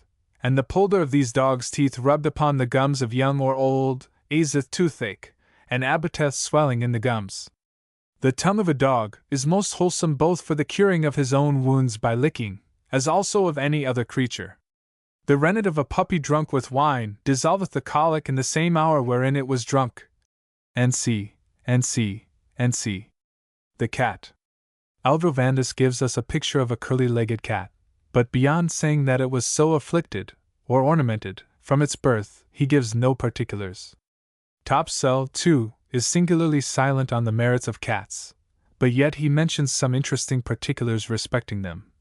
And the poulder of these dogs' teeth rubbed upon the gums of young or old, easeth toothache, and abateth swelling in the gums. The tongue of a dog is most wholesome both for the curing of his own wounds by licking, as also of any other creature. The rennet of a puppy drunk with wine dissolveth the colic in the same hour wherein it was drunk. N.C. The cat. Aldrovandus gives us a picture of a curly-legged cat, but beyond saying that it was so afflicted, or ornamented, from its birth, he gives no particulars. Topsell, too, is singularly silent on the merits of cats, but yet he mentions some interesting particulars respecting them.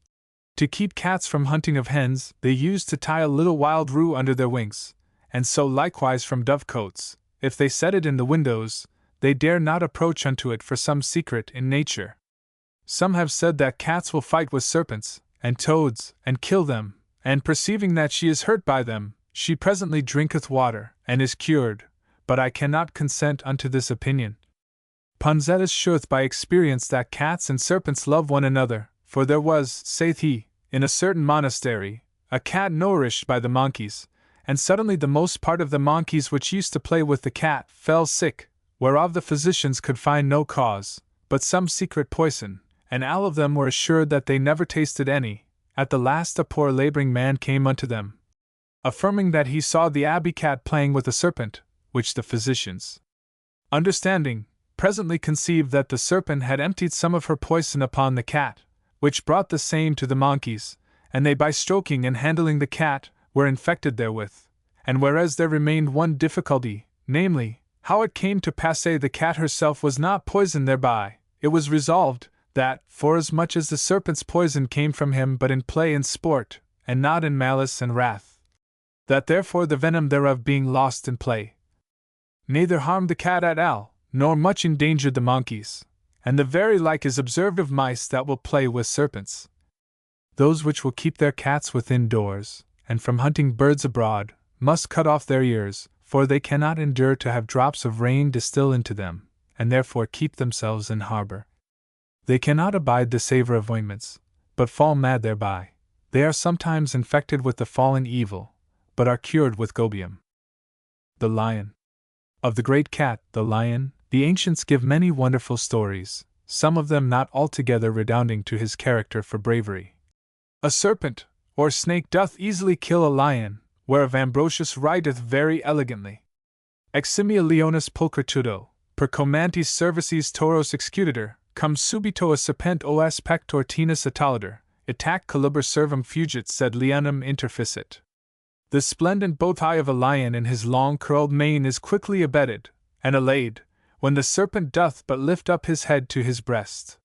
To keep cats from hunting of hens, they used to tie a little wild rue under their wings, and so likewise from dovecotes. If they set it in the windows, they dare not approach unto it for some secret in nature. Some have said that cats will fight with serpents and toads and kill them, and perceiving that she is hurt by them, she presently drinketh water, and is cured, but I cannot consent unto this opinion. Punzetus sheweth by experience that cats and serpents love one another, for there was, saith he, in a certain monastery, a cat nourished by the monkeys, and suddenly the most part of the monkeys which used to play with the cat fell sick, whereof the physicians could find no cause, but some secret poison, and all of them were assured that they never tasted any. At the last a poor labouring man came unto them, affirming that he saw the abbey cat playing with a serpent, which the physicians, understanding, presently conceived that the serpent had emptied some of her poison upon the cat, which brought the same to the monkeys, and they by stroking and handling the cat were infected therewith. And whereas there remained one difficulty, namely, how it came to pass the cat herself was not poisoned thereby, it was resolved that, forasmuch as the serpent's poison came from him but in play and sport, and not in malice and wrath, that therefore the venom thereof being lost in play, neither harmed the cat at all, nor much endangered the monkeys. And the very like is observed of mice that will play with serpents. Those which will keep their cats within doors, and from hunting birds abroad, must cut off their ears, for they cannot endure to have drops of rain distill into them, and therefore keep themselves in harbour. They cannot abide the savour of ointments, but fall mad thereby. They are sometimes infected with the fallen evil, but are cured with gobium. The lion. Of the great cat, the lion, the ancients give many wonderful stories, some of them not altogether redounding to his character for bravery. A serpent, or snake doth easily kill a lion, whereof Ambrosius writeth very elegantly. Eximia leonis pulchritudo, per comantis services tauros excutitor, cum subito a serpent os pector tenus attalitor, itac calibur servum fugit sed leonum interficit. The splendent both eye of a lion in his long curled mane is quickly abated, and allayed, when the serpent doth but lift up his head to his breast.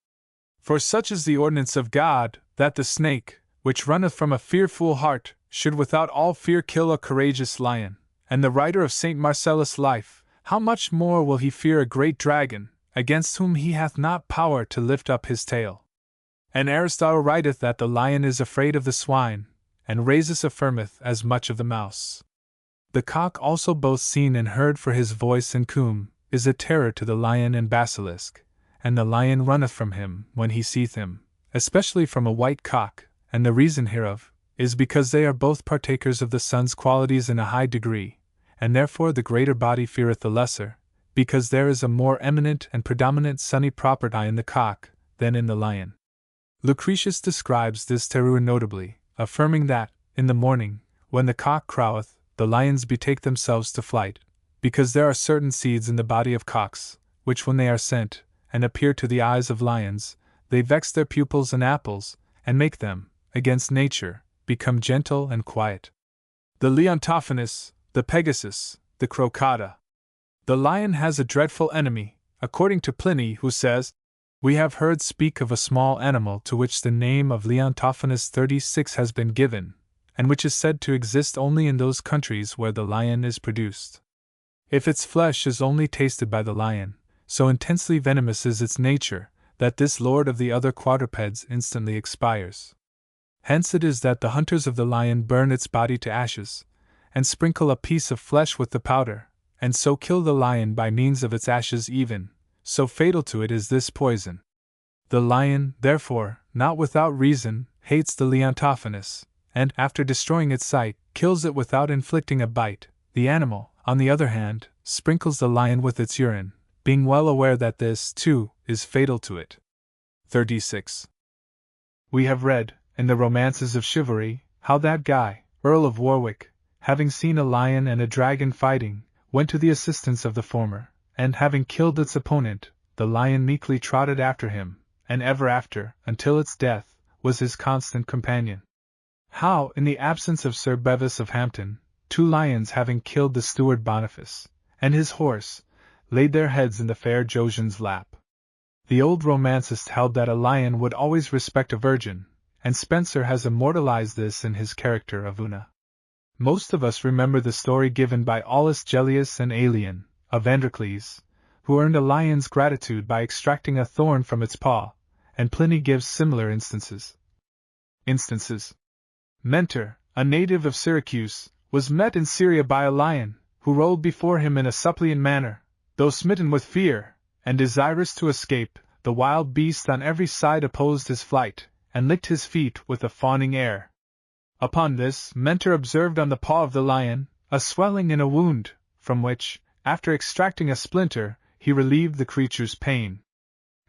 For such is the ordinance of God, that the snake, which runneth from a fearful heart, should without all fear kill a courageous lion. And the writer of St. Marcellus' Life, how much more will he fear a great dragon, against whom he hath not power to lift up his tail? And Aristotle writeth that the lion is afraid of the swine, and Rhasis affirmeth as much of the mouse. The cock also both seen and heard for his voice and coom, is a terror to the lion and basilisk, and the lion runneth from him when he seeth him, especially from a white cock, and the reason hereof is because they are both partakers of the sun's qualities in a high degree, and therefore the greater body feareth the lesser, because there is a more eminent and predominant sunny property in the cock than in the lion. Lucretius describes this terror notably, affirming that, in the morning, when the cock croweth, the lions betake themselves to flight, because there are certain seeds in the body of cocks, which when they are sent, and appear to the eyes of lions, they vex their pupils and apples, and make them, against nature, become gentle and quiet. The Leontophanes, the Pegasus, the Crocata. The lion has a dreadful enemy, according to Pliny, who says, "We have heard speak of a small animal to which the name of Leontophanes 36 has been given, and which is said to exist only in those countries where the lion is produced. If its flesh is only tasted by the lion, so intensely venomous is its nature, that this lord of the other quadrupeds instantly expires. Hence it is that the hunters of the lion burn its body to ashes, and sprinkle a piece of flesh with the powder, and so kill the lion by means of its ashes even, so fatal to it is this poison. The lion, therefore, not without reason, hates the Leontophanes, and, after destroying its sight, kills it without inflicting a bite. The animal, on the other hand, sprinkles the lion with its urine, being well aware that this, too, is fatal to it." 36. We have read, in the romances of chivalry, how that Guy, Earl of Warwick, having seen a lion and a dragon fighting, went to the assistance of the former, and having killed its opponent, the lion meekly trotted after him, and ever after, until its death, was his constant companion. How, in the absence of Sir Bevis of Hampton, 2 lions having killed the steward Boniface, and his horse, laid their heads in the fair Josian's lap. The old romancist held that a lion would always respect a virgin, and Spenser has immortalized this in his character of Una. Most of us remember the story given by Aulus Gellius and Aelian, of Androcles, who earned a lion's gratitude by extracting a thorn from its paw, and Pliny gives similar instances. Mentor, a native of Syracuse, was met in Syria by a lion, who rolled before him in a suppliant manner, though smitten with fear, and desirous to escape. The wild beast on every side opposed his flight, and licked his feet with a fawning air. Upon this, Mentor observed on the paw of the lion a swelling and a wound, from which, after extracting a splinter, he relieved the creature's pain.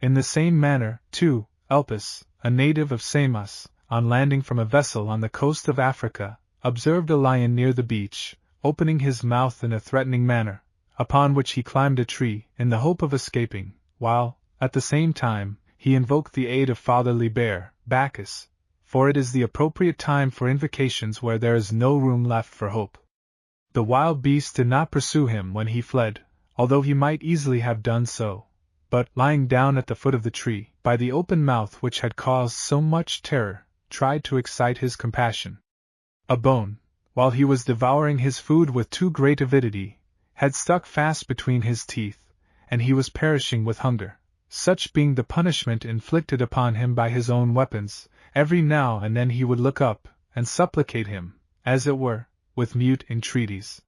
In the same manner, too, Elpis, a native of Samos, on landing from a vessel on the coast of Africa, observed a lion near the beach, opening his mouth in a threatening manner, upon which he climbed a tree in the hope of escaping, while, at the same time, he invoked the aid of fatherly bear, Bacchus, for it is the appropriate time for invocations where there is no room left for hope. The wild beast did not pursue him when he fled, although he might easily have done so, but, lying down at the foot of the tree, by the open mouth which had caused so much terror, tried to excite his compassion. A bone, while he was devouring his food with too great avidity, had stuck fast between his teeth, and he was perishing with hunger. Such being the punishment inflicted upon him by his own weapons, every now and then he would look up, and supplicate him, as it were, with mute entreaties.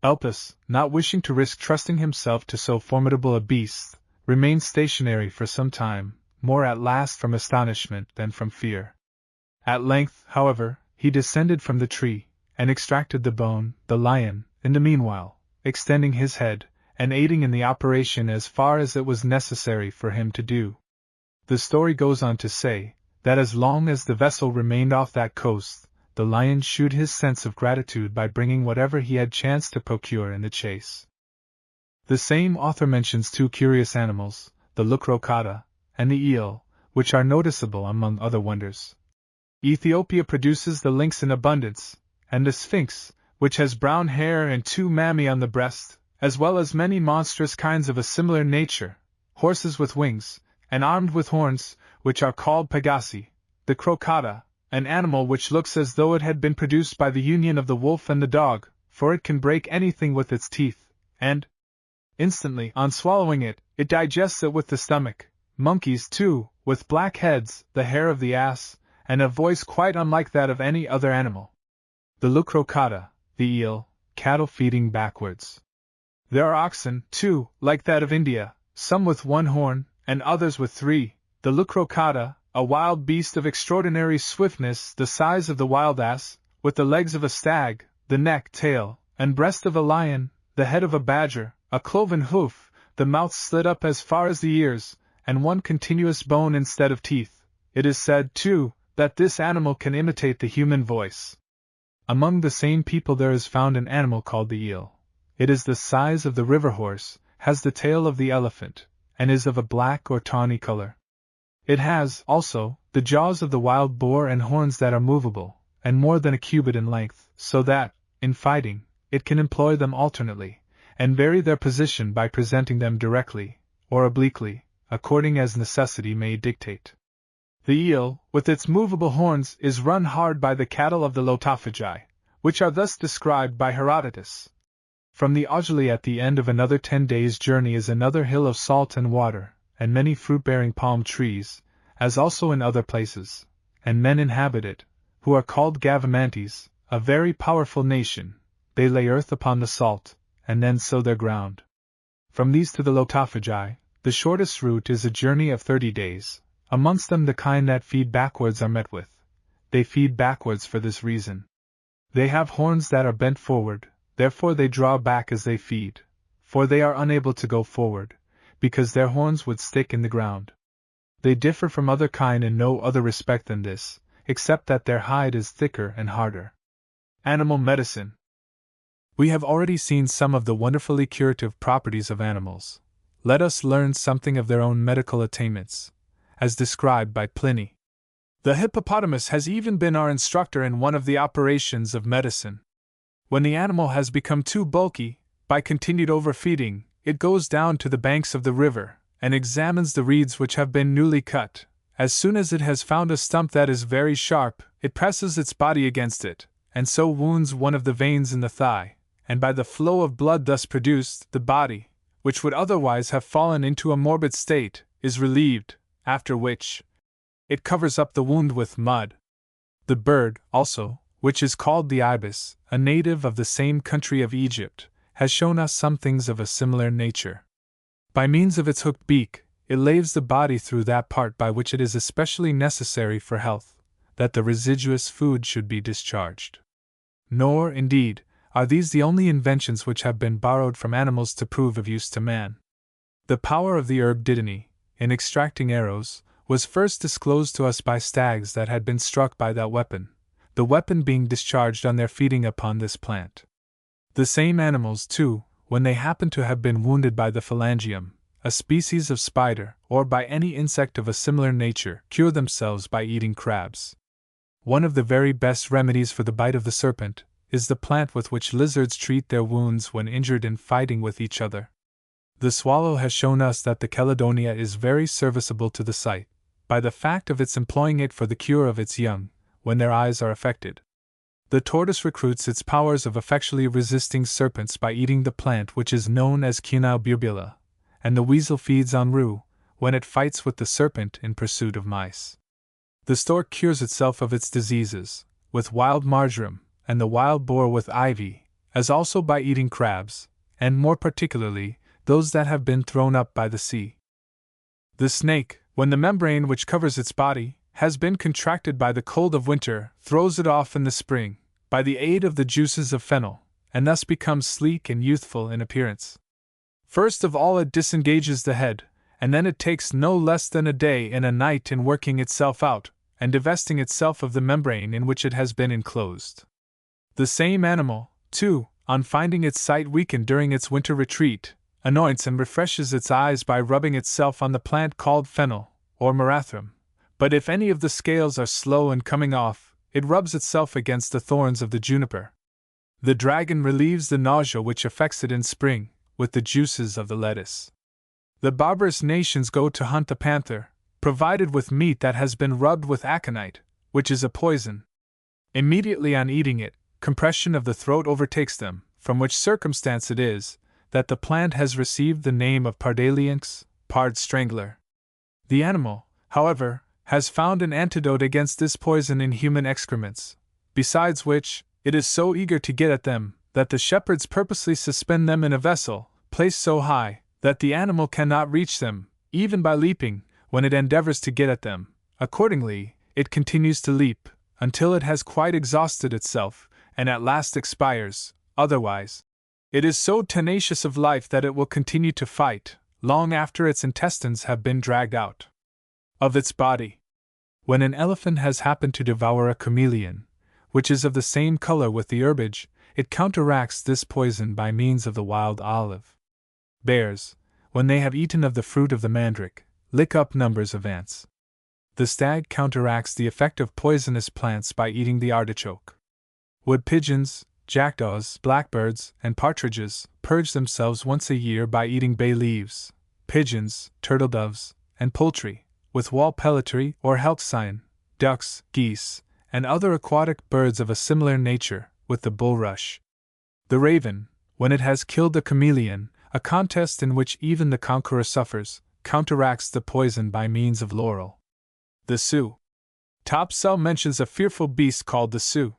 Elpis, not wishing to risk trusting himself to so formidable a beast, remained stationary for some time, more at last from astonishment than from fear. At length, however, he descended from the tree, and extracted the bone. The lion, in the meanwhile, extending his head, and aiding in the operation as far as it was necessary for him to do. The story goes on to say, that as long as the vessel remained off that coast, the lion shewed his sense of gratitude by bringing whatever he had chanced to procure in the chase. The same author mentions two curious animals, the lucrocata, and the eel, which are noticeable among other wonders. Ethiopia produces the lynx in abundance, and the sphinx, which has brown hair and two mammae on the breast, as well as many monstrous kinds of a similar nature, horses with wings, and armed with horns, which are called pegasi, the crocata, an animal which looks as though it had been produced by the union of the wolf and the dog, for it can break anything with its teeth, and, instantly, on swallowing it, it digests it with the stomach. Monkeys, too, with black heads, the hair of the ass, and a voice quite unlike that of any other animal. The lucrocata, the eel, cattle feeding backwards. There are oxen, too, like that of India, some with one horn, and others with three. The lucrocata, a wild beast of extraordinary swiftness, the size of the wild ass, with the legs of a stag, the neck, tail, and breast of a lion, the head of a badger, a cloven hoof, the mouth slit up as far as the ears, and one continuous bone instead of teeth. It is said, too, that this animal can imitate the human voice. Among the same people there is found an animal called the eel. It is the size of the river horse, has the tail of the elephant, and is of a black or tawny color. It has, also, the jaws of the wild boar and horns that are movable, and more than a cubit in length, so that, in fighting, it can employ them alternately, and vary their position by presenting them directly, or obliquely, according as necessity may dictate. The eel, with its movable horns, is run hard by the cattle of the Lotophagi, which are thus described by Herodotus. From the Audiobook at the end of another 10 days' journey is another hill of salt and water, and many fruit-bearing palm trees, as also in other places, and men inhabit it, who are called Gavamantes, a very powerful nation. They lay earth upon the salt, and then sow their ground. From these to the Lotophagi, the shortest route is a journey of 30 days. Amongst them the kind that feed backwards are met with. They feed backwards for this reason. They have horns that are bent forward, therefore they draw back as they feed, for they are unable to go forward, because their horns would stick in the ground. They differ from other kind in no other respect than this, except that their hide is thicker and harder. Animal medicine. We have already seen some of the wonderfully curative properties of animals. Let us learn something of their own medical attainments, as described by Pliny. The hippopotamus has even been our instructor in one of the operations of medicine. When the animal has become too bulky, by continued overfeeding, it goes down to the banks of the river, and examines the reeds which have been newly cut. As soon as it has found a stump that is very sharp, it presses its body against it, and so wounds one of the veins in the thigh, and by the flow of blood thus produced, the body, which would otherwise have fallen into a morbid state, is relieved, after which it covers up the wound with mud. The bird, also, which is called the ibis, a native of the same country of Egypt, has shown us some things of a similar nature. By means of its hooked beak, it laves the body through that part by which it is especially necessary for health, that the residuous food should be discharged. Nor, indeed, are these the only inventions which have been borrowed from animals to prove of use to man. The power of the herb dittany, in extracting arrows, was first disclosed to us by stags that had been struck by that weapon, the weapon being discharged on their feeding upon this plant. The same animals, too, when they happen to have been wounded by the phalangium, a species of spider, or by any insect of a similar nature, cure themselves by eating crabs. One of the very best remedies for the bite of the serpent is the plant with which lizards treat their wounds when injured in fighting with each other. The swallow has shown us that the Chelidonia is very serviceable to the sight, by the fact of its employing it for the cure of its young, when their eyes are affected. The tortoise recruits its powers of effectually resisting serpents by eating the plant which is known as Quinau bubula, and the weasel feeds on rue, when it fights with the serpent in pursuit of mice. The stork cures itself of its diseases, with wild marjoram, and the wild boar with ivy, as also by eating crabs, and more particularly, those that have been thrown up by the sea. The snake, when the membrane which covers its body has been contracted by the cold of winter, throws it off in the spring, by the aid of the juices of fennel, and thus becomes sleek and youthful in appearance. First of all it disengages the head, and then it takes no less than a day and a night in working itself out, and divesting itself of the membrane in which it has been enclosed. The same animal, too, on finding its sight weakened during its winter retreat, anoints and refreshes its eyes by rubbing itself on the plant called fennel, or marathrum, but if any of the scales are slow in coming off, it rubs itself against the thorns of the juniper. The dragon relieves the nausea which affects it in spring, with the juices of the lettuce. The barbarous nations go to hunt the panther, provided with meat that has been rubbed with aconite, which is a poison. Immediately on eating it, compression of the throat overtakes them, from which circumstance it is that the plant has received the name of Pardalianx, pard strangler. The animal, however, has found an antidote against this poison in human excrements, besides which, it is so eager to get at them, that the shepherds purposely suspend them in a vessel, placed so high, that the animal cannot reach them, even by leaping, when it endeavors to get at them. Accordingly, it continues to leap, until it has quite exhausted itself, and at last expires. Otherwise, it is so tenacious of life that it will continue to fight, long after its intestines have been dragged out of its body. When an elephant has happened to devour a chameleon, which is of the same color with the herbage, it counteracts this poison by means of the wild olive. Bears, when they have eaten of the fruit of the mandrake, lick up numbers of ants. The stag counteracts the effect of poisonous plants by eating the artichoke. Wood pigeons, jackdaws, blackbirds, and partridges purge themselves once a year by eating bay leaves. Pigeons, turtledoves, and poultry, with wall pellitory or halcyon, ducks, geese, and other aquatic birds of a similar nature, with the bulrush. The raven, when it has killed the chameleon, a contest in which even the conqueror suffers, counteracts the poison by means of laurel. The Sioux. Topsell mentions a fearful beast called the Sioux.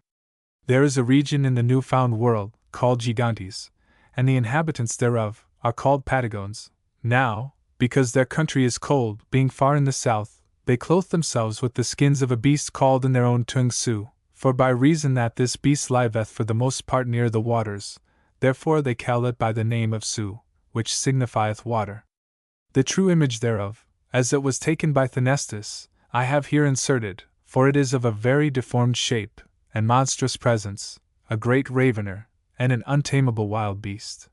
There is a region in the New-Found World, called Gigantes, and the inhabitants thereof are called Patagons. Now, because their country is cold, being far in the south, they clothe themselves with the skins of a beast called in their own tongue Sioux, for by reason that this beast liveth for the most part near the waters, therefore they call it by the name of Sioux, which signifieth water. The true image thereof, as it was taken by Thenestus, I have here inserted, for it is of a very deformed shape, and monstrous presence, a great ravener, and an untamable wild beast.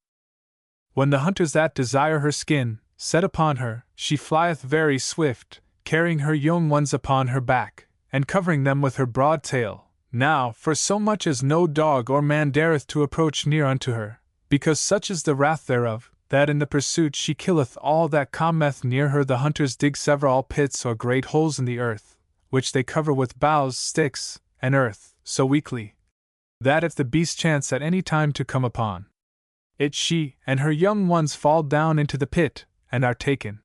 When the hunters that desire her skin set upon her, she flieth very swift, carrying her young ones upon her back, and covering them with her broad tail. Now, for so much as no dog or man dareth to approach near unto her, because such is the wrath thereof, that in the pursuit she killeth all that cometh near her. The hunters dig several pits or great holes in the earth, which they cover with boughs, sticks, and earth, so weakly, that if the beast chance at any time to come upon it, she and her young ones fall down into the pit, and are taken.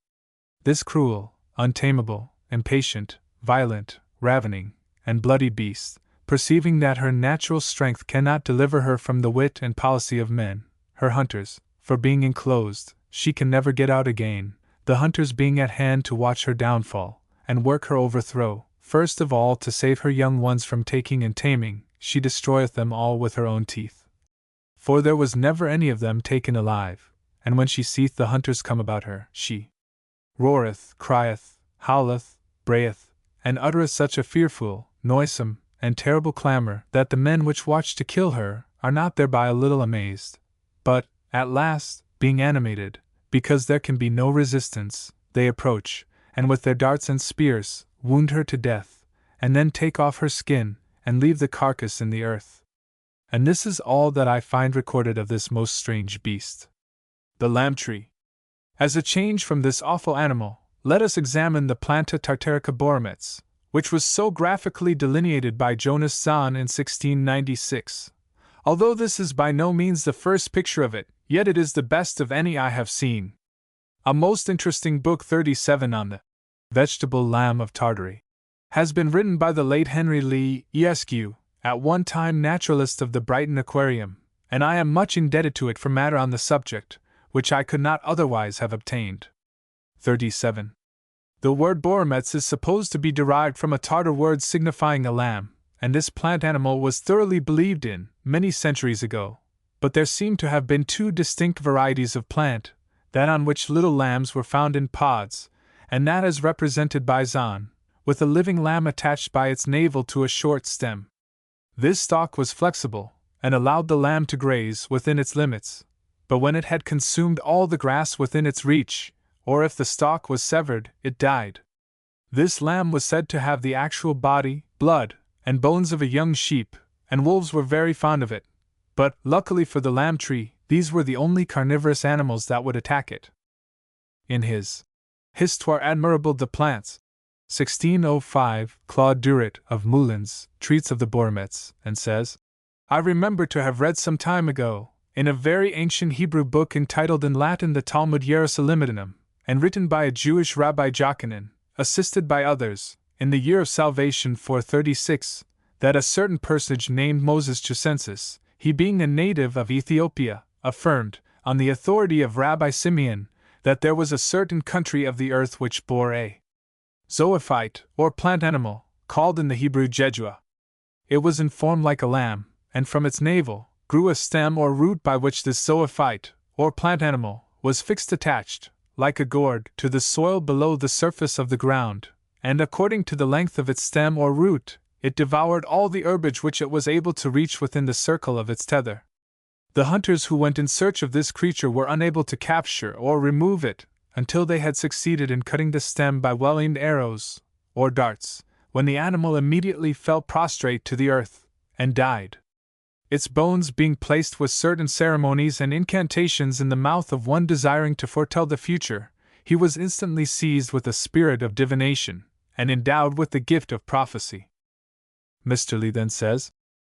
This cruel, untamable, impatient, violent, ravening, and bloody beast, perceiving that her natural strength cannot deliver her from the wit and policy of men, her hunters, for being enclosed, she can never get out again, the hunters being at hand to watch her downfall, and work her overthrow, first of all to save her young ones from taking and taming, she destroyeth them all with her own teeth. For there was never any of them taken alive, and when she seeth the hunters come about her, she roareth, crieth, howleth, brayeth, and uttereth such a fearful, noisome, and terrible clamour, that the men which watch to kill her are not thereby a little amazed, but, at last, being animated, because there can be no resistance, they approach, and with their darts and spears, wound her to death, and then take off her skin, and leave the carcass in the earth. And this is all that I find recorded of this most strange beast, the lamb tree. As a change from this awful animal, let us examine the Planta tartarica boromets, which was so graphically delineated by Jonas Zahn in 1696. Although this is by no means the first picture of it, yet it is the best of any I have seen. A most interesting book 37 on the vegetable lamb of Tartary has been written by the late Henry Lee, Esq., at one time naturalist of the Brighton Aquarium, and I am much indebted to it for matter on the subject, which I could not otherwise have obtained. 37. The word boromets is supposed to be derived from a Tartar word signifying a lamb, and this plant animal was thoroughly believed in, many centuries ago. But there seem to have been two distinct varieties of plant, that on which little lambs were found in pods, and that as represented by Zahn, with a living lamb attached by its navel to a short stem. This stalk was flexible, and allowed the lamb to graze within its limits, but when it had consumed all the grass within its reach, or if the stalk was severed, it died. This lamb was said to have the actual body, blood, and bones of a young sheep, and wolves were very fond of it, but, luckily for the lamb tree, these were the only carnivorous animals that would attack it. In his Histoire admirable de plants, 1605, Claude Duret of Moulins treats of the boromets, and says, I remember to have read some time ago, in a very ancient Hebrew book entitled in Latin the Talmud Yerusalimitanum, and written by a Jewish Rabbi Jochanan, assisted by others, in the year of salvation 436, that a certain personage named Moses Chusensis, he being a native of Ethiopia, affirmed, on the authority of Rabbi Simeon, that there was a certain country of the earth which bore a zoophyte, or plant animal, called in the Hebrew Jedua. It was in form like a lamb, and from its navel grew a stem or root by which this zoophyte, or plant animal, was fixed attached, like a gourd, to the soil below the surface of the ground, and according to the length of its stem or root, it devoured all the herbage which it was able to reach within the circle of its tether. The hunters who went in search of this creature were unable to capture or remove it, until they had succeeded in cutting the stem by well-aimed arrows, or darts, when the animal immediately fell prostrate to the earth, and died. Its bones being placed with certain ceremonies and incantations in the mouth of one desiring to foretell the future, he was instantly seized with a spirit of divination, and endowed with the gift of prophecy. Mr. Lee then says,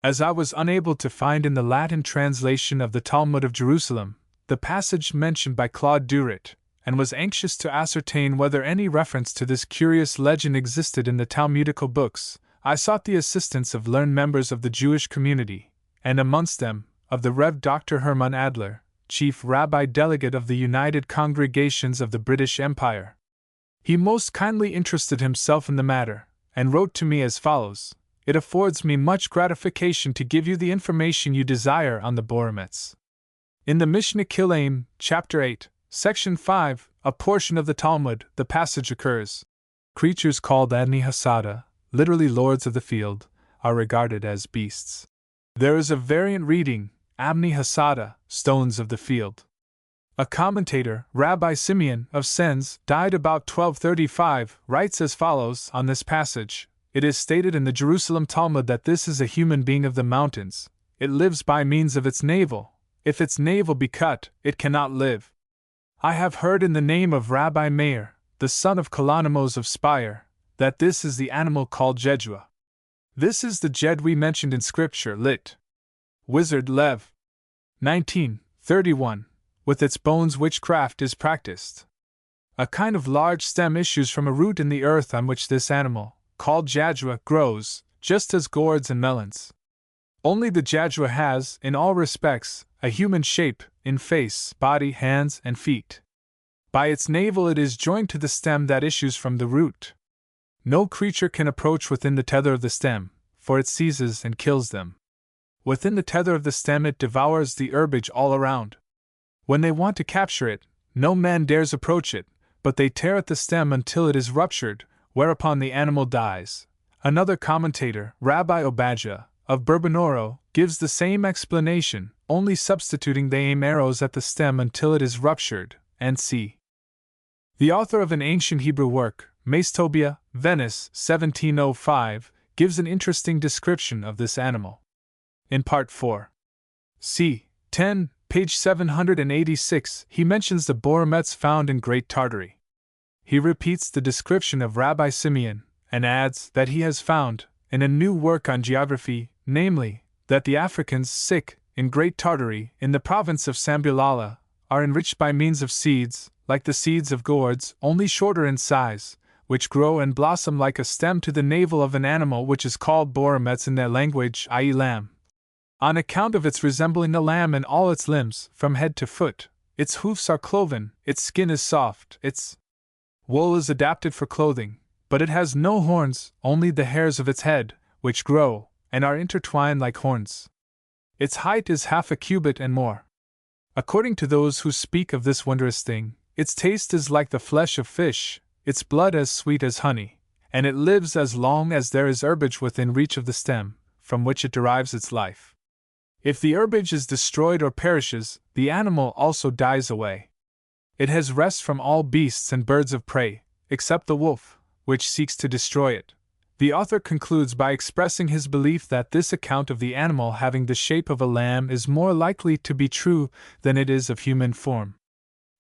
as I was unable to find in the Latin translation of the Talmud of Jerusalem the passage mentioned by Claude Duret, and was anxious to ascertain whether any reference to this curious legend existed in the Talmudical books, I sought the assistance of learned members of the Jewish community, and amongst them, of the Rev. Dr. Hermann Adler, Chief Rabbi Delegate of the United Congregations of the British Empire. He most kindly interested himself in the matter, and wrote to me as follows, It affords me much gratification to give you the information you desire on the boromets. In the Mishnah Kilayim, Chapter 8, Section 5, a portion of the Talmud, the passage occurs. Creatures called Adni Hasada, literally lords of the field, are regarded as beasts. There is a variant reading, Abni Hasada, stones of the field. A commentator, Rabbi Simeon of Sens, died about 1235, writes as follows on this passage. It is stated in the Jerusalem Talmud that this is a human being of the mountains. It lives by means of its navel. If its navel be cut, it cannot live. I have heard in the name of Rabbi Meir, the son of Kalonimos of Spire, that this is the animal called Jedua. This is the Jed we mentioned in Scripture, lit. Wizard Lev. 1931. With its bones witchcraft is practiced. A kind of large stem issues from a root in the earth on which this animal, called Jedua, grows, just as gourds and melons. Only the jaguar has, in all respects, a human shape, in face, body, hands, and feet. By its navel it is joined to the stem that issues from the root. No creature can approach within the tether of the stem, for it seizes and kills them. Within the tether of the stem it devours the herbage all around. When they want to capture it, no man dares approach it, but they tear at the stem until it is ruptured, whereupon the animal dies. Another commentator, Rabbi Obadja, of Bourbonoro, gives the same explanation, only substituting they aim arrows at the stem until it is ruptured, and c. The author of an ancient Hebrew work, Mastobia, Venice, 1705, gives an interesting description of this animal. In Part 4, c. 10, page 786, he mentions the boromets found in Great Tartary. He repeats the description of Rabbi Simeon, and adds that he has found, in a new work on geography, namely, that the Africans sick in Great Tartary, in the province of Sambulala, are enriched by means of seeds, like the seeds of gourds, only shorter in size, which grow and blossom like a stem to the navel of an animal which is called boromets in their language, i.e. lamb. On account of its resembling a lamb in all its limbs, from head to foot, its hoofs are cloven, its skin is soft, its wool is adapted for clothing, but it has no horns, only the hairs of its head, which grow, and are intertwined like horns. Its height is half a cubit and more. According to those who speak of this wondrous thing, its taste is like the flesh of fish, its blood as sweet as honey, and it lives as long as there is herbage within reach of the stem, from which it derives its life. If the herbage is destroyed or perishes, the animal also dies away. It has rest from all beasts and birds of prey, except the wolf, which seeks to destroy it. The author concludes by expressing his belief that this account of the animal having the shape of a lamb is more likely to be true than it is of human form.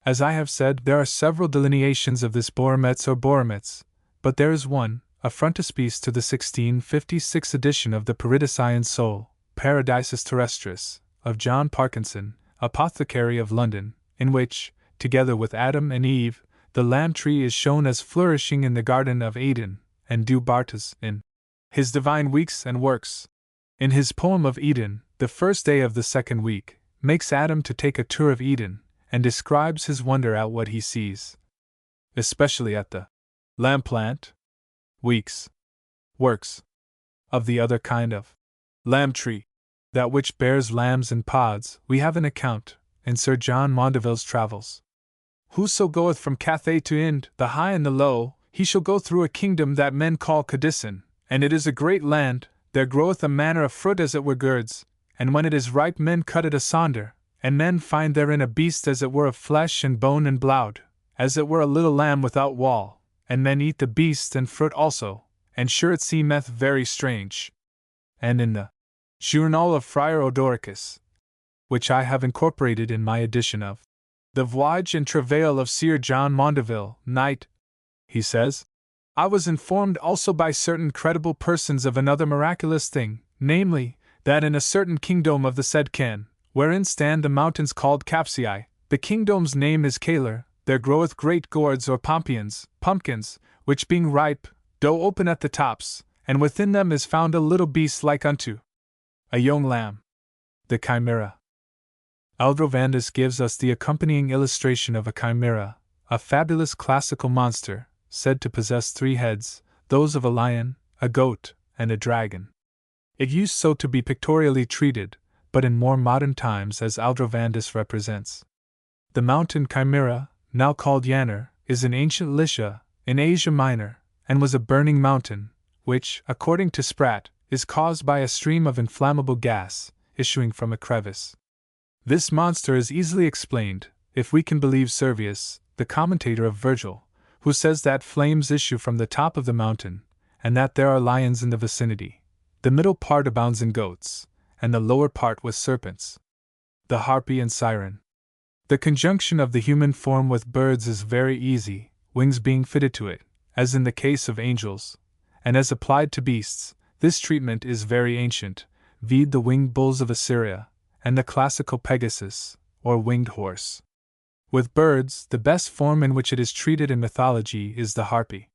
As I have said, there are several delineations of this boromets or boromets, but there is one, a frontispiece to the 1656 edition of the Paradisean Soul, Paradisus Terrestris, of John Parkinson, apothecary of London, in which, together with Adam and Eve, the lamb tree is shown as flourishing in the Garden of Eden, and Du Bartas, in his Divine Weeks and Works, in his poem of Eden, the first day of the second week, makes Adam to take a tour of Eden, and describes his wonder at what he sees, especially at the lamb plant, weeks, works, of the other kind of lamb tree, that which bears lambs in pods. We have an account, in Sir John Maundeville's Travels. Whoso goeth from Cathay to Ind, the high and the low, he shall go through a kingdom that men call Cadisan, and it is a great land, there groweth a manner of fruit as it were gourds, and when it is ripe men cut it asunder, and men find therein a beast as it were of flesh and bone and bloud, as it were a little lamb without wall, and men eat the beast and fruit also, and sure it seemeth very strange. And in the Journal of Friar Odoricus, which I have incorporated in my edition of The Voyage and Travail of Sir John Maundeville, Knight, he says, I was informed also by certain credible persons of another miraculous thing, namely, that in a certain kingdom of the said Can, wherein stand the mountains called Capsii, the kingdom's name is Caler, there groweth great gourds or pompions, pumpkins, which being ripe, doe open at the tops, and within them is found a little beast like unto a young lamb, the chimera. Aldrovandus gives us the accompanying illustration of a chimera, a fabulous classical monster, said to possess 3 heads, those of a lion, a goat, and a dragon. It used so to be pictorially treated, but in more modern times as Aldrovandus represents. The mountain chimera, now called Yanner, is in ancient Lycia, in Asia Minor, and was a burning mountain, which, according to Spratt, is caused by a stream of inflammable gas, issuing from a crevice. This monster is easily explained, if we can believe Servius, the commentator of Virgil, who says that flames issue from the top of the mountain, and that there are lions in the vicinity. The middle part abounds in goats, and the lower part with serpents. The harpy and siren. The conjunction of the human form with birds is very easy, wings being fitted to it, as in the case of angels, and as applied to beasts, this treatment is very ancient, vide the winged bulls of Assyria, and the classical Pegasus, or winged horse. With birds, the best form in which it is treated in mythology is the harpy.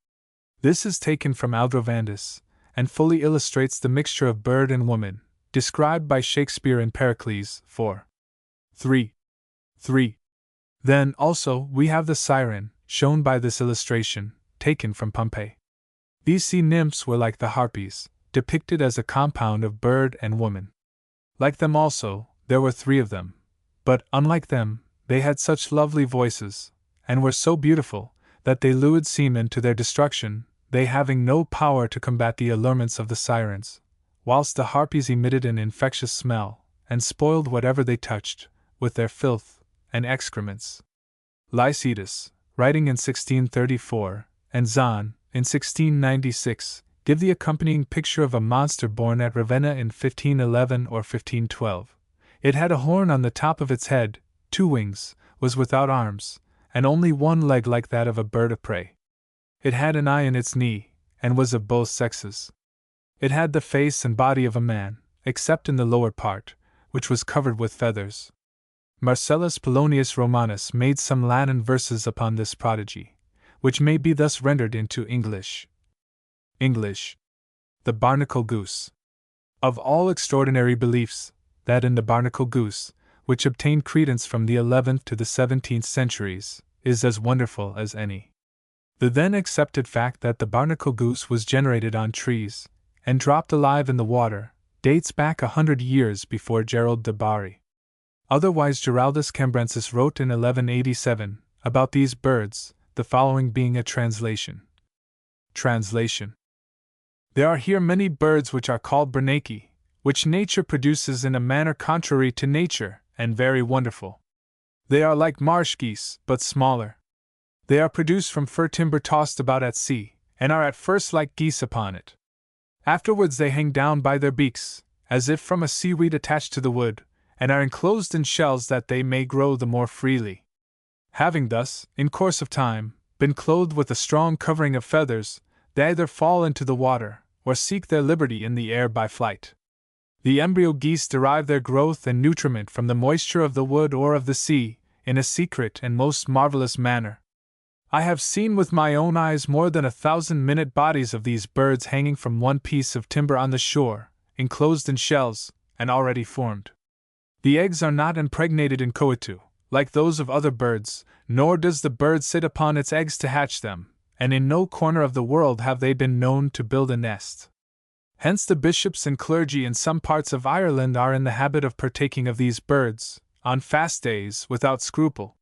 This is taken from Aldrovandus, and fully illustrates the mixture of bird and woman, described by Shakespeare in Pericles 4:3. Then, also, we have the siren, shown by this illustration, taken from Pompeii. These sea nymphs were like the harpies, depicted as a compound of bird and woman. Like them also, there were 3 of them, but, unlike them, they had such lovely voices, and were so beautiful, that they lured seamen to their destruction, they having no power to combat the allurements of the sirens, whilst the harpies emitted an infectious smell, and spoiled whatever they touched, with their filth and excrements. Lycidas, writing in 1634, and Zahn, in 1696, give the accompanying picture of a monster born at Ravenna in 1511 or 1512. It had a horn on the top of its head, 2 wings, was without arms, and only 1 leg like that of a bird of prey. It had an eye in its knee, and was of both sexes. It had the face and body of a man, except in the lower part, which was covered with feathers. Marcellus Polonius Romanus made some Latin verses upon this prodigy, which may be thus rendered into English. The barnacle goose. Of all extraordinary beliefs, that in the barnacle goose, which obtained credence from the 11th to the 17th centuries, is as wonderful as any. The then accepted fact that the barnacle goose was generated on trees, and dropped alive in the water, dates back 100 years before Gerald de Bari. Otherwise, Giraldus Cambrensis wrote in 1187 about these birds, the following being a translation. There are here many birds which are called bernaci, which nature produces in a manner contrary to nature, and very wonderful. They are like marsh geese, but smaller. They are produced from fir timber tossed about at sea, and are at first like geese upon it. Afterwards they hang down by their beaks, as if from a seaweed attached to the wood, and are enclosed in shells that they may grow the more freely. Having thus, in course of time, been clothed with a strong covering of feathers, they either fall into the water, or seek their liberty in the air by flight. The embryo geese derive their growth and nutriment from the moisture of the wood or of the sea, in a secret and most marvelous manner. I have seen with my own eyes more than 1,000 minute bodies of these birds hanging from one piece of timber on the shore, enclosed in shells, and already formed. The eggs are not impregnated in coitu, like those of other birds, nor does the bird sit upon its eggs to hatch them, and in no corner of the world have they been known to build a nest. Hence the bishops and clergy in some parts of Ireland are in the habit of partaking of these birds, on fast days, without scruple.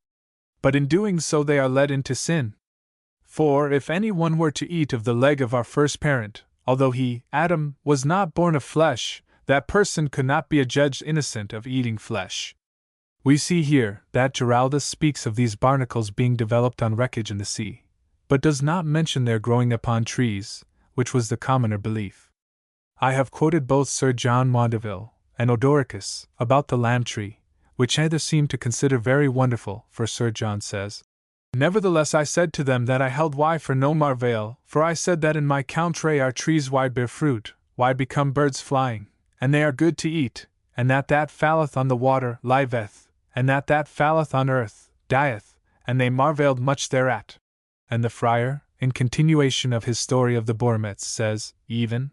But in doing so they are led into sin. For if any one were to eat of the leg of our first parent, although he, Adam, was not born of flesh, that person could not be adjudged innocent of eating flesh. We see here that Giraldus speaks of these barnacles being developed on wreckage in the sea, but does not mention their growing upon trees, which was the commoner belief. I have quoted both Sir John Maundeville and Odoricus about the lamb tree, which either seem to consider very wonderful, for Sir John says, "Nevertheless I said to them that I held why for no marvail, for I said that in my country our trees why bear fruit, why become birds flying, and they are good to eat, and that falleth on the water liveth, and that falleth on earth dieth, and they marvailed much thereat." And the friar, in continuation of his story of the Bormets, says, "Even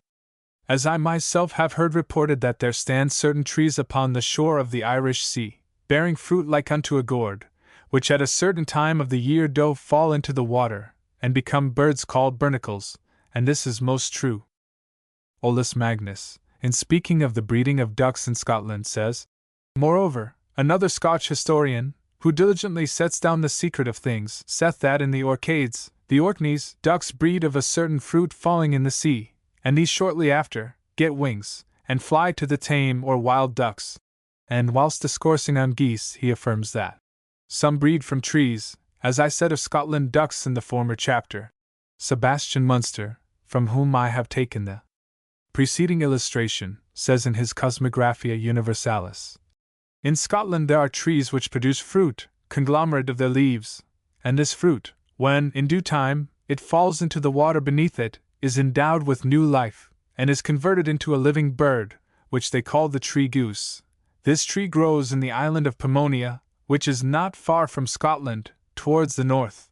as I myself have heard reported that there stand certain trees upon the shore of the Irish Sea, bearing fruit like unto a gourd, which at a certain time of the year do fall into the water, and become birds called bernacles, and this is most true." Olaus Magnus, in speaking of the breeding of ducks in Scotland, says, "Moreover, another Scotch historian, who diligently sets down the secret of things, saith that in the Orcades, the Orkneys, ducks breed of a certain fruit falling in the sea, and these shortly after get wings, and fly to the tame or wild ducks." And whilst discoursing on geese, he affirms that some breed from trees, as I said of Scotland ducks in the former chapter. Sebastian Munster, from whom I have taken the preceding illustration, says in his Cosmographia Universalis, "In Scotland there are trees which produce fruit, conglomerate of their leaves, and this fruit, when, in due time, it falls into the water beneath it, is endowed with new life, and is converted into a living bird, which they call the tree goose. This tree grows in the island of Pomonia, which is not far from Scotland, towards the north."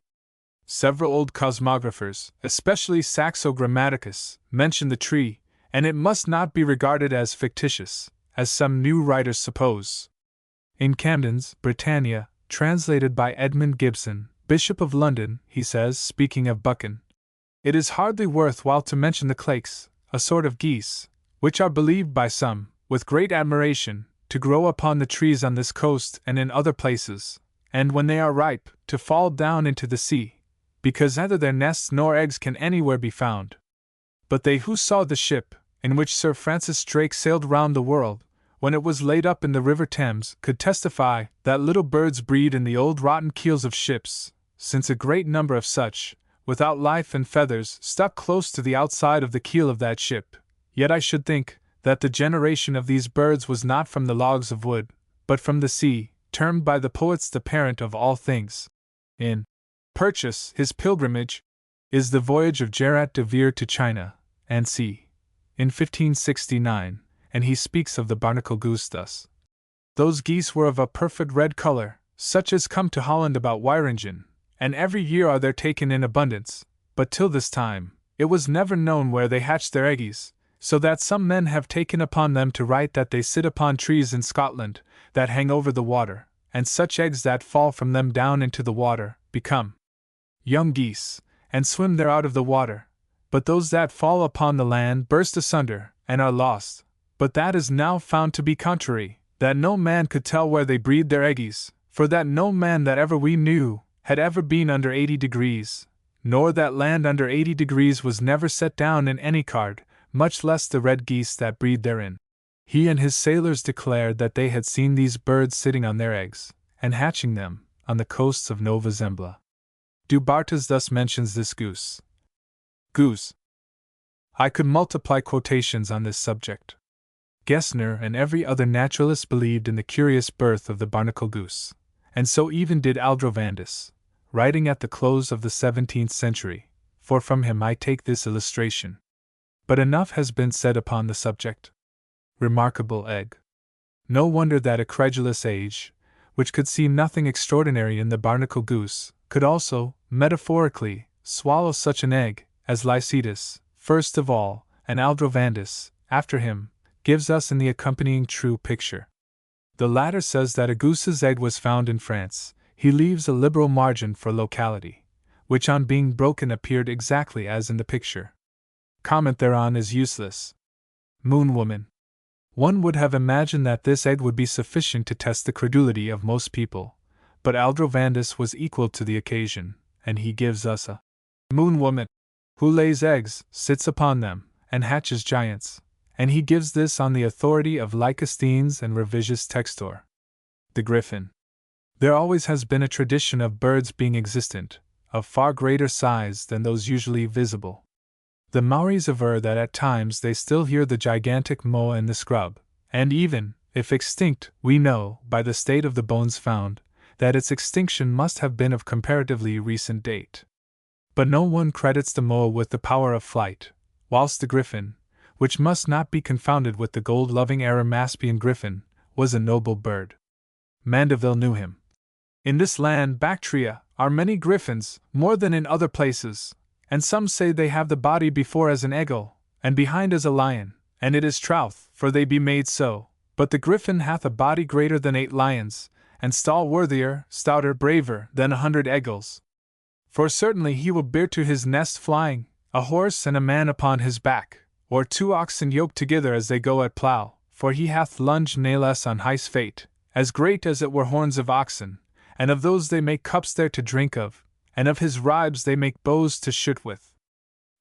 Several old cosmographers, especially Saxo Grammaticus, mention the tree, and it must not be regarded as fictitious, as some new writers suppose. In Camden's Britannia, translated by Edmund Gibson, Bishop of London, he says, speaking of Buchan, "It is hardly worth while to mention the clakes, a sort of geese, which are believed by some, with great admiration, to grow upon the trees on this coast and in other places, and when they are ripe, to fall down into the sea, because neither their nests nor eggs can anywhere be found. But they who saw the ship, in which Sir Francis Drake sailed round the world, when it was laid up in the river Thames, could testify that little birds breed in the old rotten keels of ships, since a great number of such, without life and feathers, stuck close to the outside of the keel of that ship. Yet I should think that the generation of these birds was not from the logs of wood, but from the sea, termed by the poets the parent of all things." In Purchas, his pilgrimage is the voyage of Gerard de Vere to China and C. in 1569, and he speaks of the barnacle goose thus: "Those geese were of a perfect red color, such as come to Holland about Wieringen, and every year are there taken in abundance, but till this time, it was never known where they hatched their eggies, so that some men have taken upon them to write that they sit upon trees in Scotland, that hang over the water, and such eggs that fall from them down into the water, become young geese, and swim there out of the water, but those that fall upon the land burst asunder, and are lost, but that is now found to be contrary, that no man could tell where they breed their eggies, for that no man that ever we knew had ever been under 80 degrees, nor that land under 80 degrees was never set down in any card, much less the red geese that breed therein." He and his sailors declared that they had seen these birds sitting on their eggs, and hatching them, on the coasts of Nova Zembla. Du Bartas thus mentions this goose. Goose. I could multiply quotations on this subject. Gessner and every other naturalist believed in the curious birth of the barnacle goose, and so even did Aldrovandus, writing at the close of the 17th century, for from him I take this illustration. But enough has been said upon the subject. Remarkable egg. No wonder that a credulous age, which could see nothing extraordinary in the barnacle goose, could also, metaphorically, swallow such an egg, as Lycidas, first of all, and Aldrovandus, after him, gives us in the accompanying true picture. The latter says that a goose's egg was found in France. He leaves a liberal margin for locality, which on being broken appeared exactly as in the picture. Comment thereon is useless. Moon woman. One would have imagined that this egg would be sufficient to test the credulity of most people, but Aldrovandus was equal to the occasion, and he gives us a moon woman who lays eggs, sits upon them, and hatches giants, and he gives this on the authority of Lycosthenes and Revisius Textor. The griffin. There always has been a tradition of birds being existent, of far greater size than those usually visible. The Maoris aver that at times they still hear the gigantic moa in the scrub, and even, if extinct, we know, by the state of the bones found, that its extinction must have been of comparatively recent date. But no one credits the moa with the power of flight, whilst the griffin, which must not be confounded with the gold-loving Arimaspian griffin, was a noble bird. Mandeville knew him. In this land, Bactria, are many griffins, more than in other places, and some say they have the body before as an eagle, and behind as a lion, and it is trouth, for they be made so, but the griffin hath a body greater than 8 lions, and stalworthier, stouter, braver, than 100 eagles. For certainly he will bear to his nest flying, a horse and a man upon his back, or 2 oxen yoked together as they go at plough, for he hath lunged nae less on his fate, as great as it were horns of oxen, and of those they make cups there to drink of, and of his ribes they make bows to shoot with.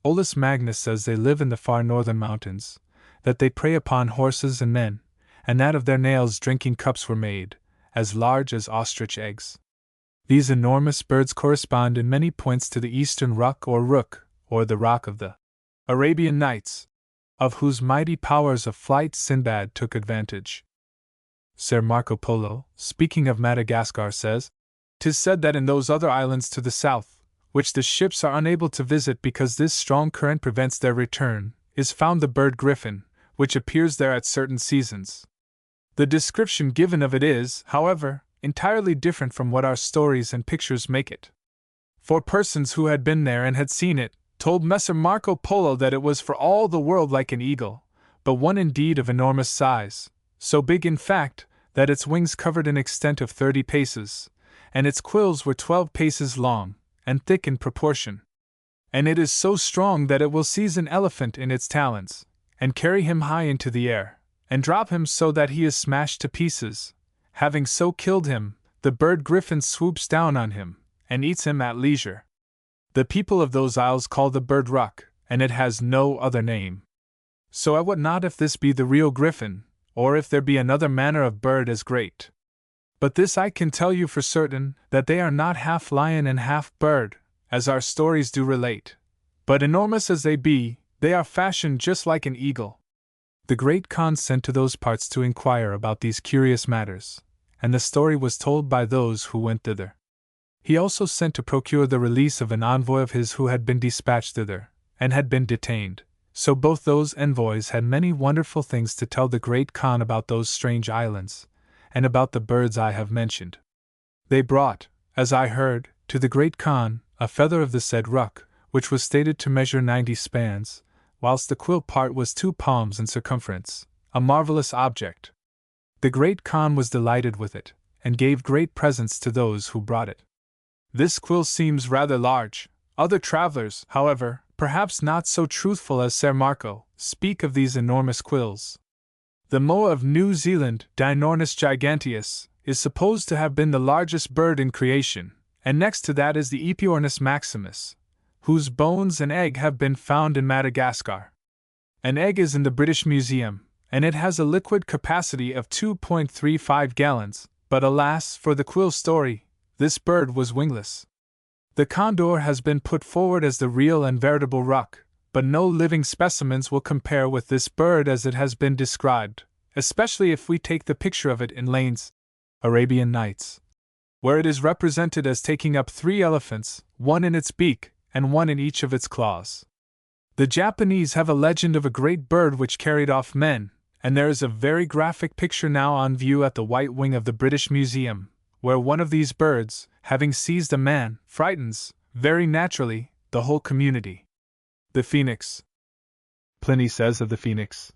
Olaus Magnus says they live in the far northern mountains, that they prey upon horses and men, and that of their nails drinking cups were made, as large as ostrich eggs. These enormous birds correspond in many points to the eastern ruck or rook, or the rock of the Arabian Nights, of whose mighty powers of flight Sinbad took advantage. Sir Marco Polo, speaking of Madagascar, says, "'Tis said that in those other islands to the south, which the ships are unable to visit because this strong current prevents their return, is found the bird griffin, which appears there at certain seasons. The description given of it is, however, entirely different from what our stories and pictures make it. 4 persons who had been there and had seen it told Messer Marco Polo that it was for all the world like an eagle, but one indeed of enormous size, so big in fact that its wings covered an extent of 30 paces, and its quills were 12 paces long, and thick in proportion. And it is so strong that it will seize an elephant in its talons, and carry him high into the air, and drop him so that he is smashed to pieces. Having so killed him, the bird griffin swoops down on him, and eats him at leisure. The people of those isles call the bird ruck, and it has no other name. So I wot not if this be the real griffin, or if there be another manner of bird as great. But this I can tell you for certain, that they are not half lion and half bird, as our stories do relate. But enormous as they be, they are fashioned just like an eagle. The great Khan sent to those parts to inquire about these curious matters, and the story was told by those who went thither. He also sent to procure the release of an envoy of his who had been dispatched thither, and had been detained. So both those envoys had many wonderful things to tell the great Khan about those strange islands, and about the birds I have mentioned. They brought, as I heard, to the great Khan a feather of the said ruck, which was stated to measure 90 spans, whilst the quill part was 2 palms in circumference, a marvelous object. The great Khan was delighted with it, and gave great presents to those who brought it. This quill seems rather large. Other travelers, however, perhaps not so truthful as Ser Marco, speak of these enormous quills. The moa of New Zealand, Dinornis giganteus, is supposed to have been the largest bird in creation, and next to that is the Epiornis maximus, whose bones and egg have been found in Madagascar. An egg is in the British Museum, and it has a liquid capacity of 2.35 gallons, but alas for the quill story, this bird was wingless. The condor has been put forward as the real and veritable ruck, but no living specimens will compare with this bird as it has been described, especially if we take the picture of it in Lane's Arabian Nights, where it is represented as taking up 3 elephants, one in its beak, and one in each of its claws. The Japanese have a legend of a great bird which carried off men, and there is a very graphic picture now on view at the White Wing of the British Museum, where one of these birds, having seized a man, frightens, very naturally, the whole community. The phoenix. Pliny says of the phoenix,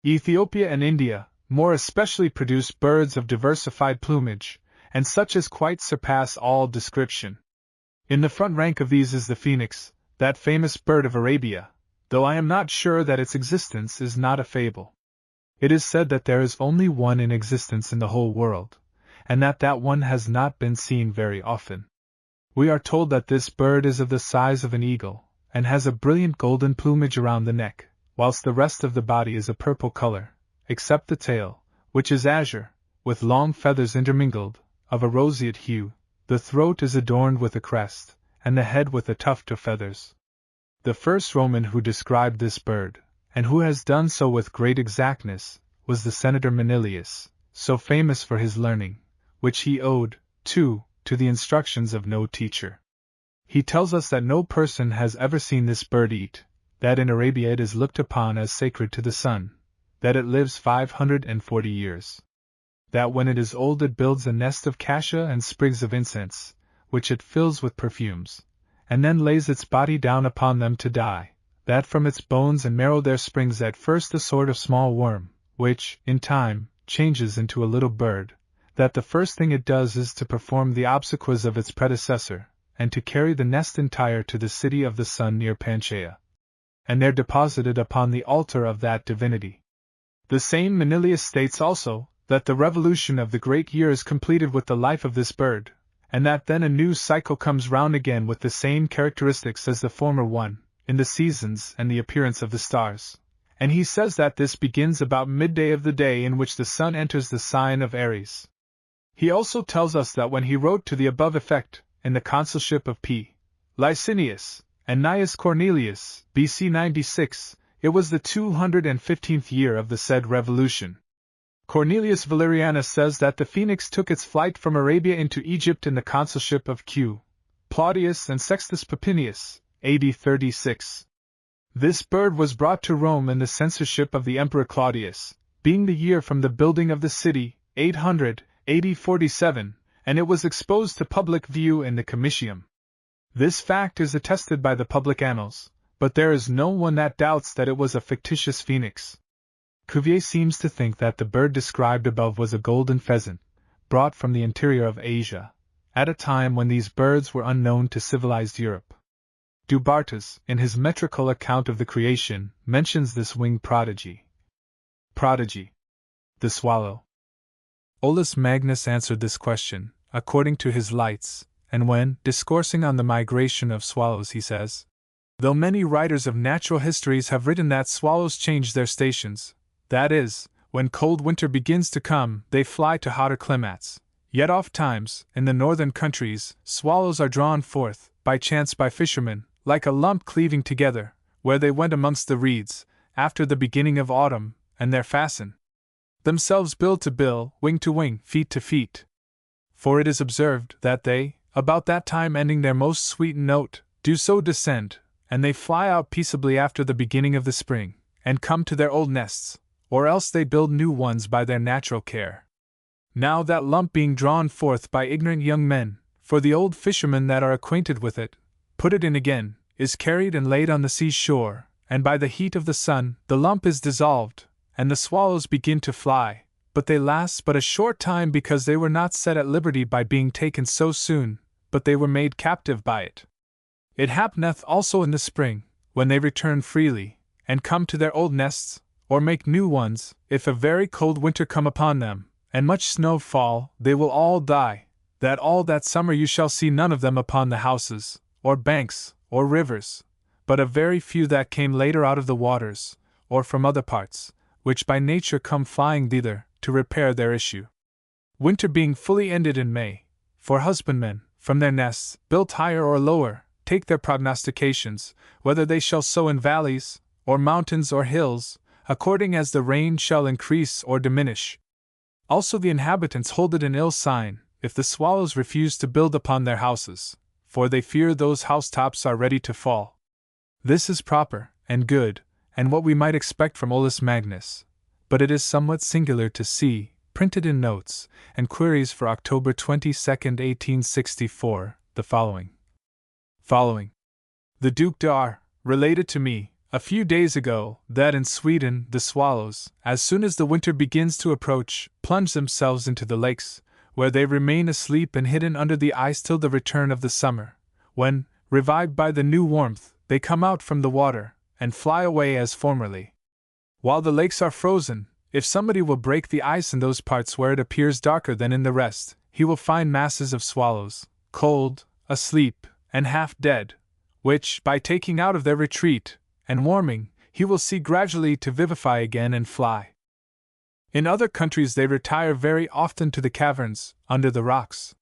Ethiopia and India, more especially, produce birds of diversified plumage, and such as quite surpass all description. In the front rank of these is the phoenix, that famous bird of Arabia, though I am not sure that its existence is not a fable. It is said that there is only one in existence in the whole world, and that one has not been seen very often. We are told that this bird is of the size of an eagle, and has a brilliant golden plumage around the neck, whilst the rest of the body is a purple color, except the tail, which is azure, with long feathers intermingled, of a roseate hue. The throat is adorned with a crest, and the head with a tuft of feathers. The first Roman who described this bird, and who has done so with great exactness, was the Senator Manilius, so famous for his learning, which he owed, too, to the instructions of no teacher. He tells us that no person has ever seen this bird eat, that in Arabia it is looked upon as sacred to the sun, that it lives 540 years. That when it is old it builds a nest of cassia and sprigs of incense, which it fills with perfumes, and then lays its body down upon them to die, that from its bones and marrow there springs at first a sort of small worm, which, in time, changes into a little bird, that the first thing it does is to perform the obsequies of its predecessor, and to carry the nest entire to the city of the sun near Panchaea, and there deposit it upon the altar of that divinity. The same Manilius states also, that the revolution of the great year is completed with the life of this bird, and that then a new cycle comes round again with the same characteristics as the former one, in the seasons and the appearance of the stars, and he says that this begins about midday of the day in which the sun enters the sign of Aries. He also tells us that when he wrote to the above effect, in the consulship of P. Licinius and Gnaeus Cornelius, BC 96, it was the 215th year of the said revolution. Cornelius Valerianus says that the phoenix took its flight from Arabia into Egypt in the consulship of Q. Claudius and Sextus Papinius, AD 36. This bird was brought to Rome in the censorship of the Emperor Claudius, being the year from the building of the city, 800, AD 47, and it was exposed to public view in the Comitium. This fact is attested by the public annals, but there is no one that doubts that it was a fictitious phoenix. Cuvier seems to think that the bird described above was a golden pheasant, brought from the interior of Asia, at a time when these birds were unknown to civilized Europe. Du Bartas, in his metrical account of the creation, mentions this winged prodigy. The swallow. Olaus Magnus answered this question, according to his lights, and when, discoursing on the migration of swallows, he says, "Though many writers of natural histories have written that swallows change their stations, that is, when cold winter begins to come, they fly to hotter climats, yet oft-times, in the northern countries, swallows are drawn forth, by chance by fishermen, like a lump cleaving together, where they went amongst the reeds, after the beginning of autumn, and there fasten themselves bill to bill, wing to wing, feet to feet. For it is observed that they, about that time ending their most sweet note, do so descend, and they fly out peaceably after the beginning of the spring, and come to their old nests, or else they build new ones by their natural care. Now that lump being drawn forth by ignorant young men, for the old fishermen that are acquainted with it, put it in again, is carried and laid on the sea shore, and by the heat of the sun, the lump is dissolved, and the swallows begin to fly, but they last but a short time because they were not set at liberty by being taken so soon, but they were made captive by it. It happeneth also in the spring, when they return freely, and come to their old nests, or make new ones, if a very cold winter come upon them, and much snow fall, they will all die, that all that summer you shall see none of them upon the houses, or banks, or rivers, but a very few that came later out of the waters, or from other parts, which by nature come flying thither, to repair their issue. Winter being fully ended in May, for husbandmen, from their nests, built higher or lower, take their prognostications, whether they shall sow in valleys, or mountains or hills, according as the rain shall increase or diminish. Also the inhabitants hold it an ill sign, if the swallows refuse to build upon their houses, for they fear those housetops are ready to fall. This is proper, and good, and what we might expect from Olaus Magnus, but it is somewhat singular to see, printed in notes and queries for October 22, 1864, the following. The Duc d'Ar related to me, a few days ago, that in Sweden the swallows, as soon as the winter begins to approach, plunge themselves into the lakes, where they remain asleep and hidden under the ice till the return of the summer, when, revived by the new warmth, they come out from the water, and fly away as formerly. While the lakes are frozen, if somebody will break the ice in those parts where it appears darker than in the rest, he will find masses of swallows, cold, asleep, and half dead, which, by taking out of their retreat, and warming, he will see gradually to vivify again and fly. In other countries they retire very often to the caverns, under the rocks.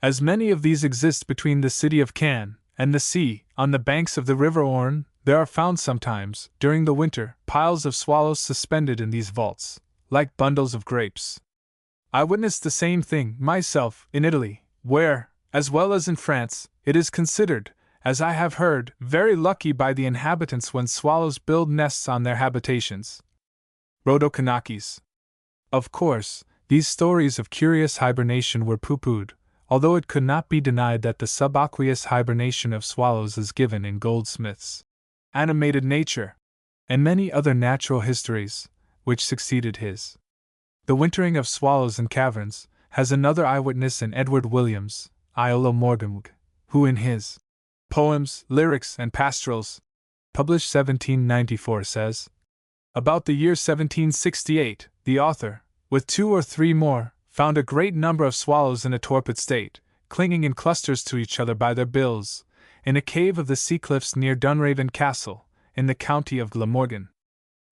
As many of these exist between the city of Cannes and the sea, on the banks of the river Orne, there are found sometimes, during the winter, piles of swallows suspended in these vaults, like bundles of grapes. I witnessed the same thing, myself, in Italy, where, as well as in France, it is considered, as I have heard, very lucky by the inhabitants when swallows build nests on their habitations. Rhodokanakis. Of course, these stories of curious hibernation were pooh-poohed, although it could not be denied that the subaqueous hibernation of swallows is given in Goldsmith's Animated Nature, and many other natural histories, which succeeded his. The wintering of swallows in caverns has another eyewitness in Edward Williams, Iolo Morganwg, who in his Poems, Lyrics, and Pastorals, published 1794, says, "About the year 1768, the author, with 2 or 3 more, found a great number of swallows in a torpid state, clinging in clusters to each other by their bills, in a cave of the sea cliffs near Dunraven Castle, in the county of Glamorgan.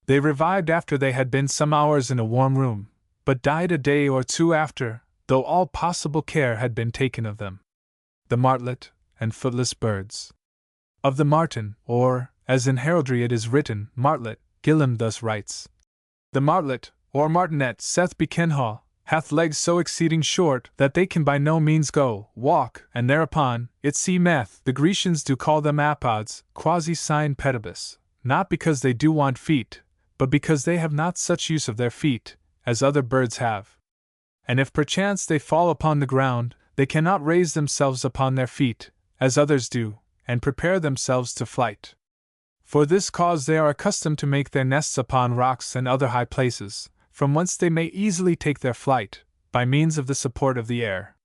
They revived after they had been some hours in a warm room, but died a day or 2 after, though all possible care had been taken of them." The martlet and footless birds. Of the martin, or, as in heraldry it is written, martlet, Gillam thus writes: "The martlet, or martinet, saith Bekenhall, hath legs so exceeding short that they can by no means go, walk, and thereupon, it seemeth, the Grecians do call them apods, quasi sine pedibus, not because they do want feet, but because they have not such use of their feet, as other birds have. And if perchance they fall upon the ground, they cannot raise themselves upon their feet, as others do, and prepare themselves to flight. For this cause they are accustomed to make their nests upon rocks and other high places, from whence they may easily take their flight, by means of the support of the air.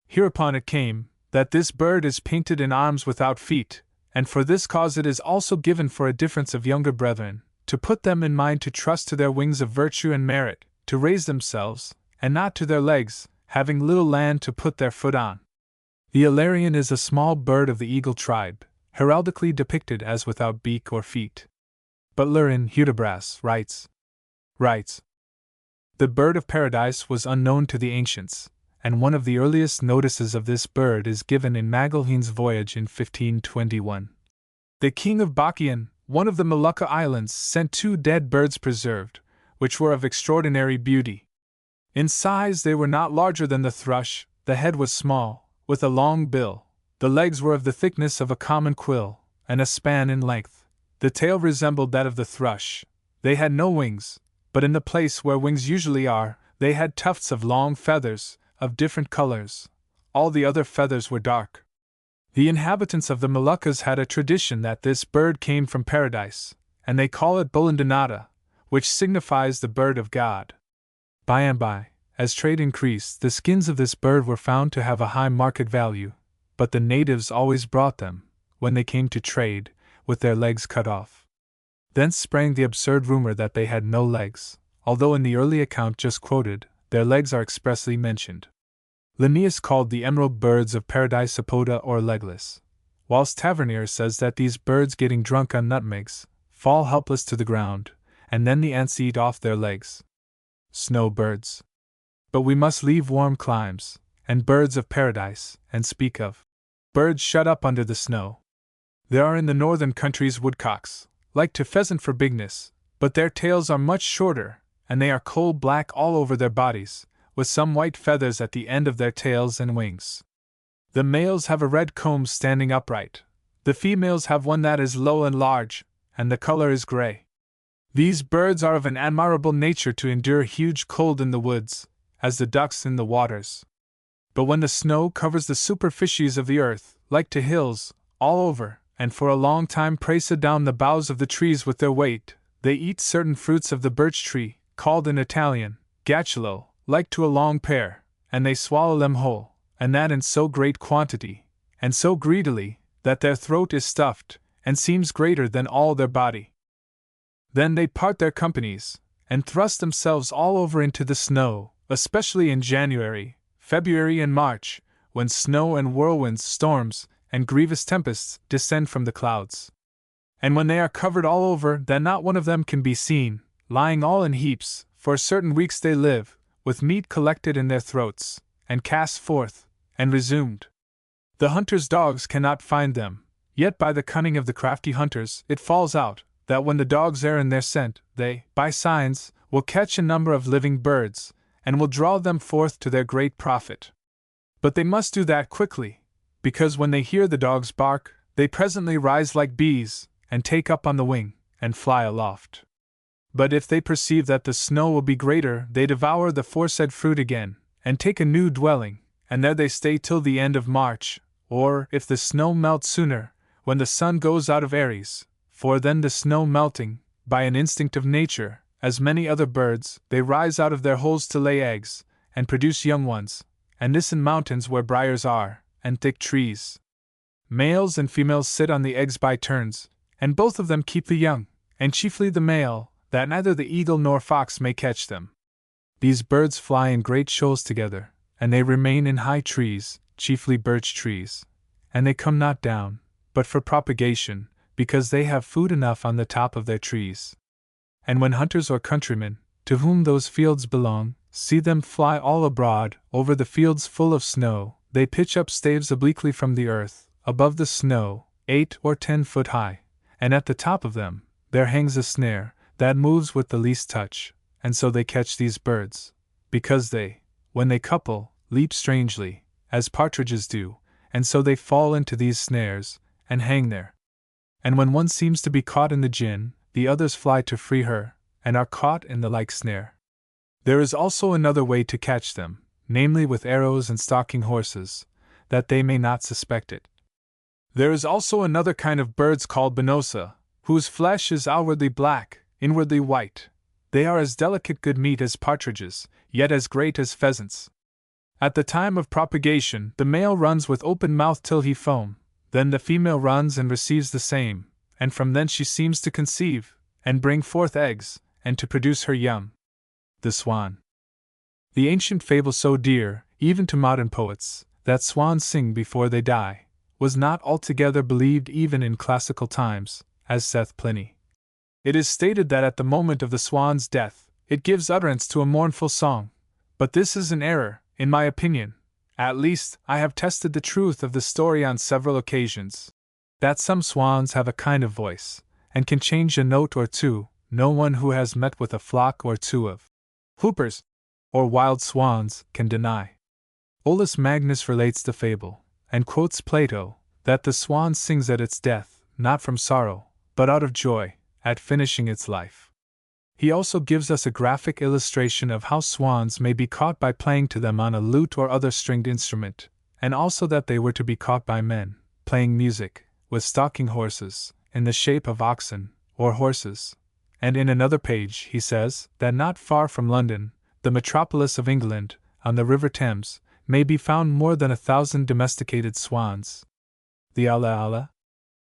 Hereupon it came, that this bird is painted in arms without feet, and for this cause it is also given for a difference of younger brethren, to put them in mind to trust to their wings of virtue and merit, to raise themselves, and not to their legs, having little land to put their foot on. The Ilarion is a small bird of the eagle tribe, heraldically depicted as without beak or feet. Butler in Hudibras writes, "The bird of paradise was unknown to the ancients, and one of the earliest notices of this bird is given in Magalhaen's voyage in 1521. The king of Bacchian, one of the Molucca Islands, sent 2 dead birds preserved, which were of extraordinary beauty. In size they were not larger than the thrush, the head was small, with a long bill, the legs were of the thickness of a common quill, and a span in length. The tail resembled that of the thrush. They had no wings, but in the place where wings usually are, they had tufts of long feathers, of different colors. All the other feathers were dark. The inhabitants of the Moluccas had a tradition that this bird came from paradise, and they call it Bulindinata, which signifies the bird of God. By and by, as trade increased, the skins of this bird were found to have a high market value, but the natives always brought them, when they came to trade, with their legs cut off. Thence sprang the absurd rumor that they had no legs, although in the early account just quoted, their legs are expressly mentioned. Linnaeus called the emerald birds of paradise apoda or legless, whilst Tavernier says that these birds, getting drunk on nutmegs, fall helpless to the ground, and then the ants eat off their legs. Snow birds. But we must leave warm climes, and birds of paradise, and speak of birds shut up under the snow. There are in the northern countries woodcocks, like to pheasant for bigness, but their tails are much shorter, and they are coal black all over their bodies, with some white feathers at the end of their tails and wings. The males have a red comb standing upright. The females have one that is low and large, and the color is gray. These birds are of an admirable nature to endure huge cold in the woods, as the ducks in the waters. But when the snow covers the superficies of the earth, like to hills, all over, and for a long time press down the boughs of the trees with their weight, they eat certain fruits of the birch tree, called in Italian, gacciolo, like to a long pear, and they swallow them whole, and that in so great quantity, and so greedily, that their throat is stuffed, and seems greater than all their body. Then they part their companies, and thrust themselves all over into the snow, especially in January, February, and March, when snow and whirlwinds, storms, and grievous tempests descend from the clouds. And when they are covered all over, that not one of them can be seen, lying all in heaps, for certain weeks they live, with meat collected in their throats, and cast forth, and resumed. The hunters' dogs cannot find them, yet by the cunning of the crafty hunters it falls out, that when the dogs err in their scent, they, by signs, will catch a number of living birds, and will draw them forth to their great profit. But they must do that quickly, because when they hear the dogs bark, they presently rise like bees, and take up on the wing, and fly aloft. But if they perceive that the snow will be greater, they devour the foresaid fruit again, and take a new dwelling, and there they stay till the end of March, or, if the snow melt sooner, when the sun goes out of Aries, for then the snow melting, by an instinct of nature, as many other birds, they rise out of their holes to lay eggs, and produce young ones, and this in mountains where briars are, and thick trees. Males and females sit on the eggs by turns, and both of them keep the young, and chiefly the male, that neither the eagle nor fox may catch them. These birds fly in great shoals together, and they remain in high trees, chiefly birch trees, and they come not down, but for propagation, because they have food enough on the top of their trees. And when hunters or countrymen, to whom those fields belong, see them fly all abroad, over the fields full of snow, they pitch up staves obliquely from the earth, above the snow, 8 or 10 foot high, and at the top of them, there hangs a snare, that moves with the least touch, and so they catch these birds, because they, when they couple, leap strangely, as partridges do, and so they fall into these snares, and hang there. And when one seems to be caught in the gin, the others fly to free her, and are caught in the like snare. There is also another way to catch them, namely with arrows and stalking horses, that they may not suspect it. There is also another kind of birds called Binosa, whose flesh is outwardly black, inwardly white. They are as delicate good meat as partridges, yet as great as pheasants. At the time of propagation, the male runs with open mouth till he foam, then the female runs and receives the same, and from thence she seems to conceive, and bring forth eggs, and to produce her young. The swan. The ancient fable so dear, even to modern poets, that swans sing before they die, was not altogether believed even in classical times, as saith Pliny. It is stated that at the moment of the swan's death, it gives utterance to a mournful song, but this is an error, in my opinion. At least, I have tested the truth of the story on several occasions. That some swans have a kind of voice, and can change a note or two, no one who has met with a flock or two of whoopers, or wild swans, can deny. Olaus Magnus relates the fable, and quotes Plato, that the swan sings at its death, not from sorrow, but out of joy, at finishing its life. He also gives us a graphic illustration of how swans may be caught by playing to them on a lute or other stringed instrument, and also that they were to be caught by men, playing music, with stalking horses, in the shape of oxen, or horses. And in another page he says, that not far from London, the metropolis of England, on the river Thames, may be found more than 1,000 domesticated swans. The ala.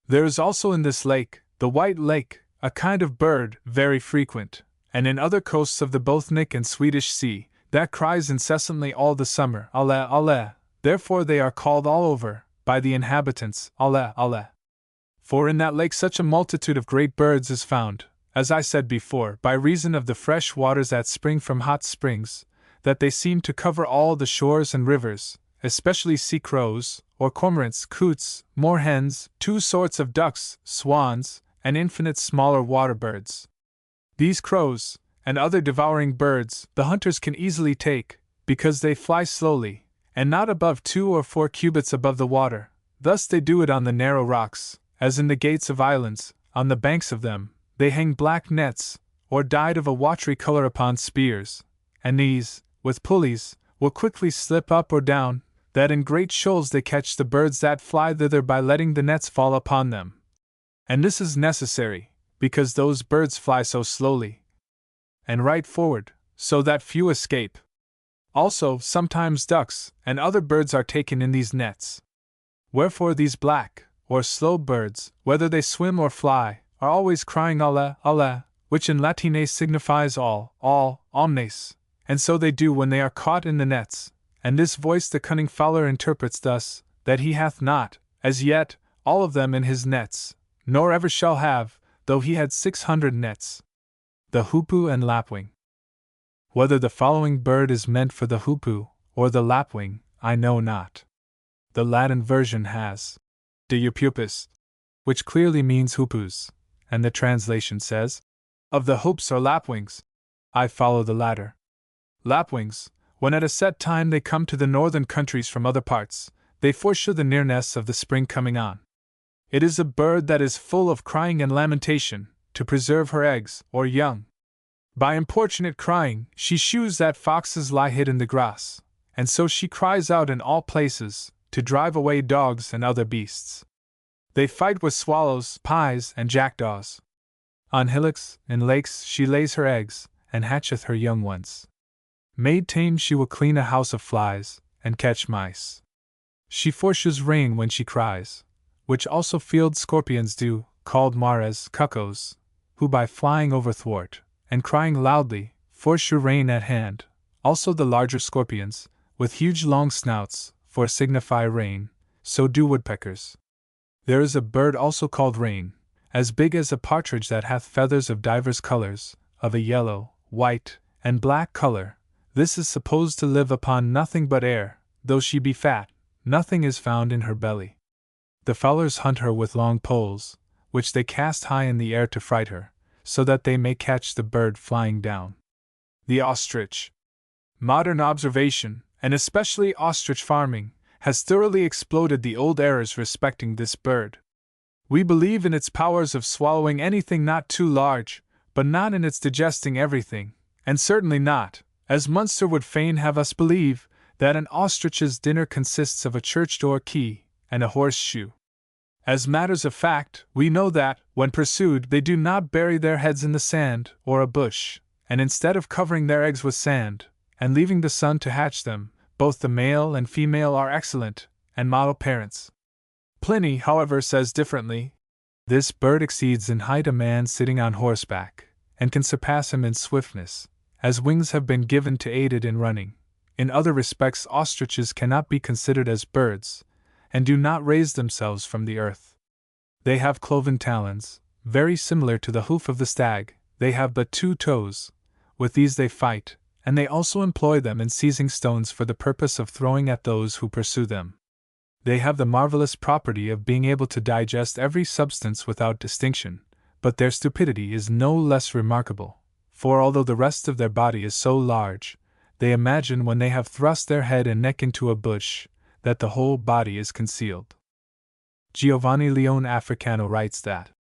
There is also in this lake, the White Lake, a kind of bird, very frequent, and in other coasts of the Bothnic and Swedish Sea, that cries incessantly all the summer, alle, alle, therefore they are called all over, by the inhabitants, alle, alle. For in that lake such a multitude of great birds is found, as I said before, by reason of the fresh waters that spring from hot springs, that they seem to cover all the shores and rivers, especially sea crows, or cormorants, coots, moorhens, 2 sorts of ducks, swans, and infinite smaller water birds. These crows, and other devouring birds, the hunters can easily take, because they fly slowly, and not above 2 or 4 cubits above the water. Thus they do it on the narrow rocks, as in the gates of islands. On the banks of them, they hang black nets, or dyed of a watery color upon spears, and these, with pulleys, will quickly slip up or down, that in great shoals they catch the birds that fly thither by letting the nets fall upon them. And this is necessary, because those birds fly so slowly and right forward, so that few escape. Also, sometimes ducks and other birds are taken in these nets. Wherefore these black, or slow birds, whether they swim or fly, are always crying alle, alle, which in Latine signifies all, omnes, and so they do when they are caught in the nets, and this voice the cunning fowler interprets thus, that he hath not, as yet, all of them in his nets, nor ever shall have, though he had 600 nets. The hoopoe and lapwing. Whether the following bird is meant for the hoopoe, or the lapwing, I know not. The Latin version has de upupis, which clearly means hoopoes, and the translation says, of the hoops or lapwings. I follow the latter. Lapwings, when at a set time they come to the northern countries from other parts, they foreshow the nearness of the spring coming on. It is a bird that is full of crying and lamentation, to preserve her eggs, or young. By importunate crying, she shews that foxes lie hid in the grass, and so she cries out in all places, to drive away dogs and other beasts. They fight with swallows, pies, and jackdaws. On hillocks and lakes she lays her eggs, and hatcheth her young ones. Made tame she will clean a house of flies, and catch mice. She foreshows rain when she cries, which also field scorpions do, called mares cuckoos, who by flying over thwart, and crying loudly, foreshow rain at hand. Also the larger scorpions, with huge long snouts, for signify rain, so do woodpeckers. There is a bird also called rain, as big as a partridge that hath feathers of divers colors, of a yellow, white, and black color. This is supposed to live upon nothing but air, though she be fat, nothing is found in her belly. The fowlers hunt her with long poles, which they cast high in the air to fright her, so that they may catch the bird flying down. The ostrich. Modern observation, and especially ostrich farming, has thoroughly exploded the old errors respecting this bird. We believe in its powers of swallowing anything not too large, but not in its digesting everything, and certainly not, as Munster would fain have us believe, that an ostrich's dinner consists of a church door key and a horseshoe. As matters of fact, we know that, when pursued, they do not bury their heads in the sand or a bush, and instead of covering their eggs with sand, and leaving the sun to hatch them, both the male and female are excellent and model parents. Pliny, however, says differently. This bird exceeds in height a man sitting on horseback, and can surpass him in swiftness, as wings have been given to aid it in running. In other respects, ostriches cannot be considered as birds, and do not raise themselves from the earth. They have cloven talons, very similar to the hoof of the stag. They have but 2 toes. With these they fight, and they also employ them in seizing stones for the purpose of throwing at those who pursue them. They have the marvelous property of being able to digest every substance without distinction, but their stupidity is no less remarkable, for although the rest of their body is so large, they imagine when they have thrust their head and neck into a bush, that the whole body is concealed. Giovanni Leone Africano writes that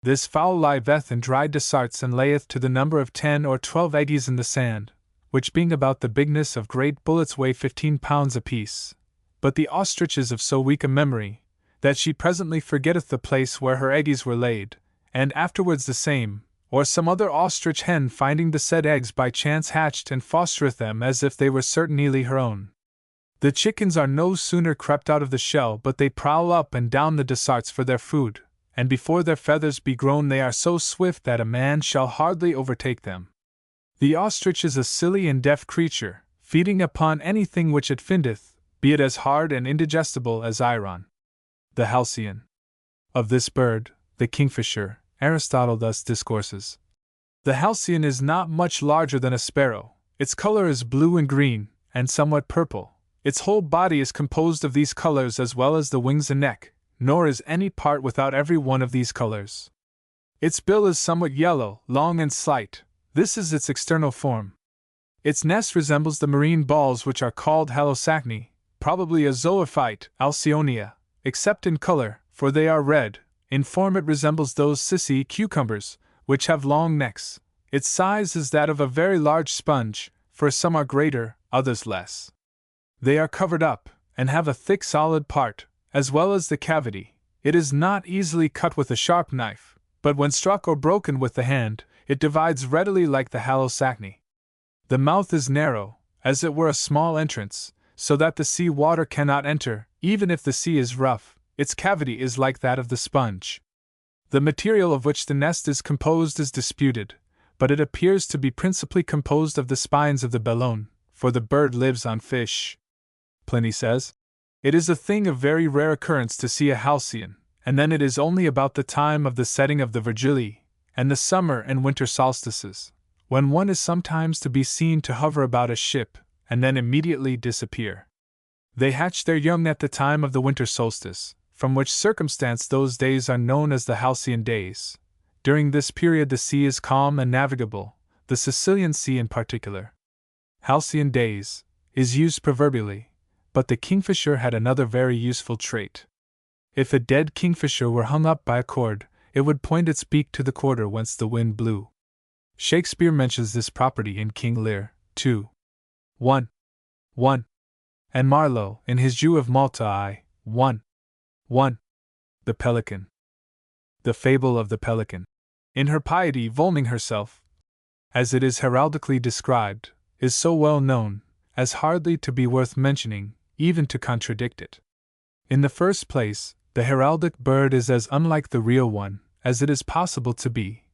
this fowl liveth in dry deserts and layeth to the number of 10 or 12 eggs in the sand, which being about the bigness of great bullets weigh 15 pounds apiece. But the ostrich is of so weak a memory, that she presently forgetteth the place where her eggs were laid, and afterwards the same, or some other ostrich hen finding the said eggs by chance hatched and fostereth them as if they were certainly her own. The chickens are no sooner crept out of the shell but they prowl up and down the deserts for their food, and before their feathers be grown they are so swift that a man shall hardly overtake them. The ostrich is a silly and deaf creature, feeding upon anything which it findeth, be it as hard and indigestible as iron. The halcyon. Of this bird, the kingfisher, Aristotle thus discourses. The halcyon is not much larger than a sparrow. Its color is blue and green, and somewhat purple. Its whole body is composed of these colors as well as the wings and neck, nor is any part without every one of these colors. Its bill is somewhat yellow, long and slight. This is its external form. Its nest resembles the marine balls which are called halosacne, probably a zoophyte, Alcyonia, except in color, for they are red. In form it resembles those sissy cucumbers, which have long necks. Its size is that of a very large sponge, for some are greater, others less. They are covered up, and have a thick solid part, as well as the cavity. It is not easily cut with a sharp knife, but when struck or broken with the hand, it divides readily like the halosacne. The mouth is narrow, as it were a small entrance, so that the sea water cannot enter, even if the sea is rough. Its cavity is like that of the sponge. The material of which the nest is composed is disputed, but it appears to be principally composed of the spines of the bellone, for the bird lives on fish. Pliny says, it is a thing of very rare occurrence to see a halcyon, and then it is only about the time of the setting of the Virgilii, and the summer and winter solstices, when one is sometimes to be seen to hover about a ship, and then immediately disappear. They hatch their young at the time of the winter solstice, from which circumstance those days are known as the halcyon days. During this period the sea is calm and navigable, the Sicilian Sea in particular. Halcyon days is used proverbially, but the kingfisher had another very useful trait. If a dead kingfisher were hung up by a cord, it would point its beak to the quarter whence the wind blew. Shakespeare mentions this property in King Lear, 2:1, and Marlowe, in his Jew of Malta, 1:1. The Pelican. The fable of the pelican. In her piety, Volney herself, as it is heraldically described, is so well known, as hardly to be worth mentioning, even to contradict it. In the first place, the heraldic bird is as unlike the real one as it is possible to be,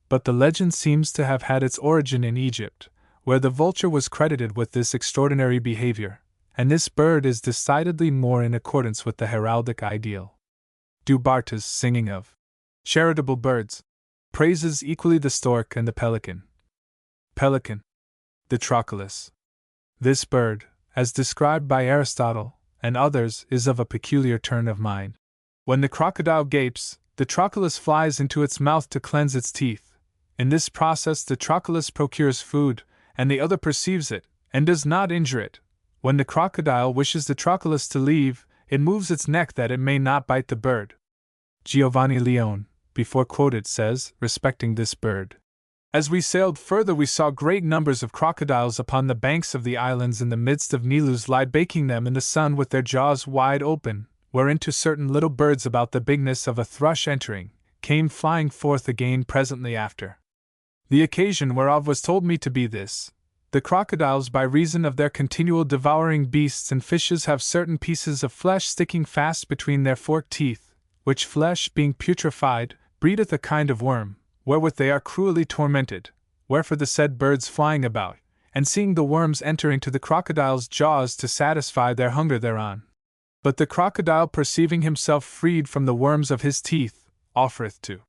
but the legend seems to have had its origin in Egypt, where the vulture was credited with this extraordinary behavior, and this bird is decidedly more in accordance with the heraldic ideal. Du Bartas, singing of charitable birds, praises equally the stork and the pelican. Pelican. The trochilus. This bird, as described by Aristotle and others, is of a peculiar turn of mind. When the crocodile gapes, the trochilus flies into its mouth to cleanse its teeth. In this process the trochilus procures food, and the other perceives it, and does not injure it. When the crocodile wishes the trochilus to leave, it moves its neck that it may not bite the bird. Giovanni Leone, before quoted, says, respecting this bird, as we sailed further we saw great numbers of crocodiles upon the banks of the islands in the midst of Nilus lie baking them in the sun with their jaws wide open, whereinto certain little birds about the bigness of a thrush entering, came flying forth again presently after. The occasion whereof was told me to be this: the crocodiles, by reason of their continual devouring beasts and fishes, have certain pieces of flesh sticking fast between their forked teeth, which flesh, being putrefied, breedeth a kind of worm, wherewith they are cruelly tormented, wherefore the said birds flying about, and seeing the worms enter into the crocodile's jaws to satisfy their hunger thereon. But the crocodile, perceiving himself freed from the worms of his teeth, offereth to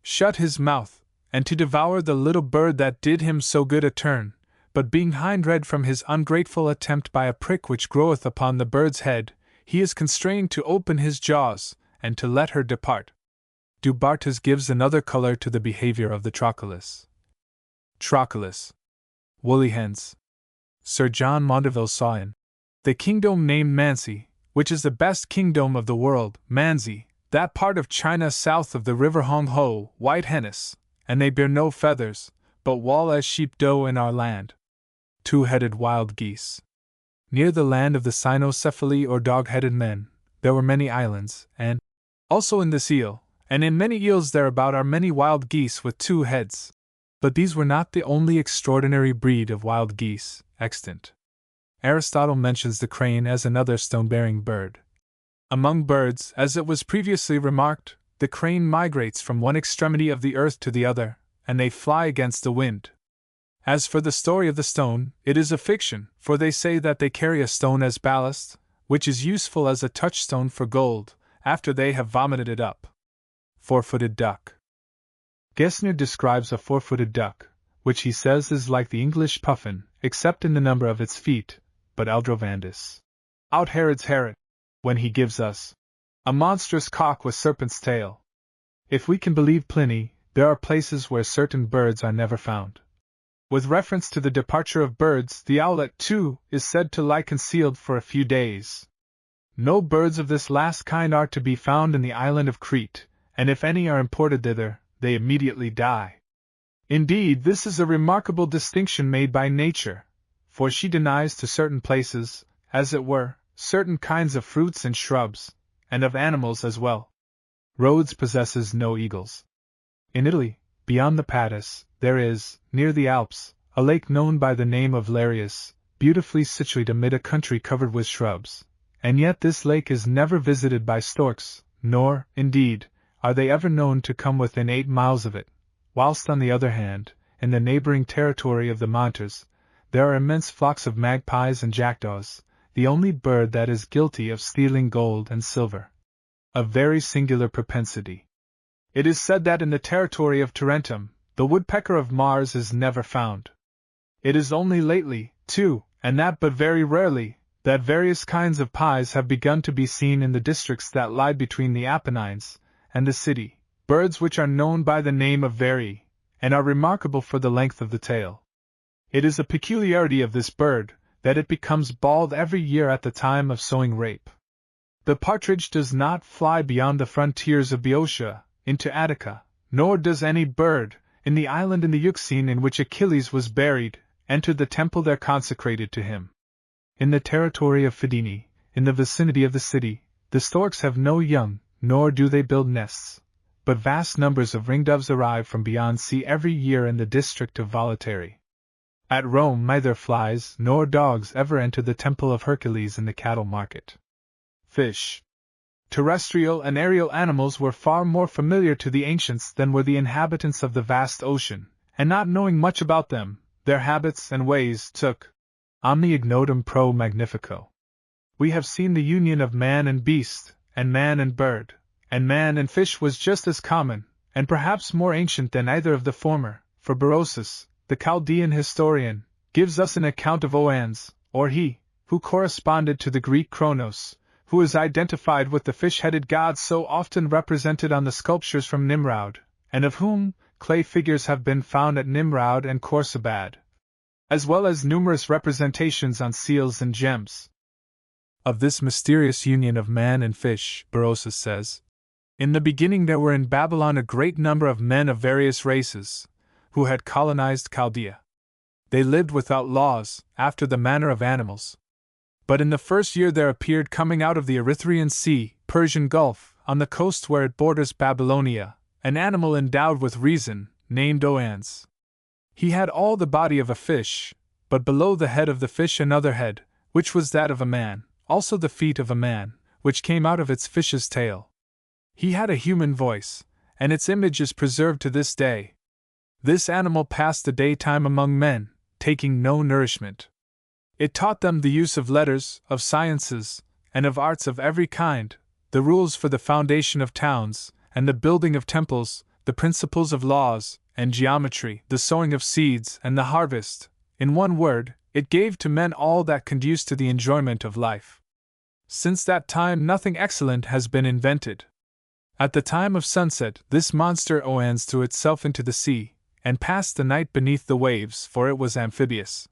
shut his mouth, and to devour the little bird that did him so good a turn, but being hindred from his ungrateful attempt by a prick which groweth upon the bird's head, he is constrained to open his jaws, and to let her depart. Du Bartas gives another color to the behavior of the Trochilus. Trochilus. Woolly hens. Sir John Maundeville saw in the kingdom named Mansi, which is the best kingdom of the world, Manzi, that part of China south of the river Hong Ho, white hennes, and they bear no feathers, but wall as sheep doe in our land. Two-headed wild geese. Near the land of the cynocephaly or dog-headed men, there were many islands, and also in this eel, and in many eels thereabout are many wild geese with 2 heads. But these were not the only extraordinary breed of wild geese extant. Aristotle mentions the crane as another stone-bearing bird. Among birds, as it was previously remarked, the crane migrates from one extremity of the earth to the other, and they fly against the wind. As for the story of the stone, it is a fiction, for they say that they carry a stone as ballast, which is useful as a touchstone for gold, after they have vomited it up. Four-footed duck. Gessner describes a four-footed duck, which he says is like the English puffin, except in the number of its feet, but Aldrovandus out Herod's Herod, when he gives us a monstrous cock with serpent's tail. If we can believe Pliny, there are places where certain birds are never found. With reference to the departure of birds, the owlet, too, is said to lie concealed for a few days. No birds of this last kind are to be found in the island of Crete, and if any are imported thither, they immediately die. Indeed, this is a remarkable distinction made by nature, for she denies to certain places, as it were, certain kinds of fruits and shrubs, and of animals as well. Rhodes possesses no eagles. In Italy, beyond the Padus, there is, near the Alps, a lake known by the name of Larius, beautifully situated amid a country covered with shrubs, and yet this lake is never visited by storks, nor, indeed, are they ever known to come within 8 miles of it, whilst on the other hand, in the neighboring territory of the Montes, there are immense flocks of magpies and jackdaws, the only bird that is guilty of stealing gold and silver. A very singular propensity. It is said that in the territory of Tarentum, the woodpecker of Mars is never found. It is only lately, too, and that but very rarely, that various kinds of pies have begun to be seen in the districts that lie between the Apennines and the city, birds which are known by the name of verii, and are remarkable for the length of the tail. It is a peculiarity of this bird, that it becomes bald every year at the time of sowing rape. The partridge does not fly beyond the frontiers of Boeotia, into Attica, nor does any bird, in the island in the Euxine in which Achilles was buried, enter the temple there consecrated to him. In the territory of Fidene, in the vicinity of the city, the storks have no young, nor do they build nests, but vast numbers of ringdoves arrive from beyond sea every year in the district of Volaterrae. At Rome neither flies nor dogs ever enter the temple of Hercules in the cattle market. Fish. Terrestrial and aerial animals were far more familiar to the ancients than were the inhabitants of the vast ocean, and not knowing much about them, their habits and ways took omni ignotum pro magnifico. We have seen the union of man and beast, and man and bird, and man and fish was just as common, and perhaps more ancient than either of the former, for Berosus, the Chaldean historian, gives us an account of Oannes, or he, who corresponded to the Greek Kronos, who is identified with the fish-headed god so often represented on the sculptures from Nimrod, and of whom clay figures have been found at Nimrod and Khorsabad, as well as numerous representations on seals and gems. Of this mysterious union of man and fish, Berosus says, "In the beginning there were in Babylon a great number of men of various races, who had colonized Chaldea. They lived without laws, after the manner of animals. But in the first year there appeared coming out of the Erythraean Sea, Persian Gulf, on the coast where it borders Babylonia, an animal endowed with reason, named Oans. He had all the body of a fish, but below the head of the fish another head, which was that of a man, also the feet of a man, which came out of its fish's tail. He had a human voice, and its image is preserved to this day. This animal passed the daytime among men, taking no nourishment. It taught them the use of letters, of sciences, and of arts of every kind, the rules for the foundation of towns, and the building of temples, the principles of laws, and geometry, the sowing of seeds, and the harvest. In one word, it gave to men all that conduced to the enjoyment of life. Since that time nothing excellent has been invented. At the time of sunset, this monster Oans threw itself into the sea, and passed the night beneath the waves, for it was amphibious.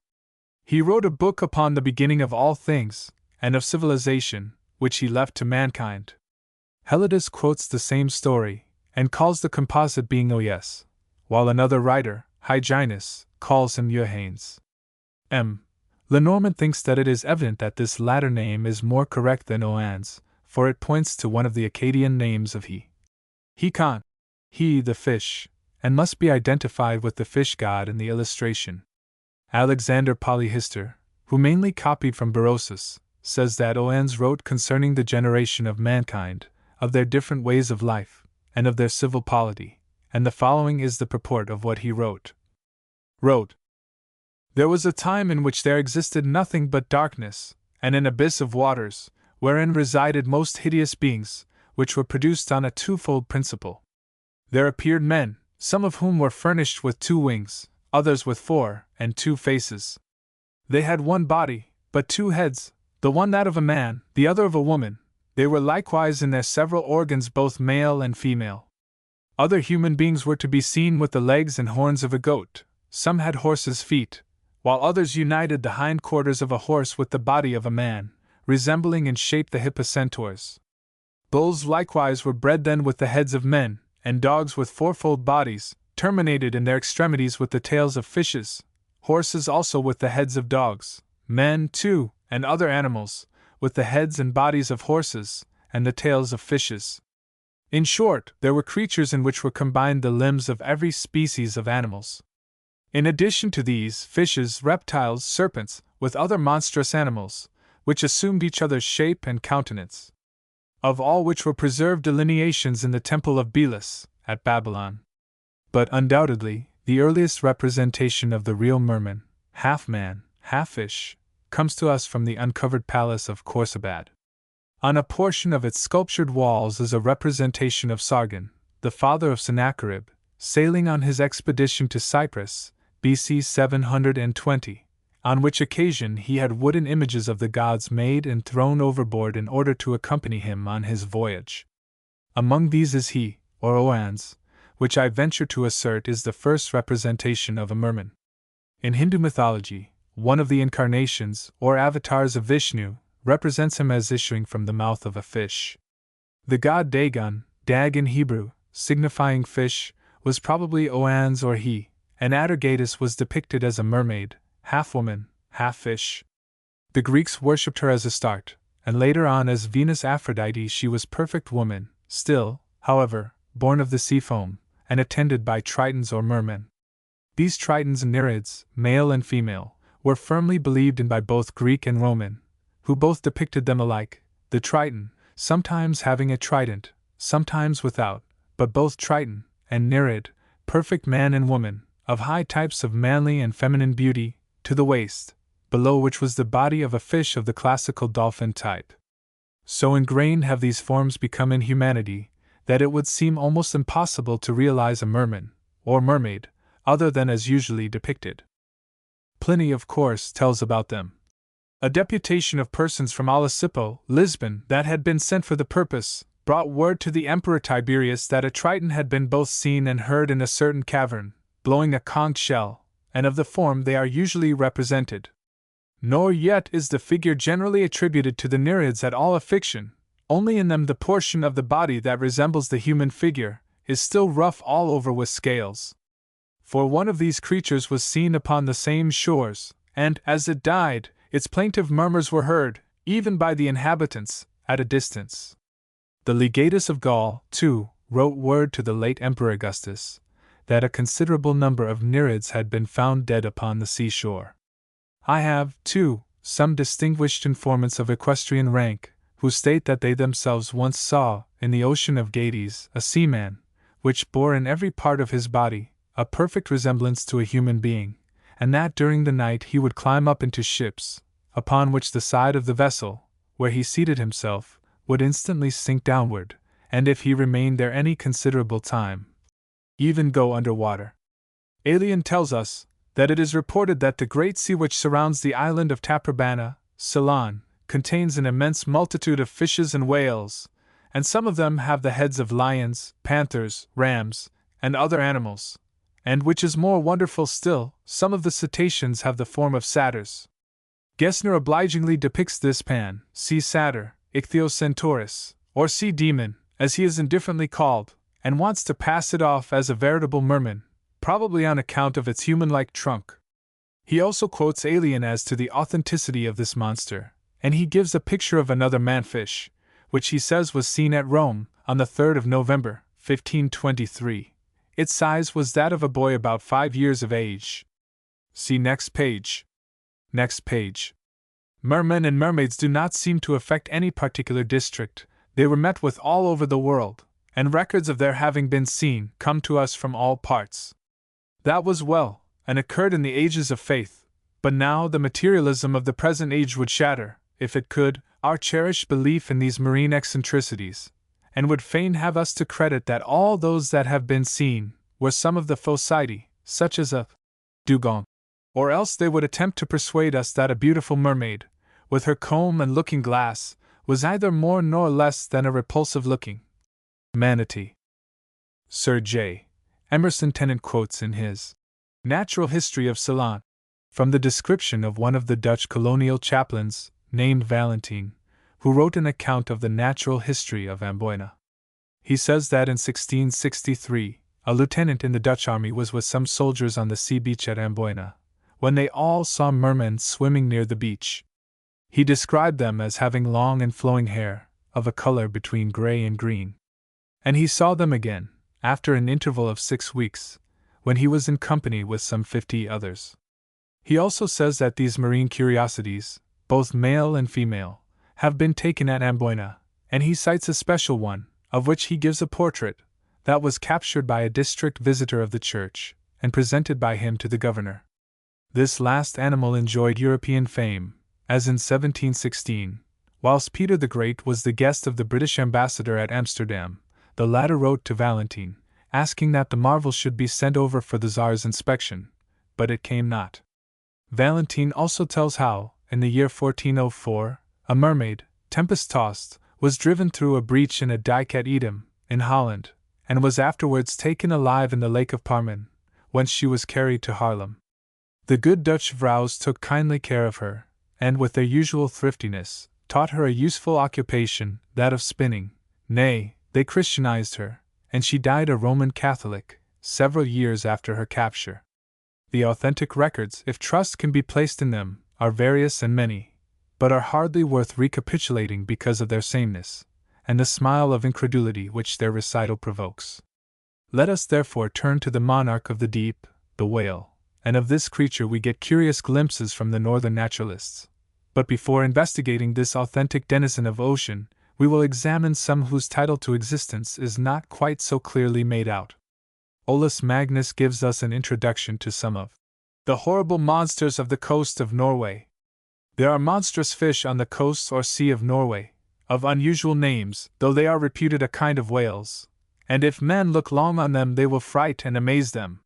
He wrote a book upon the beginning of all things, and of civilization, which he left to mankind. Helodotus quotes the same story, and calls the composite being Oyes, while another writer, Hyginus, calls him Ioannes. M. Lenormand thinks that it is evident that this latter name is more correct than Oans, for it points to one of the Akkadian names of he Khan, he the fish, and must be identified with the fish god in the illustration. Alexander Polyhistor, who mainly copied from Berosus, says that Oans wrote concerning the generation of mankind, of their different ways of life, and of their civil polity, and the following is the purport of what he wrote. There was a time in which there existed nothing but darkness, and an abyss of waters, wherein resided most hideous beings, which were produced on a twofold principle. There appeared men, some of whom were furnished with 2 wings, others with 4, and 2 faces. They had 1 body, but 2 heads, the one that of a man, the other of a woman. They were likewise in their several organs both male and female. Other human beings were to be seen with the legs and horns of a goat, some had horses' feet, while others united the hind quarters of a horse with the body of a man, resembling in shape the hippocentaurs. Bulls likewise were bred then with the heads of men, and dogs with 4-fold bodies, terminated in their extremities with the tails of fishes, horses also with the heads of dogs, men, too, and other animals, with the heads and bodies of horses, and the tails of fishes. In short, there were creatures in which were combined the limbs of every species of animals. In addition to these, fishes, reptiles, serpents, with other monstrous animals, which assumed each other's shape and countenance. Of all which were preserved delineations in the temple of Belus, at Babylon. But undoubtedly, the earliest representation of the real merman, half man, half fish, comes to us from the uncovered palace of Khorsabad. On a portion of its sculptured walls is a representation of Sargon, the father of Sennacherib, sailing on his expedition to Cyprus, BC 720, on which occasion he had wooden images of the gods made and thrown overboard in order to accompany him on his voyage. Among these is he, or Oans, which I venture to assert is the first representation of a merman. In Hindu mythology, one of the incarnations, or avatars of Vishnu, represents him as issuing from the mouth of a fish. The god Dagon, Dag in Hebrew, signifying fish, was probably Oans or he, and Atargatis was depicted as a mermaid, half woman, half fish. The Greeks worshipped her as Astarte, and later on as Venus Aphrodite. She was perfect woman, still, however, born of the sea foam, and attended by tritons or mermen. These tritons and nereids, male and female, were firmly believed in by both Greek and Roman, who both depicted them alike, the triton, sometimes having a trident, sometimes without, but both triton and nereid, perfect man and woman, of high types of manly and feminine beauty, to the waist, below which was the body of a fish of the classical dolphin type. So ingrained have these forms become in humanity, that it would seem almost impossible to realize a merman, or mermaid, other than as usually depicted. Pliny, of course, tells about them. A deputation of persons from Alasippo, Lisbon, that had been sent for the purpose, brought word to the Emperor Tiberius that a triton had been both seen and heard in a certain cavern, blowing a conch shell, and of the form they are usually represented. Nor yet is the figure generally attributed to the nereids at all a fiction, only in them the portion of the body that resembles the human figure is still rough all over with scales. For one of these creatures was seen upon the same shores, and, as it died, its plaintive murmurs were heard, even by the inhabitants, at a distance. The legatus of Gaul, too, wrote word to the late Emperor Augustus that a considerable number of Nereids had been found dead upon the seashore. I have, too, some distinguished informants of equestrian rank, who state that they themselves once saw, in the ocean of Gades, a seaman, which bore in every part of his body a perfect resemblance to a human being, and that during the night he would climb up into ships, upon which the side of the vessel, where he seated himself, would instantly sink downward, and if he remained there any considerable time, even go under water. Aelian tells us that it is reported that the great sea which surrounds the island of Taprobana, Ceylon, contains an immense multitude of fishes and whales, and some of them have the heads of lions, panthers, rams, and other animals, and which is more wonderful still, some of the cetaceans have the form of satyrs. Gessner obligingly depicts this sea satyr, Ichthyocentaurus, or sea demon, as he is indifferently called, and wants to pass it off as a veritable merman, probably on account of its human-like trunk. He also quotes Aelian as to the authenticity of this monster, and he gives a picture of another manfish, which he says was seen at Rome on the 3rd of November, 1523. Its size was that of a boy about 5 years of age. See next page. Next page. Mermen and mermaids do not seem to affect any particular district. They were met with all over the world, and records of their having been seen come to us from all parts. That was well, and occurred in the ages of faith, but now the materialism of the present age would shatter, if it could, our cherished belief in these marine eccentricities, and would fain have us to credit that all those that have been seen were some of the Phocidae, such as a dugong. Or else they would attempt to persuade us that a beautiful mermaid, with her comb and looking glass, was either more nor less than a repulsive-looking manatee. Sir J. Emerson Tennant quotes in his Natural History of Ceylon, from the description of one of the Dutch colonial chaplains, named Valentine, who wrote an account of the natural history of Amboina. He says that in 1663, a lieutenant in the Dutch army was with some soldiers on the sea beach at Amboina, when they all saw mermen swimming near the beach. He described them as having long and flowing hair, of a color between gray and green. And he saw them again, after an interval of 6 weeks, when he was in company with some 50 others. He also says that these marine curiosities, both male and female, have been taken at Amboina, and he cites a special one, of which he gives a portrait, that was captured by a district visitor of the church, and presented by him to the governor. This last animal enjoyed European fame, as in 1716, whilst Peter the Great was the guest of the British ambassador at Amsterdam. The latter wrote to Valentine, asking that the marvel should be sent over for the Tsar's inspection, but it came not. Valentine also tells how, in the year 1404, a mermaid, tempest-tossed, was driven through a breach in a dike at Edam, in Holland, and was afterwards taken alive in the Lake of Parmen, whence she was carried to Haarlem. The good Dutch vrouws took kindly care of her, and with their usual thriftiness, taught her a useful occupation, that of spinning. Nay, they Christianized her, and she died a Roman Catholic, several years after her capture. The authentic records, if trust can be placed in them, are various and many, but are hardly worth recapitulating because of their sameness, and the smile of incredulity which their recital provokes. Let us therefore turn to the monarch of the deep, the whale, and of this creature we get curious glimpses from the northern naturalists. But before investigating this authentic denizen of ocean, we will examine some whose title to existence is not quite so clearly made out. Olaus Magnus gives us an introduction to some of the horrible monsters of the coast of Norway. There are monstrous fish on the coast or sea of Norway, of unusual names, though they are reputed a kind of whales, and if men look long on them they will fright and amaze them.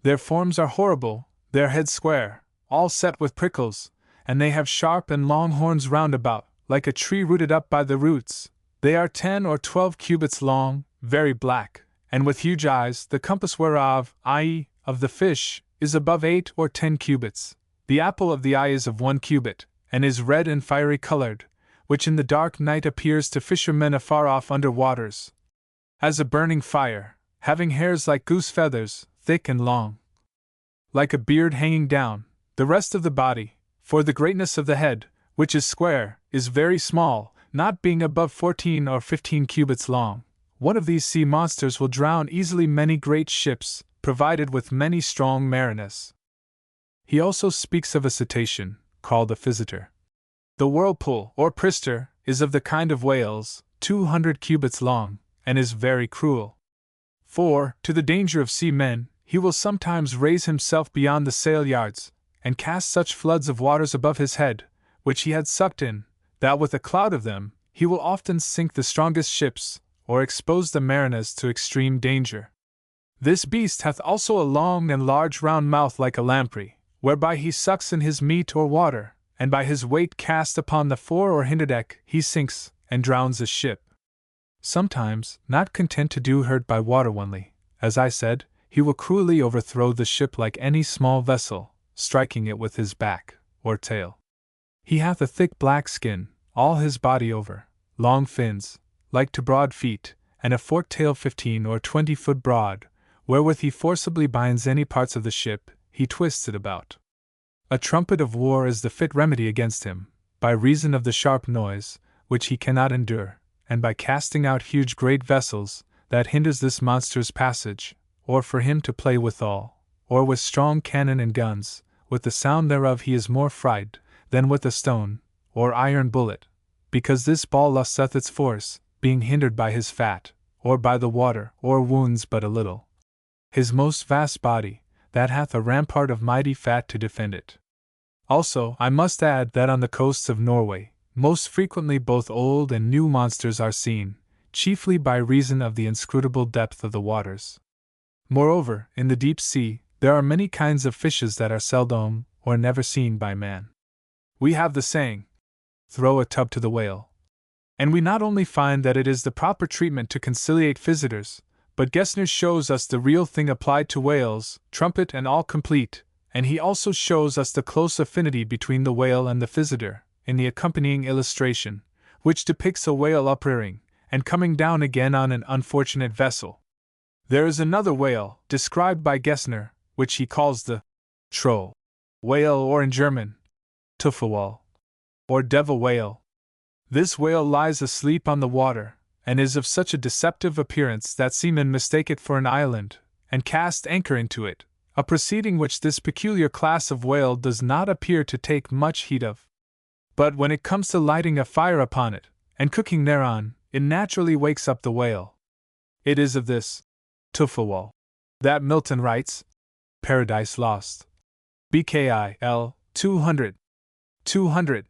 Their forms are horrible, their heads square, all set with prickles, and they have sharp and long horns round about, like a tree rooted up by the roots. They are 10 or 12 cubits long, very black, and with huge eyes, the compass whereof, i.e., of the fish, is above 8 or 10 cubits. The apple of the eye is of 1 cubit, and is red and fiery colored, which in the dark night appears to fishermen afar off under waters as a burning fire, having hairs like goose feathers, thick and long, like a beard hanging down. The rest of the body, for the greatness of the head, which is square, is very small, not being above 14 or 15 cubits long. One of these sea monsters will drown easily many great ships, provided with many strong mariners. He also speaks of a cetacean, called a physeter. The whirlpool, or prister, is of the kind of whales, 200 cubits long, and is very cruel. For, to the danger of seamen, he will sometimes raise himself beyond the sail yards, and cast such floods of waters above his head, which he had sucked in, that with a cloud of them, he will often sink the strongest ships, or expose the mariners to extreme danger. This beast hath also a long and large round mouth like a lamprey, whereby he sucks in his meat or water, and by his weight cast upon the fore or hinder deck he sinks, and drowns a ship. Sometimes, not content to do hurt by water only, as I said, he will cruelly overthrow the ship like any small vessel, striking it with his back, or tail. He hath a thick black skin, all his body over, long fins, like to broad feet, and a forked tail 15 or 20 foot broad, wherewith he forcibly binds any parts of the ship, he twists it about. A trumpet of war is the fit remedy against him, by reason of the sharp noise, which he cannot endure, and by casting out huge great vessels, that hinders this monster's passage, or for him to play withal, or with strong cannon and guns, with the sound thereof he is more frighted than with a stone, or iron bullet, because this ball loseth its force, being hindered by his fat, or by the water, or wounds but a little. His most vast body, that hath a rampart of mighty fat to defend it. Also, I must add that on the coasts of Norway, most frequently both old and new monsters are seen, chiefly by reason of the inscrutable depth of the waters. Moreover, in the deep sea, there are many kinds of fishes that are seldom or never seen by man. We have the saying, throw a tub to the whale. And we not only find that it is the proper treatment to conciliate visitors, but Gessner shows us the real thing applied to whales, trumpet and all complete, and he also shows us the close affinity between the whale and the visitor, in the accompanying illustration, which depicts a whale uprearing, and coming down again on an unfortunate vessel. There is another whale, described by Gessner, which he calls the troll whale, or in German, Teufelwal, or devil whale. This whale lies asleep on the water, and is of such a deceptive appearance that seamen mistake it for an island, and cast anchor into it, a proceeding which this peculiar class of whale does not appear to take much heed of. But when it comes to lighting a fire upon it, and cooking thereon, it naturally wakes up the whale. It is of this Teufelwal that Milton writes, Paradise Lost, BKIL 200.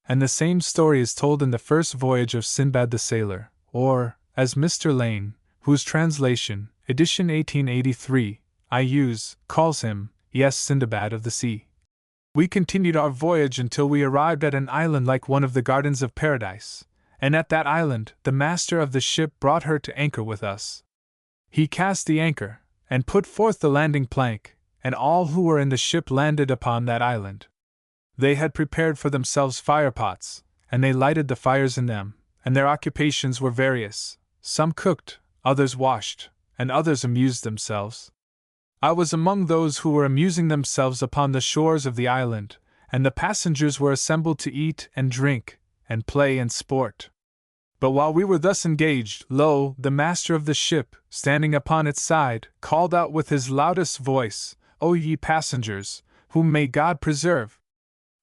And the same story is told in the first voyage of Sinbad the Sailor, or, as Mr. Lane, whose translation, edition 1883, I use, calls him, yes, Sindbad of the sea. We continued our voyage until we arrived at an island like one of the gardens of paradise, and at that island the master of the ship brought her to anchor with us. He cast the anchor, and put forth the landing plank, and all who were in the ship landed upon that island. They had prepared for themselves firepots, and they lighted the fires in them, and their occupations were various. Some cooked, others washed, and others amused themselves. I was among those who were amusing themselves upon the shores of the island, and the passengers were assembled to eat and drink, and play and sport. But while we were thus engaged, lo, the master of the ship, standing upon its side, called out with his loudest voice, O ye passengers, whom may God preserve!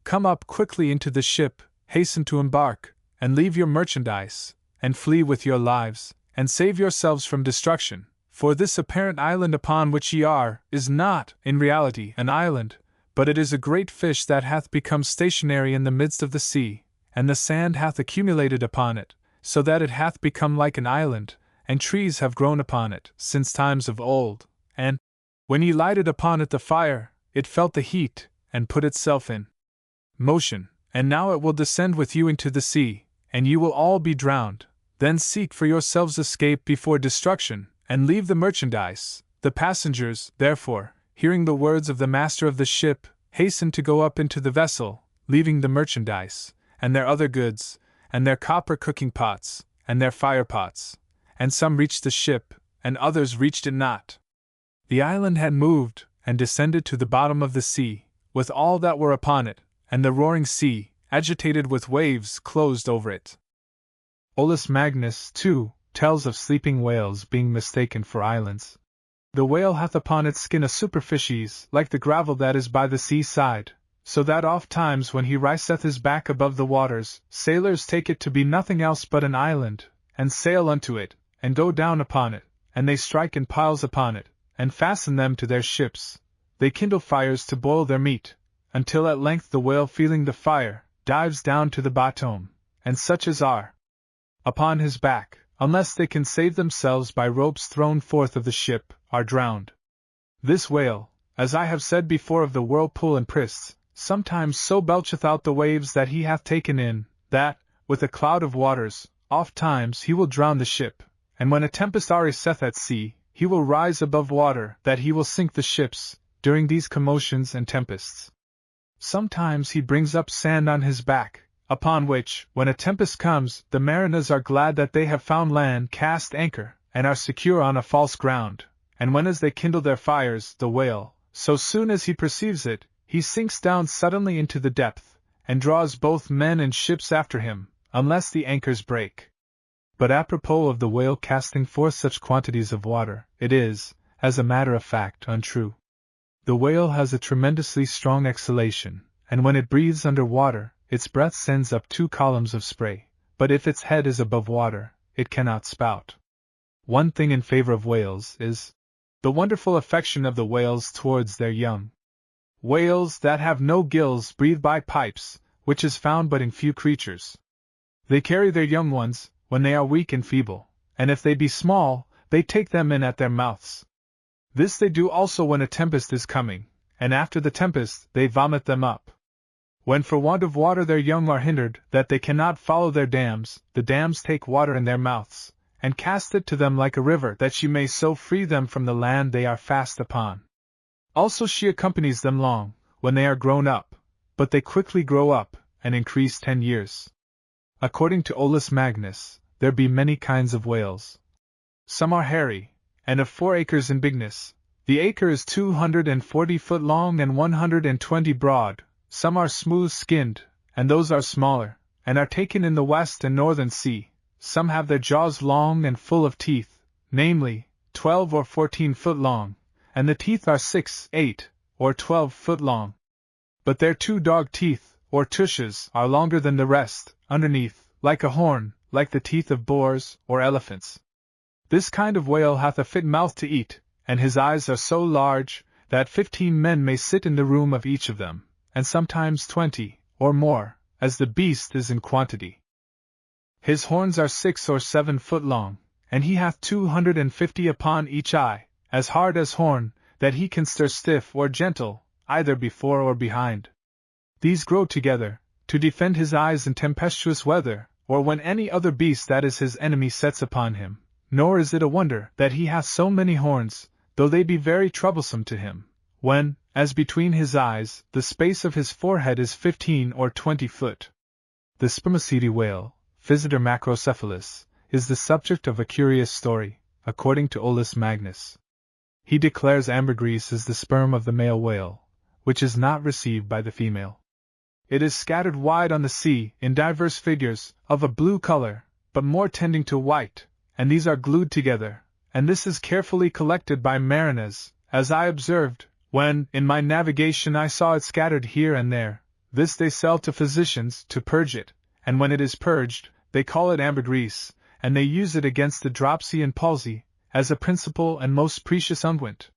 Come up quickly into the ship, hasten to embark, and leave your merchandise, and flee with your lives, and save yourselves from destruction, for this apparent island upon which ye are, is not, in reality, an island, but it is a great fish that hath become stationary in the midst of the sea, and the sand hath accumulated upon it, so that it hath become like an island, and trees have grown upon it, since times of old, and, when ye lighted upon it the fire, it felt the heat, and put itself in motion, and now it will descend with you into the sea, and you will all be drowned. Then seek for yourselves escape before destruction, and leave the merchandise. The passengers, therefore, hearing the words of the master of the ship, hastened to go up into the vessel, leaving the merchandise, and their other goods, and their copper cooking pots, and their fire pots, and some reached the ship, and others reached it not. The island had moved, and descended to the bottom of the sea, with all that were upon it, and the roaring sea, agitated with waves, closed over it. Olus Magnus, too, tells of sleeping whales being mistaken for islands. The whale hath upon its skin a superficies like the gravel that is by the seaside, so that oft times when he riseth his back above the waters, sailors take it to be nothing else but an island, and sail unto it, and go down upon it, and they strike in piles upon it, and fasten them to their ships. They kindle fires to boil their meat, until at length the whale, feeling the fire, dives down to the bottom, and such as are upon his back, unless they can save themselves by ropes thrown forth of the ship, are drowned. This whale, as I have said before of the whirlpool and prists, sometimes so belcheth out the waves that he hath taken in, that, with a cloud of waters, oft times he will drown the ship, and when a tempest ariseth at sea, he will rise above water that he will sink the ships, during these commotions and tempests. Sometimes he brings up sand on his back, upon which, when a tempest comes, the mariners are glad that they have found land, cast anchor, and are secure on a false ground, and when as they kindle their fires, the whale, so soon as he perceives it, he sinks down suddenly into the depth, and draws both men and ships after him, unless the anchors break. But apropos of the whale casting forth such quantities of water, it is, as a matter of fact, untrue. The whale has a tremendously strong exhalation, and when it breathes under water, its breath sends up 2 columns of spray, but if its head is above water, it cannot spout. One thing in favor of whales is the wonderful affection of the whales towards their young. Whales that have no gills breathe by pipes, which is found but in few creatures. They carry their young ones, when they are weak and feeble, and if they be small, they take them in at their mouths. This they do also when a tempest is coming, and after the tempest they vomit them up. When for want of water their young are hindered that they cannot follow their dams, the dams take water in their mouths, and cast it to them like a river that she may so free them from the land they are fast upon. Also she accompanies them long, when they are grown up, but they quickly grow up, and increase 10 years. According to Olus Magnus, there be many kinds of whales. Some are hairy, and of 4 acres in bigness. The acre is 240 foot long and 120 broad. Some are smooth-skinned, and those are smaller, and are taken in the west and northern sea. Some have their jaws long and full of teeth, namely, 12 or 14 foot long, and the teeth are 6, 8, or 12 foot long. But their 2 dog teeth, or tushes, are longer than the rest, underneath, like a horn, like the teeth of boars or elephants. This kind of whale hath a fit mouth to eat, and his eyes are so large, that 15 men may sit in the room of each of them, and sometimes 20, or more, as the beast is in quantity. His horns are 6 or 7 foot long, and he hath 250 upon each eye, as hard as horn, that he can stir stiff or gentle, either before or behind. These grow together, to defend his eyes in tempestuous weather, or when any other beast that is his enemy sets upon him. Nor is it a wonder that he hath so many horns, though they be very troublesome to him, when, as between his eyes, the space of his forehead is 15 or 20 foot. The spermaceti whale, Physeter macrocephalus, is the subject of a curious story, according to Olus Magnus. He declares ambergris is the sperm of the male whale, which is not received by the female. It is scattered wide on the sea, in diverse figures, of a blue color, but more tending to white, and these are glued together, and this is carefully collected by mariners, as I observed, when, in my navigation I saw it scattered here and there. This they sell to physicians, to purge it, and when it is purged, they call it ambergris, and they use it against the dropsy and palsy, as a principal and most precious unguent.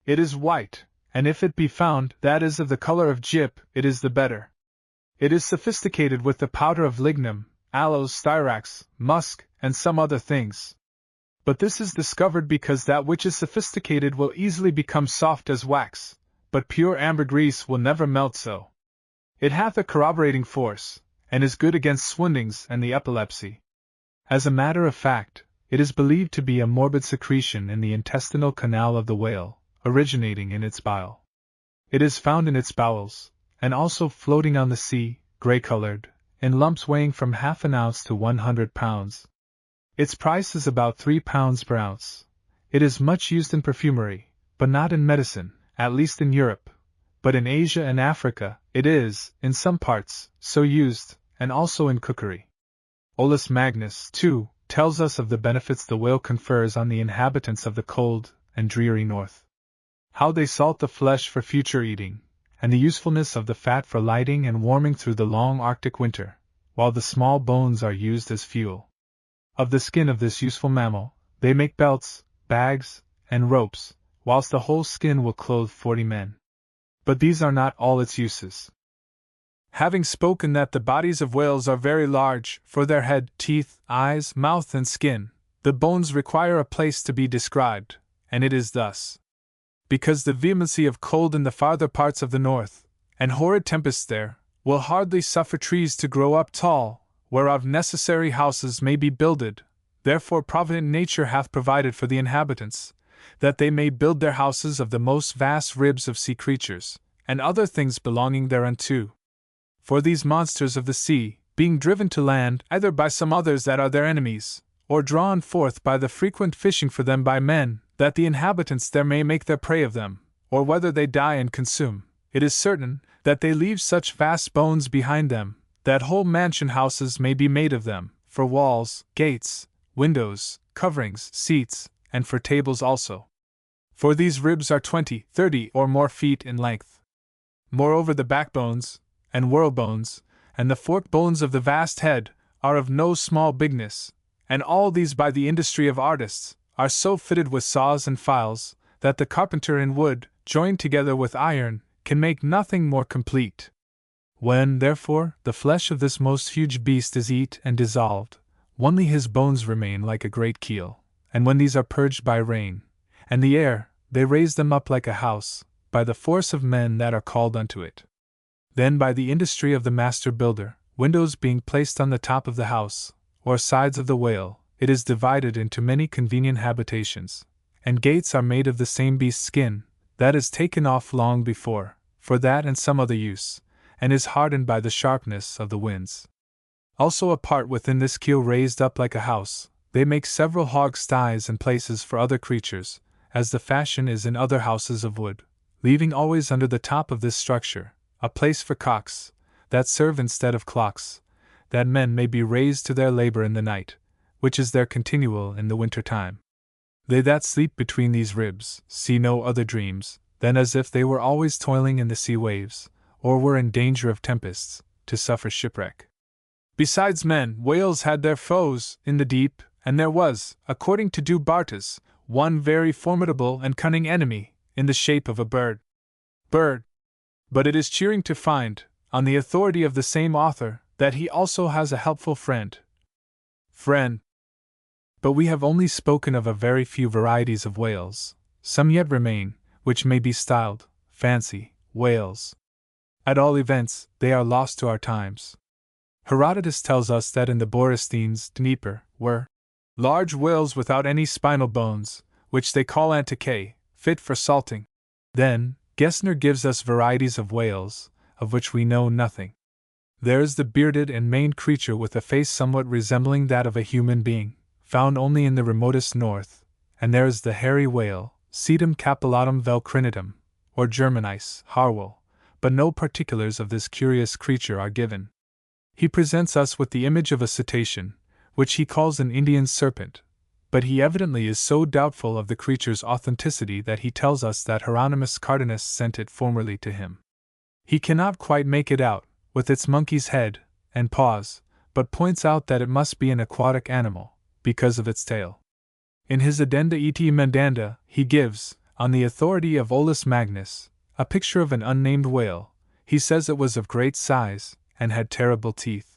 It is white, and if it be found that is of the color of gyp, it is the better. It is sophisticated with the powder of lignum, aloes, styrax, musk, and some other things. But this is discovered because that which is sophisticated will easily become soft as wax, but pure ambergris will never melt so. It hath a corroborating force, and is good against swindings and the epilepsy. As a matter of fact, it is believed to be a morbid secretion in the intestinal canal of the whale, originating in its bile. It is found in its bowels, and also floating on the sea, gray-colored, in lumps weighing from half an ounce to 100 pounds. Its price is about 3 pounds per ounce. It is much used in perfumery, but not in medicine, at least in Europe. But in Asia and Africa, it is, in some parts, so used, and also in cookery. Olaus Magnus, too, tells us of the benefits the whale confers on the inhabitants of the cold and dreary north. How they salt the flesh for future eating, and the usefulness of the fat for lighting and warming through the long Arctic winter, while the small bones are used as fuel. Of the skin of this useful mammal, they make belts, bags, and ropes, whilst the whole skin will clothe 40 men. But these are not all its uses. Having spoken that the bodies of whales are very large, for their head, teeth, eyes, mouth, and skin, the bones require a place to be described, and it is thus. Because the vehemency of cold in the farther parts of the north, and horrid tempests there, will hardly suffer trees to grow up tall, whereof necessary houses may be builded, therefore provident nature hath provided for the inhabitants, that they may build their houses of the most vast ribs of sea creatures, and other things belonging thereunto. For these monsters of the sea, being driven to land either by some others that are their enemies, or drawn forth by the frequent fishing for them by men, that the inhabitants there may make their prey of them, or whether they die and consume, it is certain that they leave such vast bones behind them, that whole mansion houses may be made of them, for walls, gates, windows, coverings, seats, and for tables also. For these ribs are 20, 30, or more feet in length. Moreover, the backbones, and whorlbones, and the forked bones of the vast head, are of no small bigness, and all these by the industry of artists, are so fitted with saws and files, that the carpenter in wood, joined together with iron, can make nothing more complete. When, therefore, the flesh of this most huge beast is eat and dissolved, only his bones remain like a great keel, and when these are purged by rain, and the air, they raise them up like a house, by the force of men that are called unto it. Then by the industry of the master builder, windows being placed on the top of the house, or sides of the whale, it is divided into many convenient habitations, and gates are made of the same beast's skin, that is taken off long before, for that and some other use, and is hardened by the sharpness of the winds. Also a part within this keel raised up like a house, they make several hog sties and places for other creatures, as the fashion is in other houses of wood, leaving always under the top of this structure a place for cocks, that serve instead of clocks, that men may be raised to their labor in the night, which is their continual in the winter time. They that sleep between these ribs see no other dreams than as if they were always toiling in the sea waves, or were in danger of tempests, to suffer shipwreck. Besides men, whales had their foes in the deep, and there was, according to Du Bartas, one very formidable and cunning enemy, in the shape of a bird. But it is cheering to find, on the authority of the same author, that he also has a helpful friend. But we have only spoken of a very few varieties of whales. Some yet remain, which may be styled fancy whales. At all events, they are lost to our times. Herodotus tells us that in the Borysthenes, Dnieper, were large whales without any spinal bones, which they call anticae, fit for salting. Then, Gessner gives us varieties of whales, of which we know nothing. There is the bearded and maned creature with a face somewhat resembling that of a human being, found only in the remotest north, and there is the hairy whale, Sedum capillatum velcrinatum, or Germanis, Harwell, but no particulars of this curious creature are given. He presents us with the image of a cetacean, which he calls an Indian serpent, but he evidently is so doubtful of the creature's authenticity that he tells us that Hieronymus Cardanus sent it formerly to him. He cannot quite make it out, with its monkey's head and paws, but points out that it must be an aquatic animal, because of its tail. In his Addenda et Mendanda, he gives, on the authority of Olaus Magnus, a picture of an unnamed whale. He says it was of great size, and had terrible teeth.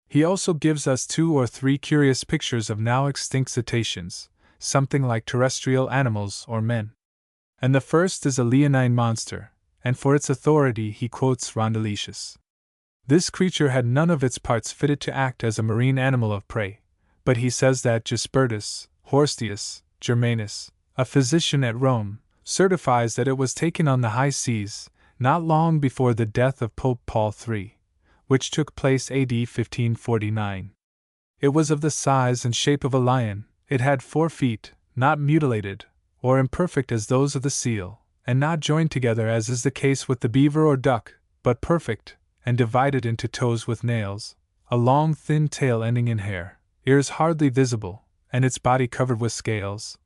He also gives us 2 or 3 curious pictures of now extinct cetaceans, something like terrestrial animals or men. And the first is a leonine monster, and for its authority he quotes Rondeletius. This creature had none of its parts fitted to act as a marine animal of prey, but he says that Gisbertus, Horstius, Germanus, a physician at Rome, certifies that it was taken on the high seas, not long before the death of Pope Paul III, which took place AD 1549. It was of the size and shape of a lion, it had 4 feet, not mutilated, or imperfect as those of the seal, and not joined together as is the case with the beaver or duck, but perfect, and divided into toes with nails, a long thin tail ending in hair, ears hardly visible, and its body covered with scales.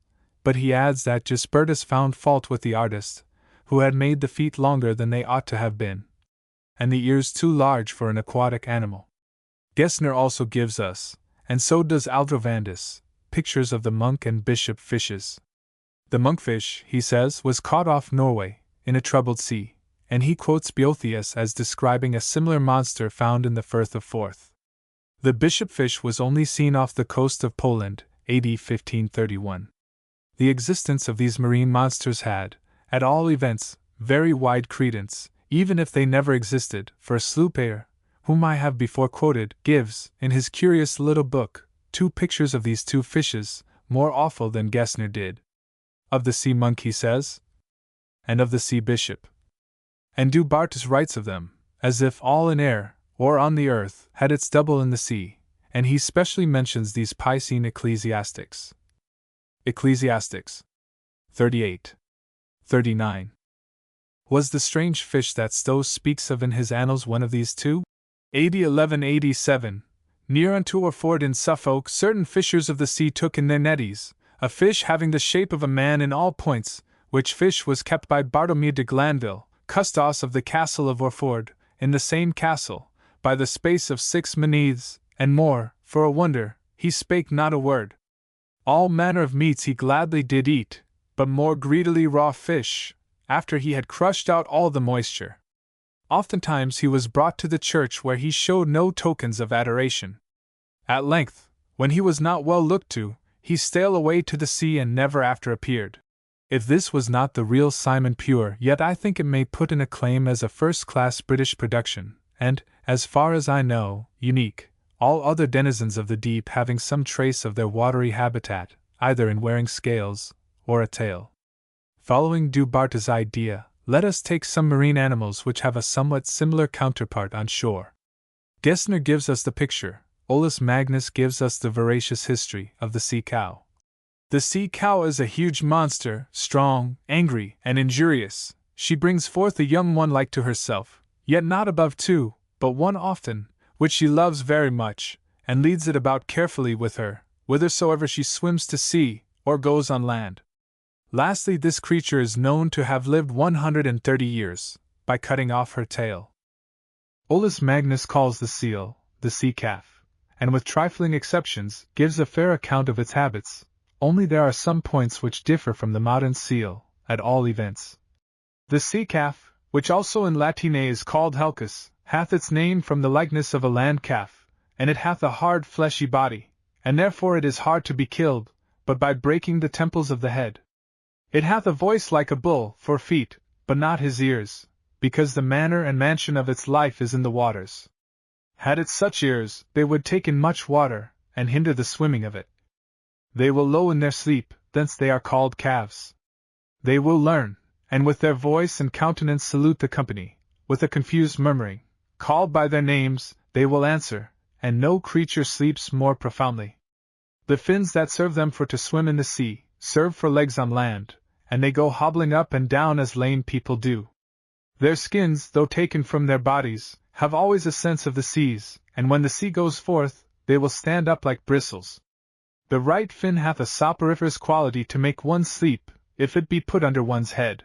But he adds that Gisbertus found fault with the artist, who had made the feet longer than they ought to have been, and the ears too large for an aquatic animal. Gessner also gives us, and so does Aldrovandus, pictures of the monk and bishop fishes. The monkfish, he says, was caught off Norway, in a troubled sea, and he quotes Boethius as describing a similar monster found in the Firth of Forth. The bishop fish was only seen off the coast of Poland, AD 1531. The existence of these marine monsters had, at all events, very wide credence, even if they never existed, for Sloopayer, whom I have before quoted, gives, in his curious little book, 2 pictures of these 2 fishes, more awful than Gessner did. Of the sea monk he says, and of the sea bishop. And Du Bartas writes of them, as if all in air, or on the earth, had its double in the sea, and he specially mentions these Piscine ecclesiastics. Ecclesiastics 38. 39. Was the strange fish that Stowe speaks of in his Annals one of these 2? AD 1187, near unto Orford in Suffolk, certain fishers of the sea took in their netties a fish having the shape of a man in all points, which fish was kept by Bartomeu de Glanville, custos of the castle of Orford, in the same castle, by the space of 6 maneaths, and more, for a wonder, he spake not a word. All manner of meats he gladly did eat, but more greedily raw fish, after he had crushed out all the moisture. Oftentimes he was brought to the church where he showed no tokens of adoration. At length, when he was not well looked to, he stole away to the sea and never after appeared. If this was not the real Simon Pure, yet I think it may put in a claim as a first-class British production, and, as far as I know, unique, all other denizens of the deep having some trace of their watery habitat, either in wearing scales, or a tail. Following Du Bartas' idea, let us take some marine animals which have a somewhat similar counterpart on shore. Gessner gives us the picture, Olaus Magnus gives us the veracious history of the sea cow. The sea cow is a huge monster, strong, angry, and injurious. She brings forth a young one like to herself, yet not above 2, but 1 often, which she loves very much, and leads it about carefully with her, whithersoever she swims to sea, or goes on land. Lastly, this creature is known to have lived 130 years, by cutting off her tail. Olaus Magnus calls the seal, the sea calf, and with trifling exceptions, gives a fair account of its habits, only there are some points which differ from the modern seal, at all events. The sea calf, which also in Latine is called helcus, hath its name from the likeness of a land calf, and it hath a hard fleshy body, and therefore it is hard to be killed, but by breaking the temples of the head. It hath a voice like a bull, 4 feet, but not his ears, because the manner and mansion of its life is in the waters. Had it such ears, they would take in much water, and hinder the swimming of it. They will low in their sleep, thence they are called calves. They will learn, and with their voice and countenance salute the company, with a confused murmuring, called by their names, they will answer, and no creature sleeps more profoundly. The fins that serve them for to swim in the sea, serve for legs on land, and they go hobbling up and down as lame people do. Their skins, though taken from their bodies, have always a sense of the seas, and when the sea goes forth, they will stand up like bristles. The right fin hath a soporiferous quality to make one sleep, if it be put under one's head.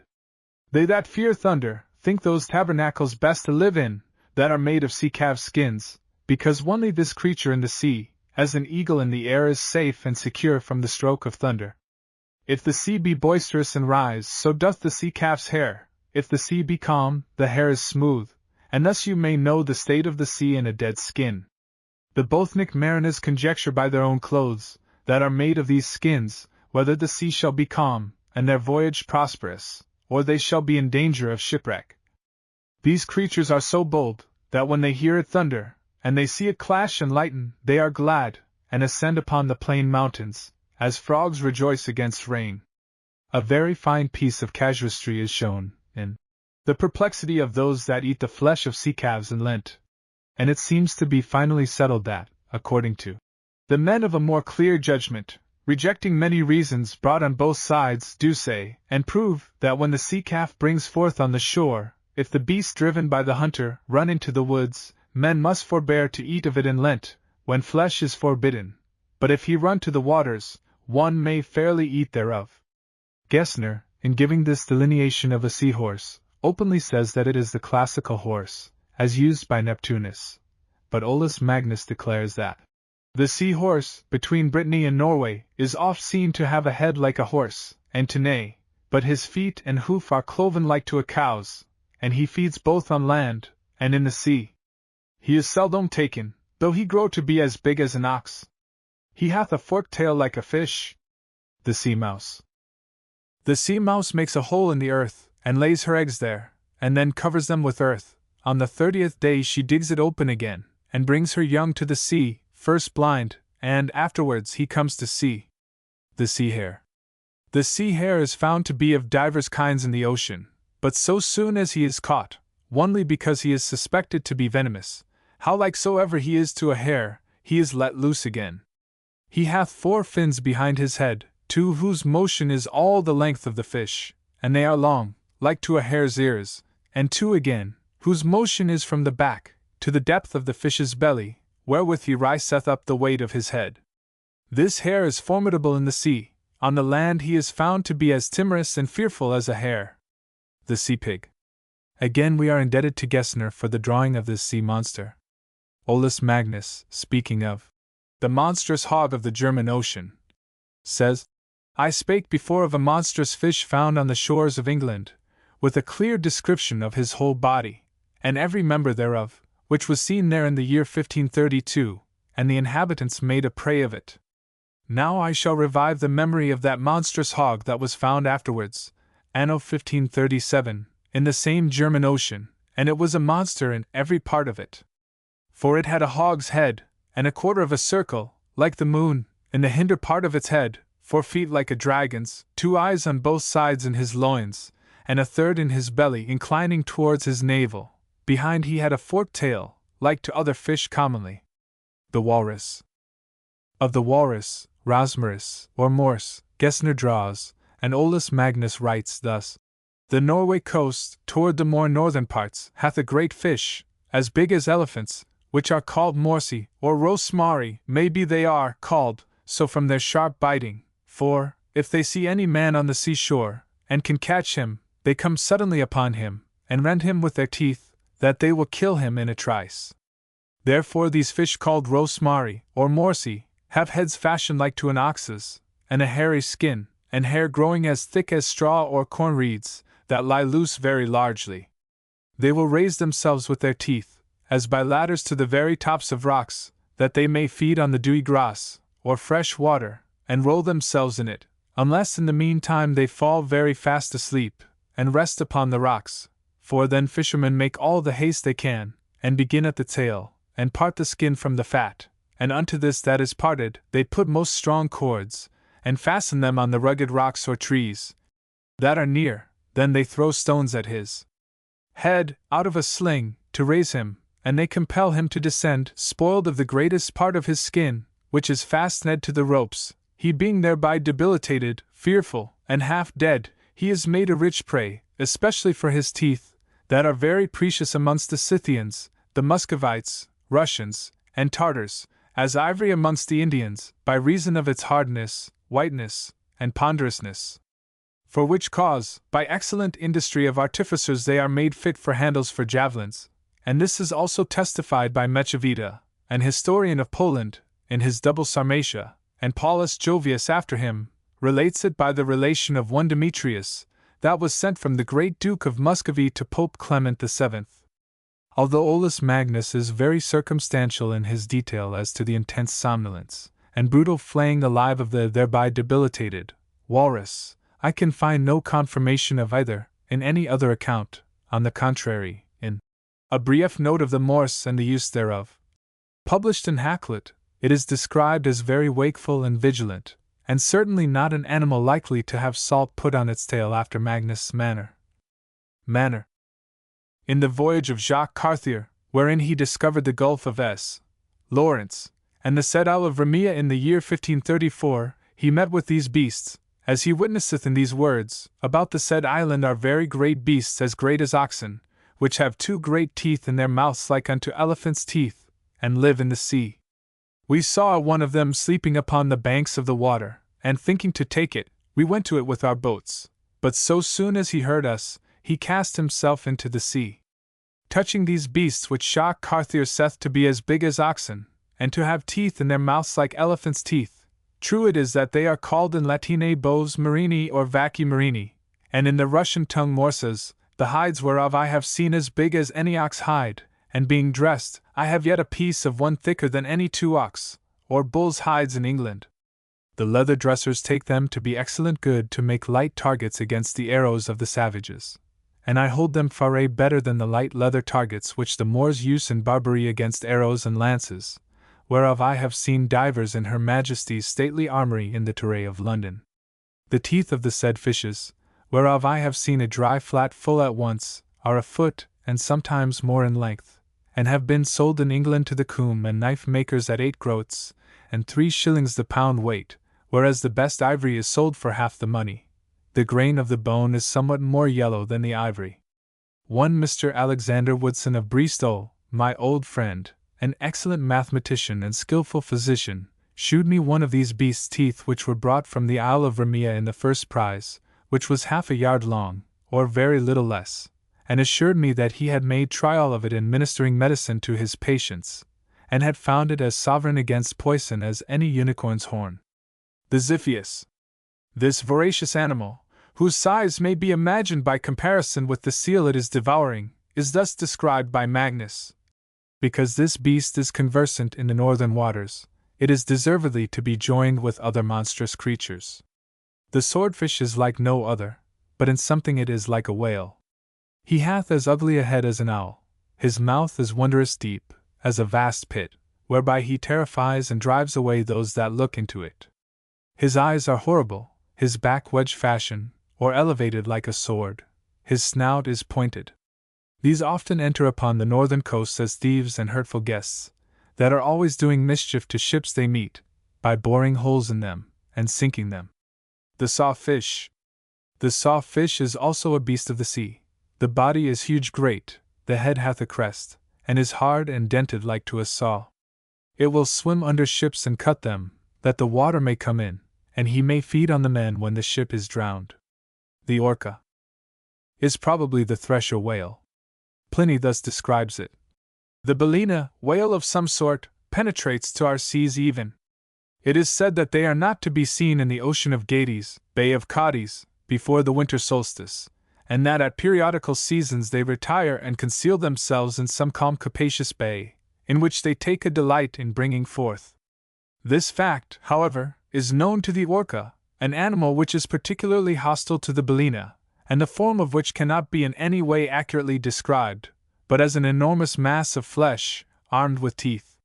They that fear thunder, think those tabernacles best to live in, that are made of sea calves' skins, because only this creature in the sea, as an eagle in the air, is safe and secure from the stroke of thunder. If the sea be boisterous and rise, so doth the sea calf's hair. If the sea be calm, the hair is smooth, and thus you may know the state of the sea in a dead skin. The Bothnic mariners conjecture by their own clothes, that are made of these skins, whether the sea shall be calm, and their voyage prosperous, or they shall be in danger of shipwreck. These creatures are so bold, that when they hear it thunder, and they see it clash and lighten, they are glad, and ascend upon the plain mountains, as frogs rejoice against rain. A very fine piece of casuistry is shown, in the perplexity of those that eat the flesh of sea calves in Lent. And it seems to be finally settled that, according to the men of a more clear judgment, rejecting many reasons brought on both sides, do say, and prove, that when the sea calf brings forth on the shore, if the beast driven by the hunter run into the woods, men must forbear to eat of it in Lent, when flesh is forbidden, but if he run to the waters, one may fairly eat thereof. Gessner, in giving this delineation of a seahorse, openly says that it is the classical horse, as used by Neptunus, but Olaus Magnus declares that the seahorse, between Brittany and Norway, is oft seen to have a head like a horse, and to neigh, but his feet and hoof are cloven like to a cow's, and he feeds both on land and in the sea. He is seldom taken, though he grow to be as big as an ox. He hath a forked tail like a fish. The sea mouse. The sea mouse makes a hole in the earth, and lays her eggs there, and then covers them with earth. On the 30th day she digs it open again, and brings her young to the sea, first blind, and afterwards he comes to see. The sea hare. The sea hare is found to be of divers kinds in the ocean, but so soon as he is caught, onely because he is suspected to be venomous, how like soever he is to a hare, he is let loose again. He hath 4 fins behind his head, 2 whose motion is all the length of the fish, and they are long, like to a hare's ears, and 2 again, whose motion is from the back, to the depth of the fish's belly, wherewith he riseth up the weight of his head. This hare is formidable in the sea. On the land he is found to be as timorous and fearful as a hare. The sea pig. Again we are indebted to Gessner for the drawing of this sea monster. Olaus Magnus, speaking of the monstrous hog of the German Ocean, says, I spake before of a monstrous fish found on the shores of England, with a clear description of his whole body, and every member thereof, which was seen there in the year 1532, and the inhabitants made a prey of it. Now I shall revive the memory of that monstrous hog that was found afterwards, anno 1537, in the same German Ocean, and it was a monster in every part of it. For it had a hog's head, and a quarter of a circle, like the moon, in the hinder part of its head, 4 feet like a dragon's, 2 eyes on both sides in his loins, and a third in his belly inclining towards his navel. Behind he had a forked tail, like to other fish commonly. The walrus. Of the walrus, Rasmuris, or Morse, Gessner draws, and Olaus Magnus writes thus: The Norway coast, toward the more northern parts, hath a great fish, as big as elephants, which are called morsi, or rosmari, maybe they are called so from their sharp biting, for, if they see any man on the seashore, and can catch him, they come suddenly upon him, and rend him with their teeth, that they will kill him in a trice. Therefore these fish called rosmari, or morsi, have heads fashioned like to an ox's, and a hairy skin, and hair growing as thick as straw or corn reeds, that lie loose very largely. They will raise themselves with their teeth, as by ladders to the very tops of rocks, that they may feed on the dewy grass, or fresh water, and roll themselves in it, unless in the meantime they fall very fast asleep, and rest upon the rocks, for then fishermen make all the haste they can, and begin at the tail, and part the skin from the fat, and unto this that is parted they put most strong cords, and fasten them on the rugged rocks or trees that are near. Then they throw stones at his head, out of a sling, to raise him, and they compel him to descend, spoiled of the greatest part of his skin, which is fastened to the ropes. He being thereby debilitated, fearful, and half dead, he is made a rich prey, especially for his teeth, that are very precious amongst the Scythians, the Muscovites, Russians, and Tartars, as ivory amongst the Indians, by reason of its hardness, whiteness, and ponderousness. For which cause, by excellent industry of artificers they are made fit for handles for javelins, and this is also testified by Mechevita, an historian of Poland, in his Double Sarmatia, and Paulus Jovius after him, relates it by the relation of one Demetrius, that was sent from the great Duke of Muscovy to Pope Clement VII. Although Olaus Magnus is very circumstantial in his detail as to the intense somnolence and brutal flaying alive of the thereby debilitated walrus, I can find no confirmation of either in any other account. On the contrary, in a brief note of the Morse and the use thereof, published in Hakluyt, it is described as very wakeful and vigilant, and certainly not an animal likely to have salt put on its tail after Magnus' manner. In the voyage of Jacques Cartier, wherein he discovered the Gulf of S. Lawrence, and the said Isle of Remia in the year 1534, he met with these beasts, as he witnesseth in these words: About the said island are very great beasts as great as oxen, which have two great teeth in their mouths like unto elephants' teeth, and live in the sea. We saw one of them sleeping upon the banks of the water, and thinking to take it, we went to it with our boats, but so soon as he heard us, he cast himself into the sea. Touching these beasts which Shah Carthier saith to be as big as oxen, and to have teeth in their mouths like elephants' teeth, true it is that they are called in Latine boves marini or vaci marini, and in the Russian tongue morsas, the hides whereof I have seen as big as any ox hide, and being dressed, I have yet a piece of one thicker than any 2 ox, or bull's hides in England. The leather dressers take them to be excellent good to make light targets against the arrows of the savages, and I hold them far better than the light leather targets which the Moors use in Barbary against arrows and lances, whereof I have seen divers in Her Majesty's stately armoury in the Tourey of London. The teeth of the said fishes, whereof I have seen a dry flat full at once, are a foot, and sometimes more in length, and have been sold in England to the comb and knife makers at 8 groats, and 3 shillings the pound weight, whereas the best ivory is sold for half the money. The grain of the bone is somewhat more yellow than the ivory. One Mr. Alexander Woodson of Bristol, my old friend, an excellent mathematician and skilful physician, shewed me one of these beasts' teeth which were brought from the Isle of Remia in the first prize, which was half a yard long, or very little less, and assured me that he had made trial of it in ministering medicine to his patients, and had found it as sovereign against poison as any unicorn's horn. The Xiphias. This voracious animal, whose size may be imagined by comparison with the seal it is devouring, is thus described by Magnus. Because this beast is conversant in the northern waters, it is deservedly to be joined with other monstrous creatures. The swordfish is like no other, but in something it is like a whale. He hath as ugly a head as an owl, his mouth is wondrous deep, as a vast pit, whereby he terrifies and drives away those that look into it. His eyes are horrible, his back wedge fashion, or elevated like a sword, his snout is pointed. These often enter upon the northern coasts as thieves and hurtful guests, that are always doing mischief to ships they meet, by boring holes in them, and sinking them. The sawfish. The sawfish is also a beast of the sea. The body is huge great, the head hath a crest, and is hard and dented like to a saw. It will swim under ships and cut them, that the water may come in, and he may feed on the men when the ship is drowned. The orca is probably the thresher whale. Pliny thus describes it. The balaena, whale of some sort, penetrates to our seas even. It is said that they are not to be seen in the ocean of Gades, Bay of Cadiz, before the winter solstice, and that at periodical seasons they retire and conceal themselves in some calm capacious bay, in which they take a delight in bringing forth. This fact, however, is known to the orca, an animal which is particularly hostile to the balaena, and the form of which cannot be in any way accurately described, but as an enormous mass of flesh, armed with teeth.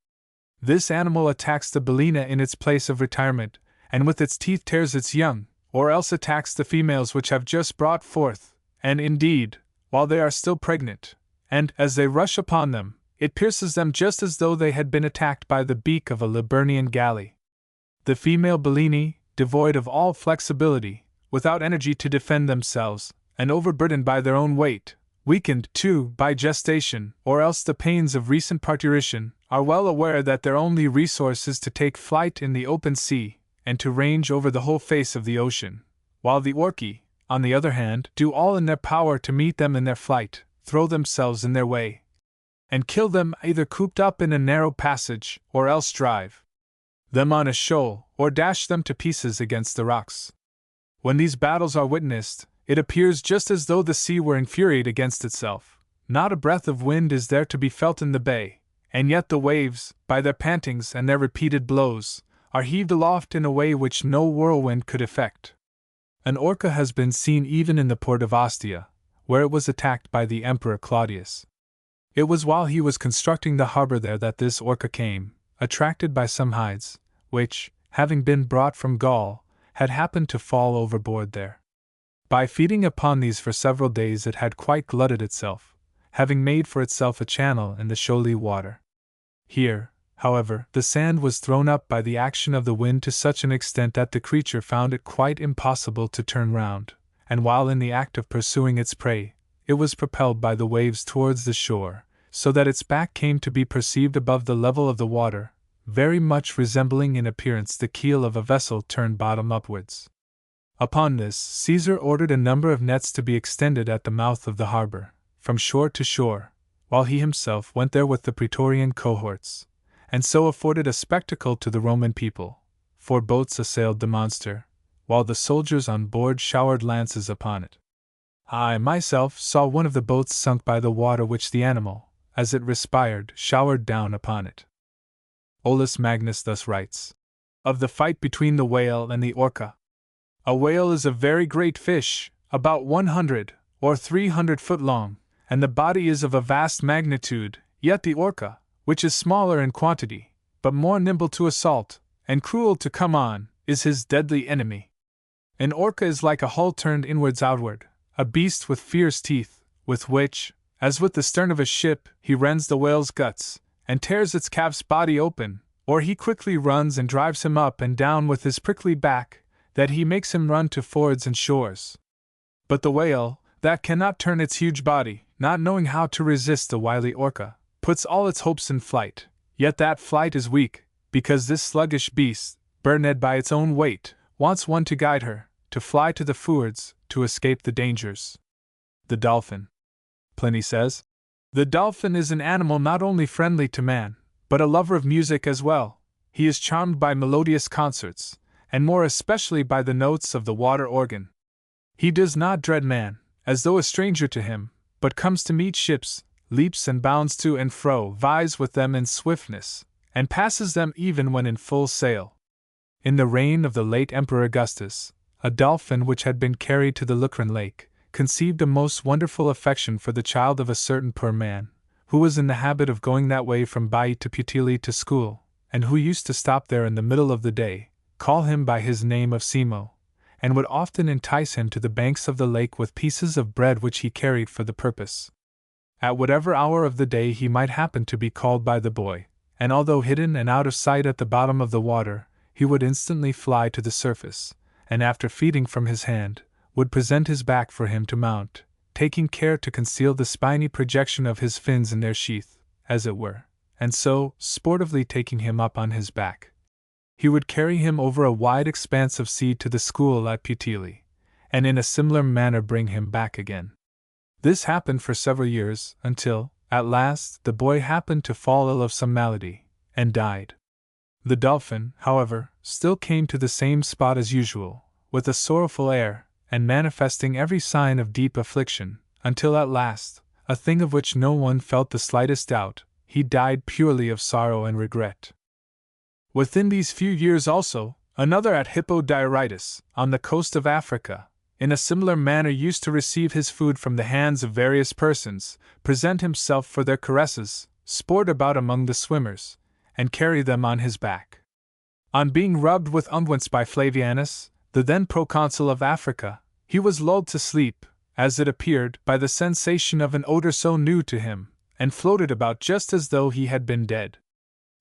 This animal attacks the balaena in its place of retirement, and with its teeth tears its young, or else attacks the females which have just brought forth, and indeed, while they are still pregnant, and, as they rush upon them, it pierces them just as though they had been attacked by the beak of a Liburnian galley. The female balaenae, devoid of all flexibility, without energy to defend themselves, and overburdened by their own weight, weakened, too, by gestation, or else the pains of recent parturition, are well aware that their only resource is to take flight in the open sea, and to range over the whole face of the ocean, while the orcae, on the other hand, do all in their power to meet them in their flight, throw themselves in their way, and kill them either cooped up in a narrow passage, or else drive them on a shoal, or dash them to pieces against the rocks. When these battles are witnessed, it appears just as though the sea were infuriate against itself. Not a breath of wind is there to be felt in the bay, and yet the waves, by their pantings and their repeated blows, are heaved aloft in a way which no whirlwind could effect. An orca has been seen even in the port of Ostia, where it was attacked by the Emperor Claudius. It was while he was constructing the harbor there that this orca came, attracted by some hides, which, having been brought from Gaul, had happened to fall overboard there. By feeding upon these for several days it had quite glutted itself, having made for itself a channel in the shoaly water. Here, however, the sand was thrown up by the action of the wind to such an extent that the creature found it quite impossible to turn round, and while in the act of pursuing its prey, it was propelled by the waves towards the shore, so that its back came to be perceived above the level of the water, very much resembling in appearance the keel of a vessel turned bottom upwards. Upon this, Caesar ordered a number of nets to be extended at the mouth of the harbor, from shore to shore, while he himself went there with the praetorian cohorts, and so afforded a spectacle to the Roman people. 4 boats assailed the monster, while the soldiers on board showered lances upon it. I myself saw one of the boats sunk by the water which the animal, as it respired, showered down upon it. Olaus Magnus thus writes of the fight between the whale and the orca. A whale is a very great fish, about 100 or 300 foot long, and the body is of a vast magnitude, yet the orca, which is smaller in quantity, but more nimble to assault, and cruel to come on, is his deadly enemy. An orca is like a hull turned inwards outward, a beast with fierce teeth, with which, as with the stern of a ship, he rends the whale's guts, and tears its calf's body open, or he quickly runs and drives him up and down with his prickly back, that he makes him run to fords and shores. But the whale, that cannot turn its huge body, not knowing how to resist the wily orca, puts all its hopes in flight, yet that flight is weak, because this sluggish beast, burdened by its own weight, wants one to guide her, to fly to the fords, to escape the dangers. The dolphin. Pliny says, "The dolphin is an animal not only friendly to man, but a lover of music as well. He is charmed by melodious concerts, and more especially by the notes of the water organ. He does not dread man, as though a stranger to him, but comes to meet ships, leaps and bounds to and fro, vies with them in swiftness, and passes them even when in full sail." In the reign of the late Emperor Augustus, a dolphin which had been carried to the Lucrine lake, conceived a most wonderful affection for the child of a certain poor man, who was in the habit of going that way from Baiae to Puteoli to school, and who used to stop there in the middle of the day, call him by his name of Simo, and would often entice him to the banks of the lake with pieces of bread which he carried for the purpose. At whatever hour of the day he might happen to be called by the boy, and although hidden and out of sight at the bottom of the water, he would instantly fly to the surface, and after feeding from his hand, would present his back for him to mount, taking care to conceal the spiny projection of his fins in their sheath, as it were, and so, sportively taking him up on his back, he would carry him over a wide expanse of sea to the school at Puteoli, and in a similar manner bring him back again. This happened for several years, until, at last, the boy happened to fall ill of some malady, and died. The dolphin, however, still came to the same spot as usual, with a sorrowful air, and manifesting every sign of deep affliction, until at last, a thing of which no one felt the slightest doubt, he died purely of sorrow and regret. Within these few years also, another at Hippodiaritis, on the coast of Africa, in a similar manner used to receive his food from the hands of various persons, present himself for their caresses, sport about among the swimmers, and carry them on his back. On being rubbed with unguents by Flavianus, the then proconsul of Africa, he was lulled to sleep, as it appeared, by the sensation of an odor so new to him, and floated about just as though he had been dead.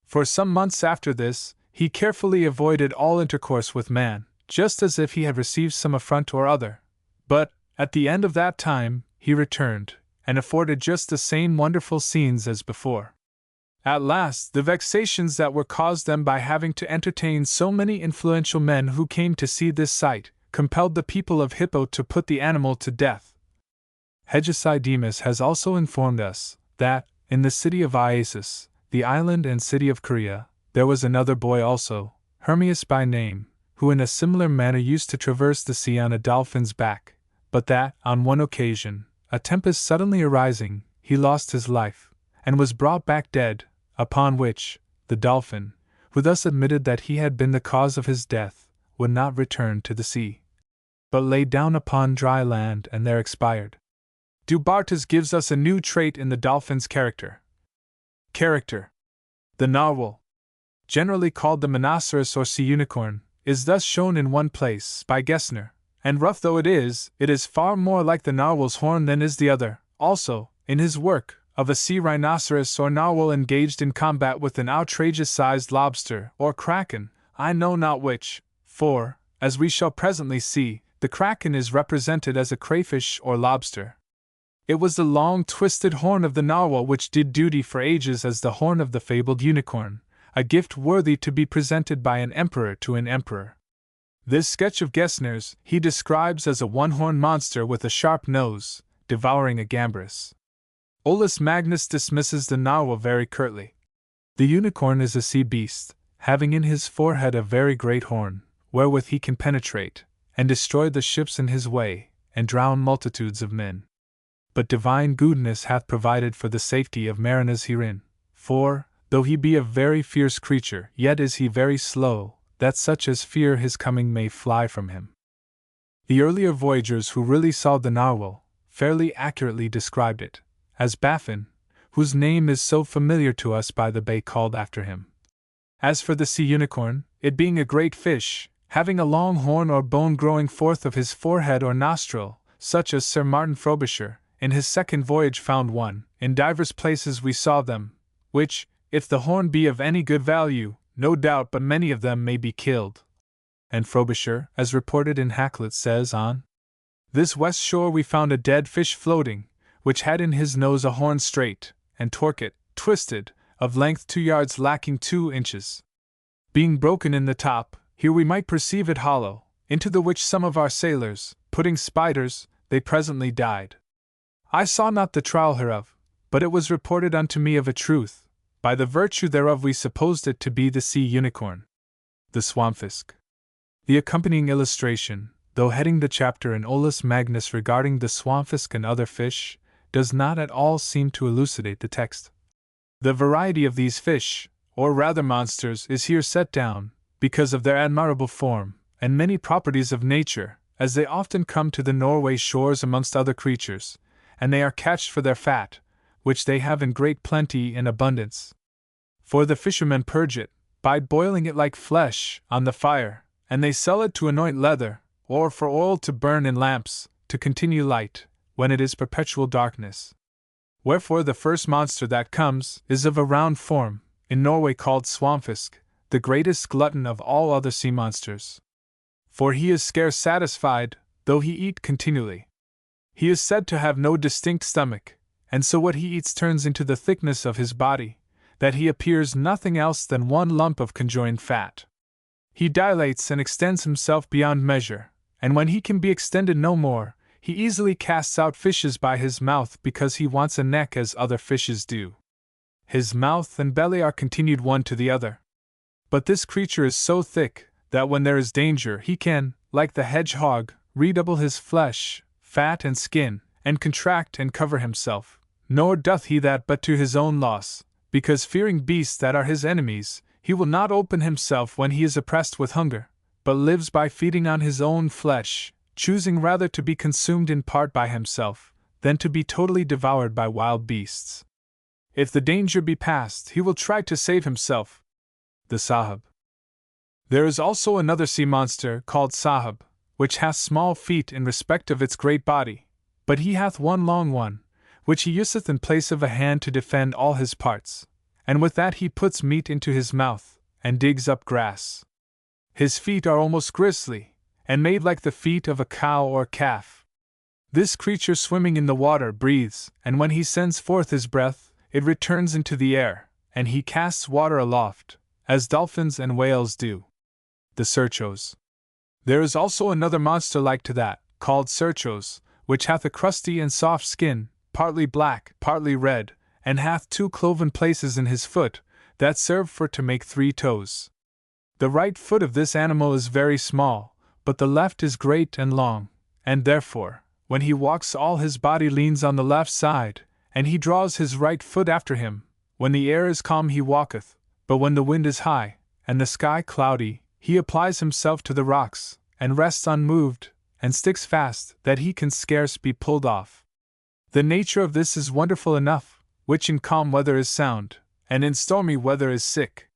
For some months after this, he carefully avoided all intercourse with man, just as if he had received some affront or other. But, at the end of that time, he returned, and afforded just the same wonderful scenes as before. At last, the vexations that were caused them by having to entertain so many influential men who came to see this sight, compelled the people of Hippo to put the animal to death. Hegesidemus has also informed us that, in the city of Iasus, the island and city of Caria, there was another boy also, Hermias by name, who in a similar manner used to traverse the sea on a dolphin's back, but that, on one occasion, a tempest suddenly arising, he lost his life, and was brought back dead, upon which, the dolphin, who thus admitted that he had been the cause of his death, would not return to the sea, but lay down upon dry land and there expired. Du Bartas gives us a new trait in the dolphin's character. The narwhal, generally called the monoceros or sea unicorn, is thus shown in one place by Gessner, and rough though it is far more like the narwhal's horn than is the other. Also, in his work, of a sea rhinoceros or narwhal engaged in combat with an outrageous-sized lobster or kraken, I know not which, for, as we shall presently see, the kraken is represented as a crayfish or lobster. It was the long, twisted horn of the narwhal which did duty for ages as the horn of the fabled unicorn, a gift worthy to be presented by an emperor to an emperor. This sketch of Gessner's he describes as a one-horned monster with a sharp nose, devouring a gambrinus. Olaus Magnus dismisses the narwhal very curtly. The unicorn is a sea beast, having in his forehead a very great horn, wherewith he can penetrate, and destroy the ships in his way, and drown multitudes of men. But divine goodness hath provided for the safety of mariners herein, for, though he be a very fierce creature, yet is he very slow, that such as fear his coming may fly from him. The earlier voyagers who really saw the narwhal, fairly accurately described it, as baffling, whose name is so familiar to us by the bay called after him. As for the sea unicorn, it being a great fish, having a long horn or bone growing forth of his forehead or nostril, such as Sir Martin Frobisher, in his second voyage found one, in divers places we saw them, which, if the horn be of any good value, no doubt but many of them may be killed. And Frobisher, as reported in Hakluyt, says on this west shore we found a dead fish floating, which had in his nose a horn straight, and torquate, twisted, of length 2 yards lacking 2 inches. Being broken in the top, here we might perceive it hollow, into the which some of our sailors, putting spiders, they presently died. I saw not the trial hereof, but it was reported unto me of a truth, by the virtue thereof we supposed it to be the sea unicorn. The swampfisk. The accompanying illustration, though heading the chapter in Olaus Magnus regarding the swampfisk and other fish, does not at all seem to elucidate the text. The variety of these fish, or rather monsters, is here set down, because of their admirable form, and many properties of nature, as they often come to the Norway shores amongst other creatures, and they are catched for their fat, which they have in great plenty and abundance. For the fishermen purge it, by boiling it like flesh, on the fire, and they sell it to anoint leather, or for oil to burn in lamps, to continue light, when it is perpetual darkness. Wherefore the first monster that comes is of a round form, in Norway called swampfisk, the greatest glutton of all other sea monsters. For he is scarce satisfied, though he eat continually. He is said to have no distinct stomach, and so what he eats turns into the thickness of his body, that he appears nothing else than one lump of conjoined fat. He dilates and extends himself beyond measure, and when he can be extended no more, he easily casts out fishes by his mouth because he wants a neck as other fishes do. His mouth and belly are continued one to the other. But this creature is so thick, that when there is danger he can, like the hedgehog, redouble his flesh, fat and skin, and contract and cover himself, nor doth he that but to his own loss, because fearing beasts that are his enemies, he will not open himself when he is oppressed with hunger, but lives by feeding on his own flesh, choosing rather to be consumed in part by himself, than to be totally devoured by wild beasts. If the danger be past, he will try to save himself. The sahib. There is also another sea monster, called sahib, which hath small feet in respect of its great body, but he hath one long one, which he useth in place of a hand to defend all his parts, and with that he puts meat into his mouth, and digs up grass. His feet are almost gristly, and made like the feet of a cow or calf. This creature swimming in the water breathes, and when he sends forth his breath, it returns into the air, and he casts water aloft, as dolphins and whales do. The cerchos. There is also another monster like to that, called cerchos, which hath a crusty and soft skin, partly black, partly red, and hath 2 cloven places in his foot, that serve for to make 3 toes. The right foot of this animal is very small, but the left is great and long, and therefore, when he walks all his body leans on the left side, and he draws his right foot after him. When the air is calm he walketh, but when the wind is high, and the sky cloudy, he applies himself to the rocks, and rests unmoved, and sticks fast, that he can scarce be pulled off. The nature of this is wonderful enough, which in calm weather is sound, and in stormy weather is sick.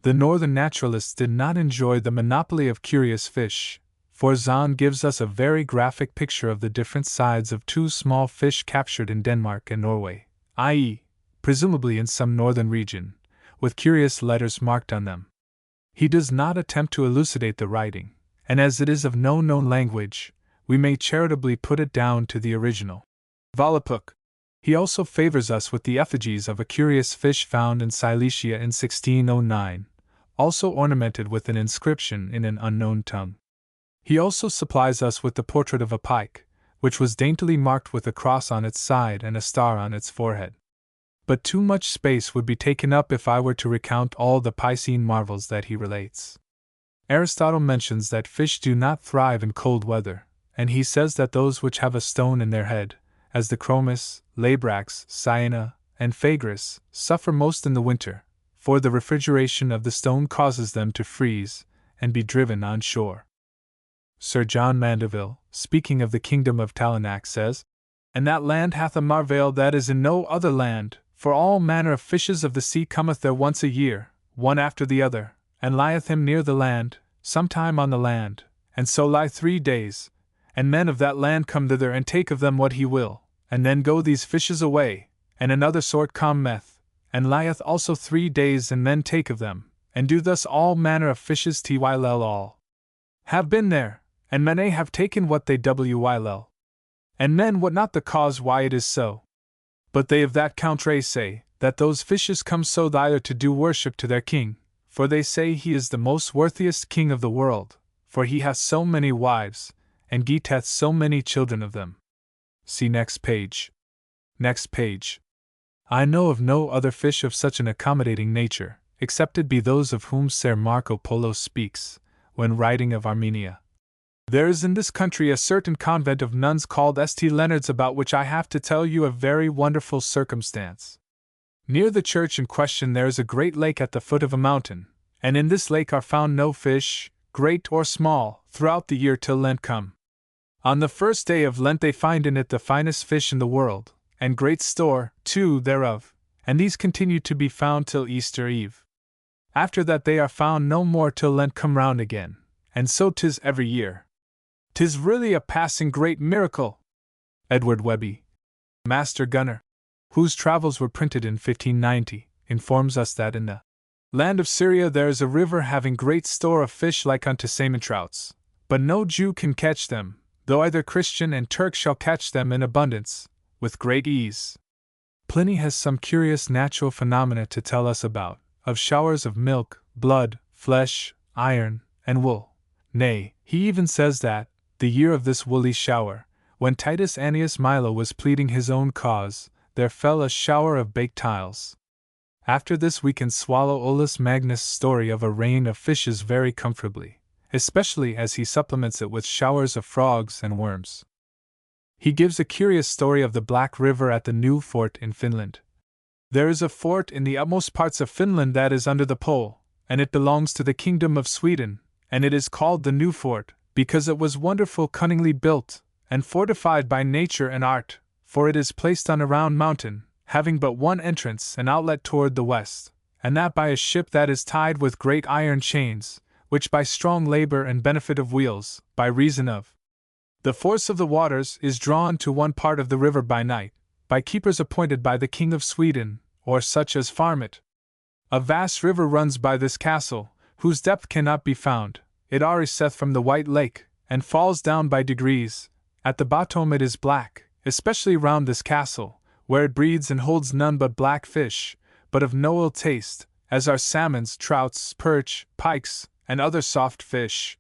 The northern naturalists did not enjoy the monopoly of curious fish, for Zahn gives us a very graphic picture of the different sides of 2 small fish captured in Denmark and Norway, i.e., presumably in some northern region, with curious letters marked on them. He does not attempt to elucidate the writing, and as it is of no known language, we may charitably put it down to the original. Volapük. He also favors us with the effigies of a curious fish found in Silesia in 1609, also ornamented with an inscription in an unknown tongue. He also supplies us with the portrait of a pike, which was daintily marked with a cross on its side and a star on its forehead. But too much space would be taken up if I were to recount all the Piscean marvels that he relates. Aristotle mentions that fish do not thrive in cold weather, and he says that those which have a stone in their head, as the chromis, labrax, cyana, and phagris, suffer most in the winter, for the refrigeration of the stone causes them to freeze and be driven on shore. Sir John Mandeville, speaking of the kingdom of Talanac, says, "And that land hath a marvail that is in no other land, for all manner of fishes of the sea cometh there once a year, one after the other, and lieth him near the land, sometime on the land, and so lie 3 days, and men of that land come thither and take of them what he will, and then go these fishes away, and another sort cometh, and lieth also 3 days and men take of them, and do thus all manner of fishes till all have been there, and many have taken what they will, and men wot not the cause why it is so. But they of that country say, that those fishes come so thither to do worship to their king, for they say he is the most worthiest king of the world, for he hath so many wives, and geteth so many children of them." See next page. Next page. I know of no other fish of such an accommodating nature, except it be those of whom Sir Marco Polo speaks, when writing of Armenia. There is in this country a certain convent of nuns called St. Leonard's, about which I have to tell you a very wonderful circumstance. Near the church in question there is a great lake at the foot of a mountain, and in this lake are found no fish, great or small, throughout the year till Lent come. On the first day of Lent they find in it the finest fish in the world, and great store, too, thereof, and these continue to be found till Easter Eve. After that they are found no more till Lent come round again, and so 'tis every year. 'Tis really a passing great miracle. Edward Webby, master gunner, whose travels were printed in 1590, informs us that in the land of Syria there is a river having great store of fish like unto salmon trouts, but no Jew can catch them, though either Christian and Turk shall catch them in abundance, with great ease. Pliny has some curious natural phenomena to tell us about, of showers of milk, blood, flesh, iron, and wool. Nay, he even says that, the year of this woolly shower, when Titus Annius Milo was pleading his own cause, there fell a shower of baked tiles. After this we can swallow Olaus Magnus' story of a rain of fishes very comfortably, especially as he supplements it with showers of frogs and worms. He gives a curious story of the Black River at the New Fort in Finland. There is a fort in the utmost parts of Finland that is under the pole, and it belongs to the kingdom of Sweden, and it is called the New Fort, because it was wonderful cunningly built, and fortified by nature and art, for it is placed on a round mountain, having but one entrance and outlet toward the west, and that by a ship that is tied with great iron chains, which by strong labor and benefit of wheels, by reason of the force of the waters, is drawn to one part of the river by night, by keepers appointed by the King of Sweden, or such as farm it. A vast river runs by this castle, whose depth cannot be found. It ariseth from the White Lake, and falls down by degrees. At the bottom it is black, especially round this castle, where it breeds and holds none but black fish, but of no ill taste, as are salmons, trouts, perch, pikes, and other soft fish.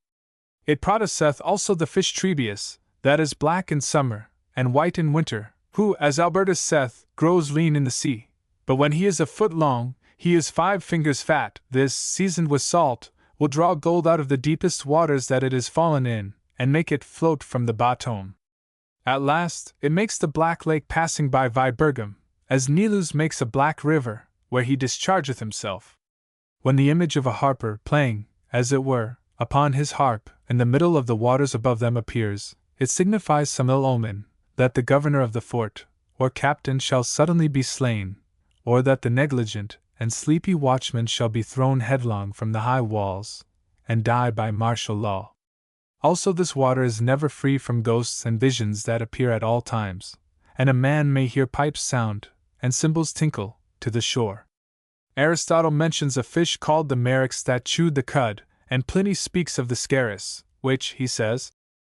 It produceth also the fish Trebius, that is black in summer, and white in winter, who, as Albertus saith, grows lean in the sea, but when he is a foot long, he is 5 fingers fat. This, seasoned with salt, will draw gold out of the deepest waters that it is fallen in, and make it float from the bottom. At last, it makes the black lake passing by Viburgum, as Nilus makes a black river, where he dischargeth himself. When the image of a harper, playing, as it were, upon his harp, in the middle of the waters above them appears, it signifies some ill omen, that the governor of the fort, or captain, shall suddenly be slain, or that the negligent and sleepy watchman shall be thrown headlong from the high walls, and die by martial law. Also this water is never free from ghosts and visions that appear at all times, and a man may hear pipes sound, and cymbals tinkle, to the shore. Aristotle mentions a fish called the Meryx that chewed the cud, and Pliny speaks of the Scarus, which, he says,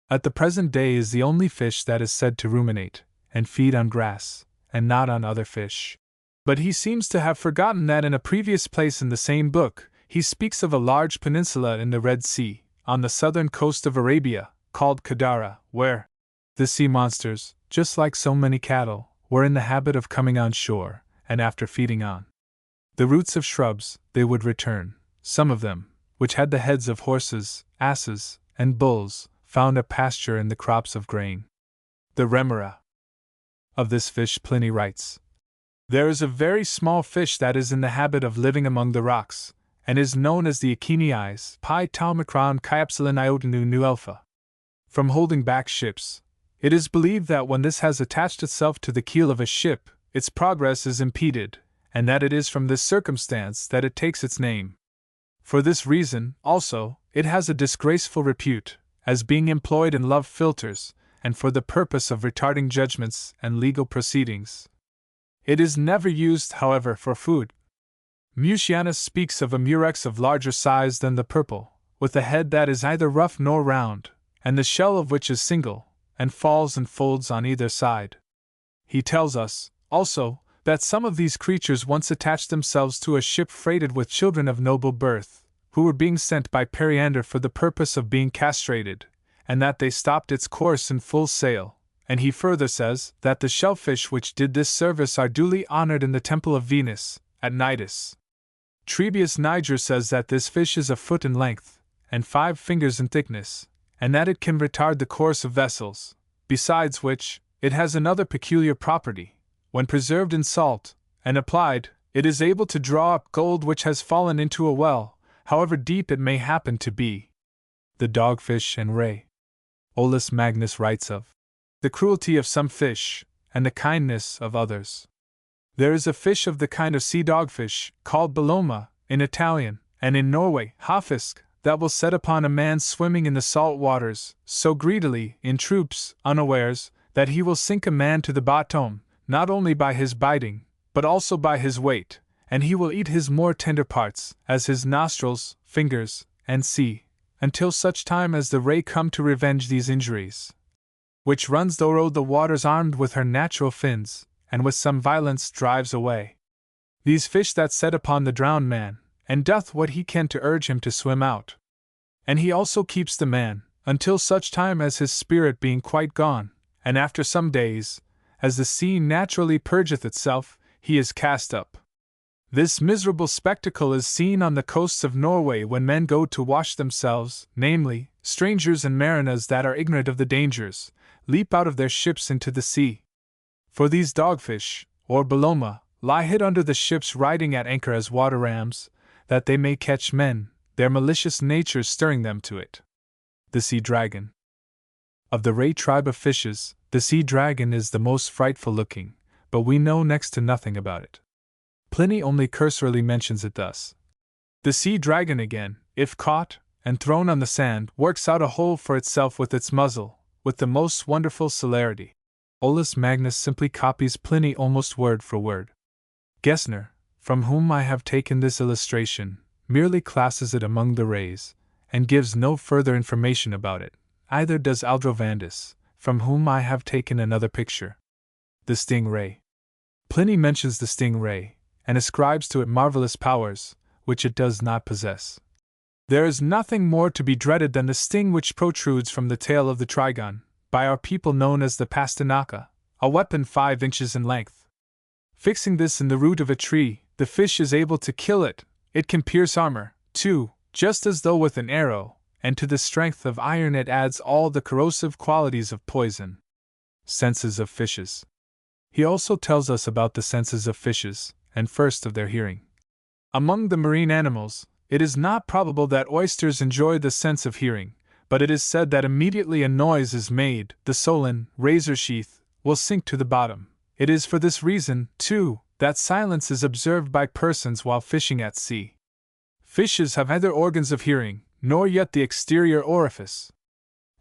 at the present day is the only fish that is said to ruminate, and feed on grass, and not on other fish. But he seems to have forgotten that in a previous place in the same book, he speaks of a large peninsula in the Red Sea, on the southern coast of Arabia, called Qadara, where the sea monsters, just like so many cattle, were in the habit of coming on shore, and after feeding on the roots of shrubs, they would return. Some of them, which had the heads of horses, asses, and bulls, found a pasture in the crops of grain. The remora of this fish, Pliny writes, "There is a very small fish that is in the habit of living among the rocks, and is known as the Acheniais, pi taumacron chiapsilin iotinu nu alpha. From holding back ships, it is believed that when this has attached itself to the keel of a ship, its progress is impeded, and that it is from this circumstance that it takes its name. For this reason, also, it has a disgraceful repute, as being employed in love philters, and for the purpose of retarding judgments and legal proceedings. It is never used, however, for food." Mucianus speaks of a murex of larger size than the purple, with a head that is neither rough nor round, and the shell of which is single, and falls in folds on either side. He tells us, also, that some of these creatures once attached themselves to a ship freighted with children of noble birth, who were being sent by Periander for the purpose of being castrated, and that they stopped its course in full sail. And he further says that the shellfish which did this service are duly honored in the temple of Venus, at Cnidus. Trebius Niger says that this fish is a foot in length, and 5 fingers in thickness, and that it can retard the course of vessels, besides which, it has another peculiar property. When preserved in salt, and applied, it is able to draw up gold which has fallen into a well, however deep it may happen to be. The dogfish and ray. Olaus Magnus writes of the cruelty of some fish, and the kindness of others. There is a fish of the kind of sea dogfish, called Boloma, in Italian, and in Norway, Hafisk, that will set upon a man swimming in the salt waters, so greedily, in troops, unawares, that he will sink a man to the bottom, not only by his biting, but also by his weight, and he will eat his more tender parts, as his nostrils, fingers, and see, until such time as the ray come to revenge these injuries. Which runs o'er the waters armed with her natural fins, and with some violence drives away these fish that set upon the drowned man, and doth what he can to urge him to swim out. And he also keeps the man, until such time as his spirit being quite gone, and after some days, as the sea naturally purgeth itself, he is cast up. This miserable spectacle is seen on the coasts of Norway when men go to wash themselves, namely, strangers and mariners that are ignorant of the dangers, leap out of their ships into the sea. For these dogfish, or boloma, lie hid under the ships riding at anchor as water rams, that they may catch men, their malicious natures stirring them to it. The sea dragon. Of the ray tribe of fishes, the sea dragon is the most frightful looking, but we know next to nothing about it. Pliny only cursorily mentions it thus. The sea dragon again, if caught, and thrown on the sand, works out a hole for itself with its muzzle, with the most wonderful celerity. Olaus Magnus simply copies Pliny almost word for word. Gessner, from whom I have taken this illustration, merely classes it among the rays, and gives no further information about it. Either does Aldrovandus, from whom I have taken another picture. The sting ray. Pliny mentions the sting ray, and ascribes to it marvelous powers, which it does not possess. There is nothing more to be dreaded than the sting which protrudes from the tail of the trigon, by our people known as the pastinaka, a weapon 5 inches in length. Fixing this in the root of a tree, the fish is able to kill it. It can pierce armor, too, just as though with an arrow, and to the strength of iron it adds all the corrosive qualities of poison. Senses of fishes. He also tells us about the senses of fishes, and first of their hearing. Among the marine animals, it is not probable that oysters enjoy the sense of hearing, but it is said that immediately a noise is made, the solen, razor sheath, will sink to the bottom. It is for this reason, too, that silence is observed by persons while fishing at sea. Fishes have neither organs of hearing, nor yet the exterior orifice.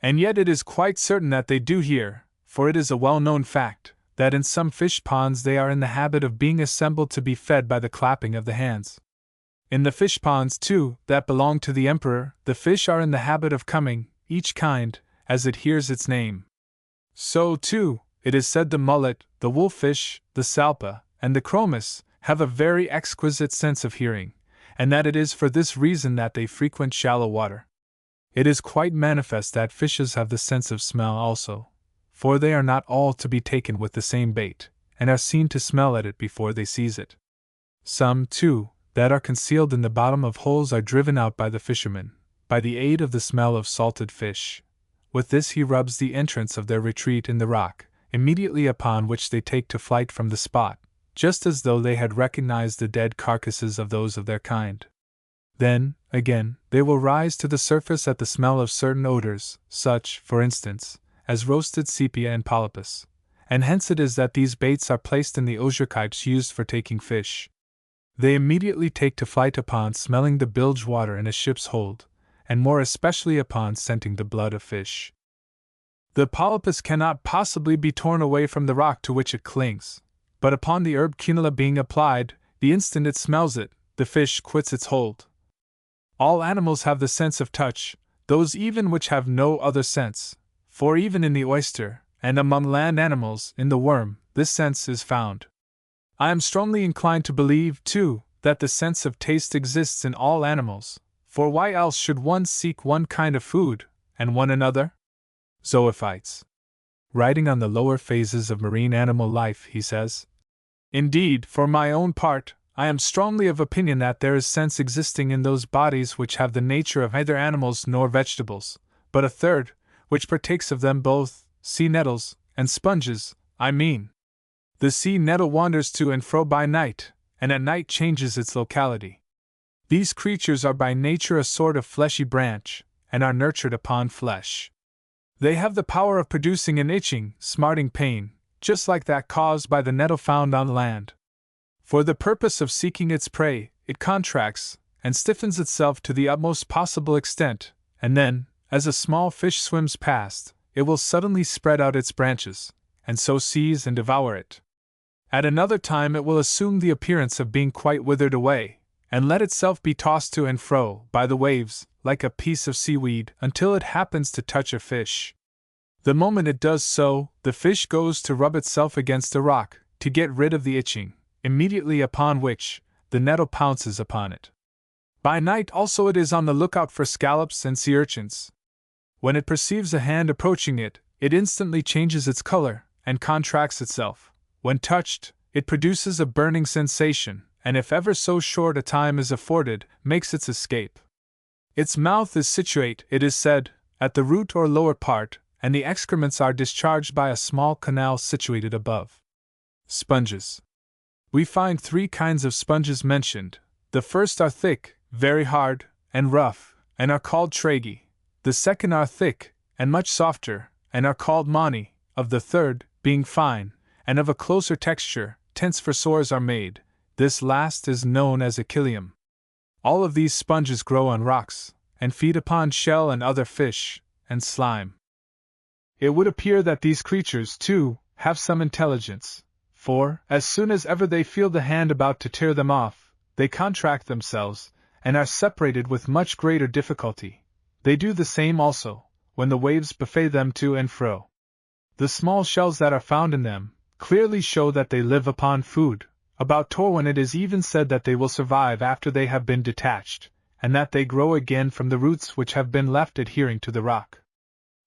And yet it is quite certain that they do hear, for it is a well-known fact, that in some fish ponds they are in the habit of being assembled to be fed by the clapping of the hands. In the fish ponds, too, that belong to the emperor, the fish are in the habit of coming, each kind, as it hears its name. So, too, It is said the mullet, the wolffish, the salpa, and the chromis have a very exquisite sense of hearing, and that it is for this reason that they frequent shallow water. It is quite manifest that fishes have the sense of smell also, for they are not all to be taken with the same bait, and are seen to smell at it before they seize it. Some, too, that are concealed in the bottom of holes are driven out by the fisherman, by the aid of the smell of salted fish. With this he rubs the entrance of their retreat in the rock, immediately upon which they take to flight from the spot, just as though they had recognized the dead carcasses of those of their kind. Then, again, they will rise to the surface at the smell of certain odors, such, for instance, as roasted sepia and polypus, and hence it is that these baits are placed in the osier-kipes used for taking fish. They immediately take to flight upon smelling the bilge water in a ship's hold, and more especially upon scenting the blood of fish. The polypus cannot possibly be torn away from the rock to which it clings, but upon the herb cunula being applied, the instant it smells it, the fish quits its hold. All animals have the sense of touch, those even which have no other sense, for even in the oyster, and among land animals, in the worm, this sense is found. I am strongly inclined to believe, too, that the sense of taste exists in all animals, for why else should one seek one kind of food, and one another? Zoophytes. Writing on the lower phases of marine animal life, he says, "Indeed, for my own part, I am strongly of opinion that there is sense existing in those bodies which have the nature of neither animals nor vegetables, but a third, which partakes of them both, sea nettles, and sponges, I mean. The sea nettle wanders to and fro by night, and at night changes its locality. These creatures are by nature a sort of fleshy branch, and are nurtured upon flesh. They have the power of producing an itching, smarting pain, just like that caused by the nettle found on land. For the purpose of seeking its prey, it contracts, and stiffens itself to the utmost possible extent, and then, as a small fish swims past, it will suddenly spread out its branches, and so seize and devour it. At another time it will assume the appearance of being quite withered away, and let itself be tossed to and fro by the waves, like a piece of seaweed, until it happens to touch a fish. The moment it does so, the fish goes to rub itself against a rock, to get rid of the itching, immediately upon which, the nettle pounces upon it. By night also it is on the lookout for scallops and sea urchins. When it perceives a hand approaching it, it instantly changes its color, and contracts itself. When touched, it produces a burning sensation, and if ever so short a time is afforded, makes its escape. Its mouth is situate, it is said, at the root or lower part, and the excrements are discharged by a small canal situated above. Sponges. We find three kinds of sponges mentioned. The first are thick, very hard, and rough, and are called traggy. The second are thick, and much softer, and are called mani. Of the third, being fine, and of a closer texture, tents for sores are made. This last is known as achillium. All of these sponges grow on rocks, and feed upon shell and other fish, and slime. It would appear that these creatures, too, have some intelligence, for, as soon as ever they feel the hand about to tear them off, they contract themselves, and are separated with much greater difficulty. They do the same also, when the waves buffet them to and fro. The small shells that are found in them, clearly show that they live upon food. About torwin it is even said that they will survive after they have been detached, and that they grow again from the roots which have been left adhering to the rock.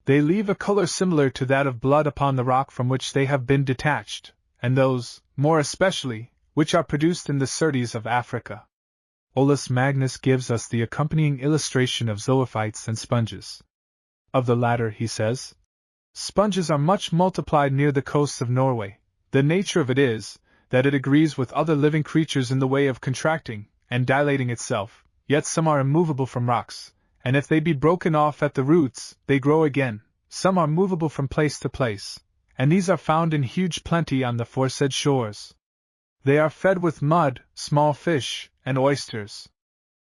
They leave a color similar to that of blood upon the rock from which they have been detached, and those, more especially, which are produced in the Syrtes of Africa. Olaus Magnus gives us the accompanying illustration of zoophytes and sponges. Of the latter he says, "Sponges are much multiplied near the coasts of Norway. The nature of it is, that it agrees with other living creatures in the way of contracting and dilating itself, yet some are immovable from rocks, and if they be broken off at the roots, they grow again. Some are movable from place to place, and these are found in huge plenty on the foresaid shores. They are fed with mud, small fish, and oysters.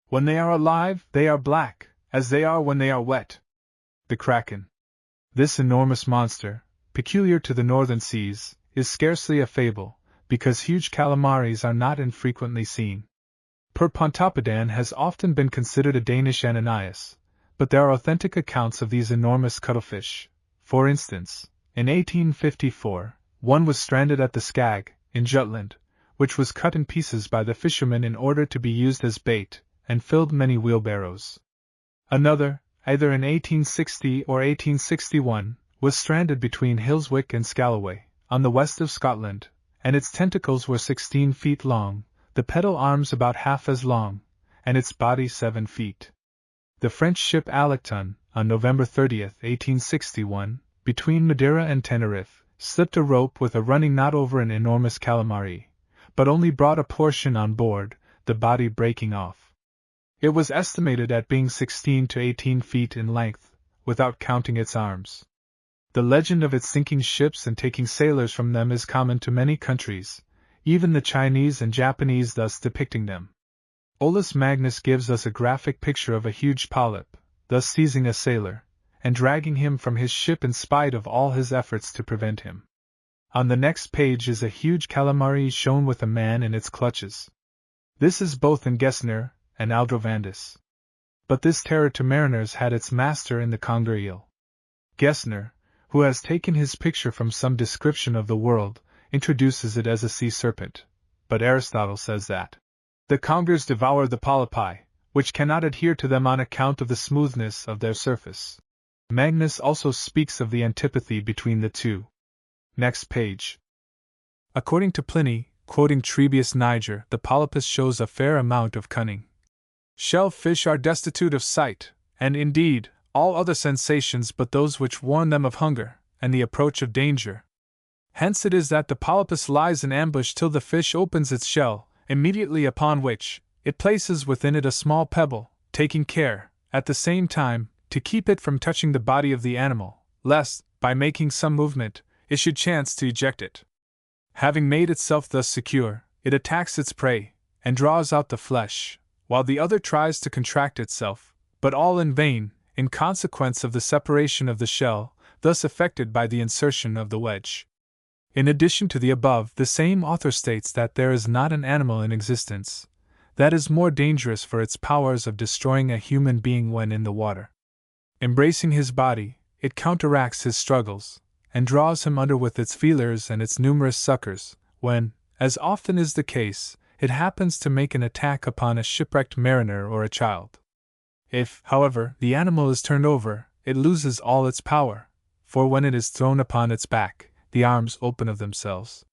When they are alive, they are black, as they are when they are wet." The kraken. This enormous monster, peculiar to the northern seas, is scarcely a fable, because huge calamaries are not infrequently seen. Per Pontoppidan has often been considered a Danish Ananias, but there are authentic accounts of these enormous cuttlefish. For instance, in 1854, One was stranded at the Skag, in Jutland, which was cut in pieces by the fishermen in order to be used as bait, and filled many wheelbarrows. Another, either in 1860 or 1861, was stranded between Hillswick and Scalloway, on the west of Scotland, and its tentacles were 16 feet long, the pedal arms about half as long, and its body 7 feet. The French ship Alecton, on November 30, 1861, between Madeira and Tenerife, slipped a rope with a running knot over an enormous calamari, but only brought a portion on board, the body breaking off. It was estimated at being 16 to 18 feet in length, without counting its arms. The legend of its sinking ships and taking sailors from them is common to many countries, even the Chinese and Japanese thus depicting them. Olaus Magnus gives us a graphic picture of a huge polyp, thus seizing a sailor, and dragging him from his ship in spite of all his efforts to prevent him. On the next page is a huge calamari shown with a man in its clutches. This is both in Gesner and Aldrovandus. But this terror to mariners had its master in the conger eel. Gesner, who has taken his picture from some description of the world, introduces it as a sea serpent, but Aristotle says that the congers devour the polypi, which cannot adhere to them on account of the smoothness of their surface. Magnus also speaks of the antipathy between the two. Next page. According to Pliny, quoting Trebius Niger, the polypus shows a fair amount of cunning. Shellfish are destitute of sight, and indeed, all other sensations but those which warn them of hunger, and the approach of danger. Hence it is that the polypus lies in ambush till the fish opens its shell, immediately upon which, it places within it a small pebble, taking care, at the same time, to keep it from touching the body of the animal, lest, by making some movement, it should chance to eject it. Having made itself thus secure, it attacks its prey, and draws out the flesh, while the other tries to contract itself, but all in vain, in consequence of the separation of the shell, thus effected by the insertion of the wedge. In addition to the above, the same author states that there is not an animal in existence that is more dangerous for its powers of destroying a human being when in the water. Embracing his body, it counteracts his struggles, and draws him under with its feelers and its numerous suckers, when, as often is the case, it happens to make an attack upon a shipwrecked mariner or a child. If, however, the animal is turned over, it loses all its power, for when it is thrown upon its back, the arms open of themselves.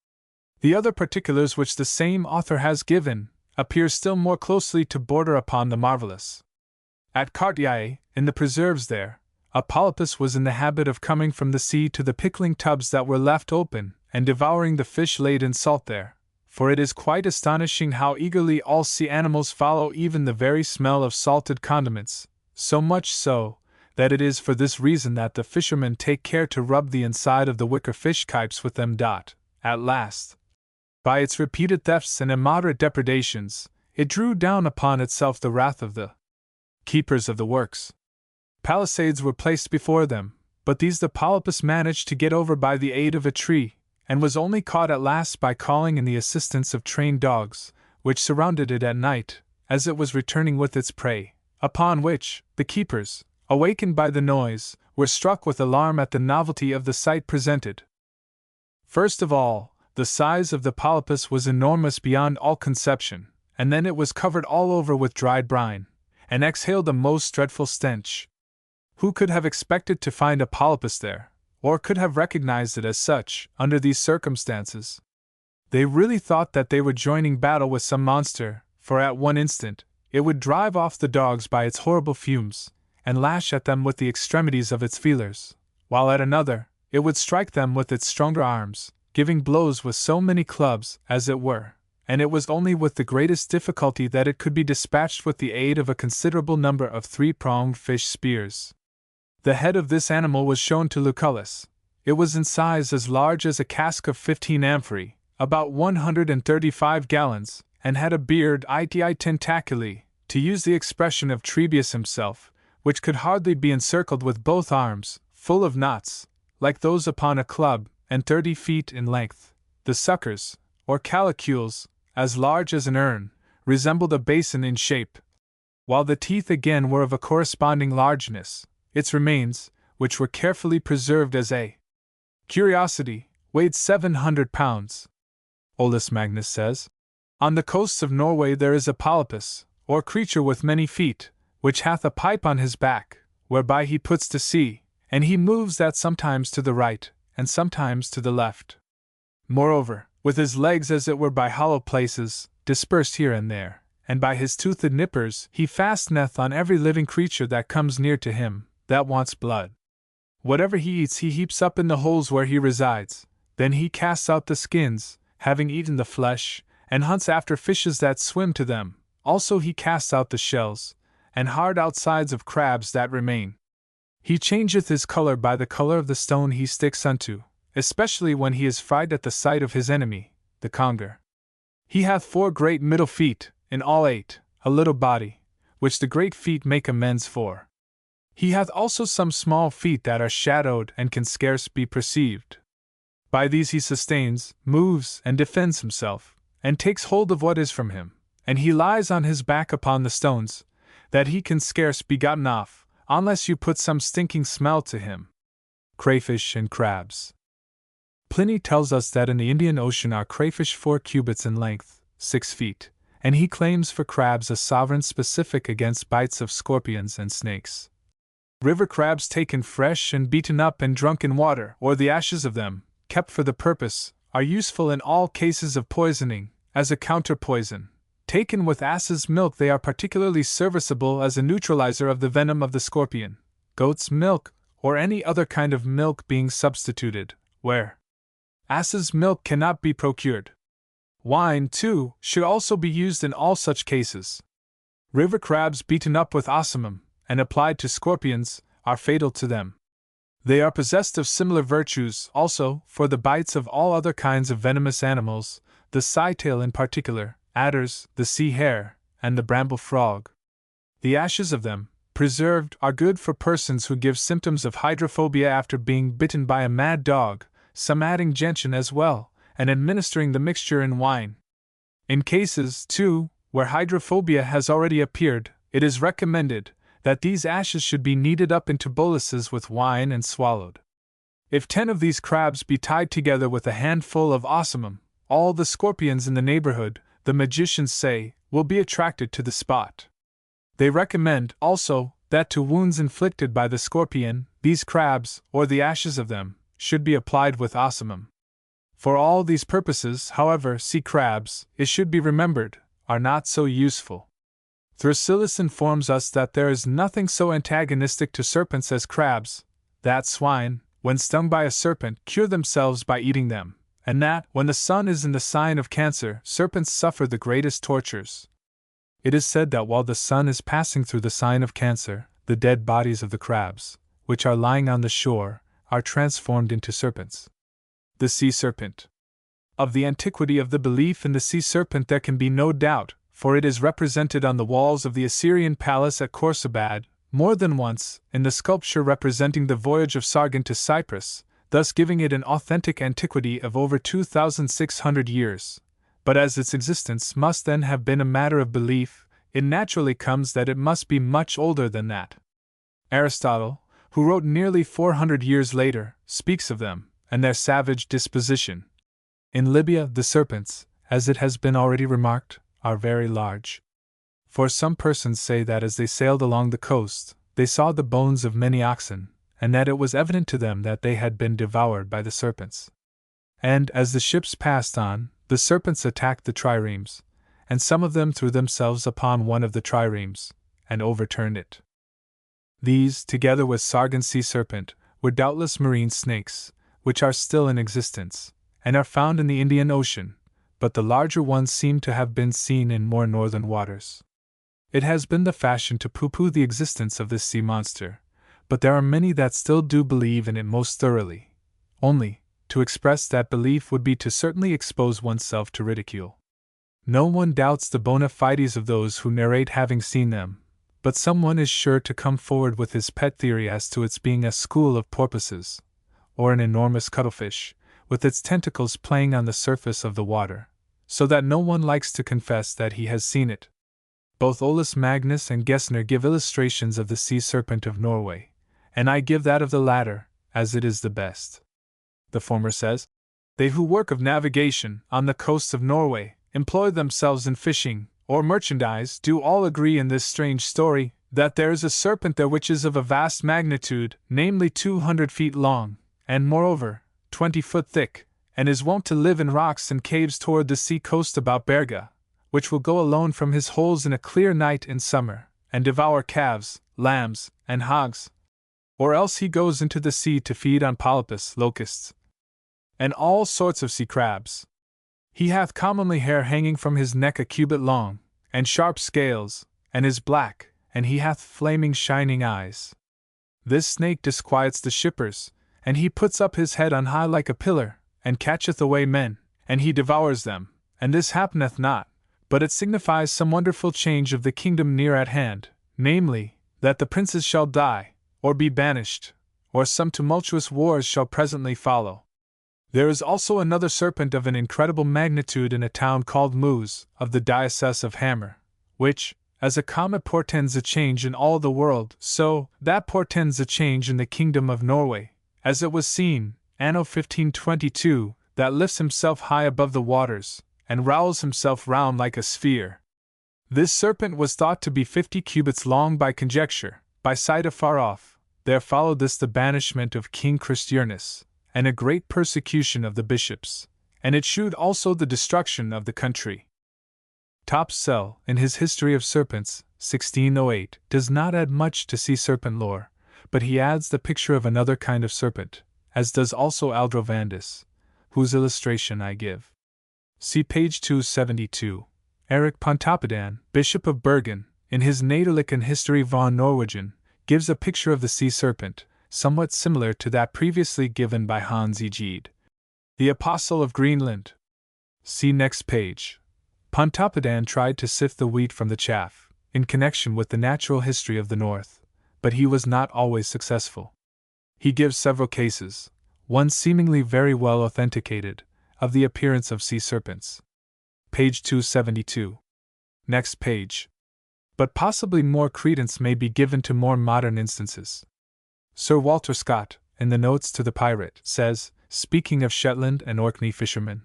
The other particulars which the same author has given appear still more closely to border upon the marvelous. At Cartier, in the preserves there, a polypus was in the habit of coming from the sea to the pickling tubs that were left open, and devouring the fish laid in salt there, for it is quite astonishing how eagerly all sea animals follow even the very smell of salted condiments, so much so, that it is for this reason that the fishermen take care to rub the inside of the wicker fish kipes with them. At last, by its repeated thefts and immoderate depredations, it drew down upon itself the wrath of the keepers of the works. Palisades were placed before them, but these the polypus managed to get over by the aid of a tree, and was only caught at last by calling in the assistance of trained dogs, which surrounded it at night, as it was returning with its prey, upon which, the keepers, awakened by the noise, were struck with alarm at the novelty of the sight presented. First of all, the size of the polypus was enormous beyond all conception, and then it was covered all over with dried brine, and exhaled a most dreadful stench. Who could have expected to find a polypus there, or could have recognized it as such, under these circumstances? They really thought that they were joining battle with some monster, for at one instant, it would drive off the dogs by its horrible fumes, and lash at them with the extremities of its feelers, while at another, it would strike them with its stronger arms, giving blows with so many clubs, as it were, and it was only with the greatest difficulty that it could be dispatched with the aid of a considerable number of three-pronged fish spears. The head of this animal was shown to Lucullus. It was in size as large as a cask of 15 amphorae, about 135 gallons, and had a beard iti tentaculi, to use the expression of Trebius himself, which could hardly be encircled with both arms, full of knots, like those upon a club, and 30 feet in length. The suckers, or calicules, as large as an urn, resembled a basin in shape, while the teeth again were of a corresponding largeness. Its remains, which were carefully preserved as a curiosity, weighed 700 pounds. Olaus Magnus says, "On the coasts of Norway there is a polypus, or creature with many feet, which hath a pipe on his back, whereby he puts to sea, and he moves that sometimes to the right, and sometimes to the left. Moreover, with his legs as it were by hollow places, dispersed here and there, and by his toothed nippers he fasteneth on every living creature that comes near to him, that wants blood. Whatever he eats he heaps up in the holes where he resides, then he casts out the skins, having eaten the flesh, and hunts after fishes that swim to them, also he casts out the shells, and hard outsides of crabs that remain. He changeth his color by the color of the stone he sticks unto, especially when he is fried at the sight of his enemy, the conger. He hath 4 great middle feet, in all 8, a little body, which the great feet make amends for. He hath also some small feet that are shadowed and can scarce be perceived. By these he sustains, moves, and defends himself, and takes hold of what is from him, and he lies on his back upon the stones, that he can scarce be gotten off, unless you put some stinking smell to him." Crayfish and crabs. Pliny tells us that in the Indian Ocean are crayfish 4 cubits in length, 6 feet, and he claims for crabs a sovereign specific against bites of scorpions and snakes. River crabs taken fresh and beaten up and drunk in water, or the ashes of them, kept for the purpose, are useful in all cases of poisoning, as a counterpoison. Taken with ass's milk they are particularly serviceable as a neutralizer of the venom of the scorpion, goat's milk, or any other kind of milk being substituted, where ass's milk cannot be procured. Wine, too, should also be used in all such cases. River crabs beaten up with osmium, and applied to scorpions, are fatal to them. They are possessed of similar virtues, also, for the bites of all other kinds of venomous animals, the sea-tail in particular, adders, the sea hare, and the bramble frog. The ashes of them, preserved, are good for persons who give symptoms of hydrophobia after being bitten by a mad dog, some adding gentian as well, and administering the mixture in wine. In cases, too, where hydrophobia has already appeared, it is recommended that these ashes should be kneaded up into boluses with wine and swallowed. If 10 of these crabs be tied together with a handful of osmium, all the scorpions in the neighborhood, the magicians say, will be attracted to the spot. They recommend, also, that to wounds inflicted by the scorpion, these crabs, or the ashes of them, should be applied with osmium. For all these purposes, however, sea crabs, it should be remembered, are not so useful. Thrasyllus informs us that there is nothing so antagonistic to serpents as crabs, that swine, when stung by a serpent, cure themselves by eating them, and that, when the sun is in the sign of Cancer, serpents suffer the greatest tortures. It is said that while the sun is passing through the sign of Cancer, the dead bodies of the crabs, which are lying on the shore, are transformed into serpents. The sea serpent. Of the antiquity of the belief in the sea serpent there can be no doubt, for it is represented on the walls of the Assyrian palace at Khorsabad, more than once, in the sculpture representing the voyage of Sargon to Cyprus, thus giving it an authentic antiquity of over 2,600 years. But as its existence must then have been a matter of belief, it naturally comes that it must be much older than that. Aristotle, who wrote nearly 400 years later, speaks of them, and their savage disposition. In Libya, the serpents, as it has been already remarked, are very large. For some persons say that as they sailed along the coast, they saw the bones of many oxen, and that it was evident to them that they had been devoured by the serpents. And, as the ships passed on, the serpents attacked the triremes, and some of them threw themselves upon one of the triremes, and overturned it. These, together with Sargon's sea serpent, were doubtless marine snakes, which are still in existence, and are found in the Indian Ocean, but the larger ones seem to have been seen in more northern waters. It has been the fashion to pooh-pooh the existence of this sea monster, but there are many that still do believe in it most thoroughly. Only, to express that belief would be to certainly expose oneself to ridicule. No one doubts the bona fides of those who narrate having seen them, but someone is sure to come forward with his pet theory as to its being a school of porpoises, or an enormous cuttlefish, with its tentacles playing on the surface of the water, so that no one likes to confess that he has seen it. Both Olaus Magnus and Gessner give illustrations of the sea serpent of Norway, and I give that of the latter, as it is the best. The former says, They who work of navigation on the coasts of Norway, employ themselves in fishing, or merchandise, do all agree in this strange story, that there is a serpent there which is of a vast magnitude, namely 200 feet long, and moreover, 20 foot thick, and is wont to live in rocks and caves toward the sea coast about Berga, which will go alone from his holes in a clear night in summer, and devour calves, lambs, and hogs. Or else he goes into the sea to feed on polypus, locusts, and all sorts of sea crabs. He hath commonly hair hanging from his neck a cubit long, and sharp scales, and is black, and he hath flaming shining eyes. This snake disquiets the shippers, and he puts up his head on high like a pillar, and catcheth away men, and he devours them, and this happeneth not, but it signifies some wonderful change of the kingdom near at hand, namely, that the princes shall die, or be banished, or some tumultuous wars shall presently follow. There is also another serpent of an incredible magnitude in a town called Moose, of the diocese of Hammer, which, as a comet portends a change in all the world, so that portends a change in the kingdom of Norway, as it was seen, anno 1522, that lifts himself high above the waters, and rowels himself round like a sphere. This serpent was thought to be 50 cubits long by conjecture, by sight afar off. There followed this the banishment of King Christianus, and a great persecution of the bishops, and it shewed also the destruction of the country. Topsell, in his History of Serpents, 1608, does not add much to sea serpent lore, but he adds the picture of another kind of serpent, as does also Aldrovandus, whose illustration I give. See page 272. Eric Pontoppidan, Bishop of Bergen, in his Nederlijke History van Norwegen, gives a picture of the sea serpent, somewhat similar to that previously given by Hans Egede, the Apostle of Greenland. See next page. Pontoppidan tried to sift the wheat from the chaff, in connection with the natural history of the North, but he was not always successful. He gives several cases, one seemingly very well authenticated, of the appearance of sea serpents. Page 272. Next page. But possibly more credence may be given to more modern instances. Sir Walter Scott, in the Notes to the Pirate, says, speaking of Shetland and Orkney fishermen,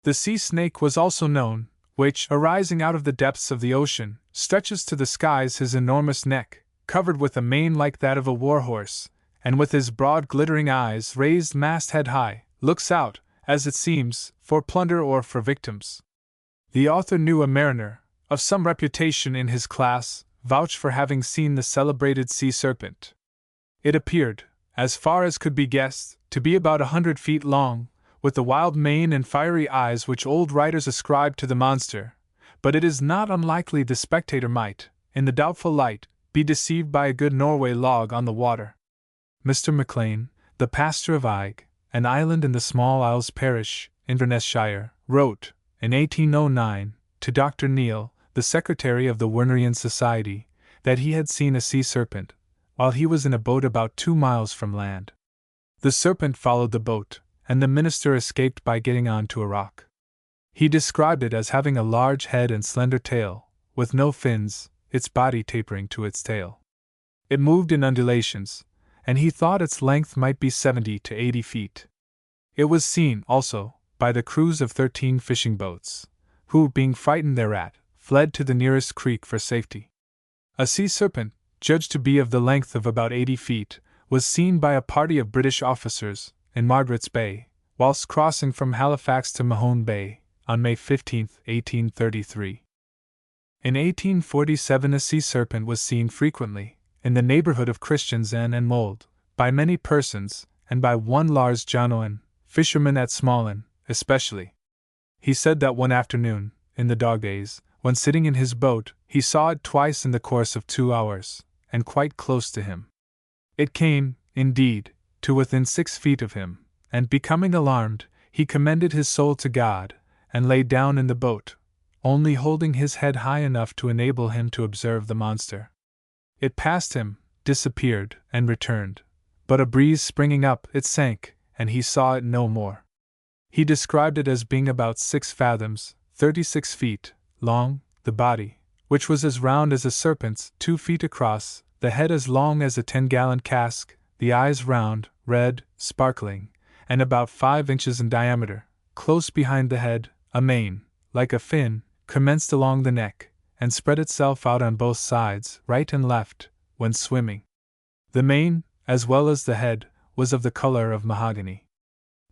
the sea snake was also known, which, arising out of the depths of the ocean, stretches to the skies his enormous neck, covered with a mane like that of a war-horse, and with his broad glittering eyes raised mast-head high, looks out, as it seems, for plunder or for victims. The author knew a mariner, of some reputation in his class, vouch for having seen the celebrated sea serpent. It appeared, as far as could be guessed, to be about 100 feet long, with the wild mane and fiery eyes which old writers ascribed to the monster, but it is not unlikely the spectator might, in the doubtful light, be deceived by a good Norway log on the water. Mr. Maclean, the pastor of Eigg, an island in the Small Isles parish, Inverness-shire, wrote, in 1809, to Dr. Neale, the secretary of the Wernerian Society, that he had seen a sea serpent, while he was in a boat about 2 miles from land. The serpent followed the boat, and the minister escaped by getting on to a rock. He described it as having a large head and slender tail, with no fins, its body tapering to its tail. It moved in undulations, and he thought its length might be 70 to 80 feet. It was seen, also, by the crews of 13 fishing boats, who, being frightened thereat, fled to the nearest creek for safety. A sea serpent, judged to be of the length of about 80 feet, was seen by a party of British officers, in Margaret's Bay, whilst crossing from Halifax to Mahone Bay, on May 15, 1833. In 1847 a sea serpent was seen frequently, in the neighbourhood of Christiansand and Mold, by many persons, and by one Lars Janoen, fisherman at Småland, especially. He said that one afternoon, in the dog days, when sitting in his boat, he saw it twice in the course of 2 hours, and quite close to him. It came, indeed, to within 6 feet of him, and becoming alarmed, he commended his soul to God, and lay down in the boat, only holding his head high enough to enable him to observe the monster. It passed him, disappeared, and returned, but a breeze springing up, it sank, and he saw it no more. He described it as being about 6 fathoms, 36 feet, long, the body, which was as round as a serpent's, 2 feet across, the head as long as a 10-gallon cask, the eyes round, red, sparkling, and about 5 inches in diameter. Close behind the head, a mane, like a fin, commenced along the neck, and spread itself out on both sides, right and left, when swimming. The mane, as well as the head, was of the color of mahogany.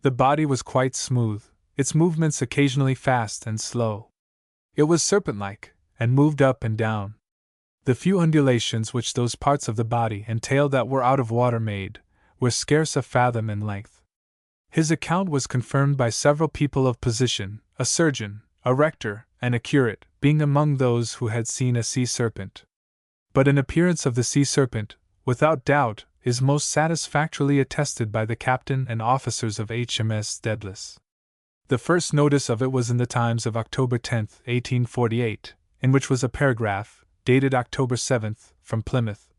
The body was quite smooth, its movements occasionally fast and slow. It was serpent-like, and moved up and down. The few undulations which those parts of the body and tail that were out of water made were scarce a fathom in length. His account was confirmed by several people of position, a surgeon, a rector, and a curate, being among those who had seen a sea serpent. But an appearance of the sea serpent, without doubt, is most satisfactorily attested by the captain and officers of HMS Daedalus. The first notice of it was in the Times of October 10, 1848, in which was a paragraph, dated October 7, from Plymouth.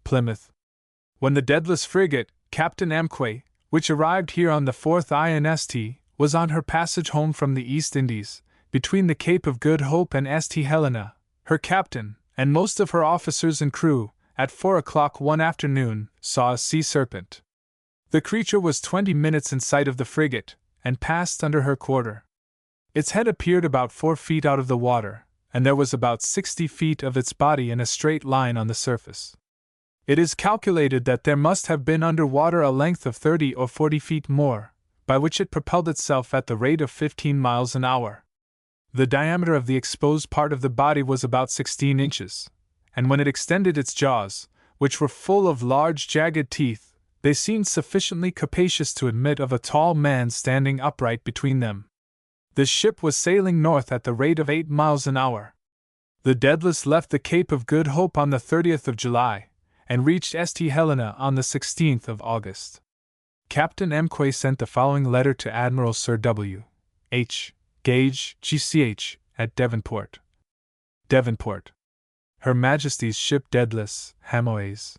Plymouth. When the Daedalus frigate, Captain Amquay, which arrived here on the 4th INST, was on her passage home from the East Indies, between the Cape of Good Hope and St. Helena, her captain, and most of her officers and crew, at 4 o'clock one afternoon, saw a sea serpent. The creature was 20 minutes in sight of the frigate, and passed under her quarter. Its head appeared about 4 feet out of the water, and there was about 60 feet of its body in a straight line on the surface. It is calculated that there must have been under water a length of 30 or 40 feet more, by which it propelled itself at the rate of 15 miles an hour. The diameter of the exposed part of the body was about 16 inches, and when it extended its jaws, which were full of large jagged teeth, they seemed sufficiently capacious to admit of a tall man standing upright between them. The ship was sailing north at the rate of 8 miles an hour. The Daedalus left the Cape of Good Hope on the 30th of July, and reached St. Helena on the 16th of August. Captain Amquay sent the following letter to Admiral Sir W. H. Gage, G.C.H., at Devonport. Devonport. Her Majesty's ship Daedalus, Hamoaze.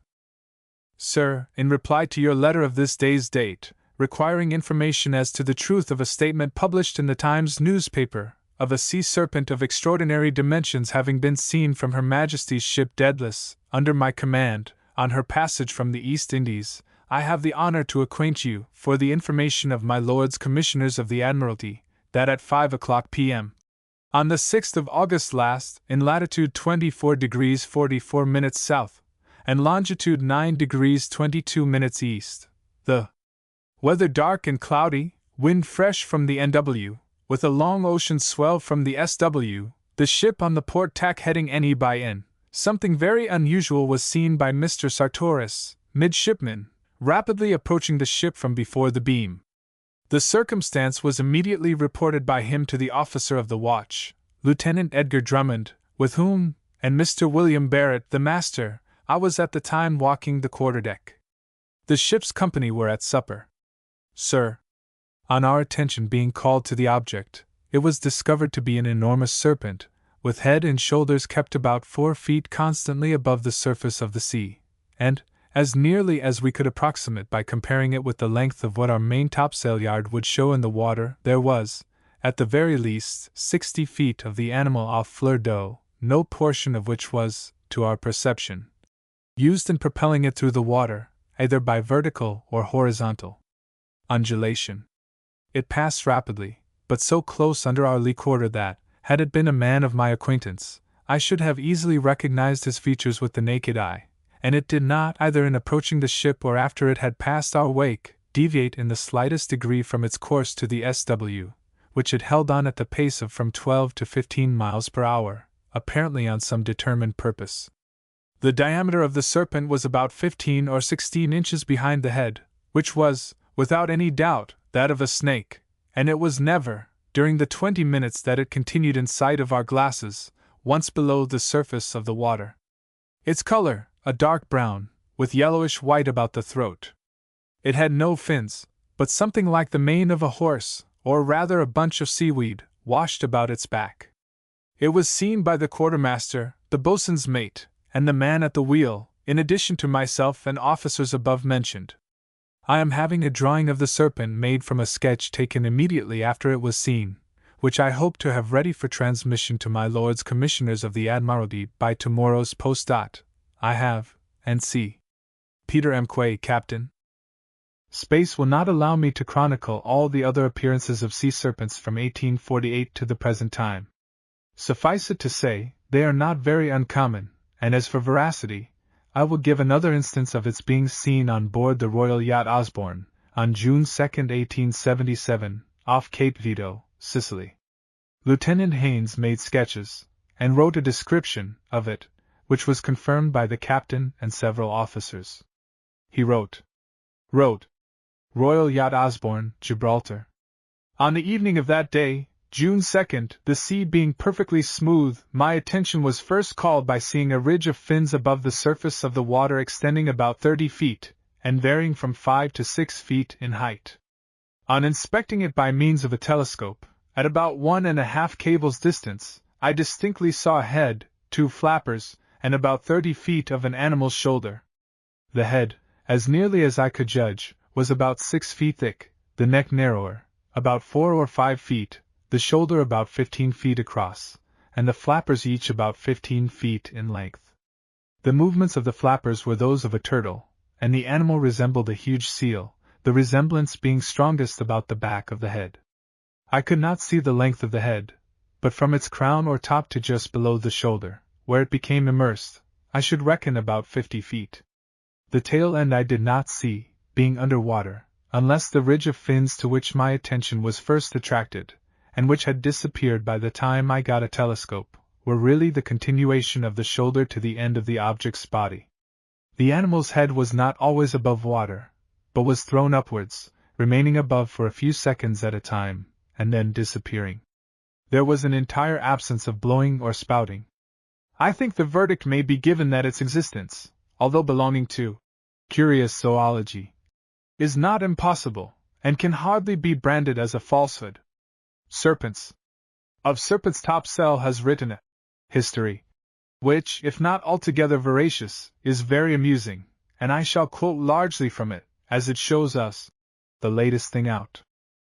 Sir, in reply to your letter of this day's date, requiring information as to the truth of a statement published in the Times newspaper, of a sea serpent of extraordinary dimensions having been seen from Her Majesty's ship Daedalus, under my command, on her passage from the East Indies, I have the honor to acquaint you, for the information of my Lords Commissioners of the Admiralty, that at 5 o'clock p.m. on the 6th of August last, in latitude 24 degrees 44 minutes south, and longitude 9 degrees 22 minutes east, the weather dark and cloudy, wind fresh from the NW, with a long ocean swell from the SW, the ship on the port tack heading NE by N. Something very unusual was seen by Mr. Sartoris, midshipman, rapidly approaching the ship from before the beam. The circumstance was immediately reported by him to the officer of the watch, Lieutenant Edgar Drummond, with whom, and Mr. William Barrett, the master, I was at the time walking the quarterdeck. The ship's company were at supper. Sir, on our attention being called to the object, it was discovered to be an enormous serpent, with head and shoulders kept about 4 feet constantly above the surface of the sea, and, as nearly as we could approximate by comparing it with the length of what our main topsail yard would show in the water, there was, at the very least, 60 feet of the animal off fleur d'eau, no portion of which was, to our perception, used in propelling it through the water, either by vertical or horizontal undulation. It passed rapidly, but so close under our lee quarter that, had it been a man of my acquaintance, I should have easily recognized his features with the naked eye, and it did not, either in approaching the ship or after it had passed our wake, deviate in the slightest degree from its course to the SW, which it held on at the pace of from 12 to 15 miles per hour, apparently on some determined purpose. The diameter of the serpent was about 15 or 16 inches behind the head, which was, without any doubt, that of a snake, and it was never, during the 20 minutes that it continued in sight of our glasses, once below the surface of the water. Its color, a dark brown, with yellowish white about the throat. It had no fins, but something like the mane of a horse, or rather a bunch of seaweed, washed about its back. It was seen by the quartermaster, the boatswain's mate, and the man at the wheel, in addition to myself and officers above mentioned. I am having a drawing of the serpent made from a sketch taken immediately after it was seen, which I hope to have ready for transmission to my Lords Commissioners of the Admiralty by tomorrow's post. I have, and C. Peter M. Quay, Captain. Space will not allow me to chronicle all the other appearances of sea serpents from 1848 to the present time. Suffice it to say, they are not very uncommon, and as for veracity, I will give another instance of its being seen on board the Royal Yacht Osborne, on June 2, 1877, off Cape Vito, Sicily. Lieutenant Haynes made sketches, and wrote a description of it, which was confirmed by the captain and several officers. He wrote, Royal Yacht Osborne, Gibraltar. On the evening of that day, June 2nd, the sea being perfectly smooth, my attention was first called by seeing a ridge of fins above the surface of the water extending about 30 feet, and varying from 5 to 6 feet in height. On inspecting it by means of a telescope, at about 1½ cable's distance, I distinctly saw a head, 2 flappers, and about 30 feet of an animal's shoulder. The head, as nearly as I could judge, was about 6 feet thick, the neck narrower, about 4 or 5 feet, the shoulder about 15 feet across, and the flappers each about 15 feet in length. The movements of the flappers were those of a turtle, and the animal resembled a huge seal, the resemblance being strongest about the back of the head. I could not see the length of the head, but from its crown or top to just below the shoulder, where it became immersed, I should reckon about 50 feet. The tail end I did not see, being under water, unless the ridge of fins to which my attention was first attracted, and which had disappeared by the time I got a telescope, were really the continuation of the shoulder to the end of the object's body. The animal's head was not always above water, but was thrown upwards, remaining above for a few seconds at a time, and then disappearing. There was an entire absence of blowing or spouting. I think the verdict may be given that its existence, although belonging to curious zoology, is not impossible, and can hardly be branded as a falsehood. Serpents. Of Serpents Topsell has written a history, which, if not altogether veracious, is very amusing, and I shall quote largely from it, as it shows us the latest thing out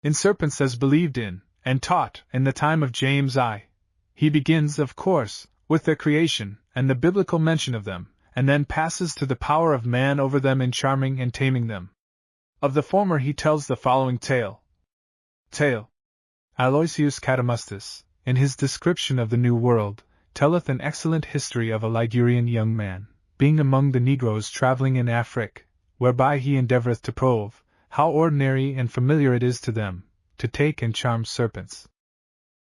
in serpents as believed in, and taught, in the time of James I. He begins, of course, with their creation, and the biblical mention of them, and then passes to the power of man over them in charming and taming them. Of the former he tells the following tale. Aloysius Catamustus, in his description of the New World, telleth an excellent history of a Ligurian young man, being among the Negroes travelling in Afrique, whereby he endeavoureth to prove how ordinary and familiar it is to them to take and charm serpents.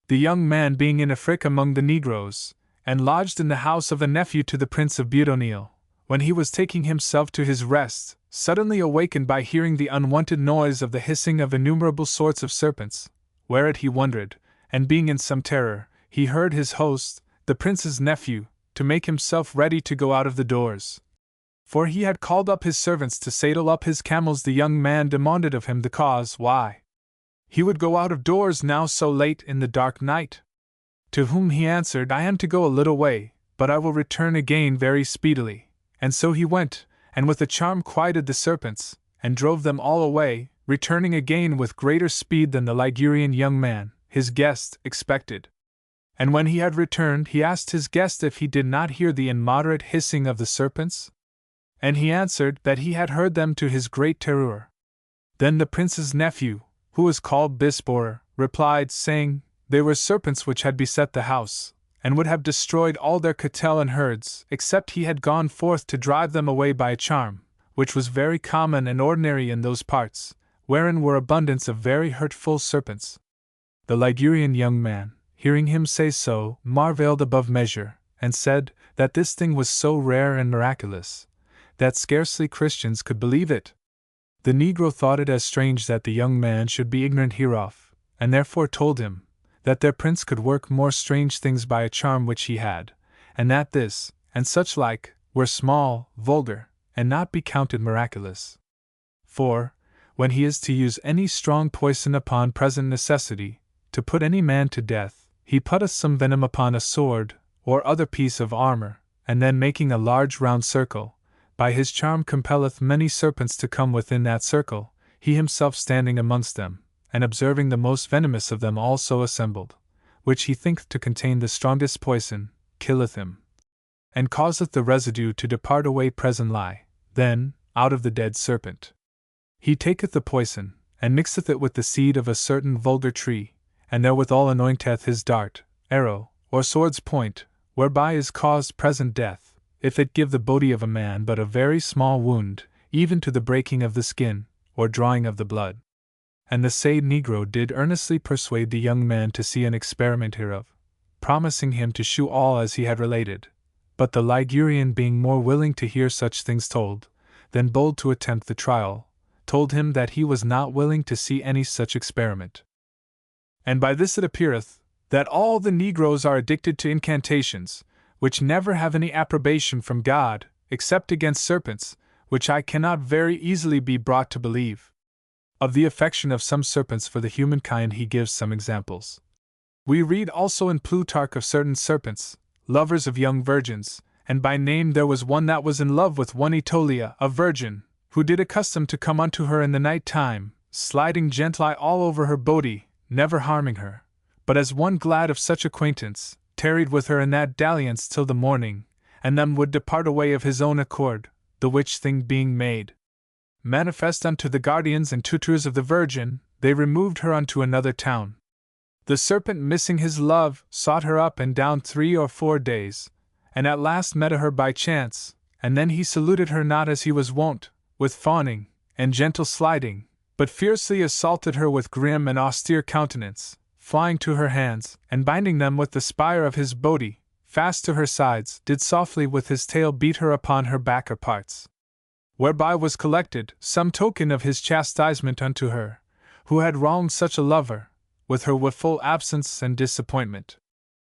The young man being in Afrique among the Negroes, and lodged in the house of a nephew to the Prince of Boudonville, when he was taking himself to his rest, suddenly awakened by hearing the unwonted noise of the hissing of innumerable sorts of serpents, whereat he wondered, and being in some terror, he heard his host, the prince's nephew, to make himself ready to go out of the doors. For he had called up his servants to saddle up his camels. The young man demanded of him the cause why he would go out of doors now so late in the dark night. To whom he answered, I am to go a little way, but I will return again very speedily. And so he went, and with a charm quieted the serpents, and drove them all away, returning again with greater speed than the Ligurian young man, his guest, expected. And when he had returned, he asked his guest if he did not hear the immoderate hissing of the serpents? And he answered that he had heard them to his great terror. Then the prince's nephew, who was called Bisborer, replied, saying, they were serpents which had beset the house, and would have destroyed all their cattle and herds, except he had gone forth to drive them away by a charm, which was very common and ordinary in those parts, wherein were abundance of very hurtful serpents. The Ligurian young man, hearing him say so, marvelled above measure, and said that this thing was so rare and miraculous, that scarcely Christians could believe it. The Negro thought it as strange that the young man should be ignorant hereof, and therefore told him that their prince could work more strange things by a charm which he had, and that this, and such like, were small, vulgar, and not be counted miraculous. For, when he is to use any strong poison upon present necessity, to put any man to death, he putteth some venom upon a sword, or other piece of armor, and then making a large round circle, by his charm compelleth many serpents to come within that circle, he himself standing amongst them, and observing the most venomous of them also assembled, which he thinketh to contain the strongest poison, killeth him, and causeth the residue to depart away presently, then, out of the dead serpent. He taketh the poison, and mixeth it with the seed of a certain vulgar tree, and therewithal anointeth his dart, arrow, or sword's point, whereby is caused present death, if it give the body of a man but a very small wound, even to the breaking of the skin, or drawing of the blood. And the said negro did earnestly persuade the young man to see an experiment hereof, promising him to shew all as he had related. But the Ligurian, being more willing to hear such things told, than bold to attempt the trial, told him that he was not willing to see any such experiment. And by this it appeareth, that all the negroes are addicted to incantations, which never have any approbation from God, except against serpents, which I cannot very easily be brought to believe. Of the affection of some serpents for the humankind he gives some examples. We read also in Plutarch of certain serpents, lovers of young virgins, and by name there was one that was in love with one Aetolia, a virgin, who did accustom to come unto her in the night time, sliding gently all over her body, never harming her, but as one glad of such acquaintance, tarried with her in that dalliance till the morning, and then would depart away of his own accord, the which thing being made manifest unto the guardians and tutors of the Virgin, they removed her unto another town. The serpent, missing his love, sought her up and down 3 or 4 days, and at last met her by chance, and then he saluted her not as he was wont, with fawning and gentle sliding, but fiercely assaulted her with grim and austere countenance, flying to her hands, and binding them with the spire of his body, fast to her sides, did softly with his tail beat her upon her backer parts. Whereby was collected some token of his chastisement unto her, who had wronged such a lover, with her woeful absence and disappointment.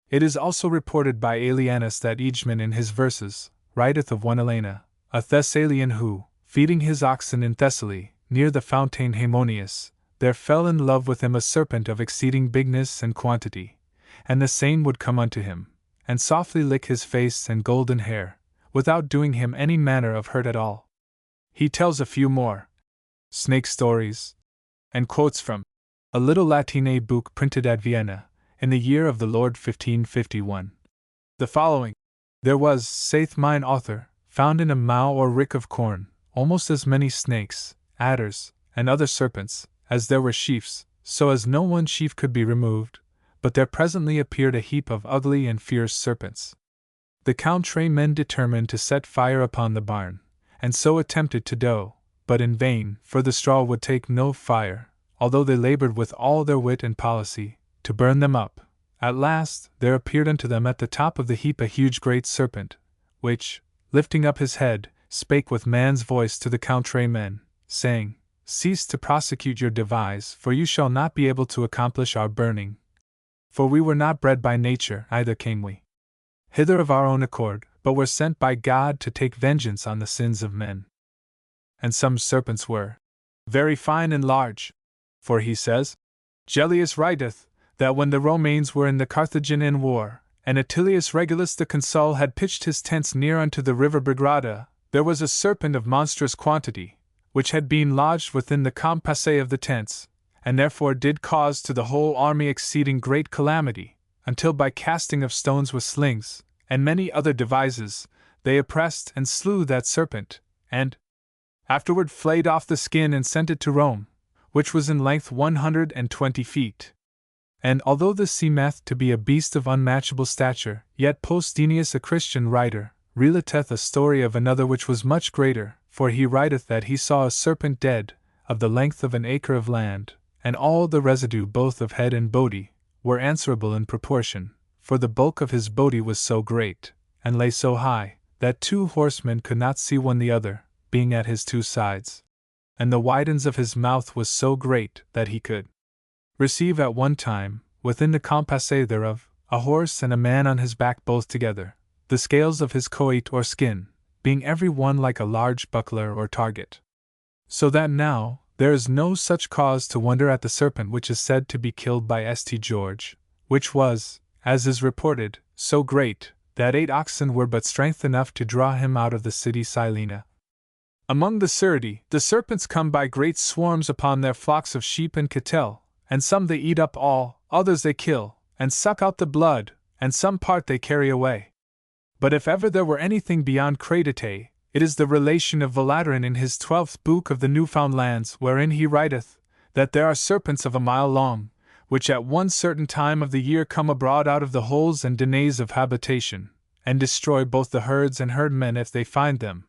It is also reported by Aelianus that Aegeman in his verses writeth of one Elena, a Thessalian who, feeding his oxen in Thessaly, near the fountain Haemonius, there fell in love with him a serpent of exceeding bigness and quantity, and the same would come unto him, and softly lick his face and golden hair, without doing him any manner of hurt at all. He tells a few more snake stories, and quotes from a little Latine book printed at Vienna, in the year of the Lord 1551. The following: There was, saith mine author, found in a mow or rick of corn, almost as many snakes, adders, and other serpents, as there were sheaves, so as no one sheaf could be removed, but there presently appeared a heap of ugly and fierce serpents. The country men determined to set fire upon the barn, and so attempted to do, but in vain, for the straw would take no fire, although they labored with all their wit and policy, to burn them up. At last, there appeared unto them at the top of the heap a huge great serpent, which, lifting up his head, spake with man's voice to the country men, saying, Cease to prosecute your devise, for you shall not be able to accomplish our burning. For we were not bred by nature, neither came we hither of our own accord, but were sent by God to take vengeance on the sins of men. And some serpents were very fine and large. For he says, Gellius writeth, that when the Romains were in the Carthaginian war, and Attilius Regulus the consul had pitched his tents near unto the river Bergrada, there was a serpent of monstrous quantity, which had been lodged within the compasse of the tents, and therefore did cause to the whole army exceeding great calamity, until by casting of stones with slings, and many other devices, they oppressed and slew that serpent, and afterward flayed off the skin and sent it to Rome, which was in length 120 feet. And although this seemeth to be a beast of unmatchable stature, yet Postenius, a Christian writer, relateth a story of another which was much greater, for he writeth that he saw a serpent dead, of the length of an acre of land, and all the residue both of head and body were answerable in proportion, for the bulk of his body was so great, and lay so high, that 2 horsemen could not see one the other, being at his 2 sides. And the widens of his mouth was so great that he could receive at one time, within the compasse thereof, a horse and a man on his back both together, the scales of his coat or skin, being every one like a large buckler or target. So that now, there is no such cause to wonder at the serpent which is said to be killed by St. George, which was, as is reported, so great, that 8 oxen were but strength enough to draw him out of the city Silena. Among the Sirdi, the serpents come by great swarms upon their flocks of sheep and cattle, and some they eat up all, others they kill, and suck out the blood, and some part they carry away. But if ever there were anything beyond credite, It is the relation of Valadarin in his 12th book of the Newfound Lands, wherein he writeth, that there are serpents of a mile long, which at one certain time of the year come abroad out of the holes and denies of habitation, and destroy both the herds and herdmen if they find them.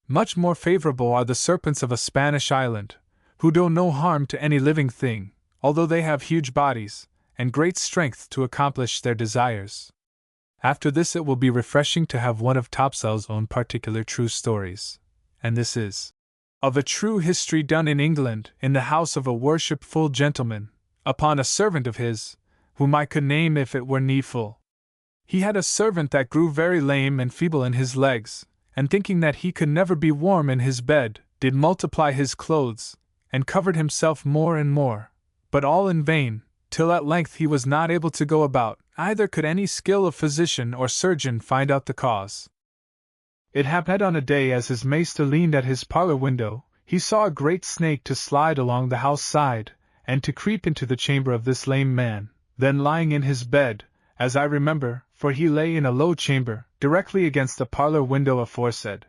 Much more favorable are the serpents of a Spanish island, who do no harm to any living thing, although they have huge bodies, and great strength to accomplish their desires. After this it will be refreshing to have one of Topsail's own particular true stories, and this is of a true history done in England, in the house of a worshipful gentleman, upon a servant of his, whom I could name if it were needful. He had a servant that grew very lame and feeble in his legs, and thinking that he could never be warm in his bed, did multiply his clothes, and covered himself more and more, but all in vain, till at length he was not able to go about, neither could any skill of physician or surgeon find out the cause. It happened on a day as his master leaned at his parlor window, he saw a great snake to slide along the house side, and to creep into the chamber of this lame man, then lying in his bed, as I remember, for he lay in a low chamber, directly against the parlor window aforesaid.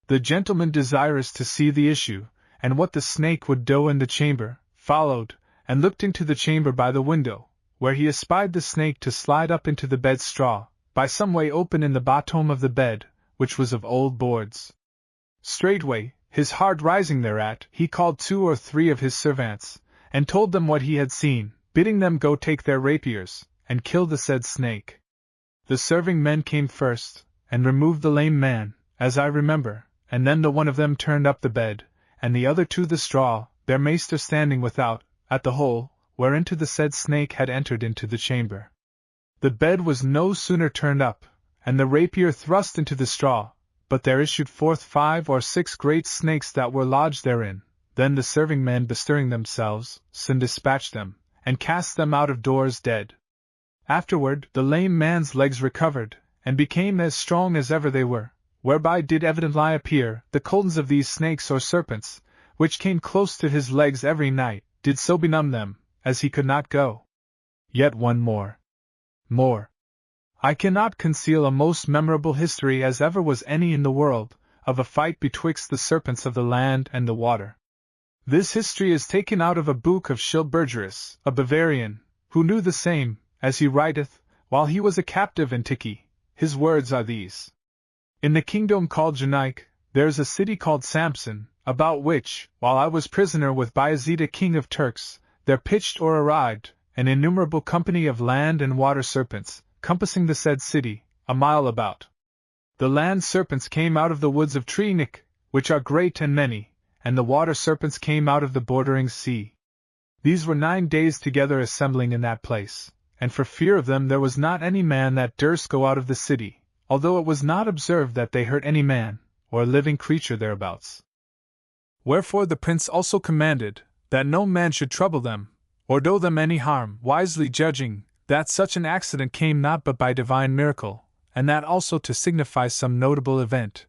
The gentleman, desirous to see the issue, and what the snake would do in the chamber, followed, and looked into the chamber by the window, where he espied the snake to slide up into the bed straw, by some way open in the bottom of the bed, which was of old boards. Straightway, his heart rising thereat, he called 2 or 3 of his servants, and told them what he had seen, bidding them go take their rapiers, and kill the said snake. The serving men came first, and removed the lame man, as I remember, and then the one of them turned up the bed, and the other 2 the straw, their master standing without, at the hole, whereinto the said snake had entered into the chamber. The bed was no sooner turned up, and the rapier thrust into the straw, but there issued forth 5 or 6 great snakes that were lodged therein. Then the serving men, bestirring themselves, soon dispatched them, and cast them out of doors dead. Afterward the lame man's legs recovered, and became as strong as ever they were, whereby did evidently appear the coldness of these snakes or serpents, which came close to his legs every night, did so benumb them, as he could not go. Yet one more. I cannot conceal a most memorable history as ever was any in the world, of a fight betwixt the serpents of the land and the water. This history is taken out of a book of Schilbergerus, a Bavarian, who knew the same, as he writeth, while he was a captive in Tiki. His words are these. In the kingdom called Janaik, there is a city called Samson, about which, while I was prisoner with Bayezid king of Turks, there pitched or arrived an innumerable company of land and water serpents, compassing the said city, a mile about. The land serpents came out of the woods of Trinik, which are great and many, and the water serpents came out of the bordering sea. These were 9 days together assembling in that place, and for fear of them there was not any man that durst go out of the city, although it was not observed that they hurt any man, or living creature thereabouts. Wherefore the prince also commanded, that no man should trouble them, or do them any harm, wisely judging, that such an accident came not but by divine miracle, and that also to signify some notable event.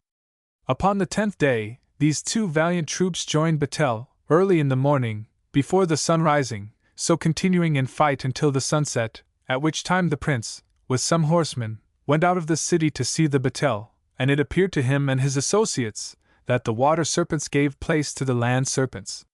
Upon the 10th day, these 2 valiant troops joined Batel, early in the morning, before the sun rising, so continuing in fight until the sunset, at which time the prince, with some horsemen, went out of the city to see the Batel, and it appeared to him and his associates, that the water serpents gave place to the land serpents.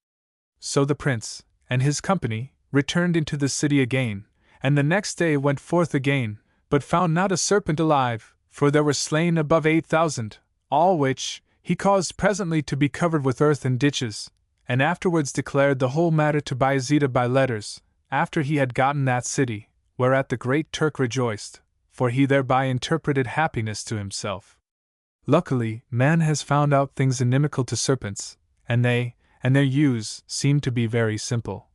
So the prince, and his company, returned into the city again, and the next day went forth again, but found not a serpent alive, for there were slain above 8,000, all which he caused presently to be covered with earth and ditches, and afterwards declared the whole matter to Bayezid by letters, after he had gotten that city, whereat the great Turk rejoiced, for he thereby interpreted happiness to himself. Luckily, man has found out things inimical to serpents, and they, and their use, seem to be very simple.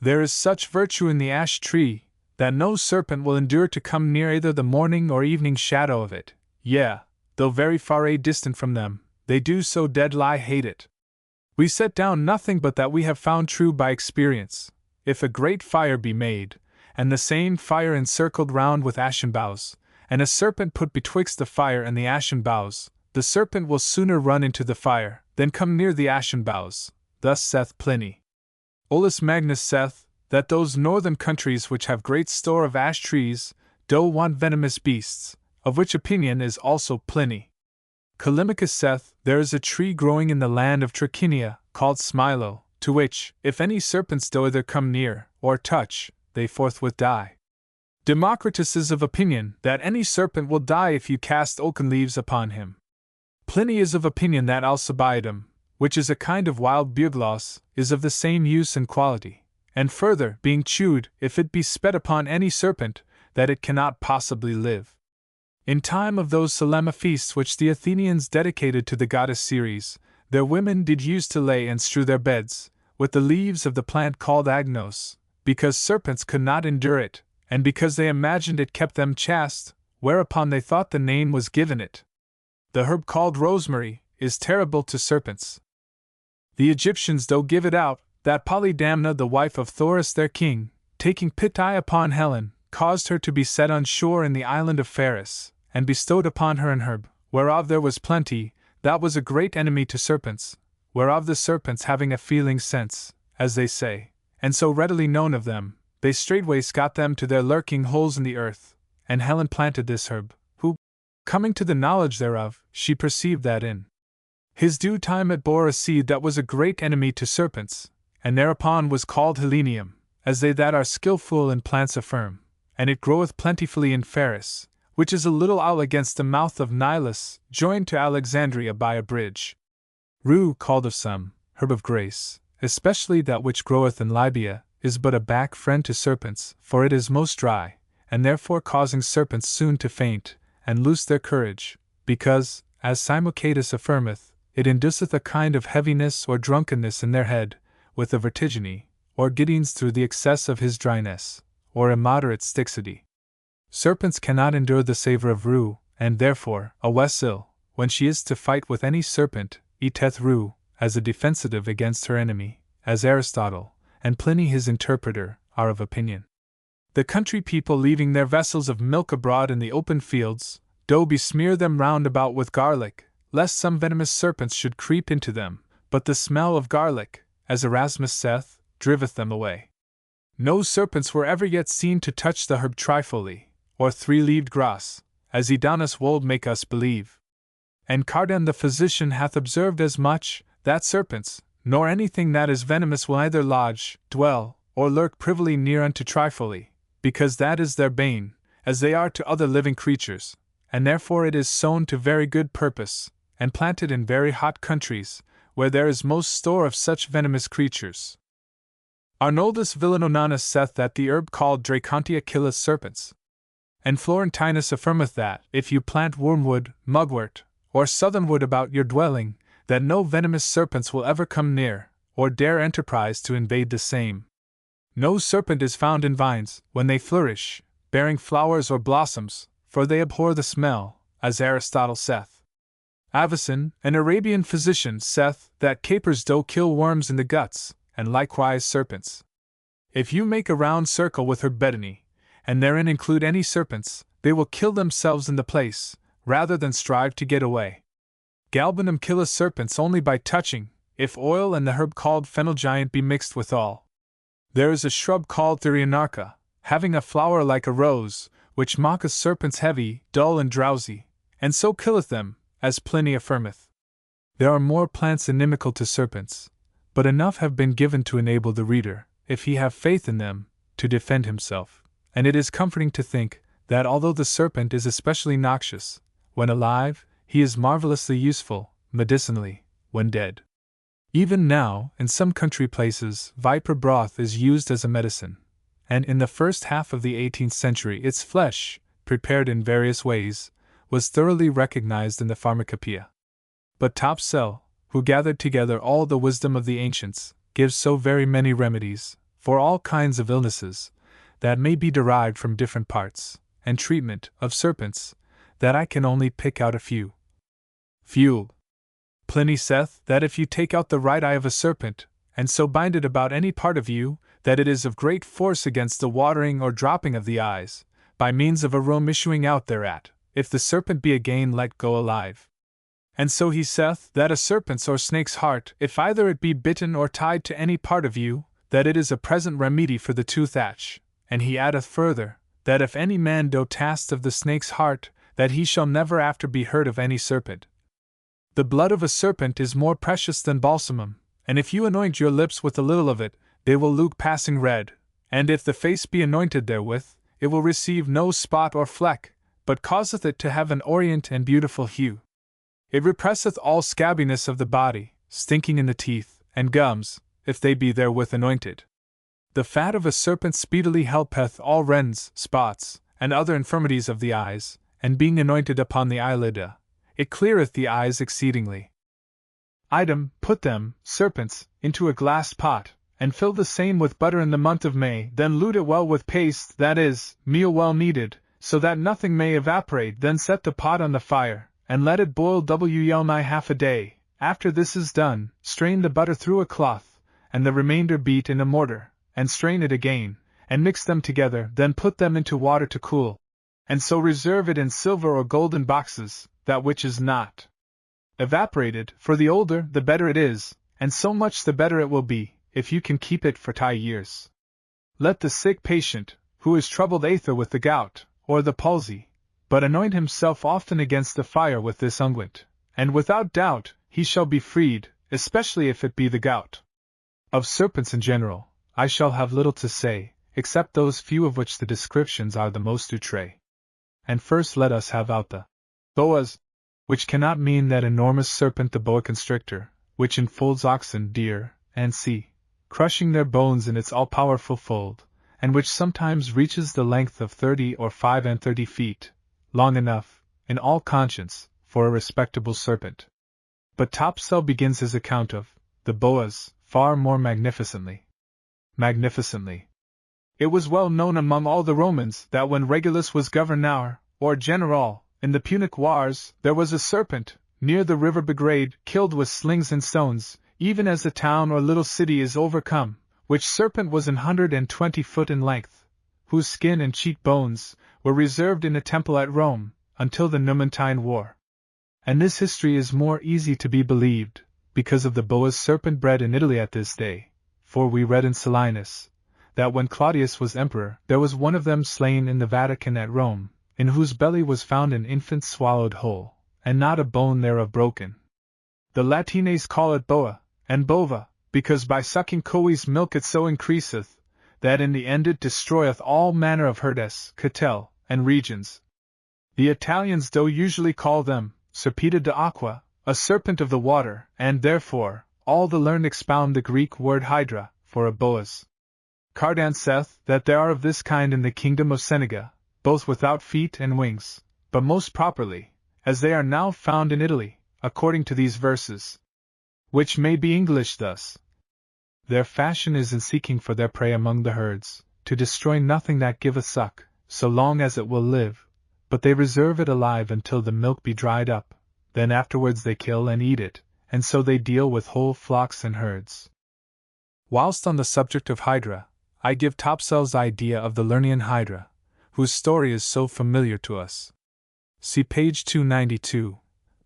There is such virtue in the ash tree, that no serpent will endure to come near either the morning or evening shadow of it, yea, though very far distant from them, they do so deadly hate it. We set down nothing but that we have found true by experience. If a great fire be made, and the same fire encircled round with ashen boughs, and a serpent put betwixt the fire and the ashen boughs, the serpent will sooner run into the fire than come near the ashen boughs. Thus saith Pliny. Olus Magnus saith, that those northern countries which have great store of ash trees, do want venomous beasts, of which opinion is also Pliny. Callimachus saith, there is a tree growing in the land of Trachinia, called Smilo, to which, if any serpents do either come near, or touch, they forthwith die. Democritus is of opinion that any serpent will die if you cast oaken leaves upon him. Pliny is of opinion that Alcibiadum, which is a kind of wild bugloss, is of the same use and quality, and further, being chewed, if it be spat upon any serpent, that it cannot possibly live. In time of those solemn feasts which the Athenians dedicated to the goddess Ceres, their women did use to lay and strew their beds with the leaves of the plant called agnos, because serpents could not endure it, and because they imagined it kept them chaste, whereupon they thought the name was given it. The herb called rosemary is terrible to serpents. The Egyptians do give it out, that Polydamna, the wife of Thoris their king, taking pity upon Helen, caused her to be set on shore in the island of Pharis, and bestowed upon her an herb, whereof there was plenty, that was a great enemy to serpents, whereof the serpents having a feeling sense, as they say, and so readily known of them, they straightways got them to their lurking holes in the earth, and Helen planted this herb, who, coming to the knowledge thereof, she perceived that in his due time it bore a seed that was a great enemy to serpents, and thereupon was called Helenium, as they that are skilful in plants affirm, and it groweth plentifully in Pharis, which is a little isle against the mouth of Nilus, joined to Alexandria by a bridge. Rue, called of some, herb of grace, especially that which groweth in Libya, is but a back friend to serpents, for it is most dry, and therefore causing serpents soon to faint, and lose their courage, because, as Simocatus affirmeth, it induceth a kind of heaviness or drunkenness in their head, with a vertigine, or giddings through the excess of his dryness, or immoderate stixity. Serpents cannot endure the savour of rue, and therefore, a Wesil, when she is to fight with any serpent, eateth rue, as a defensive against her enemy, as Aristotle, and Pliny his interpreter, are of opinion. The country people leaving their vessels of milk abroad in the open fields, do besmear them round about with garlic, lest some venomous serpents should creep into them, but the smell of garlic, as Erasmus saith, driveth them away. No serpents were ever yet seen to touch the herb trifoli, or three-leaved grass, as Edanas wold make us believe. And Cardan the physician hath observed as much, that serpents, nor anything that is venomous will either lodge, dwell, or lurk privily near unto trifoli, because that is their bane, as they are to other living creatures, and therefore it is sown to very good purpose, and planted in very hot countries, where there is most store of such venomous creatures. Arnoldus Villanonanus saith that the herb called Dracontia killeth serpents. And Florentinus affirmeth that, if you plant wormwood, mugwort, or southernwood about your dwelling, that no venomous serpents will ever come near, or dare enterprise to invade the same. No serpent is found in vines, when they flourish, bearing flowers or blossoms, for they abhor the smell, as Aristotle saith. Avicen, an Arabian physician, saith that capers do kill worms in the guts, and likewise serpents. If you make a round circle with her betony, and therein include any serpents, they will kill themselves in the place, rather than strive to get away. Galbanum killeth serpents only by touching, if oil and the herb called fennelgiant be mixed withal. There is a shrub called Therianarca, having a flower like a rose, which mocketh serpents heavy, dull, and drowsy, and so killeth them, as Pliny affirmeth. There are more plants inimical to serpents, but enough have been given to enable the reader, if he have faith in them, to defend himself. And it is comforting to think that although the serpent is especially noxious, when alive, he is marvelously useful, medicinally, when dead. Even now, in some country places, viper broth is used as a medicine, and in the first half of the 18th century its flesh, prepared in various ways, was thoroughly recognized in the Pharmacopoeia. But Topsell, who gathered together all the wisdom of the ancients, gives so very many remedies, for all kinds of illnesses, that may be derived from different parts, and treatment of serpents, that I can only pick out a few. Pliny saith that if you take out the right eye of a serpent, and so bind it about any part of you, that it is of great force against the watering or dropping of the eyes, by means of a rheum issuing out thereat, if the serpent be again let go alive. And so he saith that a serpent's or snake's heart, if either it be bitten or tied to any part of you, that it is a present remedy for the tooth ache. And he addeth further, that if any man do taste of the snake's heart, that he shall never after be hurt of any serpent. The blood of a serpent is more precious than balsamum, and if you anoint your lips with a little of it, they will look passing red, and if the face be anointed therewith, it will receive no spot or fleck, but causeth it to have an orient and beautiful hue. It represseth all scabbiness of the body, stinking in the teeth, and gums, if they be therewith anointed. The fat of a serpent speedily helpeth all rends, spots, and other infirmities of the eyes, and being anointed upon the eyelida, it cleareth the eyes exceedingly. Item, put them, serpents, into a glass pot, and fill the same with butter in the month of May, then lute it well with paste, that is, meal well kneaded, so that nothing may evaporate, then set the pot on the fire, and let it boil nigh half a day. After this is done, strain the butter through a cloth, and the remainder beat in a mortar, and strain it again, and mix them together, then put them into water to cool, and so reserve it in silver or golden boxes, that which is not evaporated, for the older the better it is, and so much the better it will be, if you can keep it for 10 years. Let the sick patient, who is troubled either with the gout, or the palsy, but anoint himself often against the fire with this unguent, and without doubt he shall be freed, especially if it be the gout. Of serpents in general, I shall have little to say, except those few of which the descriptions are the most outre. And first let us have out the boas, which cannot mean that enormous serpent the boa constrictor, which enfolds oxen, deer, and sea, crushing their bones in its all-powerful fold, and which sometimes reaches the length of 30 or 35 feet, long enough, in all conscience, for a respectable serpent. But Topsell begins his account of the boas far more magnificently. It was well known among all the Romans that when Regulus was governor, or general, in the Punic wars, there was a serpent, near the river Begrade, killed with slings and stones, even as a town or little city is overcome, which serpent was 120 foot in length, whose skin and cheek bones were reserved in a temple at Rome, until the Numantine War. And this history is more easy to be believed, because of the boa's serpent bred in Italy at this day, for we read in Silinus, that when Claudius was emperor there was one of them slain in the Vatican at Rome, in whose belly was found an infant swallowed whole, and not a bone thereof broken. The Latines call it boa, and bova, because by sucking coe's milk it so increaseth, that in the end it destroyeth all manner of herdes, cattle, and regions. The Italians do usually call them serpita de aqua, a serpent of the water, and therefore, all the learned expound the Greek word hydra, for a boas. Cardan saith that there are of this kind in the kingdom of Senegal, both without feet and wings, but most properly, as they are now found in Italy, according to these verses, which may be Englished thus: their fashion is in seeking for their prey among the herds, to destroy nothing that giveth suck, so long as it will live, but they reserve it alive until the milk be dried up, then afterwards they kill and eat it, and so they deal with whole flocks and herds. Whilst on the subject of hydra, I give Topsell's idea of the Lernaean hydra, whose story is so familiar to us. See page 292.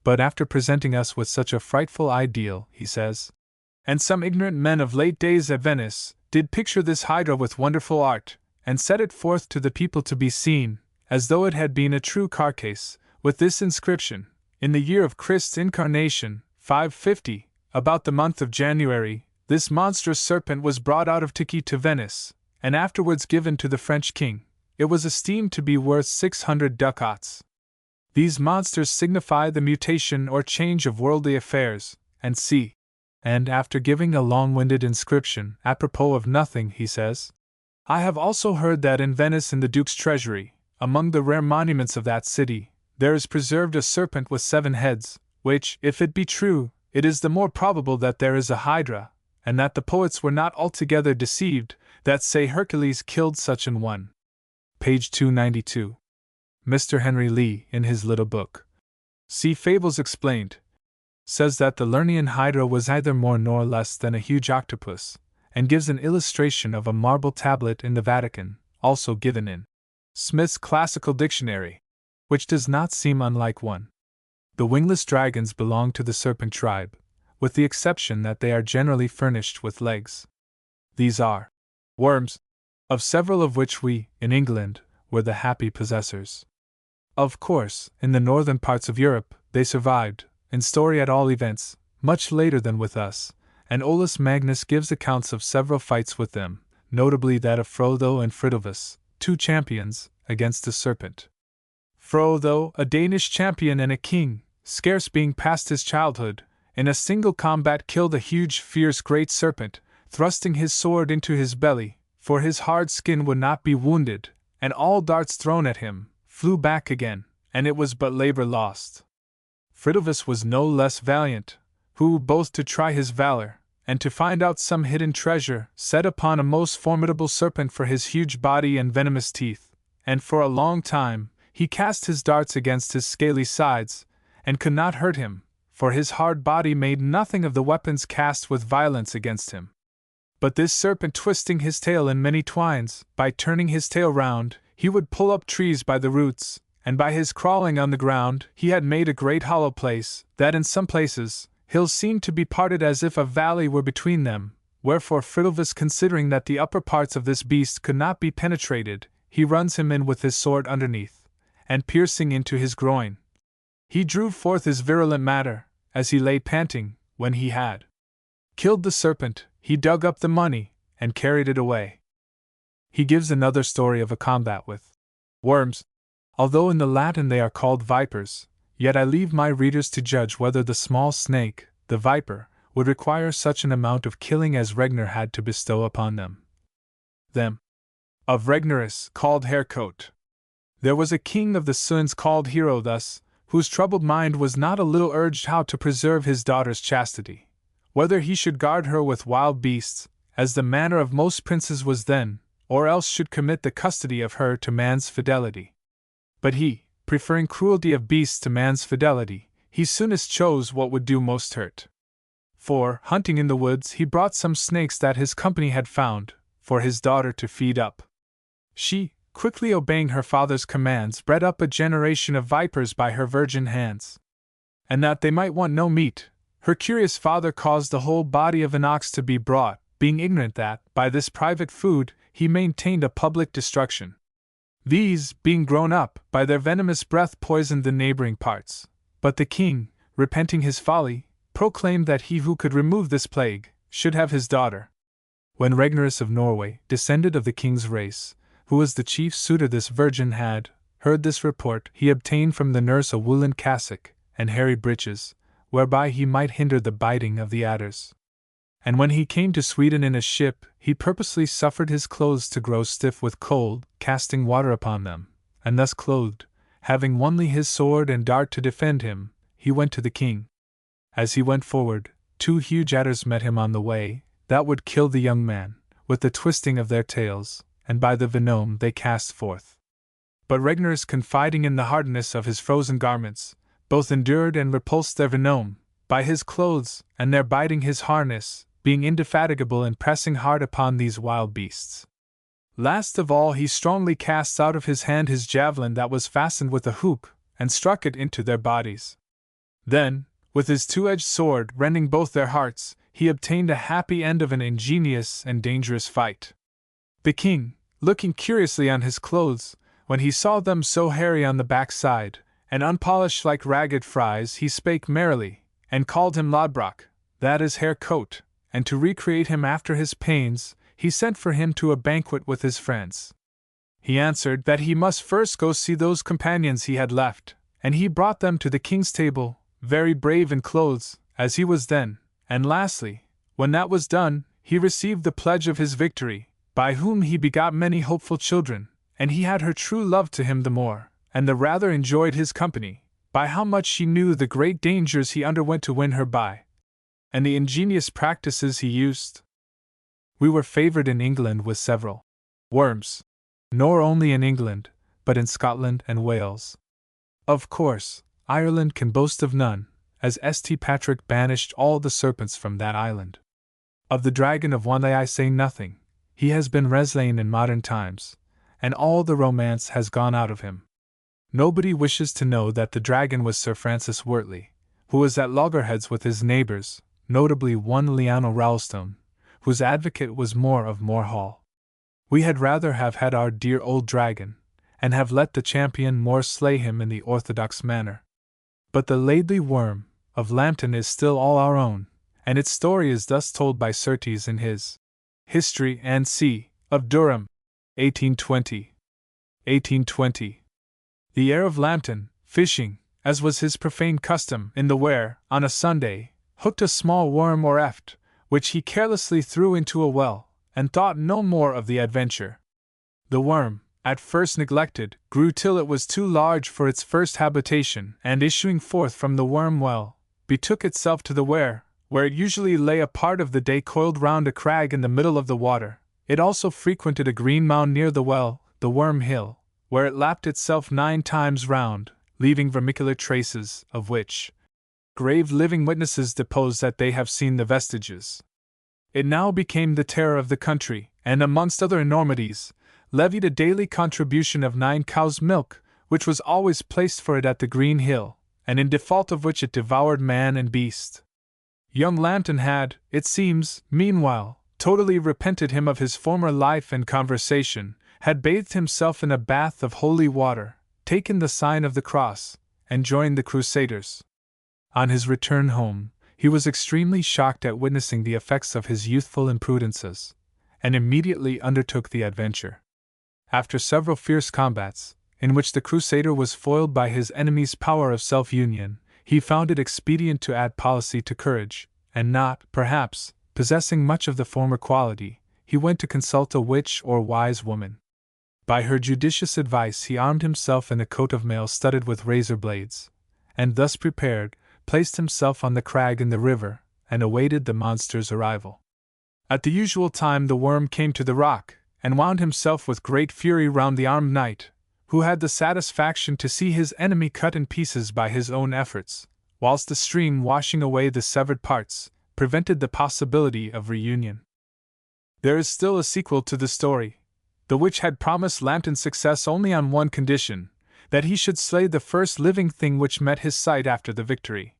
But after presenting us with such a frightful ideal, he says, and some ignorant men of late days at Venice did picture this hydra with wonderful art, and set it forth to the people to be seen, as though it had been a true carcase, with this inscription: in the year of Christ's incarnation, 550, about the month of January, this monstrous serpent was brought out of Turkey to Venice, and afterwards given to the French king. It was esteemed to be worth 600 ducats. These monsters signify the mutation or change of worldly affairs, and see. And after giving a long-winded inscription, apropos of nothing, he says, I have also heard that in Venice in the Duke's treasury, among the rare monuments of that city, there is preserved a serpent with 7 heads, which, if it be true, it is the more probable that there is a hydra, and that the poets were not altogether deceived, that say Hercules killed such an one. Page 292. Mr. Henry Lee, in his little book, See Fables Explained, says that the Lernaean hydra was neither more nor less than a huge octopus, and gives an illustration of a marble tablet in the Vatican, also given in Smith's Classical Dictionary, which does not seem unlike one. The wingless dragons belong to the serpent tribe, with the exception that they are generally furnished with legs. These are worms, of several of which we, in England, were the happy possessors. Of course, in the northern parts of Europe, they survived, in story at all events, much later than with us, and Olaus Magnus gives accounts of several fights with them, notably that of Frodo and Fridolfus, two champions, against the serpent. Frodo, a Danish champion and a king, scarce being past his childhood, in a single combat killed a huge, fierce great serpent, thrusting his sword into his belly, for his hard skin would not be wounded, and all darts thrown at him flew back again, and it was but labor lost. Fridolfus was no less valiant, who, both to try his valor, and to find out some hidden treasure, set upon a most formidable serpent for his huge body and venomous teeth, and for a long time he cast his darts against his scaly sides, and could not hurt him, for his hard body made nothing of the weapons cast with violence against him. But this serpent, twisting his tail in many twines, by turning his tail round, he would pull up trees by the roots, and by his crawling on the ground, he had made a great hollow place, that in some places, hills seemed to be parted as if a valley were between them, wherefore Fridolfus, considering that the upper parts of this beast could not be penetrated, he runs him in with his sword underneath, and piercing into his groin, he drew forth his virulent matter, as he lay panting. When he had killed the serpent, he dug up the money, and carried it away. He gives another story of a combat with worms. Although in the Latin they are called vipers, yet I leave my readers to judge whether the small snake, the viper, would require such an amount of killing as Regner had to bestow upon them. Of Regnerus, called Haircoat. There was a king of the Suns called Hero thus, whose troubled mind was not a little urged how to preserve his daughter's chastity, whether he should guard her with wild beasts, as the manner of most princes was then, or else should commit the custody of her to man's fidelity. But he, preferring cruelty of beasts to man's fidelity, he soonest chose what would do most hurt. For, hunting in the woods, he brought some snakes that his company had found, for his daughter to feed up. She, quickly obeying her father's commands, bred up a generation of vipers by her virgin hands. And that they might want no meat, her curious father caused the whole body of an ox to be brought, being ignorant that, by this private food, he maintained a public destruction. These, being grown up, by their venomous breath poisoned the neighboring parts. But the king, repenting his folly, proclaimed that he who could remove this plague should have his daughter. When Regnerus of Norway, descended of the king's race, who was the chief suitor this virgin had, heard this report, he obtained from the nurse a woolen cassock and hairy breeches, whereby he might hinder the biting of the adders. And when he came to Sweden in a ship, he purposely suffered his clothes to grow stiff with cold, casting water upon them, and thus clothed, having only his sword and dart to defend him, he went to the king. As he went forward, 2 huge adders met him on the way, that would kill the young man, with the twisting of their tails, and by the venom they cast forth. But Regnerus, confiding in the hardness of his frozen garments, both endured and repulsed their venom, by his clothes, and their biting his harness, being indefatigable in pressing hard upon these wild beasts. Last of all he strongly cast out of his hand his javelin that was fastened with a hook, and struck it into their bodies. Then, with his 2-edged sword rending both their hearts, he obtained a happy end of an ingenious and dangerous fight. The king, looking curiously on his clothes, when he saw them so hairy on the backside, and unpolished like ragged fries, he spake merrily, and called him Lodbrok, that is hair coat, and to recreate him after his pains, he sent for him to a banquet with his friends. He answered that he must first go see those companions he had left, and he brought them to the king's table, very brave in clothes, as he was then, and lastly, when that was done, he received the pledge of his victory, by whom he begot many hopeful children, and he had her true love to him the more, and the rather enjoyed his company, by how much she knew the great dangers he underwent to win her by, and the ingenious practices he used. We were favored in England with several worms, nor only in England, but in Scotland and Wales. Of course, Ireland can boast of none, as St. Patrick banished all the serpents from that island. Of the dragon of Wanley I say nothing, he has been reslain in modern times, and all the romance has gone out of him. Nobody wishes to know that the dragon was Sir Francis Wortley, who was at loggerheads with his neighbours, notably one Lionel Ralston, whose advocate was More of More Hall. We had rather have had our dear old dragon, and have let the champion More slay him in the orthodox manner. But the Laidley worm, of Lambton is still all our own, and its story is thus told by Surtees in his History and C. of Durham, 1820. 1820. The heir of Lambton, fishing, as was his profane custom, in the Wear, on a Sunday, hooked a small worm or eft, which he carelessly threw into a well, and thought no more of the adventure. The worm, at first neglected, grew till it was too large for its first habitation, and issuing forth from the worm well, betook itself to the Wear, where it usually lay a part of the day coiled round a crag in the middle of the water. It also frequented a green mound near the well, the Worm Hill, where it lapped itself 9 times round, leaving vermicular traces, of which grave living witnesses depose that they have seen the vestiges. It now became the terror of the country, and amongst other enormities, levied a daily contribution of 9 cows' milk, which was always placed for it at the Green Hill, and in default of which it devoured man and beast. Young Lambton had, it seems, meanwhile, totally repented him of his former life and conversation, had bathed himself in a bath of holy water, taken the sign of the cross, and joined the Crusaders. On his return home, he was extremely shocked at witnessing the effects of his youthful imprudences, and immediately undertook the adventure. After several fierce combats, in which the Crusader was foiled by his enemy's power of self-union, he found it expedient to add policy to courage, and not, perhaps, possessing much of the former quality, he went to consult a witch or wise woman. By her judicious advice he armed himself in a coat of mail studded with razor blades, and thus prepared, placed himself on the crag in the river, and awaited the monster's arrival. At the usual time the worm came to the rock, and wound himself with great fury round the armed knight, who had the satisfaction to see his enemy cut in pieces by his own efforts, whilst the stream washing away the severed parts prevented the possibility of reunion. There is still a sequel to the story. The witch had promised Lambton success only on one condition, that he should slay the first living thing which met his sight after the victory.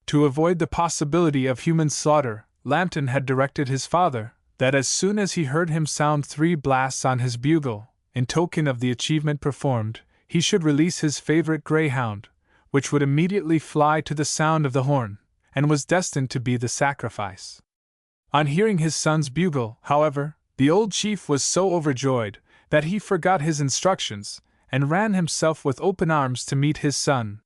To avoid the possibility of human slaughter, Lambton had directed his father that as soon as he heard him sound 3 blasts on his bugle, in token of the achievement performed, he should release his favorite greyhound, which would immediately fly to the sound of the horn, and was destined to be the sacrifice. On hearing his son's bugle, however, the old chief was so overjoyed that he forgot his instructions, and ran himself with open arms to meet his son.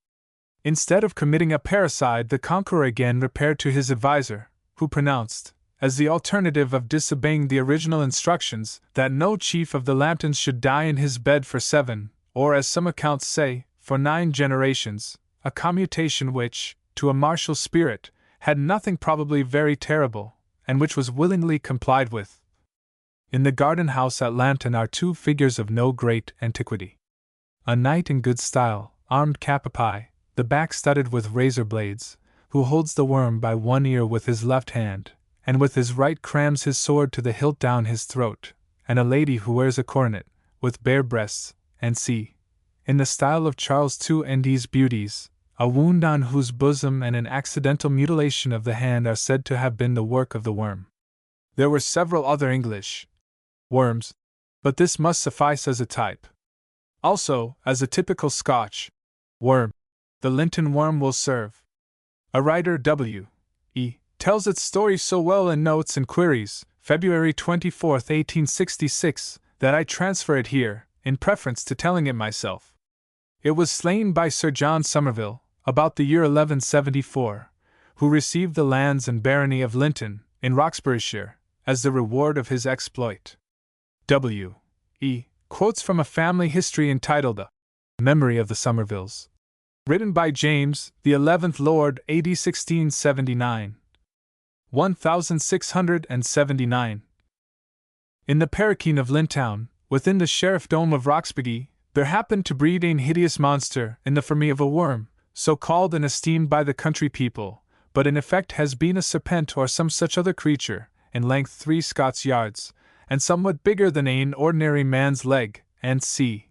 Instead of committing a parricide, the conqueror again repaired to his adviser, who pronounced, as the alternative of disobeying the original instructions, that no chief of the Lambtons should die in his bed for 7, or as some accounts say, for 9 generations, a commutation which, to a martial spirit, had nothing probably very terrible, and which was willingly complied with. In the garden house at Lambton are 2 figures of no great antiquity. A knight in good style, armed cap a pie, the back studded with razor blades, who holds the worm by one ear with his left hand, and with his right crams his sword to the hilt down his throat, and a lady who wears a coronet, with bare breasts, and c. in the style of Charles II and his beauties, a wound on whose bosom and an accidental mutilation of the hand are said to have been the work of the worm. There were several other English worms, but this must suffice as a type. Also, as a typical Scotch worm, the Linton worm will serve. A writer, W.E., tells its story so well in Notes and Queries, February 24, 1866, that I transfer it here, in preference to telling it myself. It was slain by Sir John Somerville, about the year 1174, who received the lands and barony of Linton, in Roxburghshire, as the reward of his exploit. W.E. quotes from a family history entitled The Memory of the Somervilles, written by James, the 11th Lord, AD 1679. 1679. In the Parroquin of Lintown, within the sheriffdom of Roxburgh, there happened to breed an hideous monster in the form of a worm, so called and esteemed by the country people, but in effect has been a serpent or some such other creature, in length 3 Scots yards, and somewhat bigger than an ordinary man's leg, and c.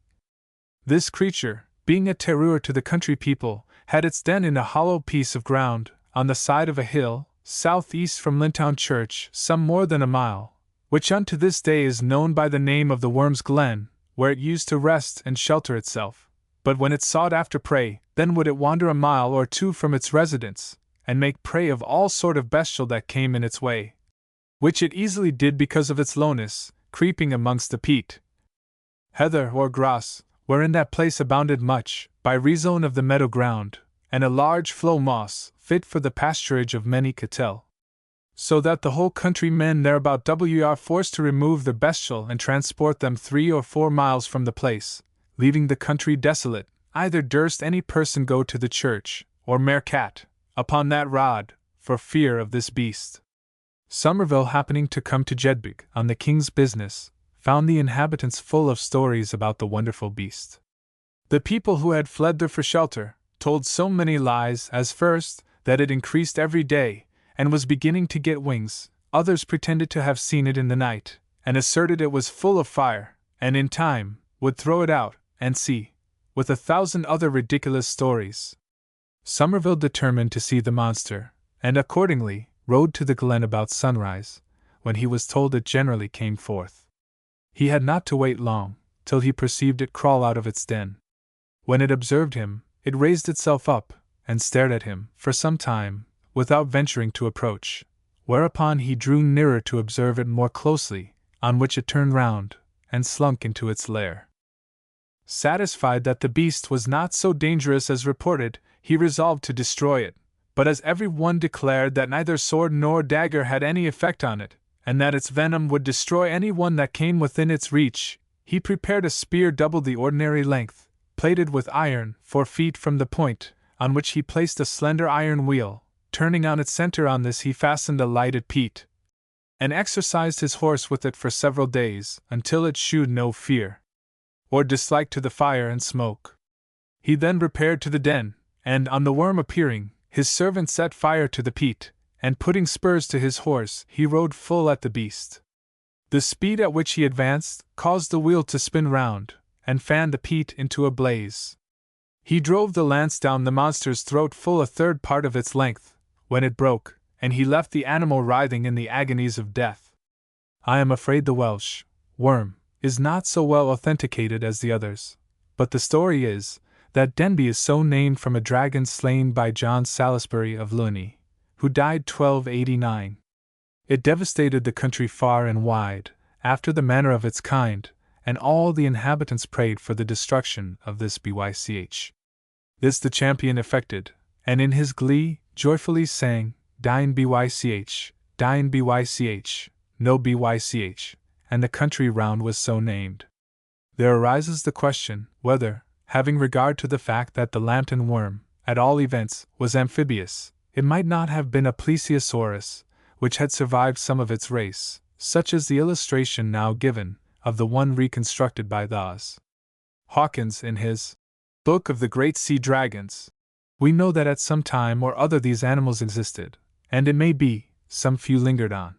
This creature, being a terror to the country people, had its den in a hollow piece of ground, on the side of a hill, southeast from Lintown Church, some more than a mile, which unto this day is known by the name of the Worm's Glen, where it used to rest and shelter itself. But when it sought after prey, then would it wander a mile or 2 from its residence, and make prey of all sort of bestial that came in its way, which it easily did because of its lowness, creeping amongst the peat, heather or grass, wherein that place abounded much, by reason of the meadow ground, and a large flow moss, fit for the pasturage of many cattle. So that the whole countrymen thereabout were forced to remove the bestial and transport them 3 or 4 miles from the place, leaving the country desolate, either durst any person go to the church, or mercat, upon that rod, for fear of this beast. Somerville, happening to come to Jedburgh on the king's business, found the inhabitants full of stories about the wonderful beast. The people who had fled there for shelter told so many lies, as first, that it increased every day, and was beginning to get wings; others pretended to have seen it in the night, and asserted it was full of fire, and in time would throw it out, and see, with 1,000 other ridiculous stories. Somerville determined to see the monster, and accordingly rode to the glen about sunrise, when he was told it generally came forth. He had not to wait long, till he perceived it crawl out of its den. When it observed him, it raised itself up, and stared at him, for some time, without venturing to approach, whereupon he drew nearer to observe it more closely, on which it turned round, and slunk into its lair. Satisfied that the beast was not so dangerous as reported, he resolved to destroy it, but as every one declared that neither sword nor dagger had any effect on it, and that its venom would destroy any one that came within its reach, he prepared a spear double the ordinary length, plated with iron 4 feet from the point, on which he placed a slender iron wheel. Turning on its center, on this he fastened a lighted peat, and exercised his horse with it for several days, until it shewed no fear or dislike to the fire and smoke. He then repaired to the den, and, on the worm appearing, his servant set fire to the peat, and putting spurs to his horse, he rode full at the beast. The speed at which he advanced caused the wheel to spin round, and fanned the peat into a blaze. He drove the lance down the monster's throat full 1/3 part of its length, when it broke, and he left the animal writhing in the agonies of death. I am afraid the Welsh worm is not so well authenticated as the others, but the story is that Denby is so named from a dragon slain by John Salisbury of Lugny, who died 1289. It devastated the country far and wide, after the manner of its kind, and all the inhabitants prayed for the destruction of this bych. This the champion effected, and in his glee joyfully sang, "Dine bych, dine bych, no bych," and the country round was so named. There arises the question whether, having regard to the fact that the lambton worm, at all events, was amphibious, it might not have been a plesiosaurus, which had survived some of its race, such as the illustration now given, of the one reconstructed by Thos. Hawkins in his Book of the Great Sea Dragons. We know that at some time or other these animals existed, and it may be, some few lingered on.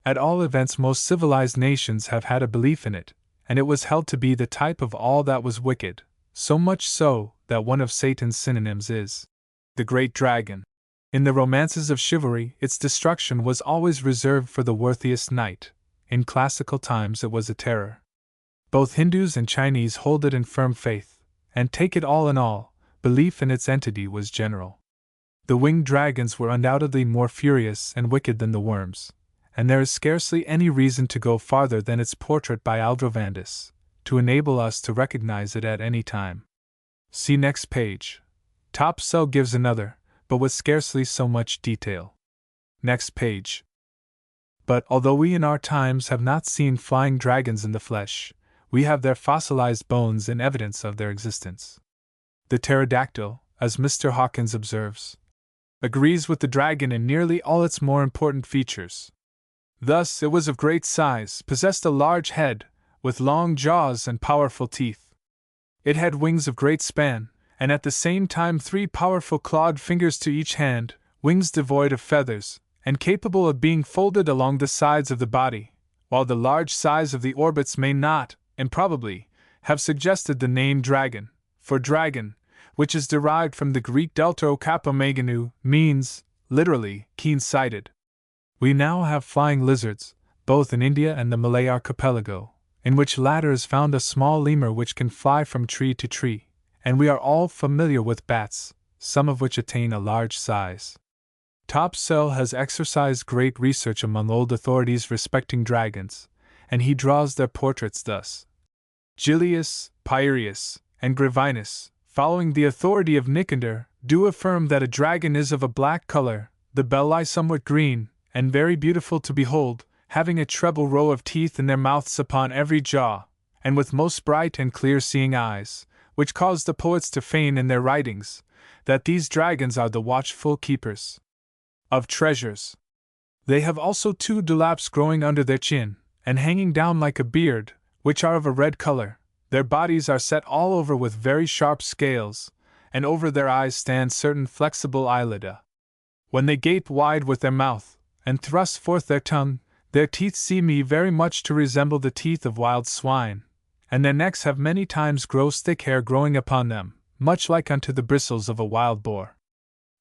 At all events, most civilized nations have had a belief in it, and it was held to be the type of all that was wicked, so much so that one of Satan's synonyms is the Great Dragon. In the romances of chivalry, its destruction was always reserved for the worthiest knight. In classical times it was a terror. Both Hindus and Chinese hold it in firm faith, and take it all in all, belief in its entity was general. The winged dragons were undoubtedly more furious and wicked than the worms, and there is scarcely any reason to go farther than its portrait by Aldrovandus, to enable us to recognize it at any time. See next page. Top cell gives another, but with scarcely so much detail. Next page. But although we in our times have not seen flying dragons in the flesh, we have their fossilized bones in evidence of their existence. The pterodactyl, as Mr. Hawkins observes, agrees with the dragon in nearly all its more important features. Thus, it was of great size, possessed a large head, with long jaws and powerful teeth. It had wings of great span, and at the same time 3 powerful clawed fingers to each hand, wings devoid of feathers, and capable of being folded along the sides of the body, while the large size of the orbits may not, improbably, have suggested the name dragon, for dragon, which is derived from the Greek deltokapomeganu, means, literally, keen-sighted. We now have flying lizards, both in India and the Malay archipelago, in which latter is found a small lemur which can fly from tree to tree, and we are all familiar with bats, some of which attain a large size. Topsell has exercised great research among old authorities respecting dragons, and he draws their portraits thus. Gilius, Pyreus, and Gravinus, following the authority of Nicander, do affirm that a dragon is of a black color, the belli somewhat green, and very beautiful to behold, having a treble row of teeth in their mouths upon every jaw, and with most bright and clear-seeing eyes, which cause the poets to feign in their writings that these dragons are the watchful keepers of treasures. They have also 2 dewlaps growing under their chin, and hanging down like a beard, which are of a red color. Their bodies are set all over with very sharp scales, and over their eyes stand certain flexible eyelida. When they gape wide with their mouth, and thrust forth their tongue, their teeth seem very much to resemble the teeth of wild swine, and their necks have many times gross thick hair growing upon them, much like unto the bristles of a wild boar.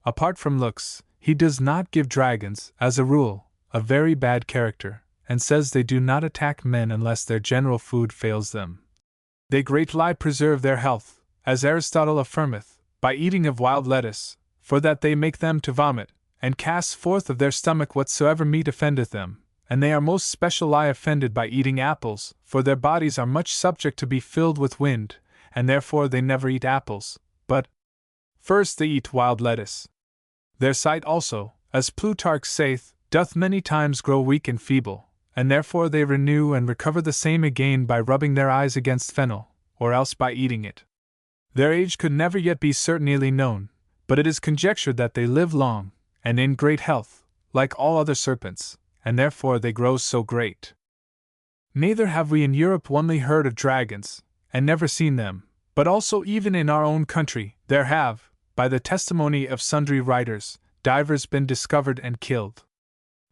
Apart from looks, he does not give dragons, as a rule, a very bad character, and says they do not attack men unless their general food fails them. They greatly preserve their health, as Aristotle affirmeth, by eating of wild lettuce, for that they make them to vomit, and cast forth of their stomach whatsoever meat offendeth them, and they are most specially offended by eating apples, for their bodies are much subject to be filled with wind, and therefore they never eat apples, but first they eat wild lettuce. Their sight also, as Plutarch saith, doth many times grow weak and feeble, and therefore they renew and recover the same again by rubbing their eyes against fennel, or else by eating it. Their age could never yet be certainly known, but it is conjectured that they live long, and in great health, like all other serpents, and therefore they grow so great. Neither have we in Europe only heard of dragons, and never seen them, but also even in our own country, there have, by the testimony of sundry writers, divers been discovered and killed.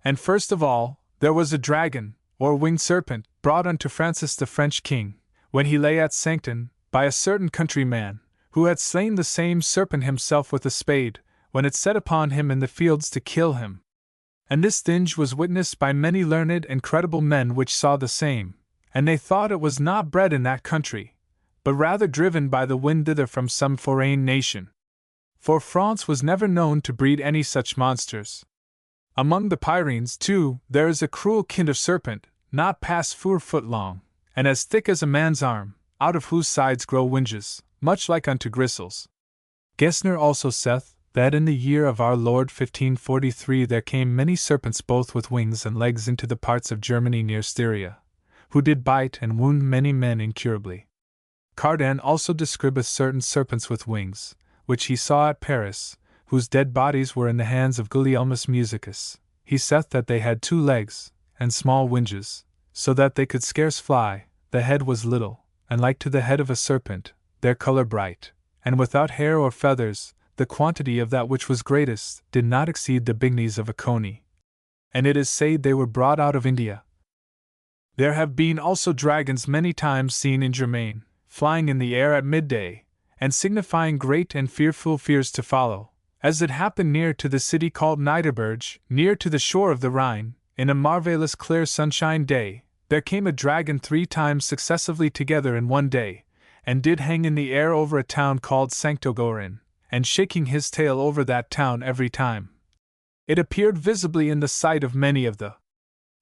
And first of all, there was a dragon, or winged serpent, brought unto Francis the French king, when he lay at Sancton, by a certain countryman, who had slain the same serpent himself with a spade, when it set upon him in the fields to kill him. And this thing was witnessed by many learned and credible men which saw the same, and they thought it was not bred in that country, but rather driven by the wind thither from some foreign nation. For France was never known to breed any such monsters. Among the Pyrenees, too, there is a cruel kind of serpent, not past 4 foot long, and as thick as a man's arm, out of whose sides grow winges, much like unto gristles. Gesner also saith, that in the year of our Lord 1543 there came many serpents both with wings and legs into the parts of Germany near Styria, who did bite and wound many men incurably. Cardan also describeth certain serpents with wings, which he saw at Paris, whose dead bodies were in the hands of Gulielmus Musicus. He saith that they had 2 legs, and small winges, so that they could scarce fly, the head was little, and like to the head of a serpent, their colour bright, and without hair or feathers, the quantity of that which was greatest did not exceed the bigness of a coney. And it is said they were brought out of India. There have been also dragons many times seen in Germain, flying in the air at midday, and signifying great and fearful fears to follow, as it happened near to the city called Unabridged, near to the shore of the Rhine, in a marvellous clear sunshine day, there came a dragon 3 times successively together in one day, and did hang in the air over a town called Sanctogorin, and shaking his tail over that town every time. It appeared visibly in the sight of many of the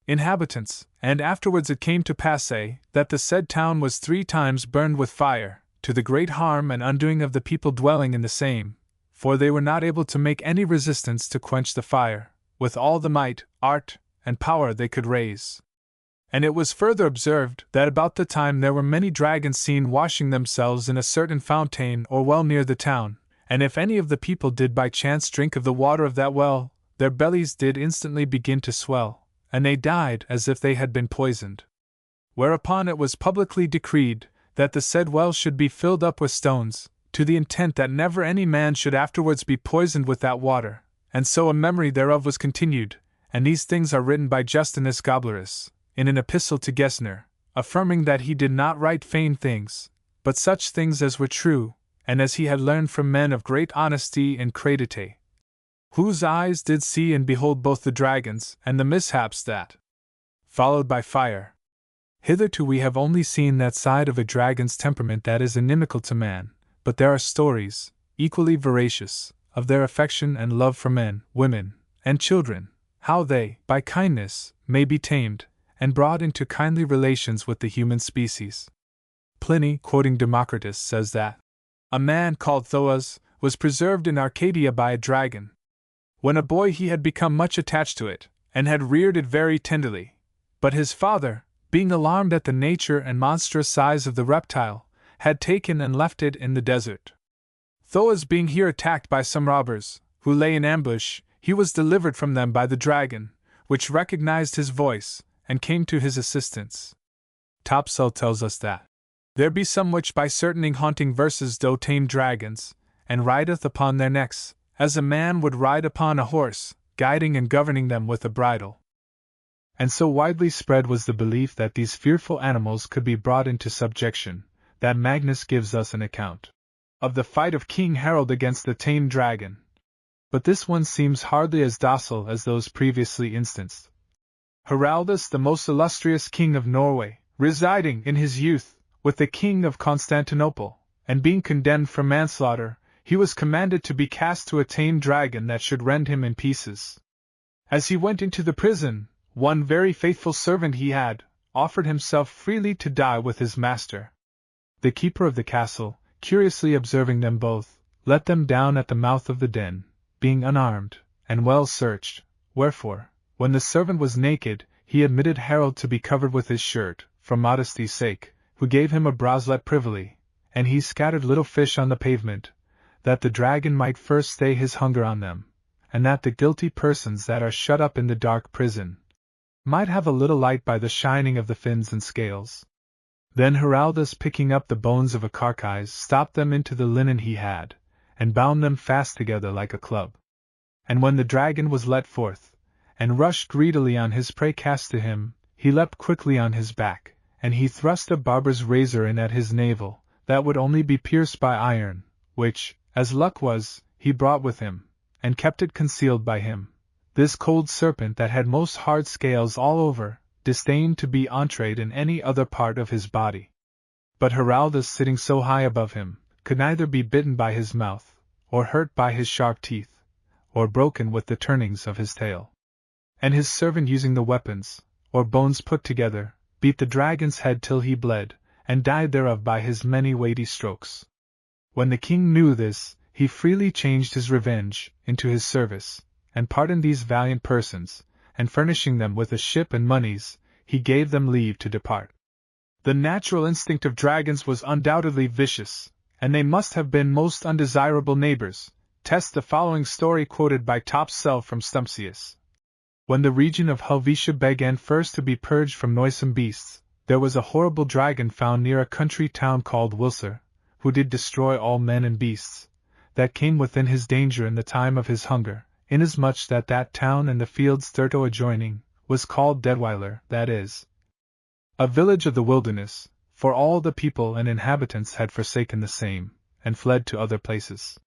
inhabitants, and afterwards it came to pass that the said town was 3 times burned with fire, to the great harm and undoing of the people dwelling in the same, for they were not able to make any resistance to quench the fire, with all the might, art, and power they could raise. And it was further observed that about the time there were many dragons seen washing themselves in a certain fountain or well near the town, and if any of the people did by chance drink of the water of that well, their bellies did instantly begin to swell, and they died as if they had been poisoned. Whereupon it was publicly decreed that the said well should be filled up with stones, to the intent that never any man should afterwards be poisoned with that water, and so a memory thereof was continued, and these things are written by Justinus Goblerus, in an epistle to Gesner, affirming that he did not write feigned things, but such things as were true, and as he had learned from men of great honesty and credite, whose eyes did see and behold both the dragons and the mishaps that followed by fire. Hitherto we have only seen that side of a dragon's temperament that is inimical to man, but there are stories, equally veracious, of their affection and love for men, women, and children, how they, by kindness, may be tamed, and brought into kindly relations with the human species. Pliny, quoting Democritus, says that a man called Thoas was preserved in Arcadia by a dragon. When a boy he had become much attached to it, and had reared it very tenderly. But his father, being alarmed at the nature and monstrous size of the reptile, had taken and left it in the desert. Thoas being here attacked by some robbers, who lay in ambush, he was delivered from them by the dragon, which recognized his voice, and came to his assistance. Topsell tells us that there be some which by certain haunting verses do tame dragons, and rideth upon their necks, as a man would ride upon a horse, guiding and governing them with a bridle. And so widely spread was the belief that these fearful animals could be brought into subjection, that Magnus gives us an account of the fight of King Harold against the tamed dragon. But this one seems hardly as docile as those previously instanced. Haraldus, the most illustrious king of Norway, residing in his youth with the king of Constantinople, and being condemned for manslaughter, he was commanded to be cast to a tame dragon that should rend him in pieces. As he went into the prison, one very faithful servant he had offered himself freely to die with his master. The keeper of the castle, curiously observing them both, let them down at the mouth of the den, being unarmed, and well searched, wherefore, when the servant was naked, he admitted Harold to be covered with his shirt, for modesty's sake, who gave him a broslet privily, and he scattered little fish on the pavement, that the dragon might first stay his hunger on them, and that the guilty persons that are shut up in the dark prison might have a little light by the shining of the fins and scales. Then Haraldus, picking up the bones of a carcase, stopped them into the linen he had, and bound them fast together like a club. And when the dragon was let forth, and rushed greedily on his prey cast to him, he leapt quickly on his back, and he thrust a barber's razor in at his navel, that would only be pierced by iron, which, as luck was, he brought with him, and kept it concealed by him. This cold serpent that had most hard scales all over, disdained to be entreed in any other part of his body. But Haraldus, sitting so high above him, could neither be bitten by his mouth, or hurt by his sharp teeth, or broken with the turnings of his tail. And his servant, using the weapons, or bones put together, beat the dragon's head till he bled, and died thereof by his many weighty strokes. When the king knew this, he freely changed his revenge into his service, and pardoned these valiant persons, and furnishing them with a ship and moneys, he gave them leave to depart. The natural instinct of dragons was undoubtedly vicious, and they must have been most undesirable neighbors. Test the following story quoted by Topsell from Stumpsius. When the region of Helvetia began first to be purged from noisome beasts, there was a horrible dragon found near a country town called Wilser, who did destroy all men and beasts that came within his danger in the time of his hunger, inasmuch that that town and the fields thereto adjoining was called Deadweiler, that is, a village of the wilderness, for all the people and inhabitants had forsaken the same, and fled to other places.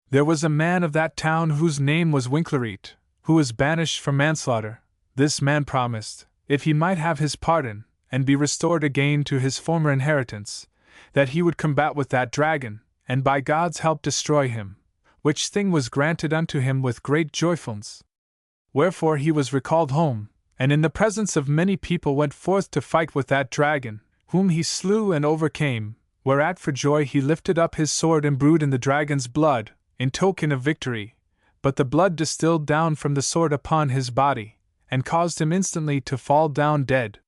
There was a man of that town whose name was Winklereet, who was banished for manslaughter. This man promised, if he might have his pardon, and be restored again to his former inheritance, that he would combat with that dragon, and by God's help destroy him, which thing was granted unto him with great joyfulness. Wherefore he was recalled home, and in the presence of many people went forth to fight with that dragon, whom he slew and overcame, whereat for joy he lifted up his sword imbrued in the dragon's blood, in token of victory, but the blood distilled down from the sword upon his body, and caused him instantly to fall down dead.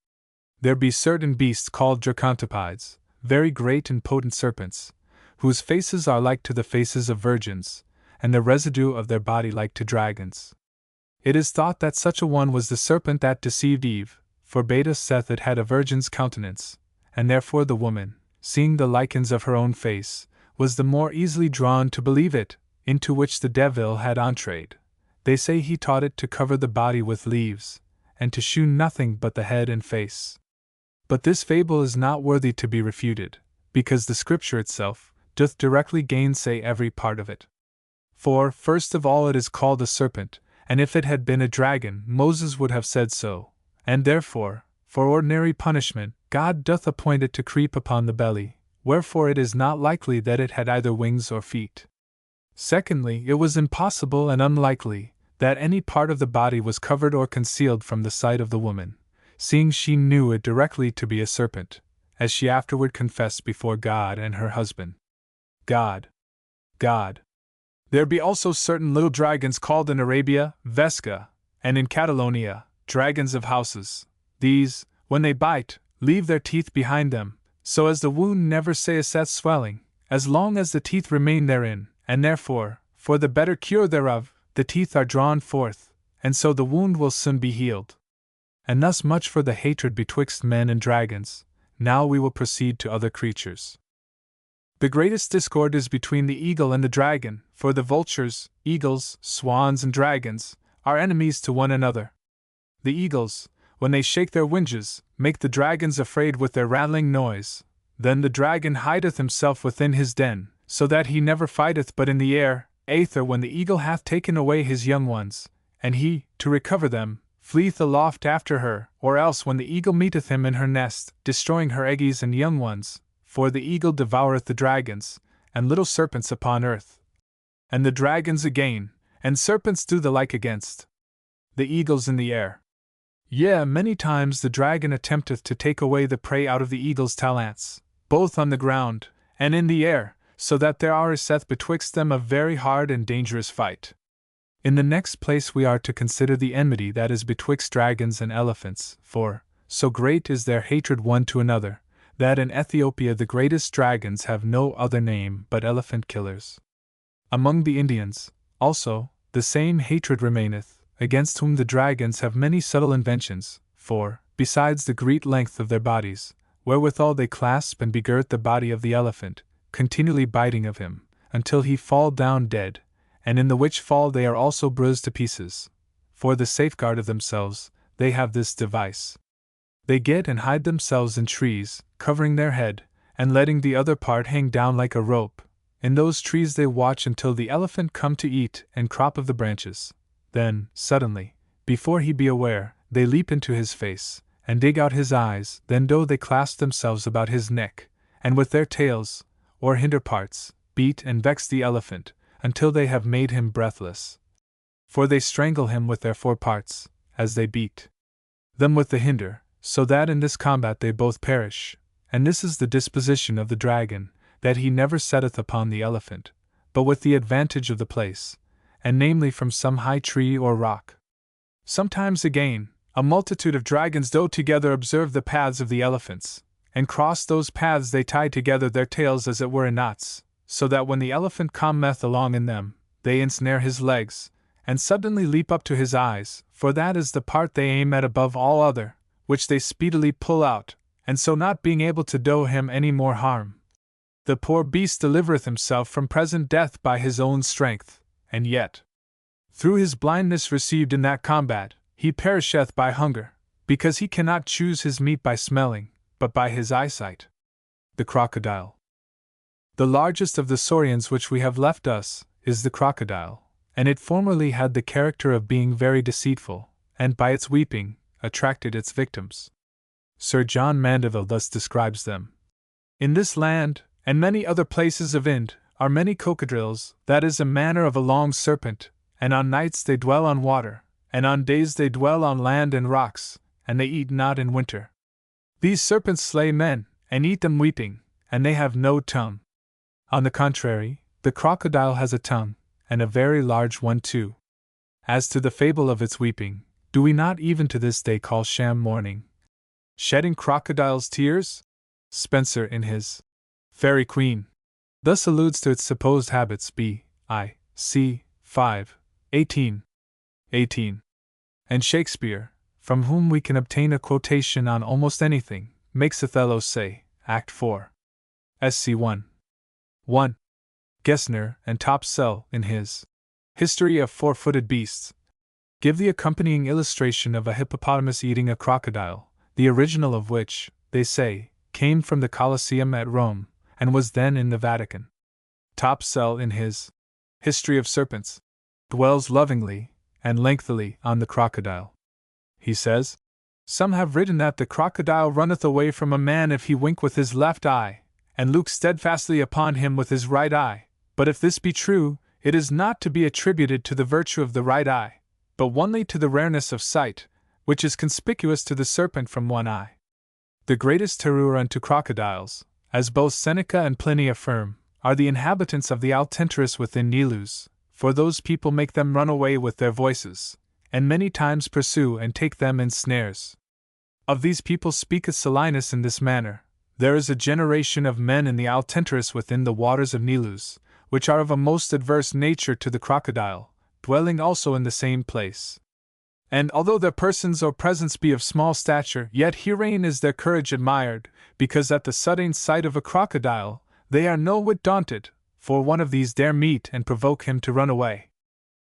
There be certain beasts called dracontopides, very great and potent serpents, whose faces are like to the faces of virgins, and the residue of their body like to dragons. It is thought that such a one was the serpent that deceived Eve, for Beta saith it had a virgin's countenance, and therefore the woman, seeing the lichens of her own face, was the more easily drawn to believe it, into which the devil had entreed. They say he taught it to cover the body with leaves, and to shew nothing but the head and face. But this fable is not worthy to be refuted, because the Scripture itself doth directly gainsay every part of it. For, first of all, it is called a serpent, and if it had been a dragon, Moses would have said so, and therefore, for ordinary punishment, God doth appoint it to creep upon the belly, wherefore it is not likely that it had either wings or feet. Secondly, it was impossible and unlikely that any part of the body was covered or concealed from the sight of the woman, seeing she knew it directly to be a serpent, as she afterward confessed before God and her husband. God. There be also certain little dragons called in Arabia, Vesca, and in Catalonia, dragons of houses. These, when they bite, leave their teeth behind them, so as the wound never ceaseth swelling, as long as the teeth remain therein, and therefore, for the better cure thereof, the teeth are drawn forth, and so the wound will soon be healed. And thus much for the hatred betwixt men and dragons. Now we will proceed to other creatures. The greatest discord is between the eagle and the dragon, for the vultures, eagles, swans, and dragons are enemies to one another. The eagles, when they shake their winges, make the dragons afraid with their rattling noise. Then the dragon hideth himself within his den, so that he never fighteth but in the air, aether when the eagle hath taken away his young ones, and he, to recover them, fleeth aloft after her, or else when the eagle meeteth him in her nest, destroying her eggies and young ones, for the eagle devoureth the dragons, and little serpents upon earth. And the dragons again, and serpents do the like against the eagles in the air. Yea, many times the dragon attempteth to take away the prey out of the eagle's talents, both on the ground and in the air, so that there ariseth betwixt them a very hard and dangerous fight. In the next place we are to consider the enmity that is betwixt dragons and elephants, for, so great is their hatred one to another, that in Ethiopia the greatest dragons have no other name but elephant killers. Among the Indians, also, the same hatred remaineth, against whom the dragons have many subtle inventions, for, besides the great length of their bodies, wherewithal they clasp and begirt the body of the elephant, continually biting of him, until he fall down dead, and in the which fall they are also bruised to pieces. For the safeguard of themselves, they have this device. They get and hide themselves in trees, covering their head, and letting the other part hang down like a rope. In those trees they watch until the elephant come to eat and crop of the branches. Then, suddenly, before he be aware, they leap into his face, and dig out his eyes. Then do they clasp themselves about his neck, and with their tails, or hinder parts, beat and vex the elephant, until they have made him breathless. For they strangle him with their foreparts, as they beat them with the hinder, so that in this combat they both perish. And this is the disposition of the dragon, that he never setteth upon the elephant, but with the advantage of the place, and namely from some high tree or rock. Sometimes again, a multitude of dragons do together observe the paths of the elephants, and cross those paths they tie together their tails as it were in knots, so that when the elephant cometh along in them, they ensnare his legs, and suddenly leap up to his eyes, for that is the part they aim at above all other, which they speedily pull out, and so not being able to do him any more harm, the poor beast delivereth himself from present death by his own strength, and yet, through his blindness received in that combat, he perisheth by hunger, because he cannot choose his meat by smelling, but by his eyesight. The crocodile. The largest of the saurians which we have left us is the crocodile, and it formerly had the character of being very deceitful, and by its weeping, attracted its victims. Sir John Mandeville thus describes them. In this land, and many other places of Ind, are many cocodriles, that is a manner of a long serpent, and on nights they dwell on water, and on days they dwell on land and rocks, and they eat not in winter. These serpents slay men, and eat them weeping, and they have no tongue. On the contrary, the crocodile has a tongue, and a very large one too. As to the fable of its weeping, do we not even to this day call sham mourning shedding crocodile's tears? Spenser in his Fairy Queen thus alludes to its supposed habits b.i. c. 5:18. And Shakespeare, from whom we can obtain a quotation on almost anything, makes Othello say, Act 4. Sc. 1. Gessner and Topsell, in his History of Four-Footed Beasts, give the accompanying illustration of a hippopotamus eating a crocodile, the original of which, they say, came from the Colosseum at Rome, and was then in the Vatican. Topsell, in his History of Serpents, dwells lovingly and lengthily on the crocodile. He says, Some have written that the crocodile runneth away from a man if he wink with his left eye, and look steadfastly upon him with his right eye, but if this be true, it is not to be attributed to the virtue of the right eye, but only to the rareness of sight, which is conspicuous to the serpent from one eye. The greatest terror unto crocodiles, as both Seneca and Pliny affirm, are the inhabitants of the Altenterus within Nilus, for those people make them run away with their voices, and many times pursue and take them in snares. Of these people speaketh Solinus in this manner: there is a generation of men in the Altenterus within the waters of Nilus, which are of a most adverse nature to the crocodile, dwelling also in the same place. And although their persons or presence be of small stature, yet herein is their courage admired, because at the sudden sight of a crocodile, they are no whit daunted, for one of these dare meet and provoke him to run away.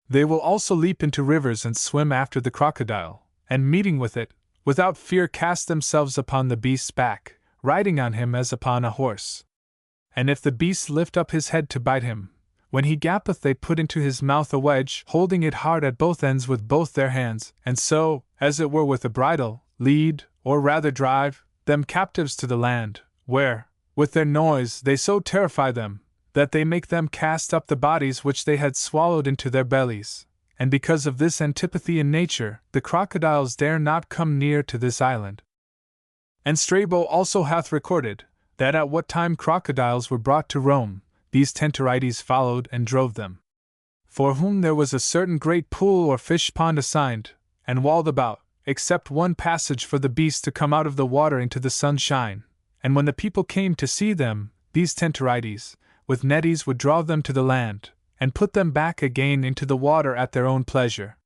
They will also leap into rivers and swim after the crocodile, and meeting with it, without fear cast themselves upon the beast's back, riding on him as upon a horse. And if the beast lift up his head to bite him, when he gapeth they put into his mouth a wedge, holding it hard at both ends with both their hands, and so, as it were with a bridle, lead, or rather drive, them captives to the land, where, with their noise they so terrify them, that they make them cast up the bodies which they had swallowed into their bellies. And because of this antipathy in nature, the crocodiles dare not come near to this island. And Strabo also hath recorded, that at what time crocodiles were brought to Rome, these Tentorides followed and drove them. For whom there was a certain great pool or fish pond assigned, and walled about, except one passage for the beast to come out of the water into the sunshine. And when the people came to see them, these Tentorides, with netties would draw them to the land, and put them back again into the water at their own pleasure.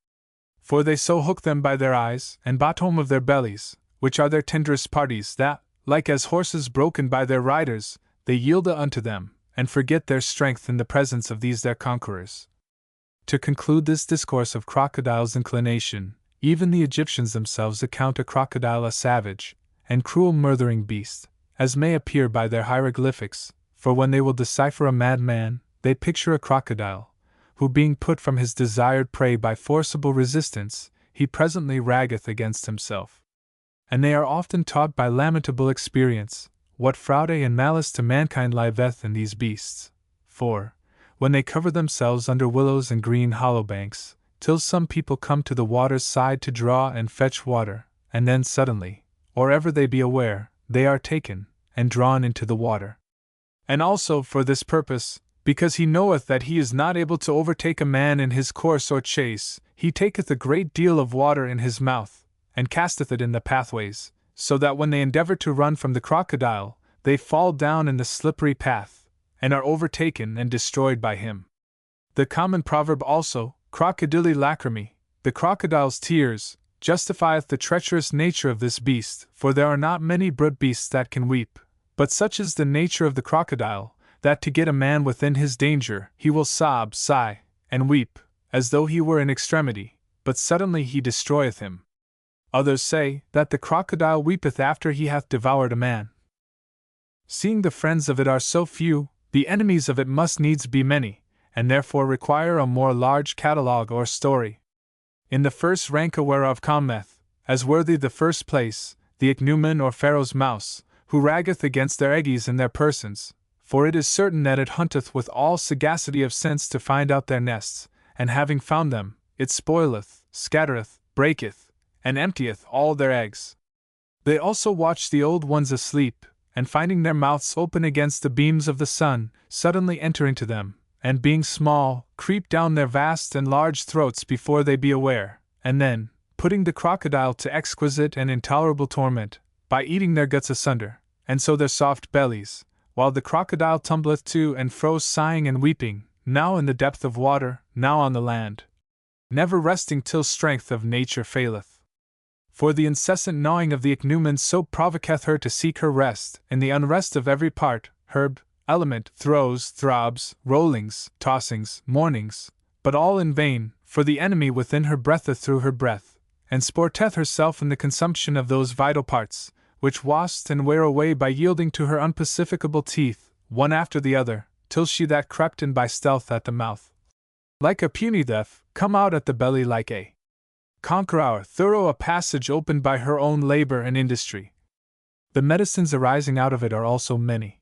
For they so hook them by their eyes and bottom of their bellies, which are their tenderest parties, that, like as horses broken by their riders, they yield unto them, and forget their strength in the presence of these their conquerors. To conclude this discourse of crocodiles' inclination, even the Egyptians themselves account a crocodile a savage and cruel murthering beast, as may appear by their hieroglyphics, for when they will decipher a madman, they picture a crocodile, who being put from his desired prey by forcible resistance, he presently raggeth against himself. And they are often taught by lamentable experience, what fraude and malice to mankind liveth in these beasts. For, when they cover themselves under willows and green hollow banks, till some people come to the water's side to draw and fetch water, and then suddenly, or ever they be aware, they are taken, and drawn into the water. And also for this purpose, because he knoweth that he is not able to overtake a man in his course or chase, he taketh a great deal of water in his mouth, and casteth it in the pathways, so that when they endeavor to run from the crocodile, they fall down in the slippery path, and are overtaken and destroyed by him. The common proverb also, crocodili lacrimae, the crocodile's tears, justifieth the treacherous nature of this beast, for there are not many brute beasts that can weep, but such is the nature of the crocodile, that to get a man within his danger, he will sob, sigh, and weep, as though he were in extremity, but suddenly he destroyeth him. Others say, that the crocodile weepeth after he hath devoured a man. Seeing the friends of it are so few, the enemies of it must needs be many, and therefore require a more large catalogue or story. In the first rank whereof cometh, as worthy the first place, the ichneumon or Pharaoh's mouse, who raggeth against their eggies in their persons, for it is certain that it hunteth with all sagacity of sense to find out their nests, and having found them, it spoileth, scattereth, breaketh, and emptieth all their eggs. They also watch the old ones asleep, and finding their mouths open against the beams of the sun, suddenly enter into them, and being small, creep down their vast and large throats before they be aware, and then, putting the crocodile to exquisite and intolerable torment, by eating their guts asunder, and so their soft bellies, while the crocodile tumbleth to and fro sighing and weeping, now in the depth of water, now on the land, never resting till strength of nature faileth. For the incessant gnawing of the ichneumon so provoketh her to seek her rest in the unrest of every part, herb, element, throes, throbs, rollings, tossings, mournings, but all in vain, for the enemy within her breatheth through her breath, and sporteth herself in the consumption of those vital parts, which wast and wear away by yielding to her unpacificable teeth, one after the other, till she that crept in by stealth at the mouth, like a puny thief, come out at the belly like a conqueror thorough a passage opened by her own labor and industry. The medicines arising out of it are also many.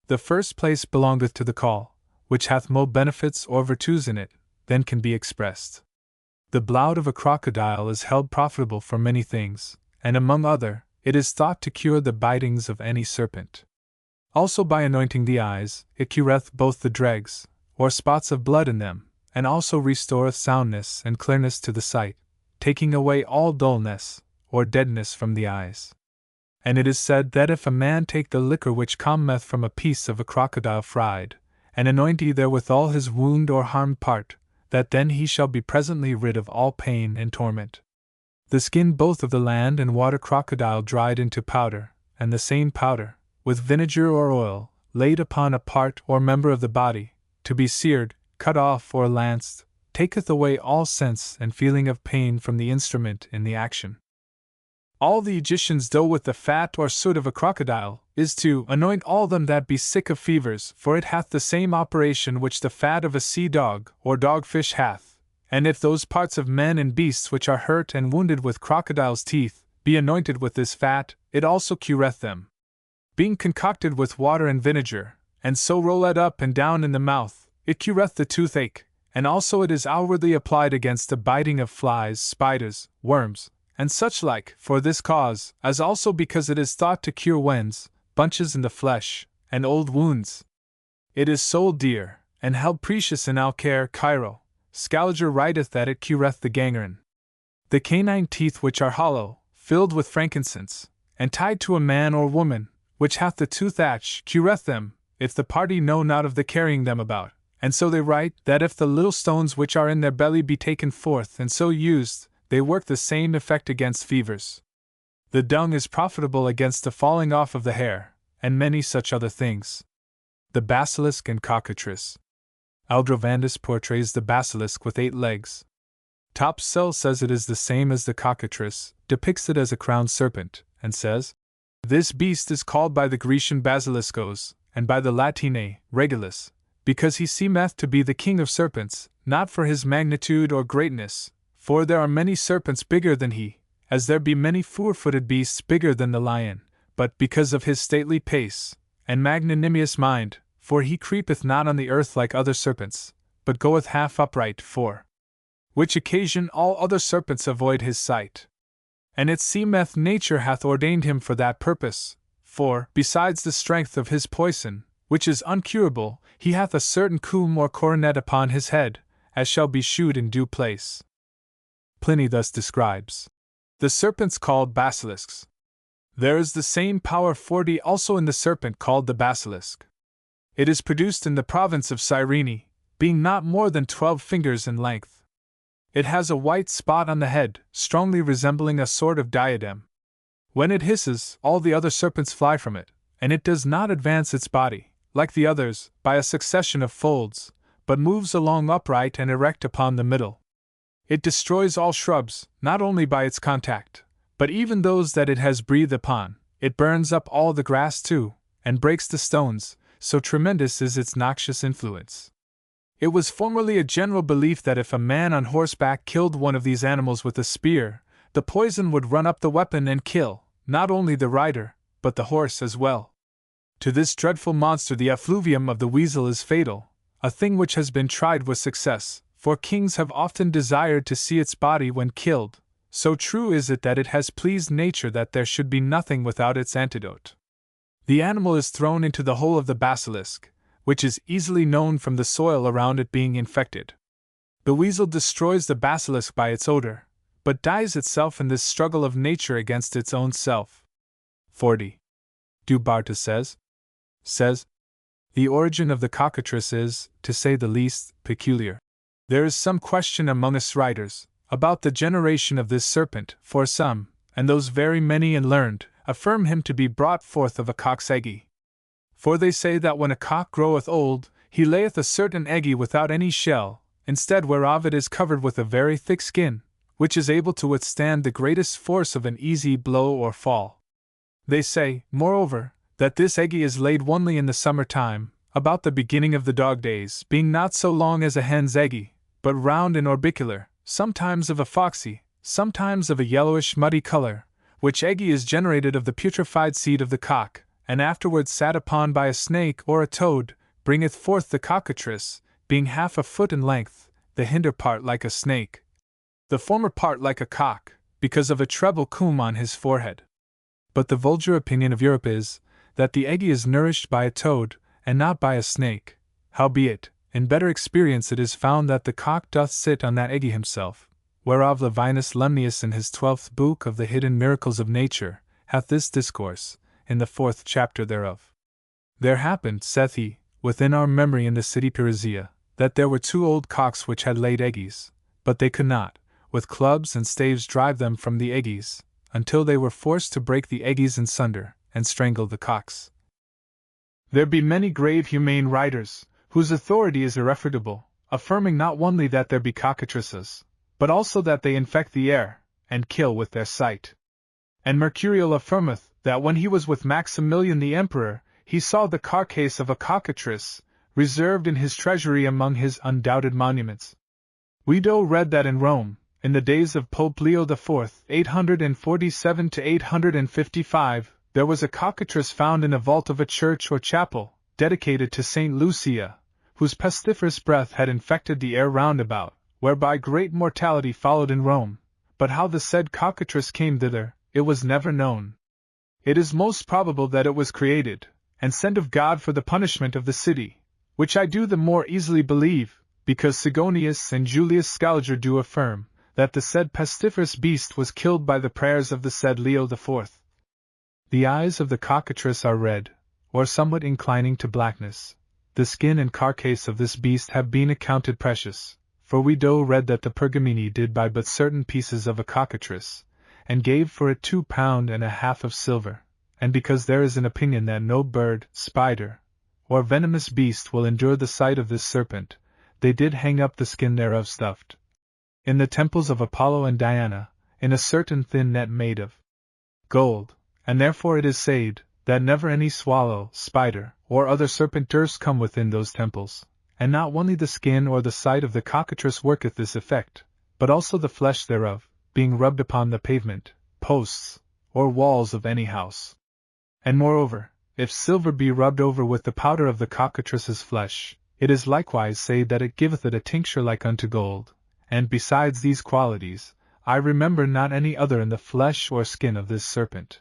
The first place belongeth to the call, which hath more benefits or virtues in it than can be expressed. The blood of a crocodile is held profitable for many things, and among other, it is thought to cure the bitings of any serpent. Also by anointing the eyes, it cureth both the dregs, or spots of blood in them, and also restoreth soundness and clearness to the sight, taking away all dullness, or deadness from the eyes. And it is said that if a man take the liquor which cometh from a piece of a crocodile fried, and anoint either with all his wound or harmed part, that then he shall be presently rid of all pain and torment. The skin both of the land and water crocodile dried into powder, and the same powder, with vinegar or oil, laid upon a part or member of the body, to be seared, cut off, or lanced, taketh away all sense and feeling of pain from the instrument in the action. All the Egyptians do with the fat or soot of a crocodile, is to anoint all them that be sick of fevers, for it hath the same operation which the fat of a sea dog or dogfish hath. And if those parts of men and beasts which are hurt and wounded with crocodile's teeth be anointed with this fat, it also cureth them. Being concocted with water and vinegar, and so rolled up and down in the mouth, it cureth the toothache, and also it is outwardly applied against the biting of flies, spiders, worms, and such like, for this cause, as also because it is thought to cure wens, bunches in the flesh, and old wounds. It is sold dear, and held precious in Alcaire, Cairo. Scaliger writeth that it cureth the gangrene. The canine teeth which are hollow, filled with frankincense, and tied to a man or woman, which hath the tooth ache, cureth them, if the party know not of the carrying them about. And so they write, that if the little stones which are in their belly be taken forth and so used, they work the same effect against fevers. The dung is profitable against the falling off of the hair, and many such other things. The basilisk and cockatrice. Aldrovandus portrays the basilisk with 8 legs. Topsell says it is the same as the cockatrice, depicts it as a crowned serpent, and says, "This beast is called by the Grecian basiliskos, and by the Latine, regulus, because he seemeth to be the king of serpents, not for his magnitude or greatness, for there are many serpents bigger than he, as there be many four-footed beasts bigger than the lion, but because of his stately pace, and magnanimous mind, for he creepeth not on the earth like other serpents, but goeth half upright, for which occasion all other serpents avoid his sight. And it seemeth nature hath ordained him for that purpose, for, besides the strength of his poison, which is uncurable, he hath a certain comb or coronet upon his head, as shall be shewed in due place." Pliny thus describes the serpents called basilisks. There is the same power 40 also in the serpent called the basilisk. It is produced in the province of Cyrene, being not more than 12 fingers in length. It has a white spot on the head, strongly resembling a sort of diadem. When it hisses, all the other serpents fly from it, and it does not advance its body, like the others, by a succession of folds, but moves along upright and erect upon the middle. It destroys all shrubs, not only by its contact, but even those that it has breathed upon. It burns up all the grass too, and breaks the stones, so tremendous is its noxious influence. It was formerly a general belief that if a man on horseback killed one of these animals with a spear, the poison would run up the weapon and kill, not only the rider, but the horse as well. To this dreadful monster the effluvium of the weasel is fatal, a thing which has been tried with success, for kings have often desired to see its body when killed, so true is it that it has pleased nature that there should be nothing without its antidote. The animal is thrown into the hole of the basilisk, which is easily known from the soil around it being infected. The weasel destroys the basilisk by its odor, but dies itself in this struggle of nature against its own self. 40. Du Bartas says, "The origin of the cockatrice is, to say the least, peculiar. There is some question among us writers about the generation of this serpent, for some, and those very many and learned, affirm him to be brought forth of a cock's eggy. For they say that when a cock groweth old, he layeth a certain eggy without any shell, instead whereof it is covered with a very thick skin, which is able to withstand the greatest force of an easy blow or fall. They say, moreover, that this eggy is laid only in the summer time, about the beginning of the dog days, being not so long as a hen's eggy, but round and orbicular, sometimes of a foxy, sometimes of a yellowish muddy color, which eggy is generated of the putrefied seed of the cock, and afterwards sat upon by a snake or a toad, bringeth forth the cockatrice, being half a foot in length, the hinder part like a snake, The former part like a cock, because of a treble comb on his forehead. But the vulgar opinion of Europe is, that the eggy is nourished by a toad, and not by a snake. Howbeit, in better experience it is found that the cock doth sit on that eggy himself, whereof Levinus Lemnius in his 12th book of the hidden miracles of nature, hath this discourse, in the 4th chapter thereof. There happened, saith he, within our memory in the city Perusia, that there were 2 old cocks which had laid eggies, but they could not, with clubs and staves drive them from the eggies, until they were forced to break the eggies in sunder, and strangle the cocks. There be many grave humane writers, whose authority is irrefutable, affirming not only that there be cockatrices, but also that they infect the air, and kill with their sight. And Mercurial affirmeth, that when he was with Maximilian the Emperor, he saw the carcase of a cockatrice, reserved in his treasury among his undoubted monuments. We read that in Rome, in the days of Pope Leo IV, 847 to 855, there was a cockatrice found in a vault of a church or chapel, dedicated to Saint Lucia, whose pestiferous breath had infected the air round about, whereby great mortality followed in Rome, but how the said cockatrice came thither, it was never known. It is most probable that it was created, and sent of God for the punishment of the city, which I do the more easily believe, because Sigonius and Julius Scaliger do affirm, that the said pestiferous beast was killed by the prayers of the said Leo IV. The eyes of the cockatrice are red, or somewhat inclining to blackness. The skin and carcase of this beast have been accounted precious, for we read that the Pergamini did buy but certain pieces of a cockatrice, and gave for it 2 pound and a half of silver, and because there is an opinion that no bird, spider, or venomous beast will endure the sight of this serpent, they did hang up the skin thereof stuffed in the temples of Apollo and Diana, in a certain thin net made of gold, and therefore it is said, that never any swallow, spider, or other serpent durst come within those temples, and not only the skin or the sight of the cockatrice worketh this effect, but also the flesh thereof, being rubbed upon the pavement, posts, or walls of any house. And moreover, if silver be rubbed over with the powder of the cockatrice's flesh, it is likewise said that it giveth it a tincture like unto gold, and besides these qualities, I remember not any other in the flesh or skin of this serpent.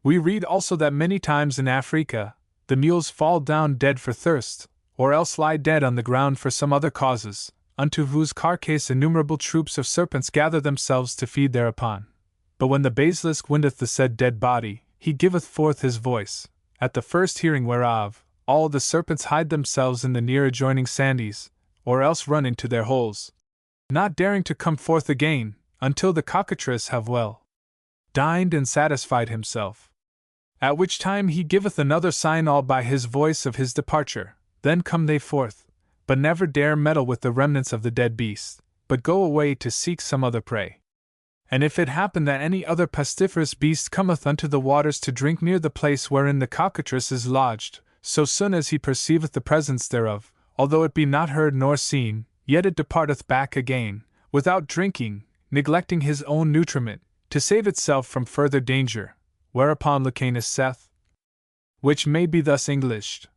We read also that many times in Africa, the mules fall down dead for thirst, or else lie dead on the ground for some other causes, unto whose carcase innumerable troops of serpents gather themselves to feed thereupon. But when the basilisk windeth the said dead body, he giveth forth his voice, at the first hearing whereof, all the serpents hide themselves in the near adjoining sandies, or else run into their holes, not daring to come forth again, until the cockatrice have well dined and satisfied himself. At which time he giveth another sign all by his voice of his departure, then come they forth, but never dare meddle with the remnants of the dead beast, but go away to seek some other prey. And if it happen that any other pestiferous beast cometh unto the waters to drink near the place wherein the cockatrice is lodged, so soon as he perceiveth the presence thereof, although it be not heard nor seen, yet it departeth back again, without drinking, neglecting his own nutriment, to save itself from further danger, whereupon Lucanus saith, which may be thus Englished: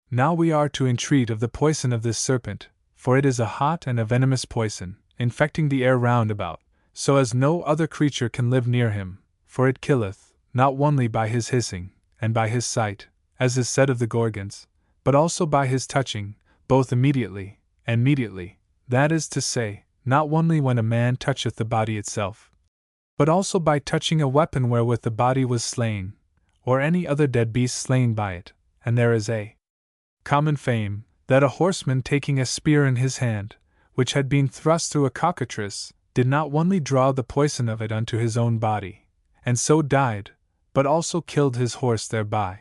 Now we are to entreat of the poison of this serpent, for it is a hot and a venomous poison, infecting the air round about, so as no other creature can live near him, for it killeth, not only by his hissing, and by his sight, as is said of the Gorgons, but also by his touching, both immediately, and mediately, that is to say, not only when a man toucheth the body itself, but also by touching a weapon wherewith the body was slain, or any other dead beast slain by it. And there is a common fame, that a horseman taking a spear in his hand, which had been thrust through a cockatrice, did not only draw the poison of it unto his own body, and so died, but also killed his horse thereby.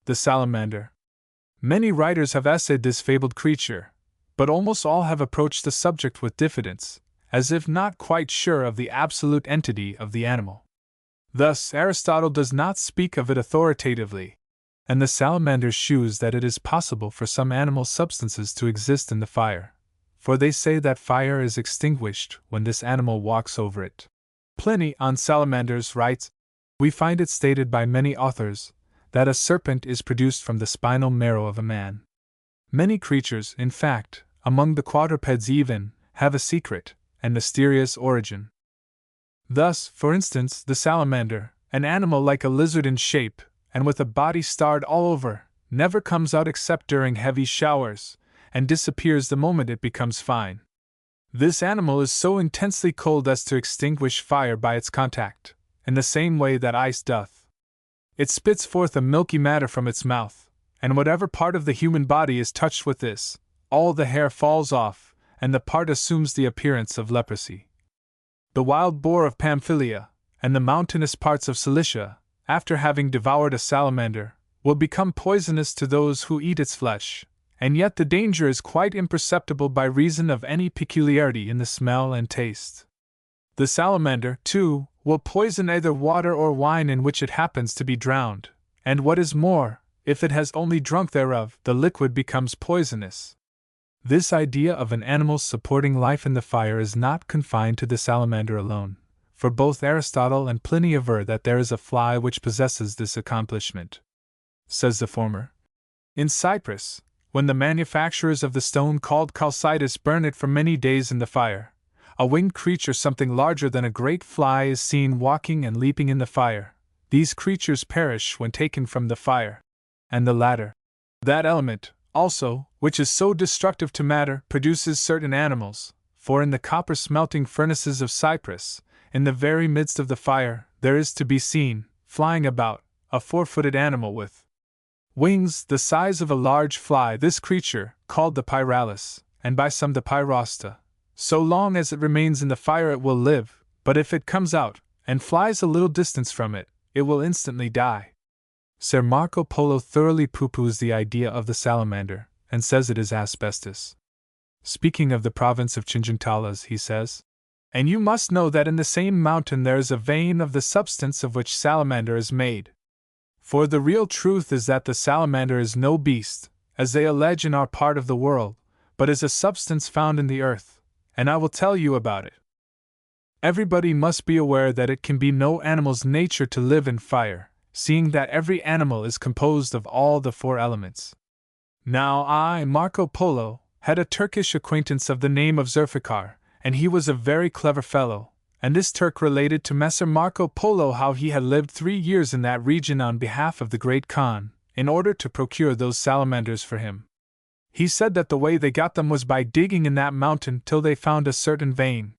The salamander. Many writers have essayed this fabled creature, but almost all have approached the subject with diffidence, as if not quite sure of the absolute entity of the animal. Thus, Aristotle does not speak of it authoritatively, and the salamander shews that it is possible for some animal substances to exist in the fire, for they say that fire is extinguished when this animal walks over it. Pliny on salamanders writes, "We find it stated by many authors that a serpent is produced from the spinal marrow of a man." Many creatures, in fact, among the quadrupeds even, have a secret, and mysterious origin. Thus, for instance, the salamander, an animal like a lizard in shape, and with a body starred all over, never comes out except during heavy showers, and disappears the moment it becomes fine. This animal is so intensely cold as to extinguish fire by its contact, in the same way that ice doth. It spits forth a milky matter from its mouth, and whatever part of the human body is touched with this, all the hair falls off, and the part assumes the appearance of leprosy. The wild boar of Pamphylia, and the mountainous parts of Cilicia, after having devoured a salamander, will become poisonous to those who eat its flesh, and yet the danger is quite imperceptible by reason of any peculiarity in the smell and taste. The salamander, too, will poison either water or wine in which it happens to be drowned, and what is more, if it has only drunk thereof, the liquid becomes poisonous. This idea of an animal supporting life in the fire is not confined to the salamander alone, for both Aristotle and Pliny aver that there is a fly which possesses this accomplishment. Says the former, in Cyprus, when the manufacturers of the stone called calcitus burn it for many days in the fire, a winged creature something larger than a great fly is seen walking and leaping in the fire. These creatures perish when taken from the fire. And the latter, that element, also, which is so destructive to matter, produces certain animals, for in the copper smelting furnaces of Cyprus, in the very midst of the fire, there is to be seen, flying about, a four-footed animal with wings the size of a large fly, this creature, called the pyralis, and by some the pyrosta. So long as it remains in the fire it will live, but if it comes out, and flies a little distance from it, it will instantly die. Sir Marco Polo thoroughly pooh-poohs the idea of the salamander, and says it is asbestos. Speaking of the province of Chinchontalas, he says, and you must know that in the same mountain there is a vein of the substance of which salamander is made. For the real truth is that the salamander is no beast, as they allege in our part of the world, but is a substance found in the earth, and I will tell you about it. Everybody must be aware that it can be no animal's nature to live in fire, seeing that every animal is composed of all the four elements. Now I, Marco Polo, had a Turkish acquaintance of the name of Zulfikar, and he was a very clever fellow, and this Turk related to Messer Marco Polo how he had lived 3 years in that region on behalf of the Great Khan, in order to procure those salamanders for him. He said that the way they got them was by digging in that mountain till they found a certain vein.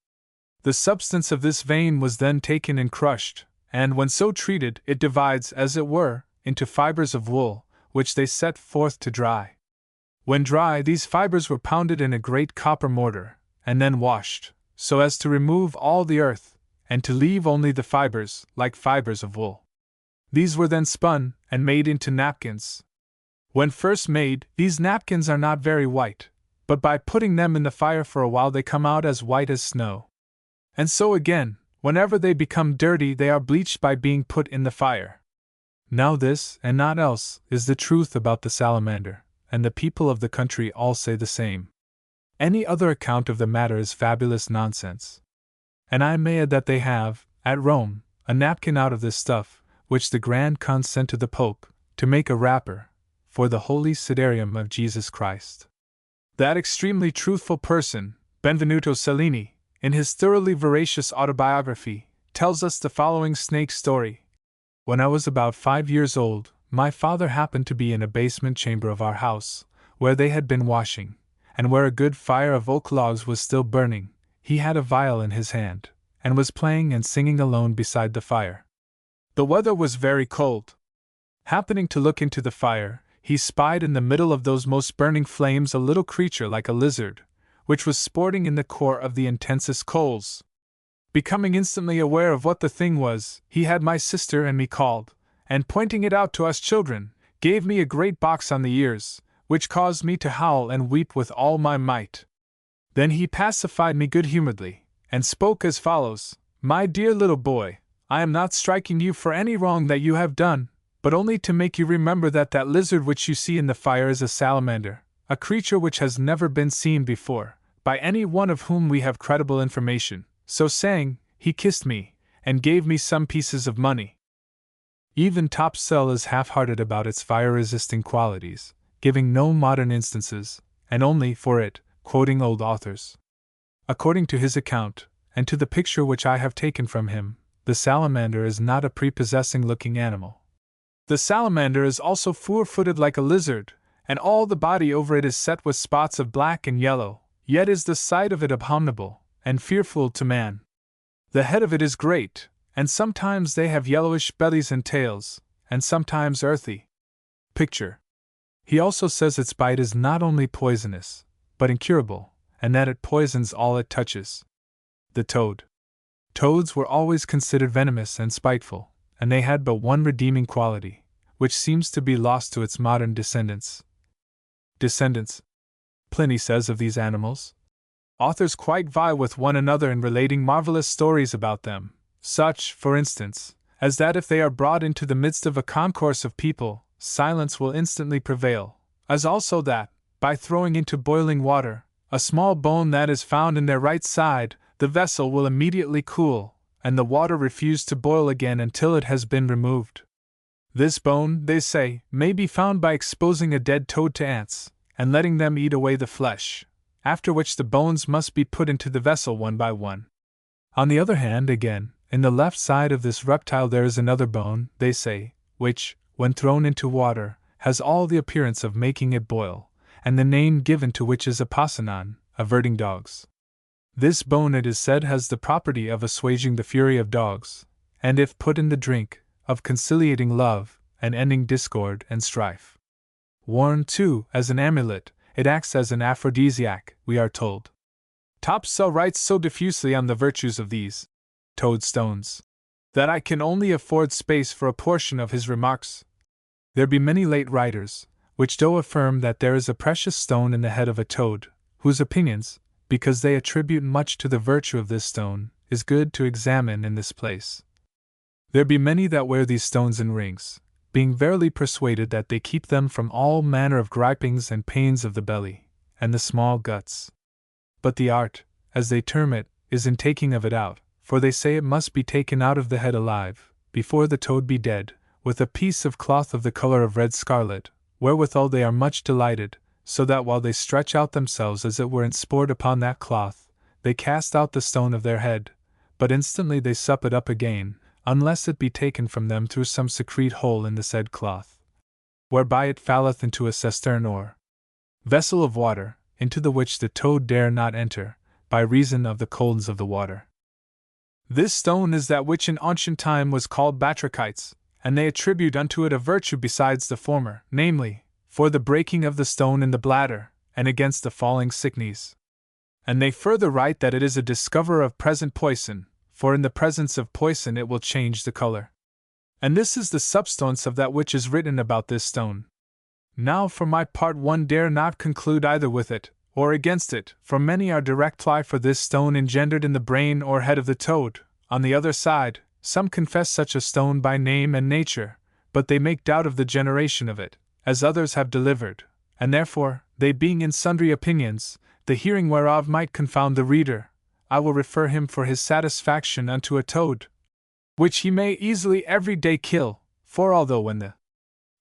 The substance of this vein was then taken and crushed, and when so treated, it divides, as it were, into fibers of wool, which they set forth to dry. When dry, these fibers were pounded in a great copper mortar, and then washed, so as to remove all the earth, and to leave only the fibers, like fibers of wool. These were then spun, and made into napkins. When first made, these napkins are not very white, but by putting them in the fire for a while they come out as white as snow. And so again, whenever they become dirty they are bleached by being put in the fire. Now this, and not else, is the truth about the salamander, and the people of the country all say the same. Any other account of the matter is fabulous nonsense. And I may add that they have, at Rome, a napkin out of this stuff, which the Grand Khan sent to the Pope, to make a wrapper, for the holy Siderium of Jesus Christ. That extremely truthful person, Benvenuto Cellini, in his thoroughly veracious autobiography, tells us the following snake story. When I was about 5 years old, my father happened to be in a basement chamber of our house, where they had been washing, and where a good fire of oak logs was still burning. He had a viol in his hand, and was playing and singing alone beside the fire. The weather was very cold. Happening to look into the fire, he spied in the middle of those most burning flames a little creature like a lizard, which was sporting in the core of the intensest coals. Becoming instantly aware of what the thing was, he had my sister and me called, and pointing it out to us children, gave me a great box on the ears, which caused me to howl and weep with all my might. Then he pacified me good-humoredly, and spoke as follows: My dear little boy, I am not striking you for any wrong that you have done, but only to make you remember that that lizard which you see in the fire is a salamander, a creature which has never been seen before, by any one of whom we have credible information. So saying, he kissed me, and gave me some pieces of money. Even Topsell is half-hearted about its fire-resisting qualities, giving no modern instances, and only, for it, quoting old authors. According to his account, and to the picture which I have taken from him, the salamander is not a prepossessing-looking animal. The salamander is also four-footed like a lizard, and all the body over it is set with spots of black and yellow, yet is the sight of it abominable and fearful to man. The head of it is great, and sometimes they have yellowish bellies and tails, and sometimes earthy. Picture. He also says its bite is not only poisonous, but incurable, and that it poisons all it touches. The toad. Toads were always considered venomous and spiteful, and they had but one redeeming quality, which seems to be lost to its modern descendants. Pliny says of these animals, authors quite vie with one another in relating marvelous stories about them, such, for instance, as that if they are brought into the midst of a concourse of people, silence will instantly prevail, as also that, by throwing into boiling water a small bone that is found in their right side, the vessel will immediately cool, and the water refuse to boil again until it has been removed. This bone, they say, may be found by exposing a dead toad to ants, and letting them eat away the flesh, after which the bones must be put into the vessel one by one. On the other hand, again, in the left side of this reptile there is another bone, they say, which, when thrown into water, has all the appearance of making it boil, and the name given to which is apocynon, averting dogs. This bone, it is said, has the property of assuaging the fury of dogs, and if put in the drink, of conciliating love, and ending discord and strife. Worn, too, as an amulet, it acts as an aphrodisiac, we are told. Topsell writes so diffusely on the virtues of these toadstones that I can only afford space for a portion of his remarks. There be many late writers, which do affirm that there is a precious stone in the head of a toad, whose opinions, because they attribute much to the virtue of this stone, is good to examine in this place. There be many that wear these stones in rings, being verily persuaded that they keep them from all manner of gripings and pains of the belly, and the small guts. But the art, as they term it, is in taking of it out, for they say it must be taken out of the head alive, before the toad be dead, with a piece of cloth of the color of red scarlet, wherewithal they are much delighted, so that while they stretch out themselves as it were in sport upon that cloth, they cast out the stone of their head, but instantly they sup it up again, unless it be taken from them through some secrete hole in the said cloth, whereby it falleth into a cistern or vessel of water, into the which the toad dare not enter, by reason of the coldness of the water. This stone is that which in ancient time was called batrachites, and they attribute unto it a virtue besides the former, namely, for the breaking of the stone in the bladder, and against the falling sickness. And they further write that it is a discoverer of present poison, for in the presence of poison it will change the color. And this is the substance of that which is written about this stone. Now for my part one dare not conclude either with it, or against it, for many are direct ply for this stone engendered in the brain or head of the toad. On the other side, some confess such a stone by name and nature, but they make doubt of the generation of it, as others have delivered, and therefore, they being in sundry opinions, the hearing whereof might confound the reader, I will refer him for his satisfaction unto a toad, which he may easily every day kill, for although when the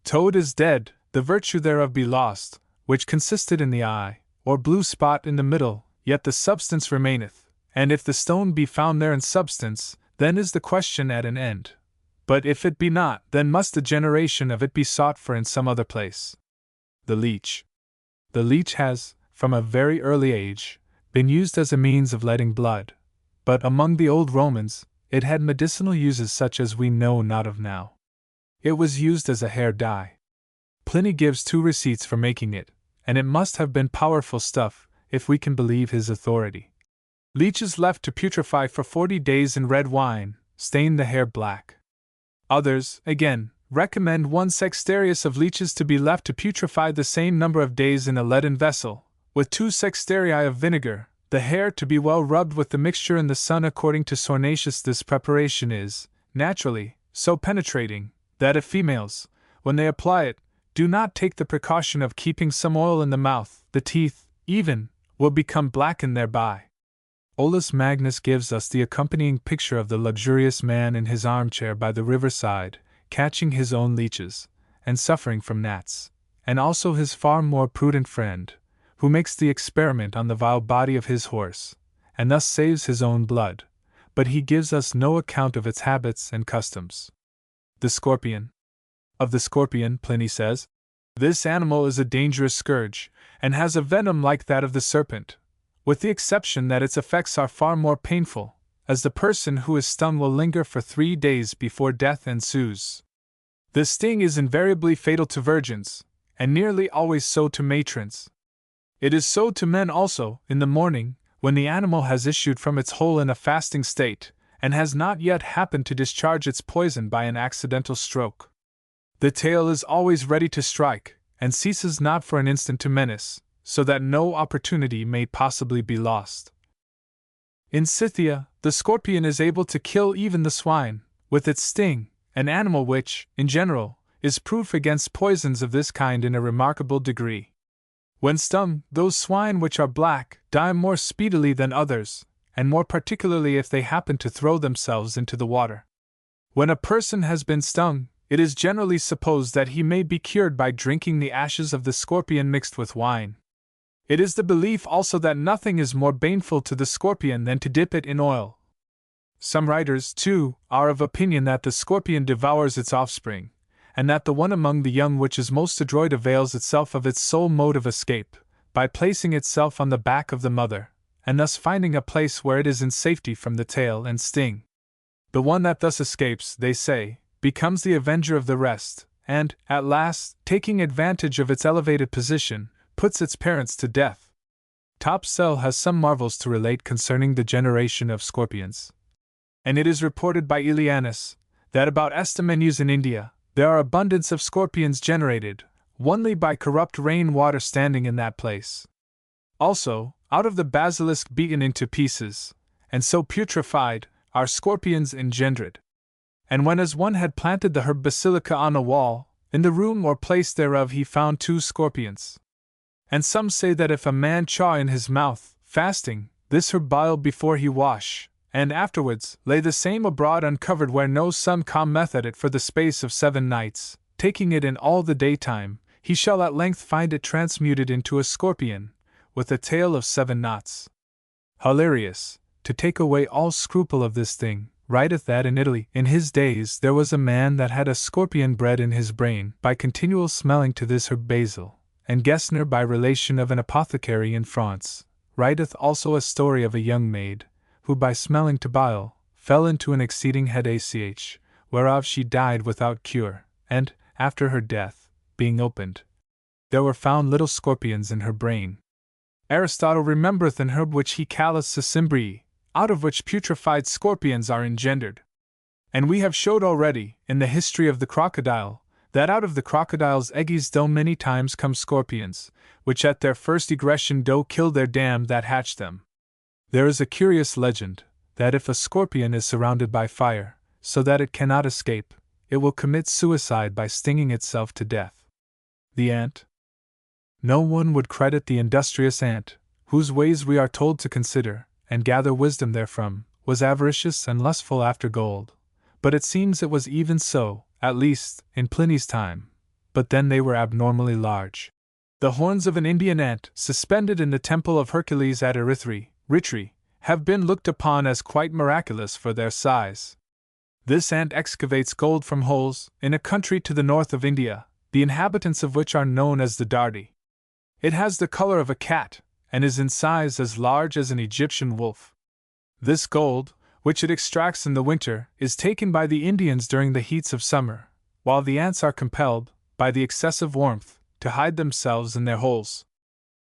toad is dead, the virtue thereof be lost, which consisted in the eye, or blue spot in the middle, yet the substance remaineth, and if the stone be found there in substance, then is the question at an end. But if it be not, then must the generation of it be sought for in some other place. The leech. The leech has, from a very early age, been used as a means of letting blood, but among the old Romans, it had medicinal uses such as we know not of now. It was used as a hair dye. Pliny gives 2 receipts for making it, and it must have been powerful stuff, if we can believe his authority. Leeches left to putrefy for 40 days in red wine, stain the hair black. Others, again, recommend 1 sextarius of leeches to be left to putrefy the same number of days in a leaden vessel, with 2 sextarii of vinegar, the hair to be well rubbed with the mixture in the sun. According to Sornatius, this preparation is, naturally, so penetrating, that if females, when they apply it, do not take the precaution of keeping some oil in the mouth, the teeth, even, will become blackened thereby. Olaus Magnus gives us the accompanying picture of the luxurious man in his armchair by the riverside, catching his own leeches, and suffering from gnats, and also his far more prudent friend, who makes the experiment on the vile body of his horse, and thus saves his own blood, but he gives us no account of its habits and customs. The scorpion. Of the scorpion, Pliny says, "This animal is a dangerous scourge, and has a venom like that of the serpent, with the exception that its effects are far more painful, as the person who is stung will linger for 3 days before death ensues. The sting is invariably fatal to virgins, and nearly always so to matrons. It is so to men also, in the morning, when the animal has issued from its hole in a fasting state, and has not yet happened to discharge its poison by an accidental stroke. The tail is always ready to strike, and ceases not for an instant to menace, so that no opportunity may possibly be lost. In Scythia, the scorpion is able to kill even the swine, with its sting, an animal which, in general, is proof against poisons of this kind in a remarkable degree. When stung, those swine which are black die more speedily than others, and more particularly if they happen to throw themselves into the water. When a person has been stung, it is generally supposed that he may be cured by drinking the ashes of the scorpion mixed with wine. It is the belief also that nothing is more baneful to the scorpion than to dip it in oil. Some writers, too, are of opinion that the scorpion devours its offspring, and that the one among the young which is most adroit avails itself of its sole mode of escape, by placing itself on the back of the mother, and thus finding a place where it is in safety from the tail and sting. The one that thus escapes, they say, becomes the avenger of the rest, and, at last, taking advantage of its elevated position, puts its parents to death. Topsell has some marvels to relate concerning the generation of scorpions. And it is reported by Elianus, that about Estamenus in India, there are abundance of scorpions generated, only by corrupt rain water standing in that place. Also, out of the basilisk beaten into pieces, and so putrefied, are scorpions engendered. And when as one had planted the herb basilica on a wall, in the room or place thereof he found 2 scorpions. And some say that if a man chaw in his mouth, fasting, this herb boiled before he wash, and afterwards lay the same abroad uncovered where no sun cometh at it for the space of 7 nights, taking it in all the daytime, he shall at length find it transmuted into a scorpion, with a tail of 7 knots. Hilarious, to take away all scruple of this thing, writeth that in Italy, in his days, there was a man that had a scorpion bred in his brain by continual smelling to this herb basil, and Gessner by relation of an apothecary in France, writeth also a story of a young maid, who by smelling to bile, fell into an exceeding headache, whereof she died without cure, and, after her death, being opened, there were found little scorpions in her brain. Aristotle remembereth an herb which he calleth sicimbriae, out of which putrefied scorpions are engendered. And we have showed already, in the history of the crocodile, that out of the crocodile's eggies do many times come scorpions, which at their first egression do kill their dam that hatch them. There is a curious legend, that if a scorpion is surrounded by fire, so that it cannot escape, it will commit suicide by stinging itself to death. The ant. No one would credit the industrious ant, whose ways we are told to consider, and gather wisdom therefrom, was avaricious and lustful after gold, but it seems it was even so, at least, in Pliny's time, but then they were abnormally large. The horns of an Indian ant, suspended in the temple of Hercules at Erythri, have been looked upon as quite miraculous for their size. This ant excavates gold from holes, in a country to the north of India, the inhabitants of which are known as the Dardi. It has the color of a cat, and is in size as large as an Egyptian wolf. This gold, which it extracts in the winter, is taken by the Indians during the heats of summer, while the ants are compelled, by the excessive warmth, to hide themselves in their holes.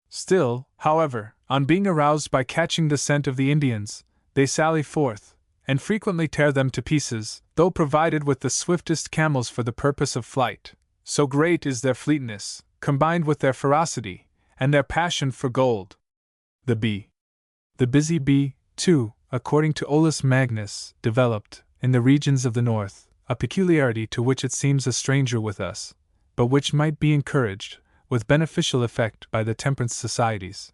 Still, however, on being aroused by catching the scent of the Indians, they sally forth, and frequently tear them to pieces, though provided with the swiftest camels for the purpose of flight. So great is their fleetness, combined with their ferocity, and their passion for gold. The bee. The busy bee, too, according to Olaus Magnus, developed, in the regions of the north, a peculiarity to which it seems a stranger with us, but which might be encouraged, with beneficial effect, by the temperance societies.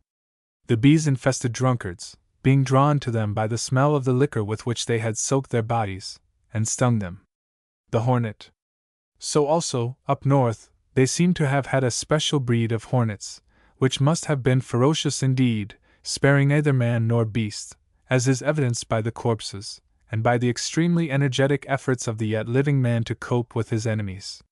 The bees infested drunkards, being drawn to them by the smell of the liquor with which they had soaked their bodies, and stung them. The hornet. So also, up north, they seem to have had a special breed of hornets, which must have been ferocious indeed, sparing neither man nor beast, as is evidenced by the corpses, and by the extremely energetic efforts of the yet living man to cope with his enemies.